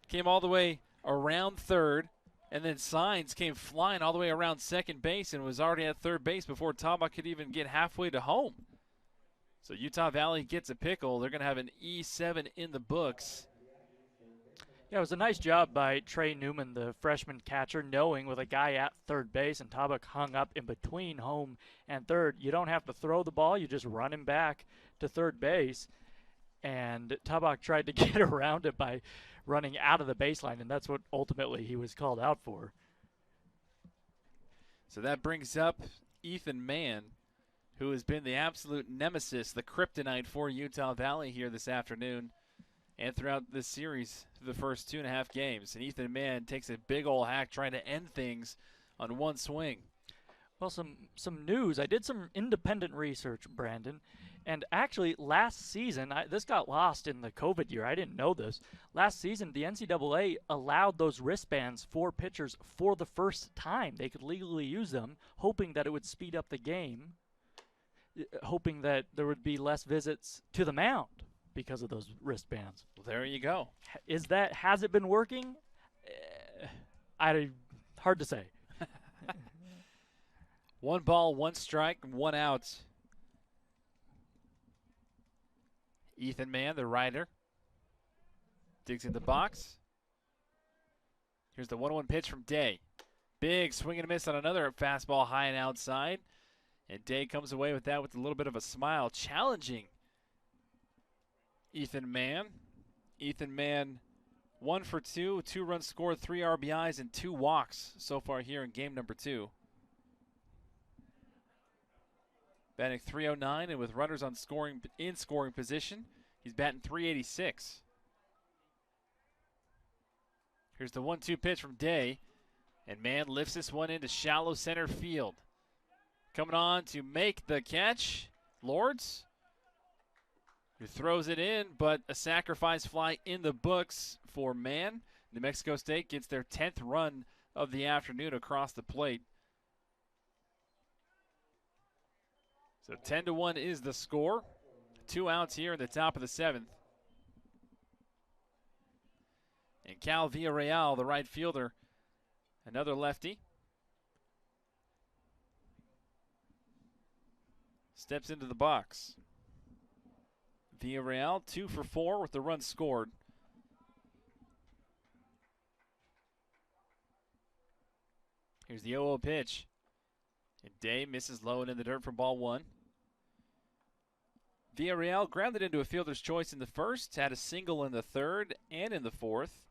came all the way around third. And then Signs came flying all the way around second base and was already at third base before Tabak could even get halfway to home. So Utah Valley gets a pickle. They're going to have an E7 in the books.
Yeah, it was a nice job by Trey Newman, the freshman catcher, knowing with a guy at third base and Tabak hung up in between home and third, you don't have to throw the ball. You just run him back to third base. And Tabak tried to get around it by running out of the baseline, and that's what ultimately he was called out for.
So that brings up Ethan Mann, who has been the absolute nemesis, the kryptonite for Utah Valley here this afternoon and throughout this series through the first 2.5 games. And Ethan Mann takes a big old hack trying to end things on one swing.
Well, some news. I did some independent research, Brandon, and actually last season, this got lost in the COVID year. I didn't know this. Last season, the NCAA allowed those wristbands for pitchers for the first time. They could legally use them, hoping that it would speed up the game, hoping that there would be less visits to the mound because of those wristbands.
Well, there you go.
Has it been working? Hard to say.
1 ball, 1 strike, 1 out Ethan Mann, the rider, digs in the box. Here's the 1-1 pitch from Day. Big swing and a miss on another fastball high and outside. And Day comes away with that with a little bit of a smile, challenging Ethan Mann. Ethan Mann 1 for 2, 2 runs scored, 3 RBIs, and 2 walks so far here in game number 2. Batting .309, and with runners on scoring position, he's batting .386. Here's the 1-2 pitch from Day, and Mann lifts this one into shallow center field. Coming on to make the catch, Lords, who throws it in, but a sacrifice fly in the books for Mann. New Mexico State gets their 10th run of the afternoon across the plate. So 10-1 is the score. 2 outs here in the top of the 7th. And Cal Villarreal, the right fielder, another lefty, steps into the box. Villarreal 2 for 4 with the run scored. Here's the 0-0 pitch. And Day misses low and in the dirt for ball 1. Villarreal grounded into a fielder's choice in the first, had a single in the third and in the fourth,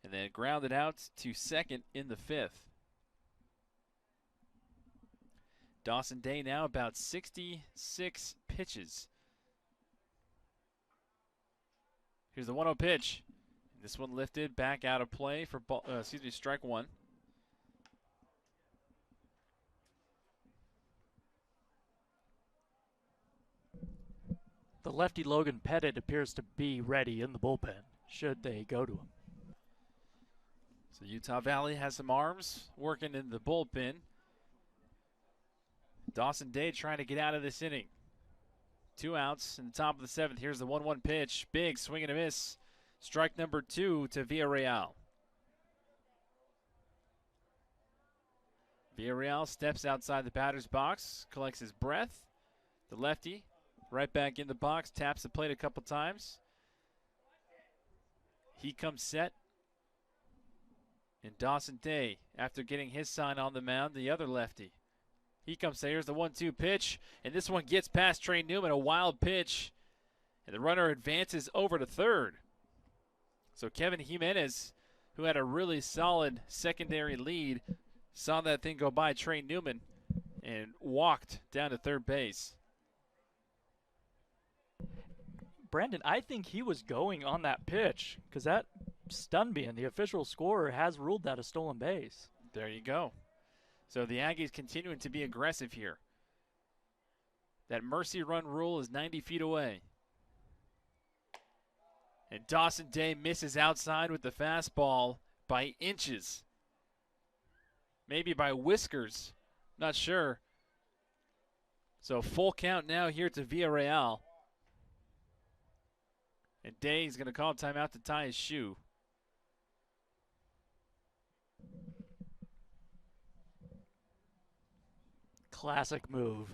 and then grounded out to second in the fifth. Dawson Day now about 66 pitches. Here's the 1-0 pitch. This one lifted back out of play for strike 1.
The lefty Logan Pettit appears to be ready in the bullpen, should they go to him.
So Utah Valley has some arms working in the bullpen. Dawson Day trying to get out of this inning. 2 outs in the top of the 7th. Here's the 1-1 pitch. Big swing and a miss. Strike number 2 to Villarreal. Villarreal steps outside the batter's box, collects his breath. The lefty right back in the box, taps the plate a couple times. He comes set. And Dawson Day, after getting his sign on the mound, the other lefty. He comes set. Here's the 1-2 pitch. And this one gets past Trey Newman, a wild pitch. And the runner advances over to third. So Kevin Jimenez, who had a really solid secondary lead, saw that thing go by Trey Newman and walked down to third base.
Brandon, I think he was going on that pitch because that stunned me, and the official scorer has ruled that a stolen base.
There you go. So the Aggies continuing to be aggressive here. That mercy run rule is 90 feet away. And Dawson Day misses outside with the fastball by inches. Maybe by whiskers. Not sure. So full count now here to Villarreal. And Day is going to call timeout to tie his shoe.
Classic move.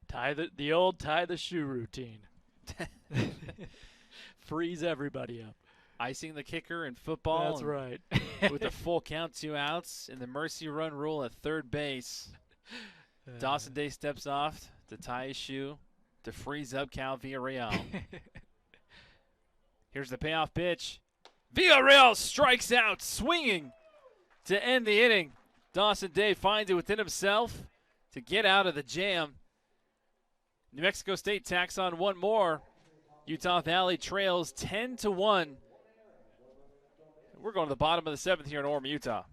Tie the old tie the shoe routine. Freeze everybody up.
Icing the kicker in football.
That's right.
With a full count, 2 outs, and the mercy run rule at third base. Dawson Day steps off to tie his shoe to freeze up Cal Villarreal. Here's the payoff pitch. Villarreal strikes out, swinging to end the inning. Dawson Day finds it within himself to get out of the jam. New Mexico State tacks on one more. Utah Valley trails 10-1. We're going to the bottom of the 7th here in Orem, Utah.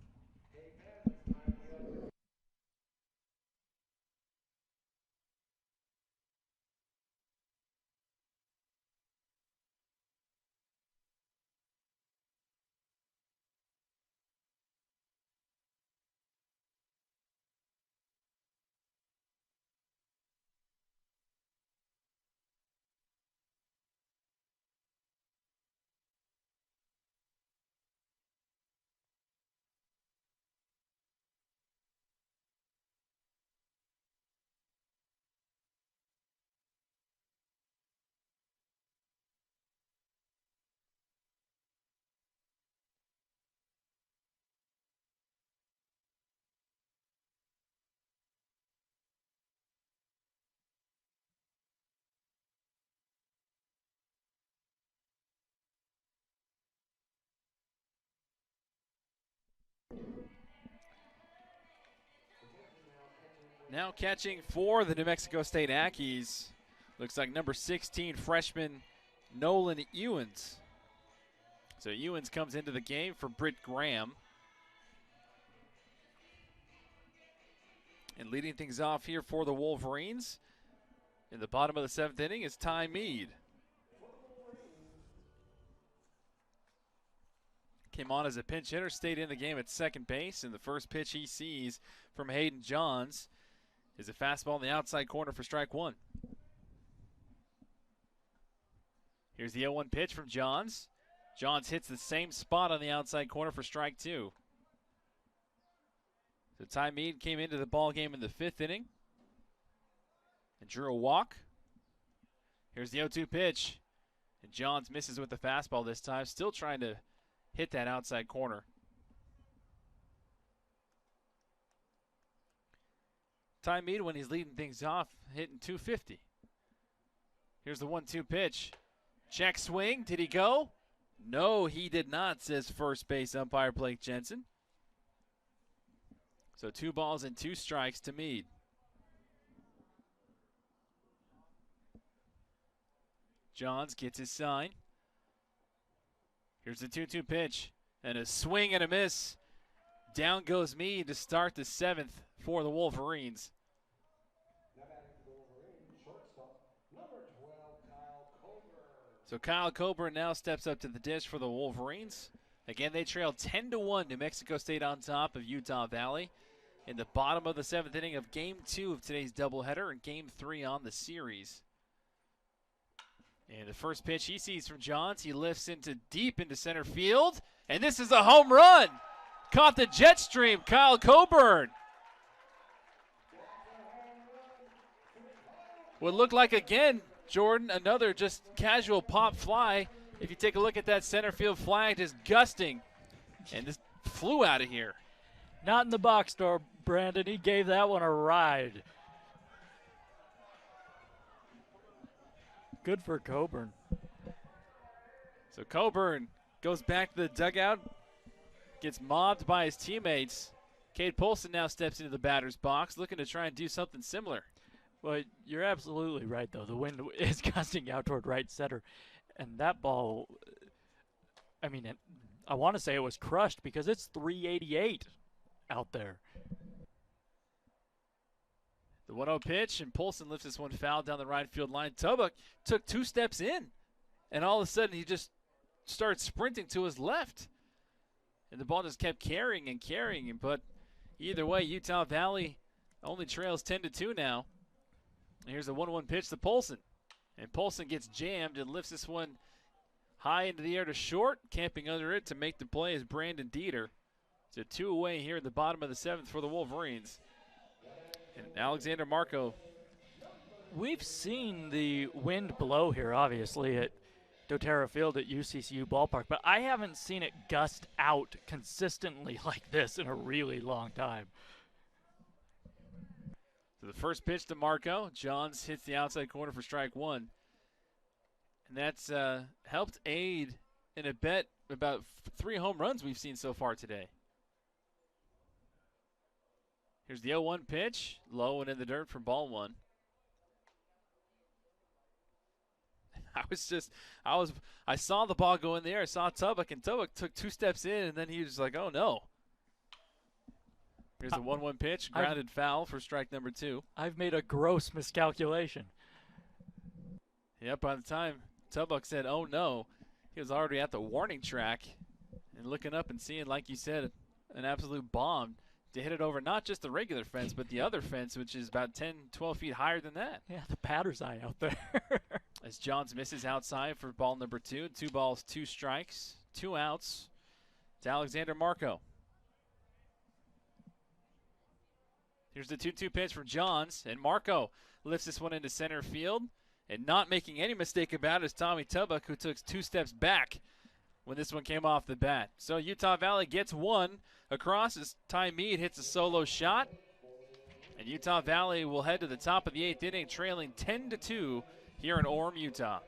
Now catching for the New Mexico State Aggies, looks like number 16 freshman Nolan Ewens. So Ewens comes into the game for Britt Graham. And leading things off here for the Wolverines in the bottom of the 7th inning is Ty Mead. Came on as a pinch hitter, stayed in the game at second base, and the first pitch he sees from Hayden Johns is a fastball in the outside corner for strike one. Here's the 0-1 pitch from Johns. Johns hits the same spot on the outside corner for strike two. So Ty Mead came into the ball game in the 5th inning and drew a walk. Here's the 0-2 pitch, and Johns misses with the fastball this time, still trying to hit that outside corner. Ty Mead, when he's leading things off, hitting .250. Here's the 1-2 pitch. Check swing. Did he go? No, he did not, says first base umpire Blake Jensen. So 2 balls and 2 strikes to Mead. Johns gets his sign. Here's the 2-2 pitch. And a swing and a miss. Down goes Mead to start the 7th for the Wolverines. So Kyle Coburn now steps up to the dish for the Wolverines. Again, they trail 10-1, New Mexico State on top of Utah Valley in the bottom of the 7th inning of Game 2 of today's doubleheader and Game 3 on the series. And the first pitch he sees from Johns, he lifts deep into center field, and this is a home run. Caught the jet stream, Kyle Coburn. Would look like, again, Jordan, another just casual pop fly. If you take a look at that center field flag, just gusting, and just flew out of here.
Not in the box store, Brandon. He gave that one a ride. Good for Coburn.
So Coburn goes back to the dugout, gets mobbed by his teammates. Cade Polson now steps into the batter's box, looking to try and do something similar.
Well, you're absolutely right, though. The wind is gusting out toward right center. And that ball, I mean, I want to say it was crushed because it's 388 out there.
The 1-0 pitch, and Polson lifts this one foul down the right field line. Tubbuck took 2 steps in, and all of a sudden he just started sprinting to his left. And the ball just kept carrying and carrying. But either way, Utah Valley only trails 10-2 now. And here's a 1-1 pitch to Polson. And Polson gets jammed and lifts this one high into the air to short. Camping under it to make the play is Brandon Dieter. It's a 2 away here in the bottom of the 7th for the Wolverines. And Alexander Marco.
We've seen the wind blow here, obviously, at doTERRA Field at UCCU Ballpark, but I haven't seen it gust out consistently like this in a really long time.
So the first pitch to Marco. Johns hits the outside corner for strike one. And that's helped aid in a bet about 3 home runs we've seen so far today. Here's the 0-1 pitch. Low and in the dirt for ball one. I saw the ball go in the air. I saw Tubbuck, and Tubbuck took 2 steps in, and then he was like, oh no. Here's the 1-1 pitch, grounded foul for strike number 2.
I've made a gross miscalculation.
Yep, by the time Tubbuck said, oh no, he was already at the warning track and looking up and seeing, like you said, an absolute bomb to hit it over not just the regular fence, but the other fence, which is about 10, 12 feet higher than that.
Yeah, the batter's eye out there.
As Johns misses outside for ball number 2. 2 balls, 2 strikes, 2 outs to Alexander Marco. Here's the 2-2 pitch from Johns, and Marco lifts this one into center field. And not making any mistake about it is Tommy Tubbuck, who took 2 steps back when this one came off the bat. So Utah Valley gets 1 across as Ty Mead hits a solo shot. And Utah Valley will head to the top of the 8th inning, trailing 10-2 here in Orem, Utah.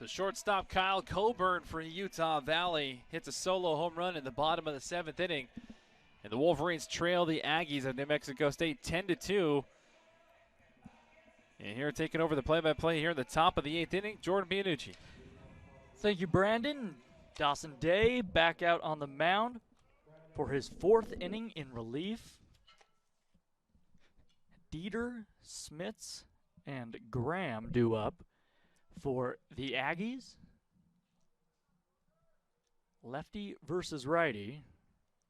So shortstop Kyle Coburn for Utah Valley hits a solo home run in the bottom of the 7th inning. And the Wolverines trail the Aggies of New Mexico State 10-2. And here taking over the play-by-play here in the top of the 8th inning, Jordan Bianucci.
Thank you, Brandon. Dawson Day back out on the mound for his 4th inning in relief. Dieter, Smits, and Graham due up for the Aggies. Lefty versus righty.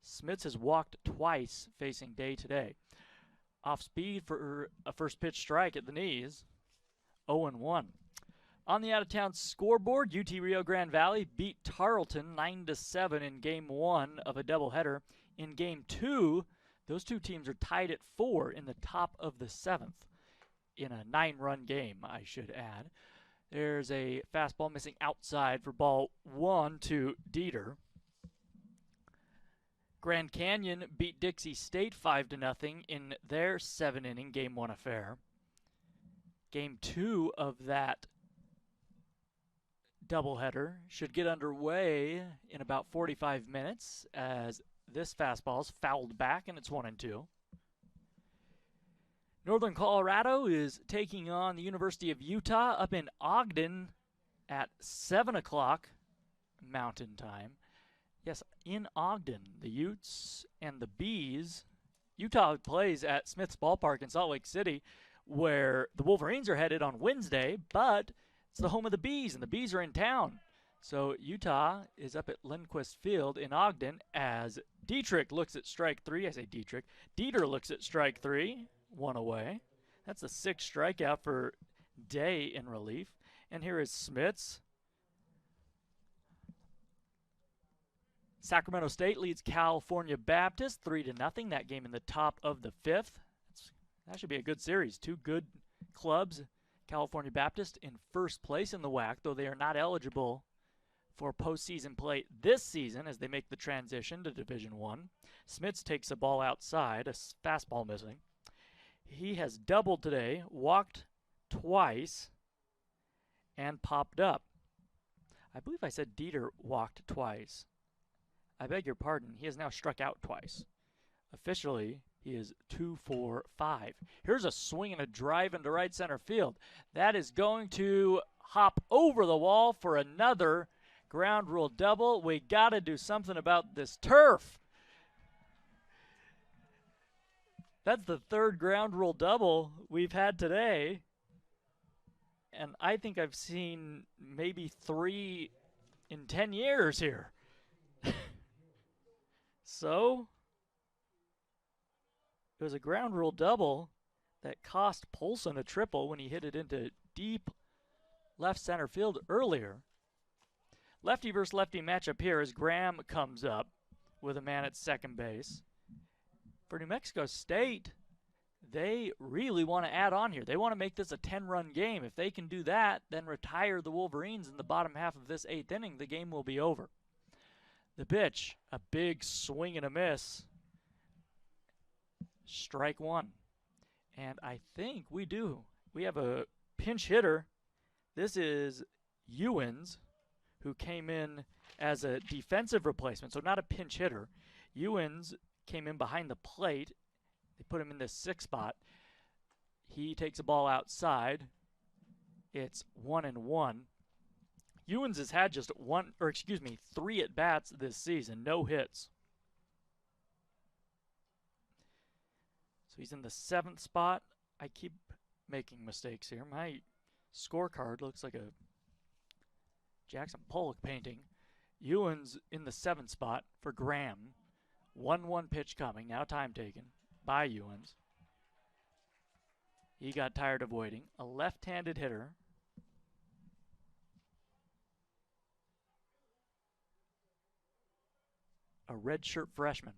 Smits has walked twice facing Day today. Off speed for a first pitch strike at the knees. 0-1. On the out-of-town scoreboard, UT Rio Grande Valley beat Tarleton 9-7 in Game 1 of a doubleheader. In Game 2, those two teams are tied at 4 in the top of the 7th in a 9-run game, I should add. There's a fastball missing outside for ball 1 to Dieter. Grand Canyon beat Dixie State 5-0 in their 7-inning Game 1 affair. Game 2 of that doubleheader should get underway in about 45 minutes as this fastball's fouled back and it's 1-2. Northern Colorado is taking on the University of Utah up in Ogden at 7 o'clock Mountain Time. Yes, in Ogden, the Utes and the Bees. Utah plays at Smith's Ballpark in Salt Lake City, where the Wolverines are headed on Wednesday, but it's the home of the Bees, and the Bees are in town. So Utah is up at Lindquist Field in Ogden as Dietrich looks at strike 3. I say Dietrich. Dieter looks at strike 3, 1 away. That's the 6th strikeout for Day in relief. And here is Smits. Sacramento State leads California Baptist 3-0. That game in the top of the 5th. That should be a good series. Two good clubs. California Baptist in first place in the WAC, though they are not eligible for postseason play this season as they make the transition to Division I. Smits takes a ball outside, a fastball missing. He has doubled today, walked twice, and popped up. I believe I said Dieter walked twice. I beg your pardon, he has now struck out twice. Officially, he is 2 for 5. Here's a swing and a drive into right center field. That is going to hop over the wall for another ground rule double. We got to do something about this turf. That's the 3rd ground rule double we've had today. And I think I've seen maybe 3 in 10 years here. So, it was a ground rule double that cost Polson a triple when he hit it into deep left center field earlier. Lefty versus lefty matchup here as Graham comes up with a man at second base. For New Mexico State, they really want to add on here. They want to make this a 10-run game. If they can do that, then retire the Wolverines in the bottom half of this 8th inning, the game will be over. The pitch, a big swing and a miss. Strike 1. And I think we have a pinch hitter. This is Ewens, who came in as a defensive replacement, so not a pinch hitter. Ewens came in behind the plate. They put him in the 6th spot. He takes a ball outside. It's 1-1. Ewens has had just 3 at-bats this season, no hits. So he's in the 7th spot. I keep making mistakes here. My scorecard looks like a Jackson Pollock painting. Ewens in the 7th spot for Graham. 1-1 pitch coming, now time taken by Ewens. He got tired of waiting. A left-handed hitter. A redshirt freshman.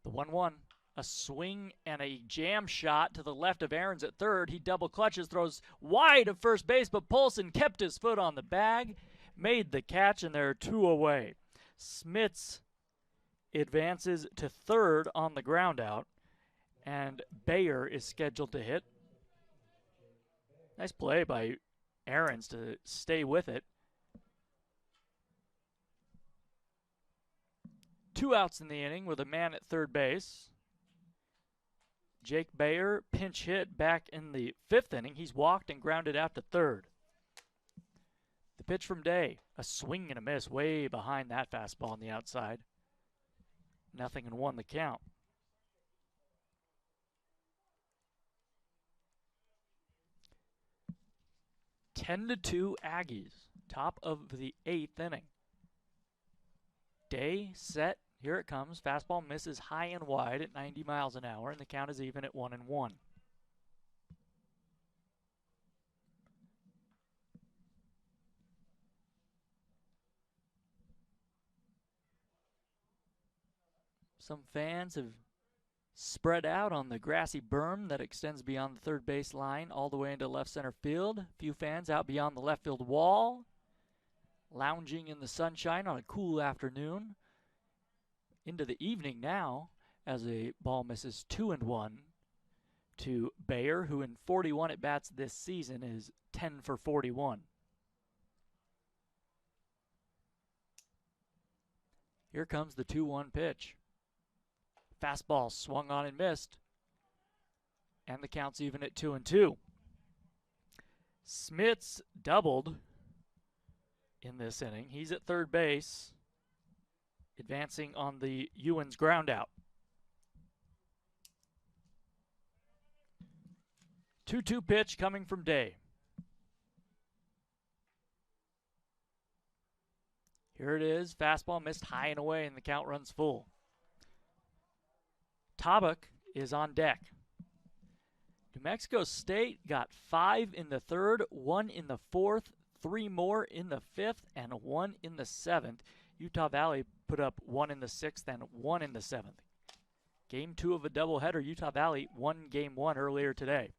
The 1-1. A swing and a jam shot to the left of Ahrens at third. He double clutches, throws wide of first base, but Polson kept his foot on the bag, made the catch, and there are 2 away. Smits advances to third on the ground out, and Bayer is scheduled to hit. Nice play by Ahrens to stay with it. 2 outs in the inning with a man at third base. Jake Bayer pinch hit back in the 5th inning. He's walked and grounded out to third. The pitch from Day, a swing and a miss way behind that fastball on the outside. 0-1 the count. Ten to 2 Aggies, top of the 8th inning. Day set, here it comes. Fastball misses high and wide at 90 miles an hour, and the count is even at 1-1. Some fans have spread out on the grassy berm that extends beyond the third base line all the way into left center field. A few fans out beyond the left field wall, lounging in the sunshine on a cool afternoon. Into the evening now as a ball misses 2-1 to Bayer, who in 41 at-bats this season is 10 for 41. Here comes the 2-1 pitch. Fastball swung on and missed, and the count's even at 2-2. Smits doubled in this inning. He's at third base, advancing on the Ewens ground out. 2-2 pitch coming from Day. Here it is. Fastball missed high and away, and the count runs full. Tabak is on deck. New Mexico State got 5 in the 3rd, 1 in the 4th, 3 more in the 5th, and 1 in the 7th. Utah Valley put up 1 in the 6th and 1 in the 7th. Game 2 of a doubleheader. Utah Valley won Game 1 earlier today.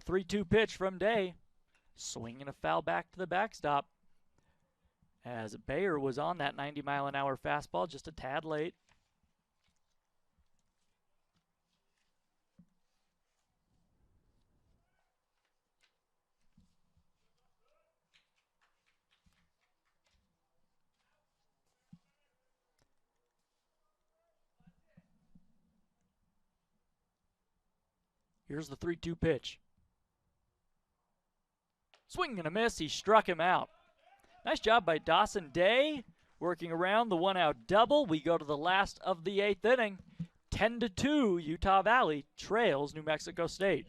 3-2 pitch from Day. Swing and a foul back to the backstop. As Bayer was on that 90-mile-an-hour fastball just a tad late. Here's the 3-2 pitch. Swing and a miss. He struck him out. Nice job by Dawson Day working around the 1-out double. We go to the last of the 8th inning. 10-2, Utah Valley trails New Mexico State.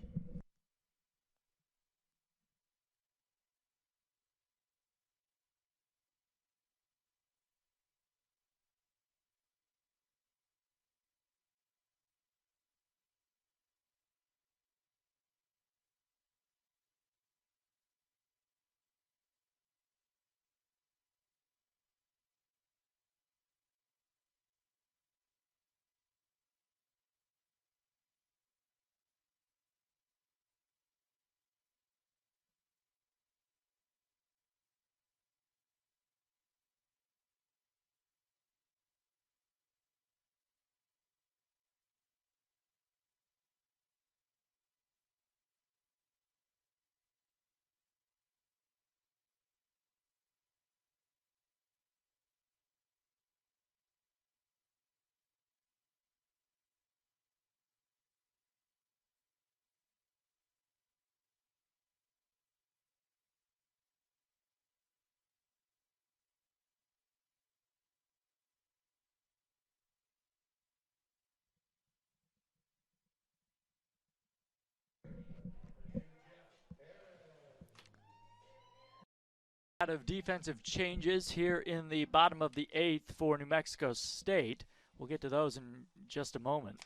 Of defensive changes here in the bottom of the 8th for New Mexico State. We'll get to those in just a moment.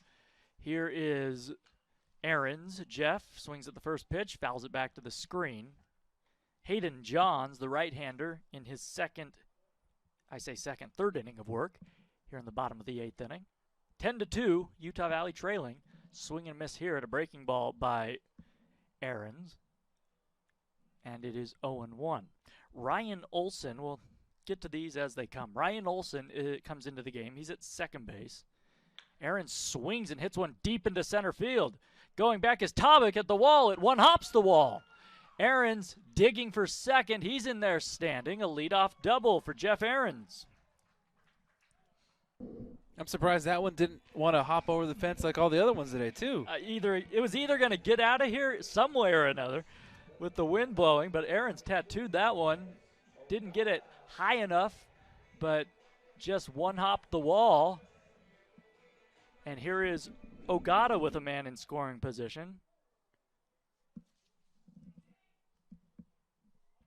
Here is Ahrens. Jeff swings at the first pitch, fouls it back to the screen. Hayden Johns, the right-hander, in his third inning of work here in the bottom of the 8th inning. 10-2, Utah Valley trailing. Swing and miss here at a breaking ball by Ahrens. And it is 0-1. Ryan Olson, we'll get to these as they come. Ryan Olson comes into the game. He's at second base. Aaron swings and hits one deep into center field. Going back is Tabak at the wall. It one-hops the wall. Ahrens digging for second. He's in there standing. A leadoff double for Jeff Ahrens.
I'm surprised that one didn't want to hop over the fence like all the other ones today, too.
It was either going to get out of here some way or another with the wind blowing, but Ahrens tattooed that one. Didn't get it high enough, but just one-hopped the wall. And here is Ogata with a man in scoring position.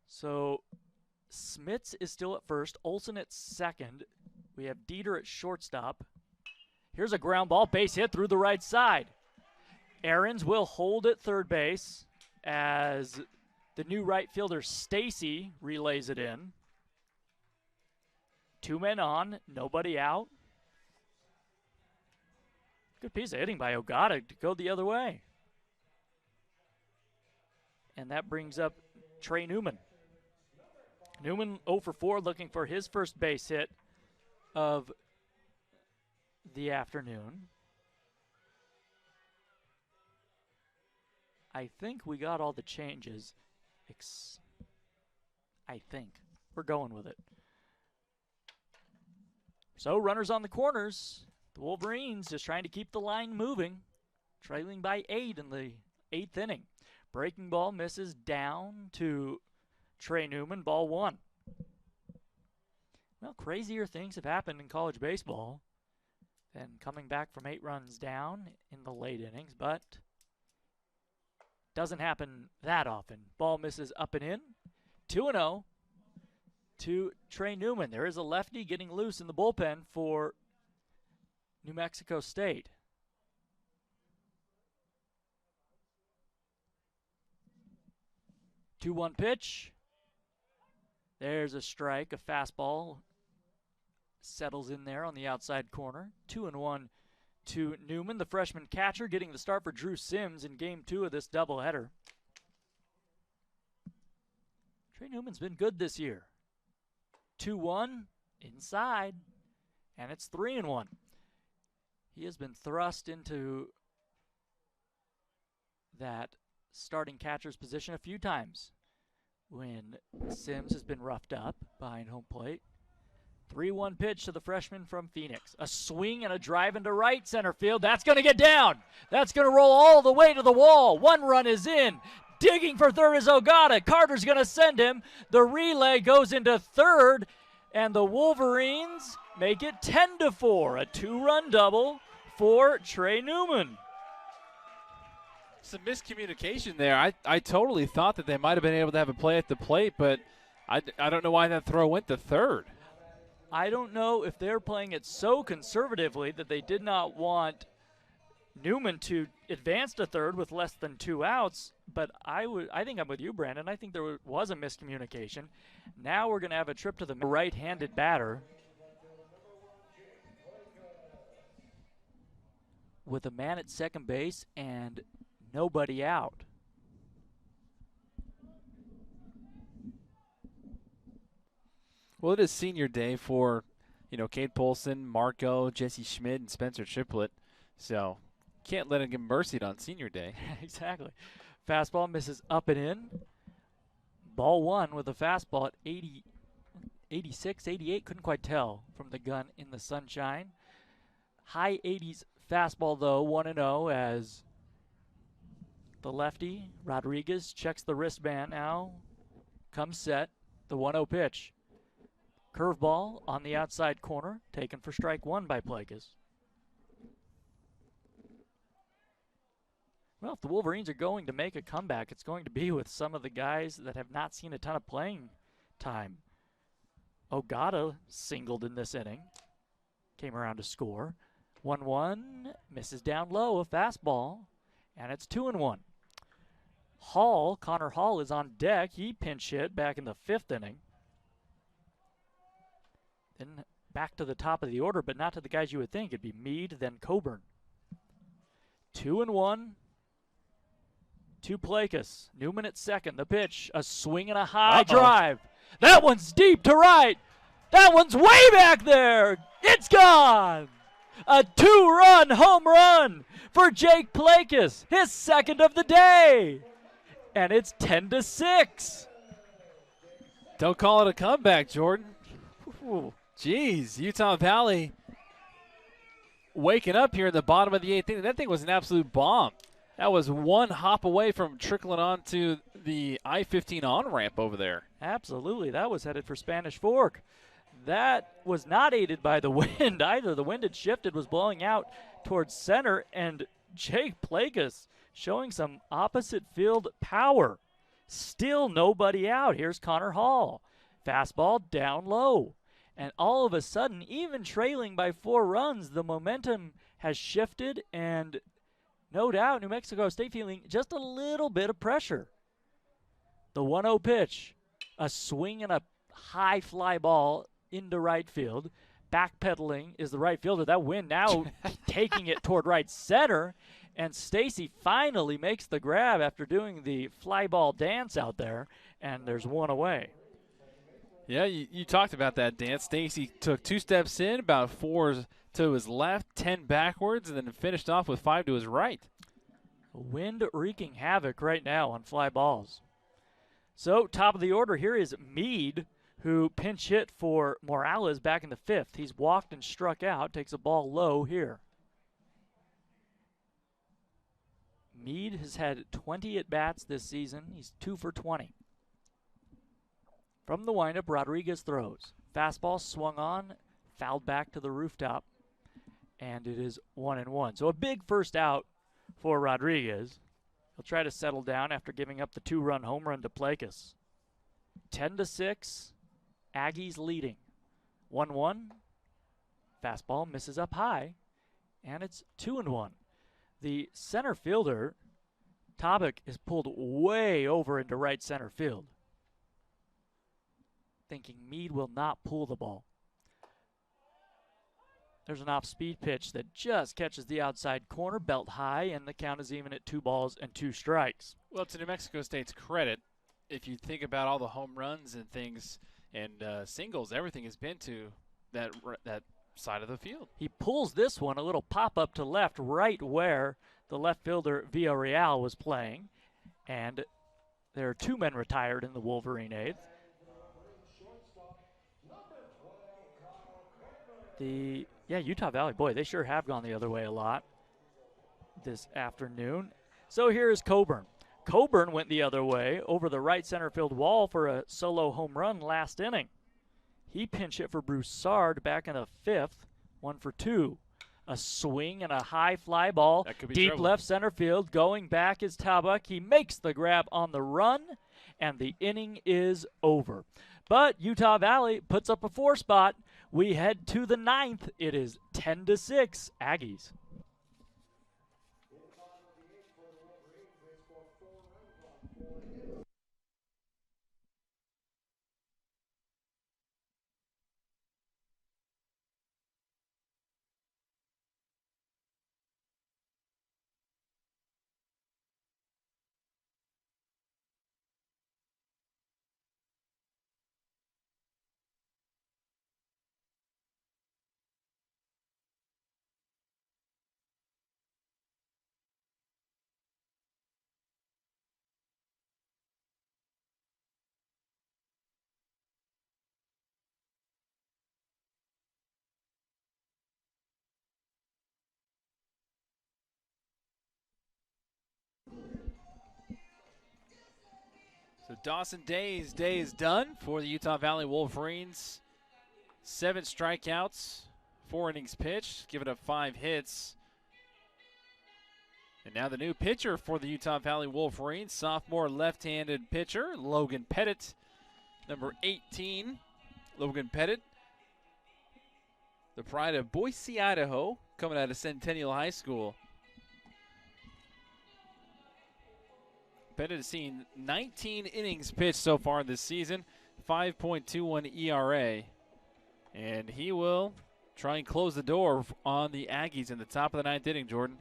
So Smits is still at first, Olsen at second. We have Dieter at shortstop. Here's a ground ball, base hit through the right side. Ahrens will hold at third base as the new right fielder Stacy relays it in. 2 men on, nobody out. Good piece of hitting by Ogata to go the other way. And that brings up Trey Newman. Newman 0 for 4 looking for his first base hit of the afternoon. I think we got all the changes. I think. We're going with it. So runners on the corners. The Wolverines just trying to keep the line moving. Trailing by 8 in the 8th inning. Breaking ball misses down to Trey Newman, ball 1. Well, crazier things have happened in college baseball than coming back from 8 runs down in the late innings, but doesn't happen that often. Ball misses up and in. 2-0 to Trey Newman. There is a lefty getting loose in the bullpen for New Mexico State. Two-one pitch. There's a strike, a fastball. Settles in there on the outside corner. 2-1 to Newman, the freshman catcher, getting the start for Drew Sims in game 2 of this doubleheader. Trey Newman's been good this year. 2-1 inside, and it's 3-1. He has been thrust into that starting catcher's position a few times when Sims has been roughed up behind home plate. 3-1 pitch to the freshman from Phoenix. A swing and a drive into right center field. That's going to get down. That's going to roll all the way to the wall. 1 run is in. Digging for third is Ogata. Carter's going to send him. The relay goes into third, and the Wolverines make it 10-4. A 2-run double for Trey Newman.
Some miscommunication there. I totally thought that they might have been able to have a play at the plate, but I don't know why that throw went to third.
I don't know if they're playing it so conservatively that they did not want Newman to advance to third with less than 2 outs, but I think I'm with you, Brandon. I think there was a miscommunication. Now we're going to have a trip to the right-handed batter with a man at second base and nobody out.
Well, it is senior day for, Kate Polson, Marco, Jesse Schmidt, and Spencer Triplett. So can't let him get mercied on senior day.
Exactly. Fastball misses up and in. Ball 1 with a fastball at 80, 86, 88. Couldn't quite tell from the gun in the sunshine. High 80s fastball, though, 1-0 as the lefty, Rodriguez, checks the wristband now. Comes set. The 1-0 pitch. Curveball on the outside corner, taken for strike 1 by Plakas. Well, if the Wolverines are going to make a comeback, it's going to be with some of the guys that have not seen a ton of playing time. Ogata singled in this inning. Came around to score. 1-1, misses down low, a fastball, and it's 2-1. Connor Hall is on deck. He pinch hit back in the 5th inning. Then back to the top of the order, but not to the guys you would think. It'd be Meade, then Coburn. 2-1 to Plakas. Newman at second. The pitch, a swing and a high drive. That one's deep to right. That one's way back there. It's gone. A 2-run home run for Jake Plakas, his second of the day. and it's 10-6.
Don't call it a comeback, Jordan. Jeez, Utah Valley waking up here in the bottom of the 8th inning. That thing was an absolute bomb. That was one hop away from trickling onto the I-15 on-ramp over there.
Absolutely. That was headed for Spanish Fork. That was not aided by the wind either. The wind had shifted, was blowing out towards center, and Jake Plagas showing some opposite field power. Still nobody out. Here's Connor Hall. Fastball down low. And all of a sudden, even trailing by 4 runs, the momentum has shifted, and no doubt New Mexico State feeling just a little bit of pressure. The 1-0 pitch, a swing and a high fly ball into right field. Backpedaling is the right fielder. That wind now taking it toward right center, and Stacy finally makes the grab after doing the fly ball dance out there, and there's 1 away.
Yeah, you talked about that dance. Stacy took 2 steps in, about 4 to his left, 10 backwards, and then finished off with 5 to his right.
Wind wreaking havoc right now on fly balls. So top of the order here is Meade, who pinch hit for Morales back in the 5th. He's walked and struck out, takes a ball low here. Meade has had 20 at-bats this season. He's 2 for 20. From the windup, Rodriguez throws. Fastball swung on, fouled back to the rooftop, and it is 1-1. So a big first out for Rodriguez. He'll try to settle down after giving up the 2-run home run to Plakas. 10-6, Aggies leading. 1-1, fastball misses up high, and it's 2-1. The center fielder, Tabak, is pulled way over into right center field, thinking Meade will not pull the ball. There's an off-speed pitch that just catches the outside corner, belt high, and the count is even at 2 strikes.
Well, to New Mexico State's credit, if you think about all the home runs and things and singles, everything has been to that side of the field.
He pulls this one, a little pop-up to left, right where the left fielder Villarreal was playing, and there are 2 men retired in the Wolverine 8th. Utah Valley, boy, they sure have gone the other way a lot this afternoon. So here is Coburn. Coburn went the other way over the right center field wall for a solo home run last inning. He pinch hit for Broussard back in the 5th, 1 for 2. A swing and a high fly ball, deep
trouble.
left center field. Going back is Tabak. He makes the grab on the run, and the inning is over. But Utah Valley puts up a 4 spot. We head to the 9th. It is 10-6, Aggies.
So Dawson Day's day is done for the Utah Valley Wolverines. 7 strikeouts, 4 innings pitched, giving up 5 hits. And now the new pitcher for the Utah Valley Wolverines, sophomore left-handed pitcher, Logan Pettit, number 18. Logan Pettit, the pride of Boise, Idaho, coming out of Centennial High School. Pettit has seen 19 innings pitched so far this season, 5.21 ERA. And he will try and close the door on the Aggies in the top of the 9th inning, Jordan.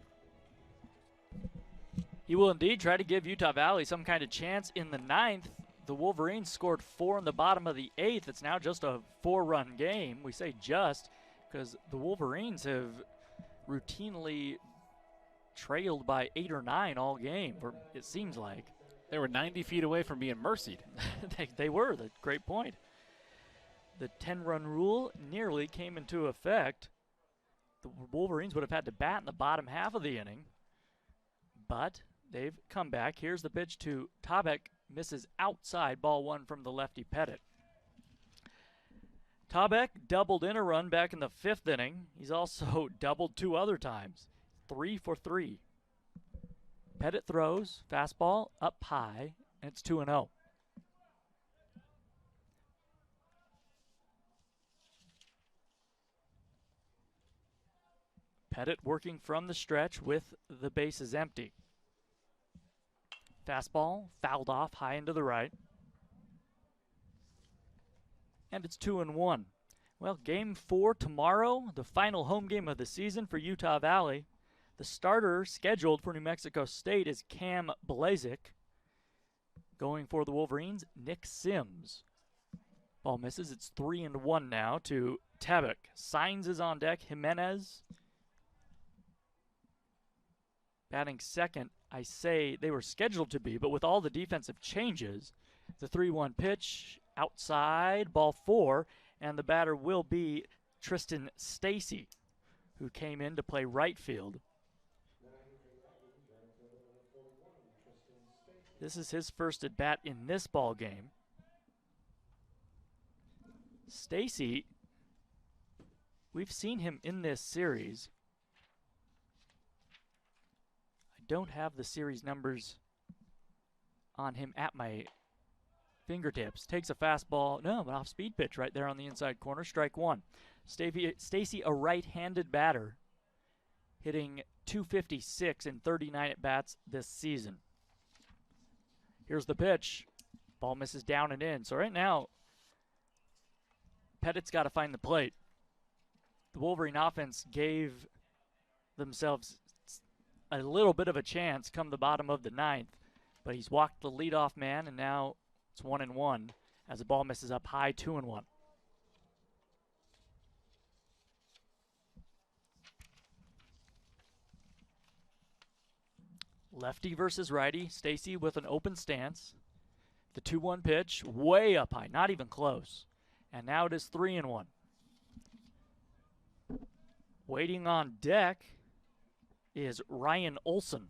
He will indeed try to give Utah Valley some kind of chance in the 9th. The Wolverines scored 4 in the bottom of the 8th. It's now just a 4-run game. We say just because the Wolverines have routinely trailed by 8 or 9 all game, or it seems like.
They were 90 feet away from being mercied.
They were. Great point. The 10-run rule nearly came into effect. The Wolverines would have had to bat in the bottom half of the inning, but they've come back. Here's the pitch to Tabek, misses outside, ball one from the lefty Pettit. Tabek doubled in a run back in the 5th inning. He's also doubled 2 other times, 3 for 3. Pettit throws, fastball up high, and it's 2-0. Pettit working from the stretch with the bases empty. Fastball fouled off high into the right. And it's 2-1. Well, game 4 tomorrow, the final home game of the season for Utah Valley. The starter scheduled for New Mexico State is Cam Blazik. Going for the Wolverines, Nick Sims. Ball misses. It's 3-1 now to Tabek. Signs is on deck. Jimenez batting second. I say they were scheduled to be, but with all the defensive changes, the 3-1 pitch outside, ball 4, and the batter will be Tristan Stacy, who came in to play right field. This is his first at bat in this ball game. Stacy, we've seen him in this series. I don't have the series numbers on him at my fingertips. Takes a fastball, no, an off-speed pitch right there on the inside corner, strike 1. Stacy, a right-handed batter, hitting .256 in 39 at-bats this season. Here's the pitch. Ball misses down and in. So right now, Pettit's got to find the plate. The Wolverine offense gave themselves a little bit of a chance come the bottom of the 9th, but he's walked the leadoff man, and now it's 1-1 as the ball misses up high, 2-1. Lefty versus righty. Stacy with an open stance. The 2-1 pitch, way up high, not even close. And now it is 3-1. Waiting on deck is Ryan Olson,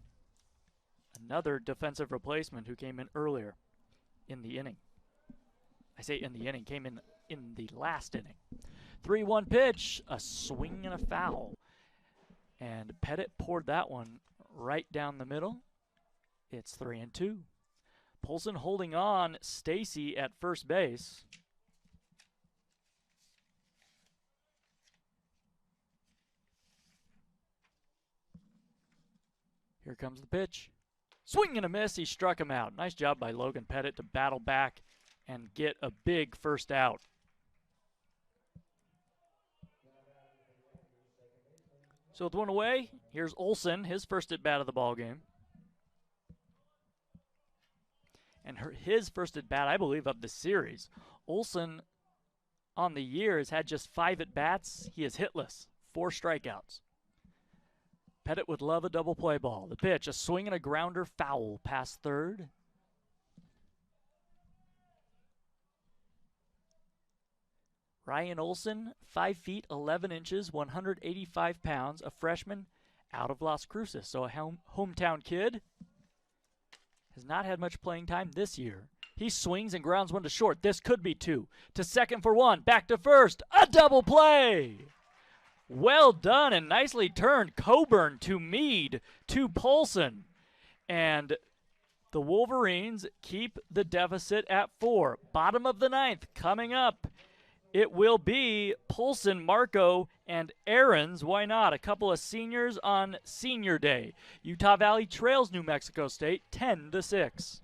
another defensive replacement who came in earlier in the inning. I say in the inning, came in the last inning. 3-1 pitch, a swing and a foul. And Pettit poured that one right down the middle. It's 3-2. Polson holding on Stacy at first base. Here comes the pitch. Swing and a miss. He struck him out. Nice job by Logan Pettit to battle back and get a big first out. So with one away, here's Olson, his first at bat of the ball game. And his first at bat, I believe, of the series. Olson on the year has had just 5 at bats. He is hitless, 4 strikeouts. Pettit would love a double play ball. The pitch, a swing and a grounder, foul past third. Ryan Olson, 5 feet 11 inches, 185 pounds, a freshman out of Las Cruces. So a hometown kid. Has not had much playing time this year. He swings and grounds one to short. This could be 2. To second for 1. Back to first. A double play. Well done and nicely turned. Coburn to Meade to Polson. And the Wolverines keep the deficit at 4. Bottom of the 9th coming up. It will be Polson, Marco, and Aarons. Why not? A couple of seniors on Senior Day. Utah Valley trails New Mexico State 10-6.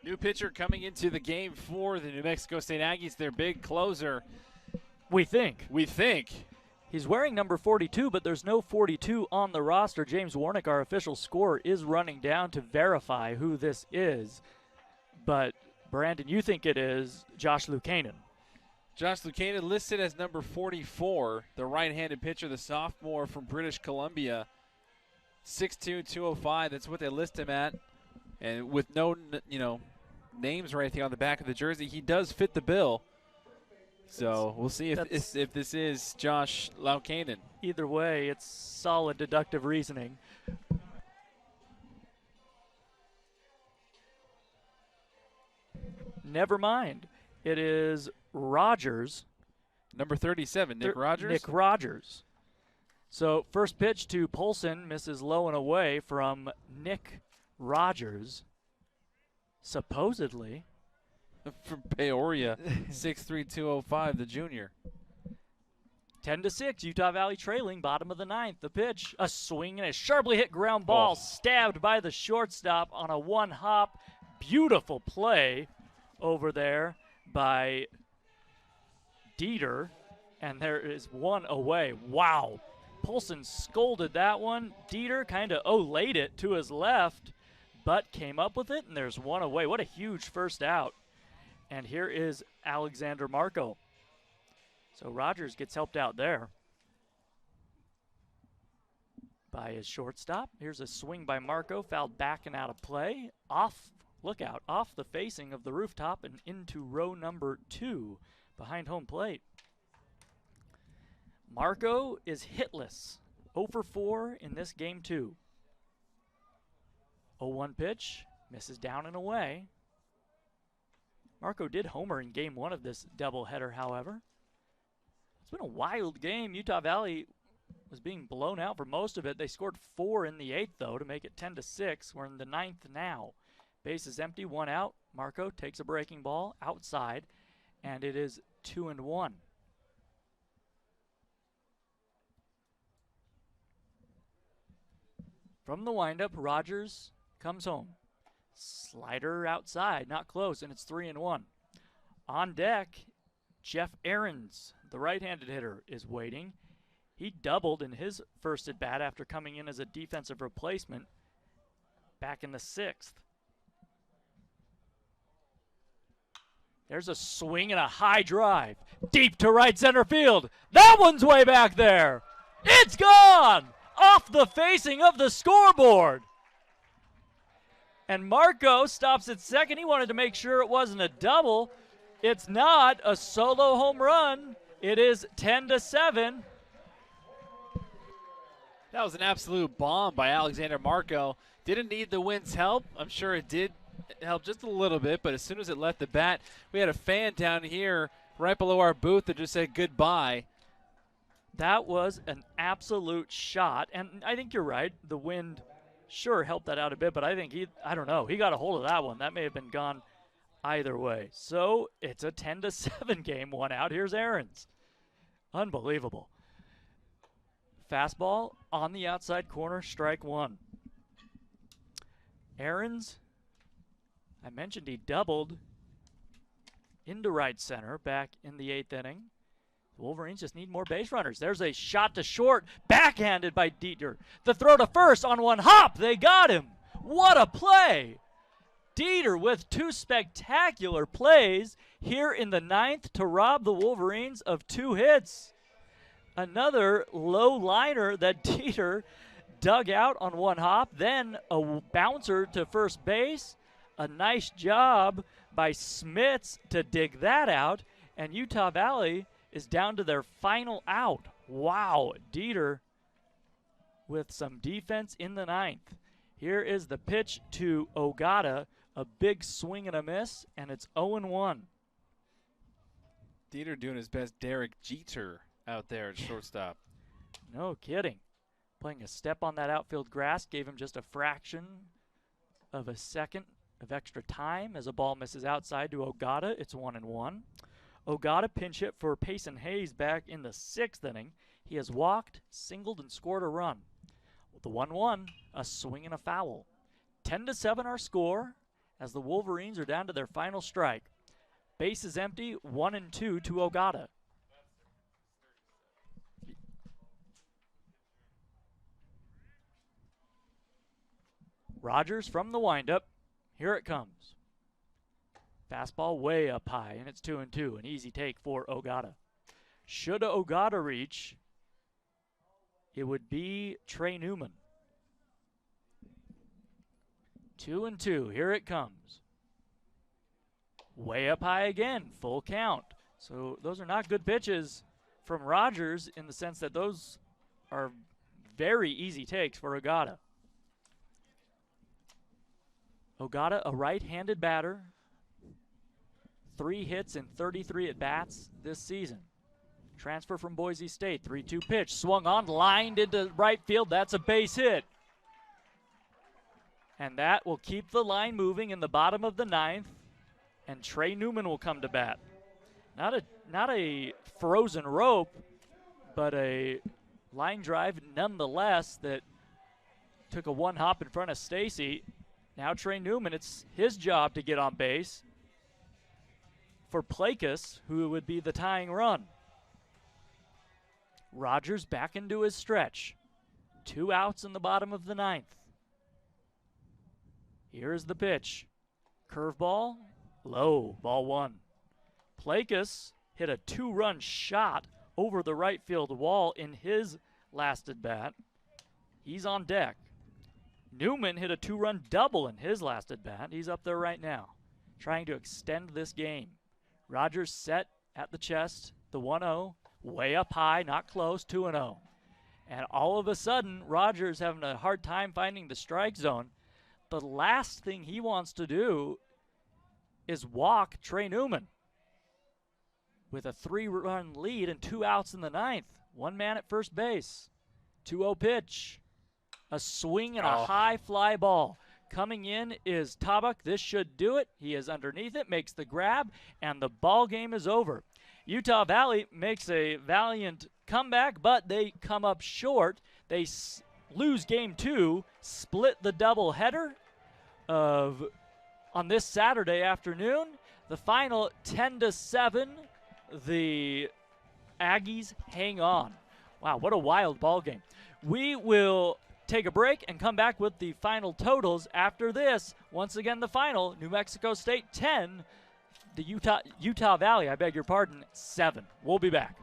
New pitcher coming into the game for the New Mexico State Aggies, their big closer.
We think. He's wearing number 42, but there's no 42 on the roster. James Warnick, our official scorer, is running down to verify who this is. But, Brandon, you think it is Josh Lukanen.
Josh Lukanen listed as number 44, the right-handed pitcher, the sophomore from British Columbia. 6'2", 205, that's what they list him at. And with no, names or anything on the back of the jersey, he does fit the bill. So we'll see if this is Josh Lukanen.
Either way, it's solid deductive reasoning. Never mind. It is Rogers.
Number 37, Nick Rogers?
Nick Rogers. So first pitch to Polson, misses low and away from Nick Rogers. Supposedly.
From Peoria, 6'3", 205, the junior.
10-6, Utah Valley trailing, bottom of the ninth. The pitch, a swing and a sharply hit ground ball, stabbed by the shortstop on a one-hop. Beautiful play over there by Dieter, and there is one away. Wow. Polson scolded that one. Dieter kind of olayed it to his left, but came up with it, and there's one away. What a huge first out. And here is Alexander Marco. So Rogers gets helped out there by his shortstop. Here's a swing by Marco, fouled back and out of play. Off the facing of the rooftop and into row number 2 behind home plate. Marco is hitless, 0 for 4 in this game 2. 0-1 pitch, misses down and away. Marco did homer in game 1 of this doubleheader, however. It's been a wild game. Utah Valley was being blown out for most of it. They scored 4 in the 8th, though, to make it 10-6. We're in the 9th now. Base is empty, 1 out. Marco takes a breaking ball outside, and it is 2-1. From the windup, Rogers comes home. Slider outside, not close, and it's 3-1. On deck, Jeff Ahrens, the right-handed hitter, is waiting. He doubled in his first at-bat after coming in as a defensive replacement back in the 6th. There's a swing and a high drive. Deep to right center field. That one's way back there. It's gone! Off the facing of the scoreboard. And Marco stops at second. He wanted to make sure it wasn't a double. It's not a solo home run. It is 10-7.
That was an absolute bomb by Alexander Marco. Didn't need the wind's help. I'm sure it did help just a little bit, but as soon as it left the bat, we had a fan down here right below our booth that just said goodbye.
That was an absolute shot, and I think you're right. The wind sure helped that out a bit, but I think he got a hold of that one. That may have been gone either way. So it's a 10-7 game, 1 out. Here's Ahrens. Unbelievable. Fastball on the outside corner, strike 1. Ahrens, I mentioned he doubled into right center back in the 8th inning. The Wolverines just need more base runners. There's a shot to short, backhanded by Dieter. The throw to first on one hop. They got him. What a play. Dieter with 2 spectacular plays here in the 9th to rob the Wolverines of 2 hits. Another low liner that Dieter dug out on one hop. Then a bouncer to first base. A nice job by Smits to dig that out. And Utah Valley is down to their final out. Wow, Dieter with some defense in the 9th. Here is the pitch to Ogata, a big swing and a miss, and it's 0-1.
Dieter doing his best Derek Jeter out there at shortstop.
No kidding. Playing a step on that outfield grass gave him just a fraction of a second of extra time as a ball misses outside to Ogata. It's 1-1. Ogata pinch hit for Payson Hayes back in the 6th inning. He has walked, singled, and scored a run. With the 1-1, a swing and a foul. 10-7 our score as the Wolverines are down to their final strike. Base is empty, 1-2 to Ogata. Rogers from the windup. Here it comes. Fastball way up high, and it's 2-2. An easy take for Ogata. Should Ogata reach, it would be Trey Newman. 2-2. Here it comes. Way up high again. Full count. So those are not good pitches from Rogers in the sense that those are very easy takes for Ogata. Ogata, a right-handed batter. 3 hits and 33 at-bats this season. Transfer from Boise State. 3-2 pitch. Swung on, lined into right field. That's a base hit. And that will keep the line moving in the bottom of the 9th. And Trey Newman will come to bat. Not a frozen rope, but a line drive nonetheless that took a one hop in front of Stacy. Now Trey Newman, it's his job to get on base for Plakas, who would be the tying run. Rogers back into his stretch. 2 outs in the bottom of the 9th. Here's the pitch. Curveball, low, ball 1. Plakas hit a 2-run shot over the right field wall in his last at bat. He's on deck. Newman hit a 2-run double in his last at bat. He's up there right now, trying to extend this game. Rogers set at the chest, the 1-0, way up high, not close, 2-0. And all of a sudden, Rogers having a hard time finding the strike zone. The last thing he wants to do is walk Trey Newman with a 3-run lead and 2 outs in the 9th. 1 man at first base. 2-0 pitch. A swing and a high fly ball. Coming in is Tabak. This should do it. He is underneath it, makes the grab, and the ball game is over. Utah Valley makes a valiant comeback, but they come up short. They lose game 2, split the doubleheader on this Saturday afternoon. The final 10-7. The Aggies hang on. Wow, what a wild ball game. We will take a break and come back with the final totals after this. Once again, the final, New Mexico State 10, the Utah Valley, 7. We'll be back.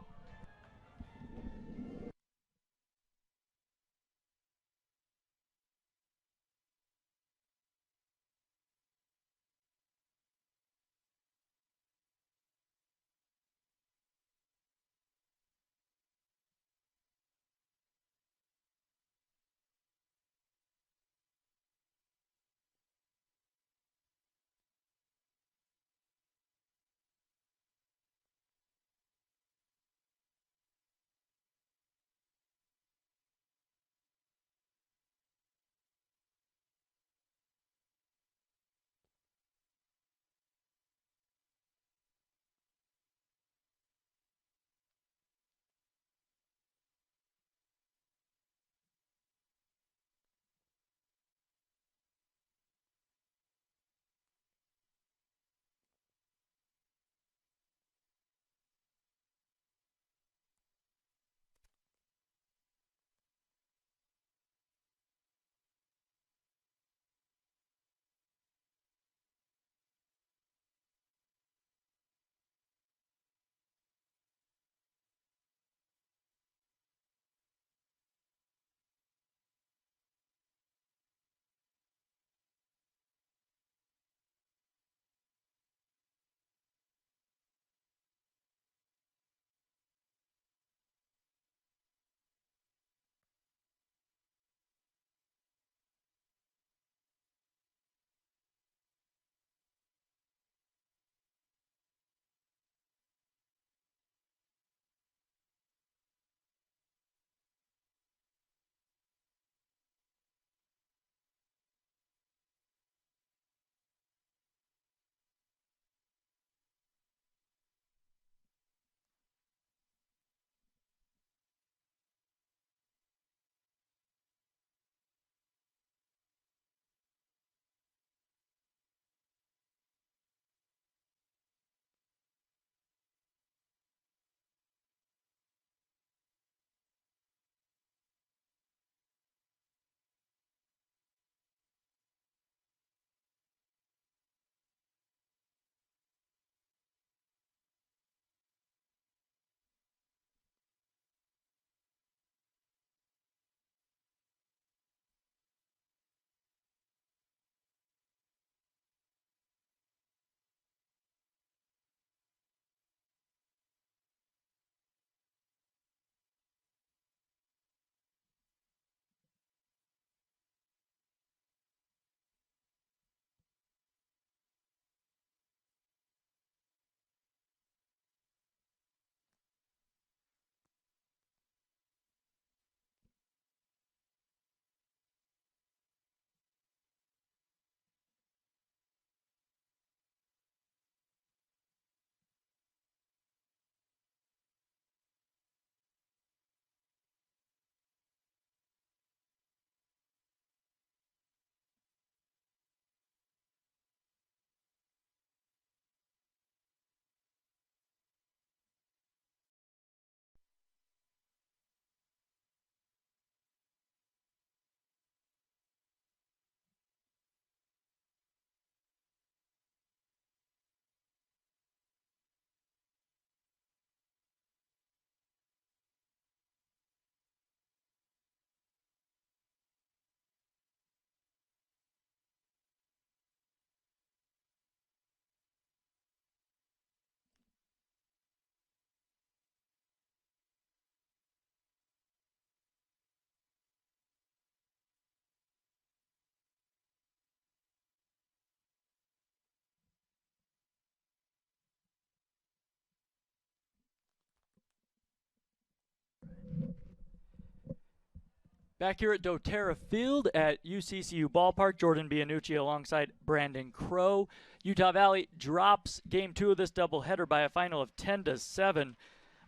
Back here at doTERRA Field at UCCU Ballpark, Jordan Bianucci alongside Brandon Crow. Utah Valley drops Game 2 of this doubleheader by a final of 10-7.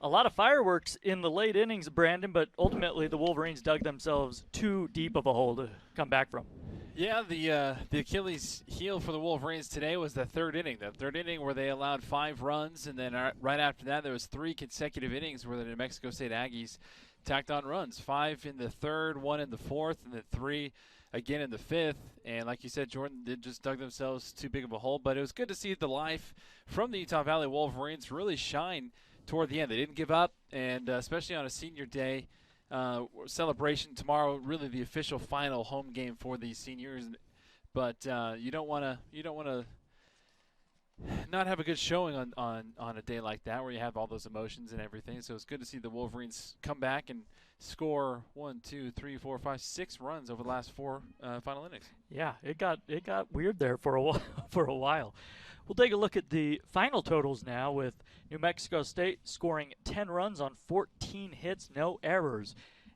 A lot of fireworks in the late innings, Brandon, but ultimately the Wolverines dug themselves too deep of a hole to come back from.
Yeah, the Achilles heel for the Wolverines today was the third inning. The third inning where they allowed 5 runs, and then right after that there was 3 consecutive innings where the New Mexico State Aggies tacked on runs. 5 in the third, 1 in the fourth, and then 3 again in the fifth. And like you said, Jordan, they just dug themselves too big of a hole. But it was good to see the life from the Utah Valley Wolverines really shine toward the end. They didn't give up, and especially on a senior day celebration tomorrow, really the official final home game for these seniors. But you don't want to not have a good showing on a day like that where you have all those emotions and everything. So it's good to see the Wolverines come back and score 1, 2, 3, 4, 5, 6 runs over the last 4 final innings.
Yeah, it got weird there for a while. We'll take a look at the final totals now, with New Mexico State scoring 10 runs on 14 hits, no errors,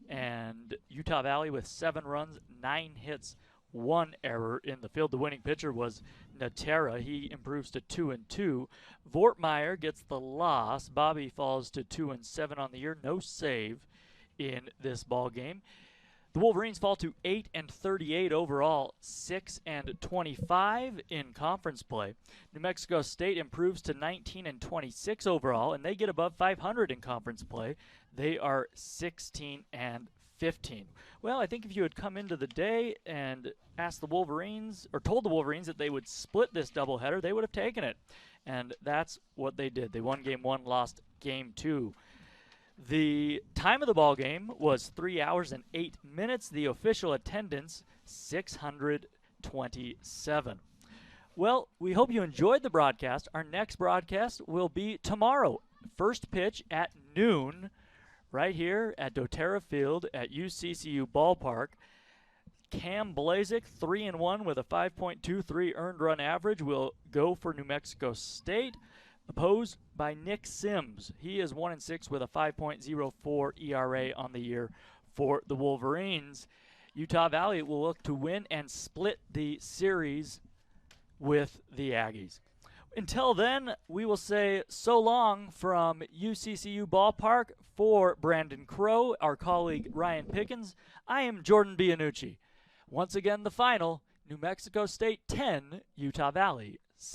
and Utah Valley with 7 runs, 9 hits, 1 error in the field. The winning pitcher was Natera. He improves to 2-2. Vortmeyer gets the loss. Bobby falls to 2-7 on the year. No save in this ball game. The Wolverines fall to 8-38 overall, 6-25 in conference play. New Mexico State improves to 19-26 overall, and they get above 500 in conference play. They are 16-15. Well, I think if you had come into the day and asked the Wolverines, or told the Wolverines that they would split this doubleheader, they would have taken it. And that's what they did. They won Game 1, lost Game 2. The time of the ball game was 3 hours and 8 minutes. The official attendance, 627. Well, we hope you enjoyed the broadcast. Our next broadcast will be tomorrow. First pitch at noon, right here at doTERRA Field at UCCU Ballpark. Cam Blazik, 3-1 with a 5.23 earned run average, will go for New Mexico State, opposed by Nick Sims. He is 1-6 with a 5.04 ERA on the year for the Wolverines. Utah Valley will look to win and split the series with the Aggies. Until then, we will say so long from UCCU Ballpark. For Brandon Crow, our colleague Ryan Pickens, I am Jordan Bianucci. Once again, the final, New Mexico State 10, Utah Valley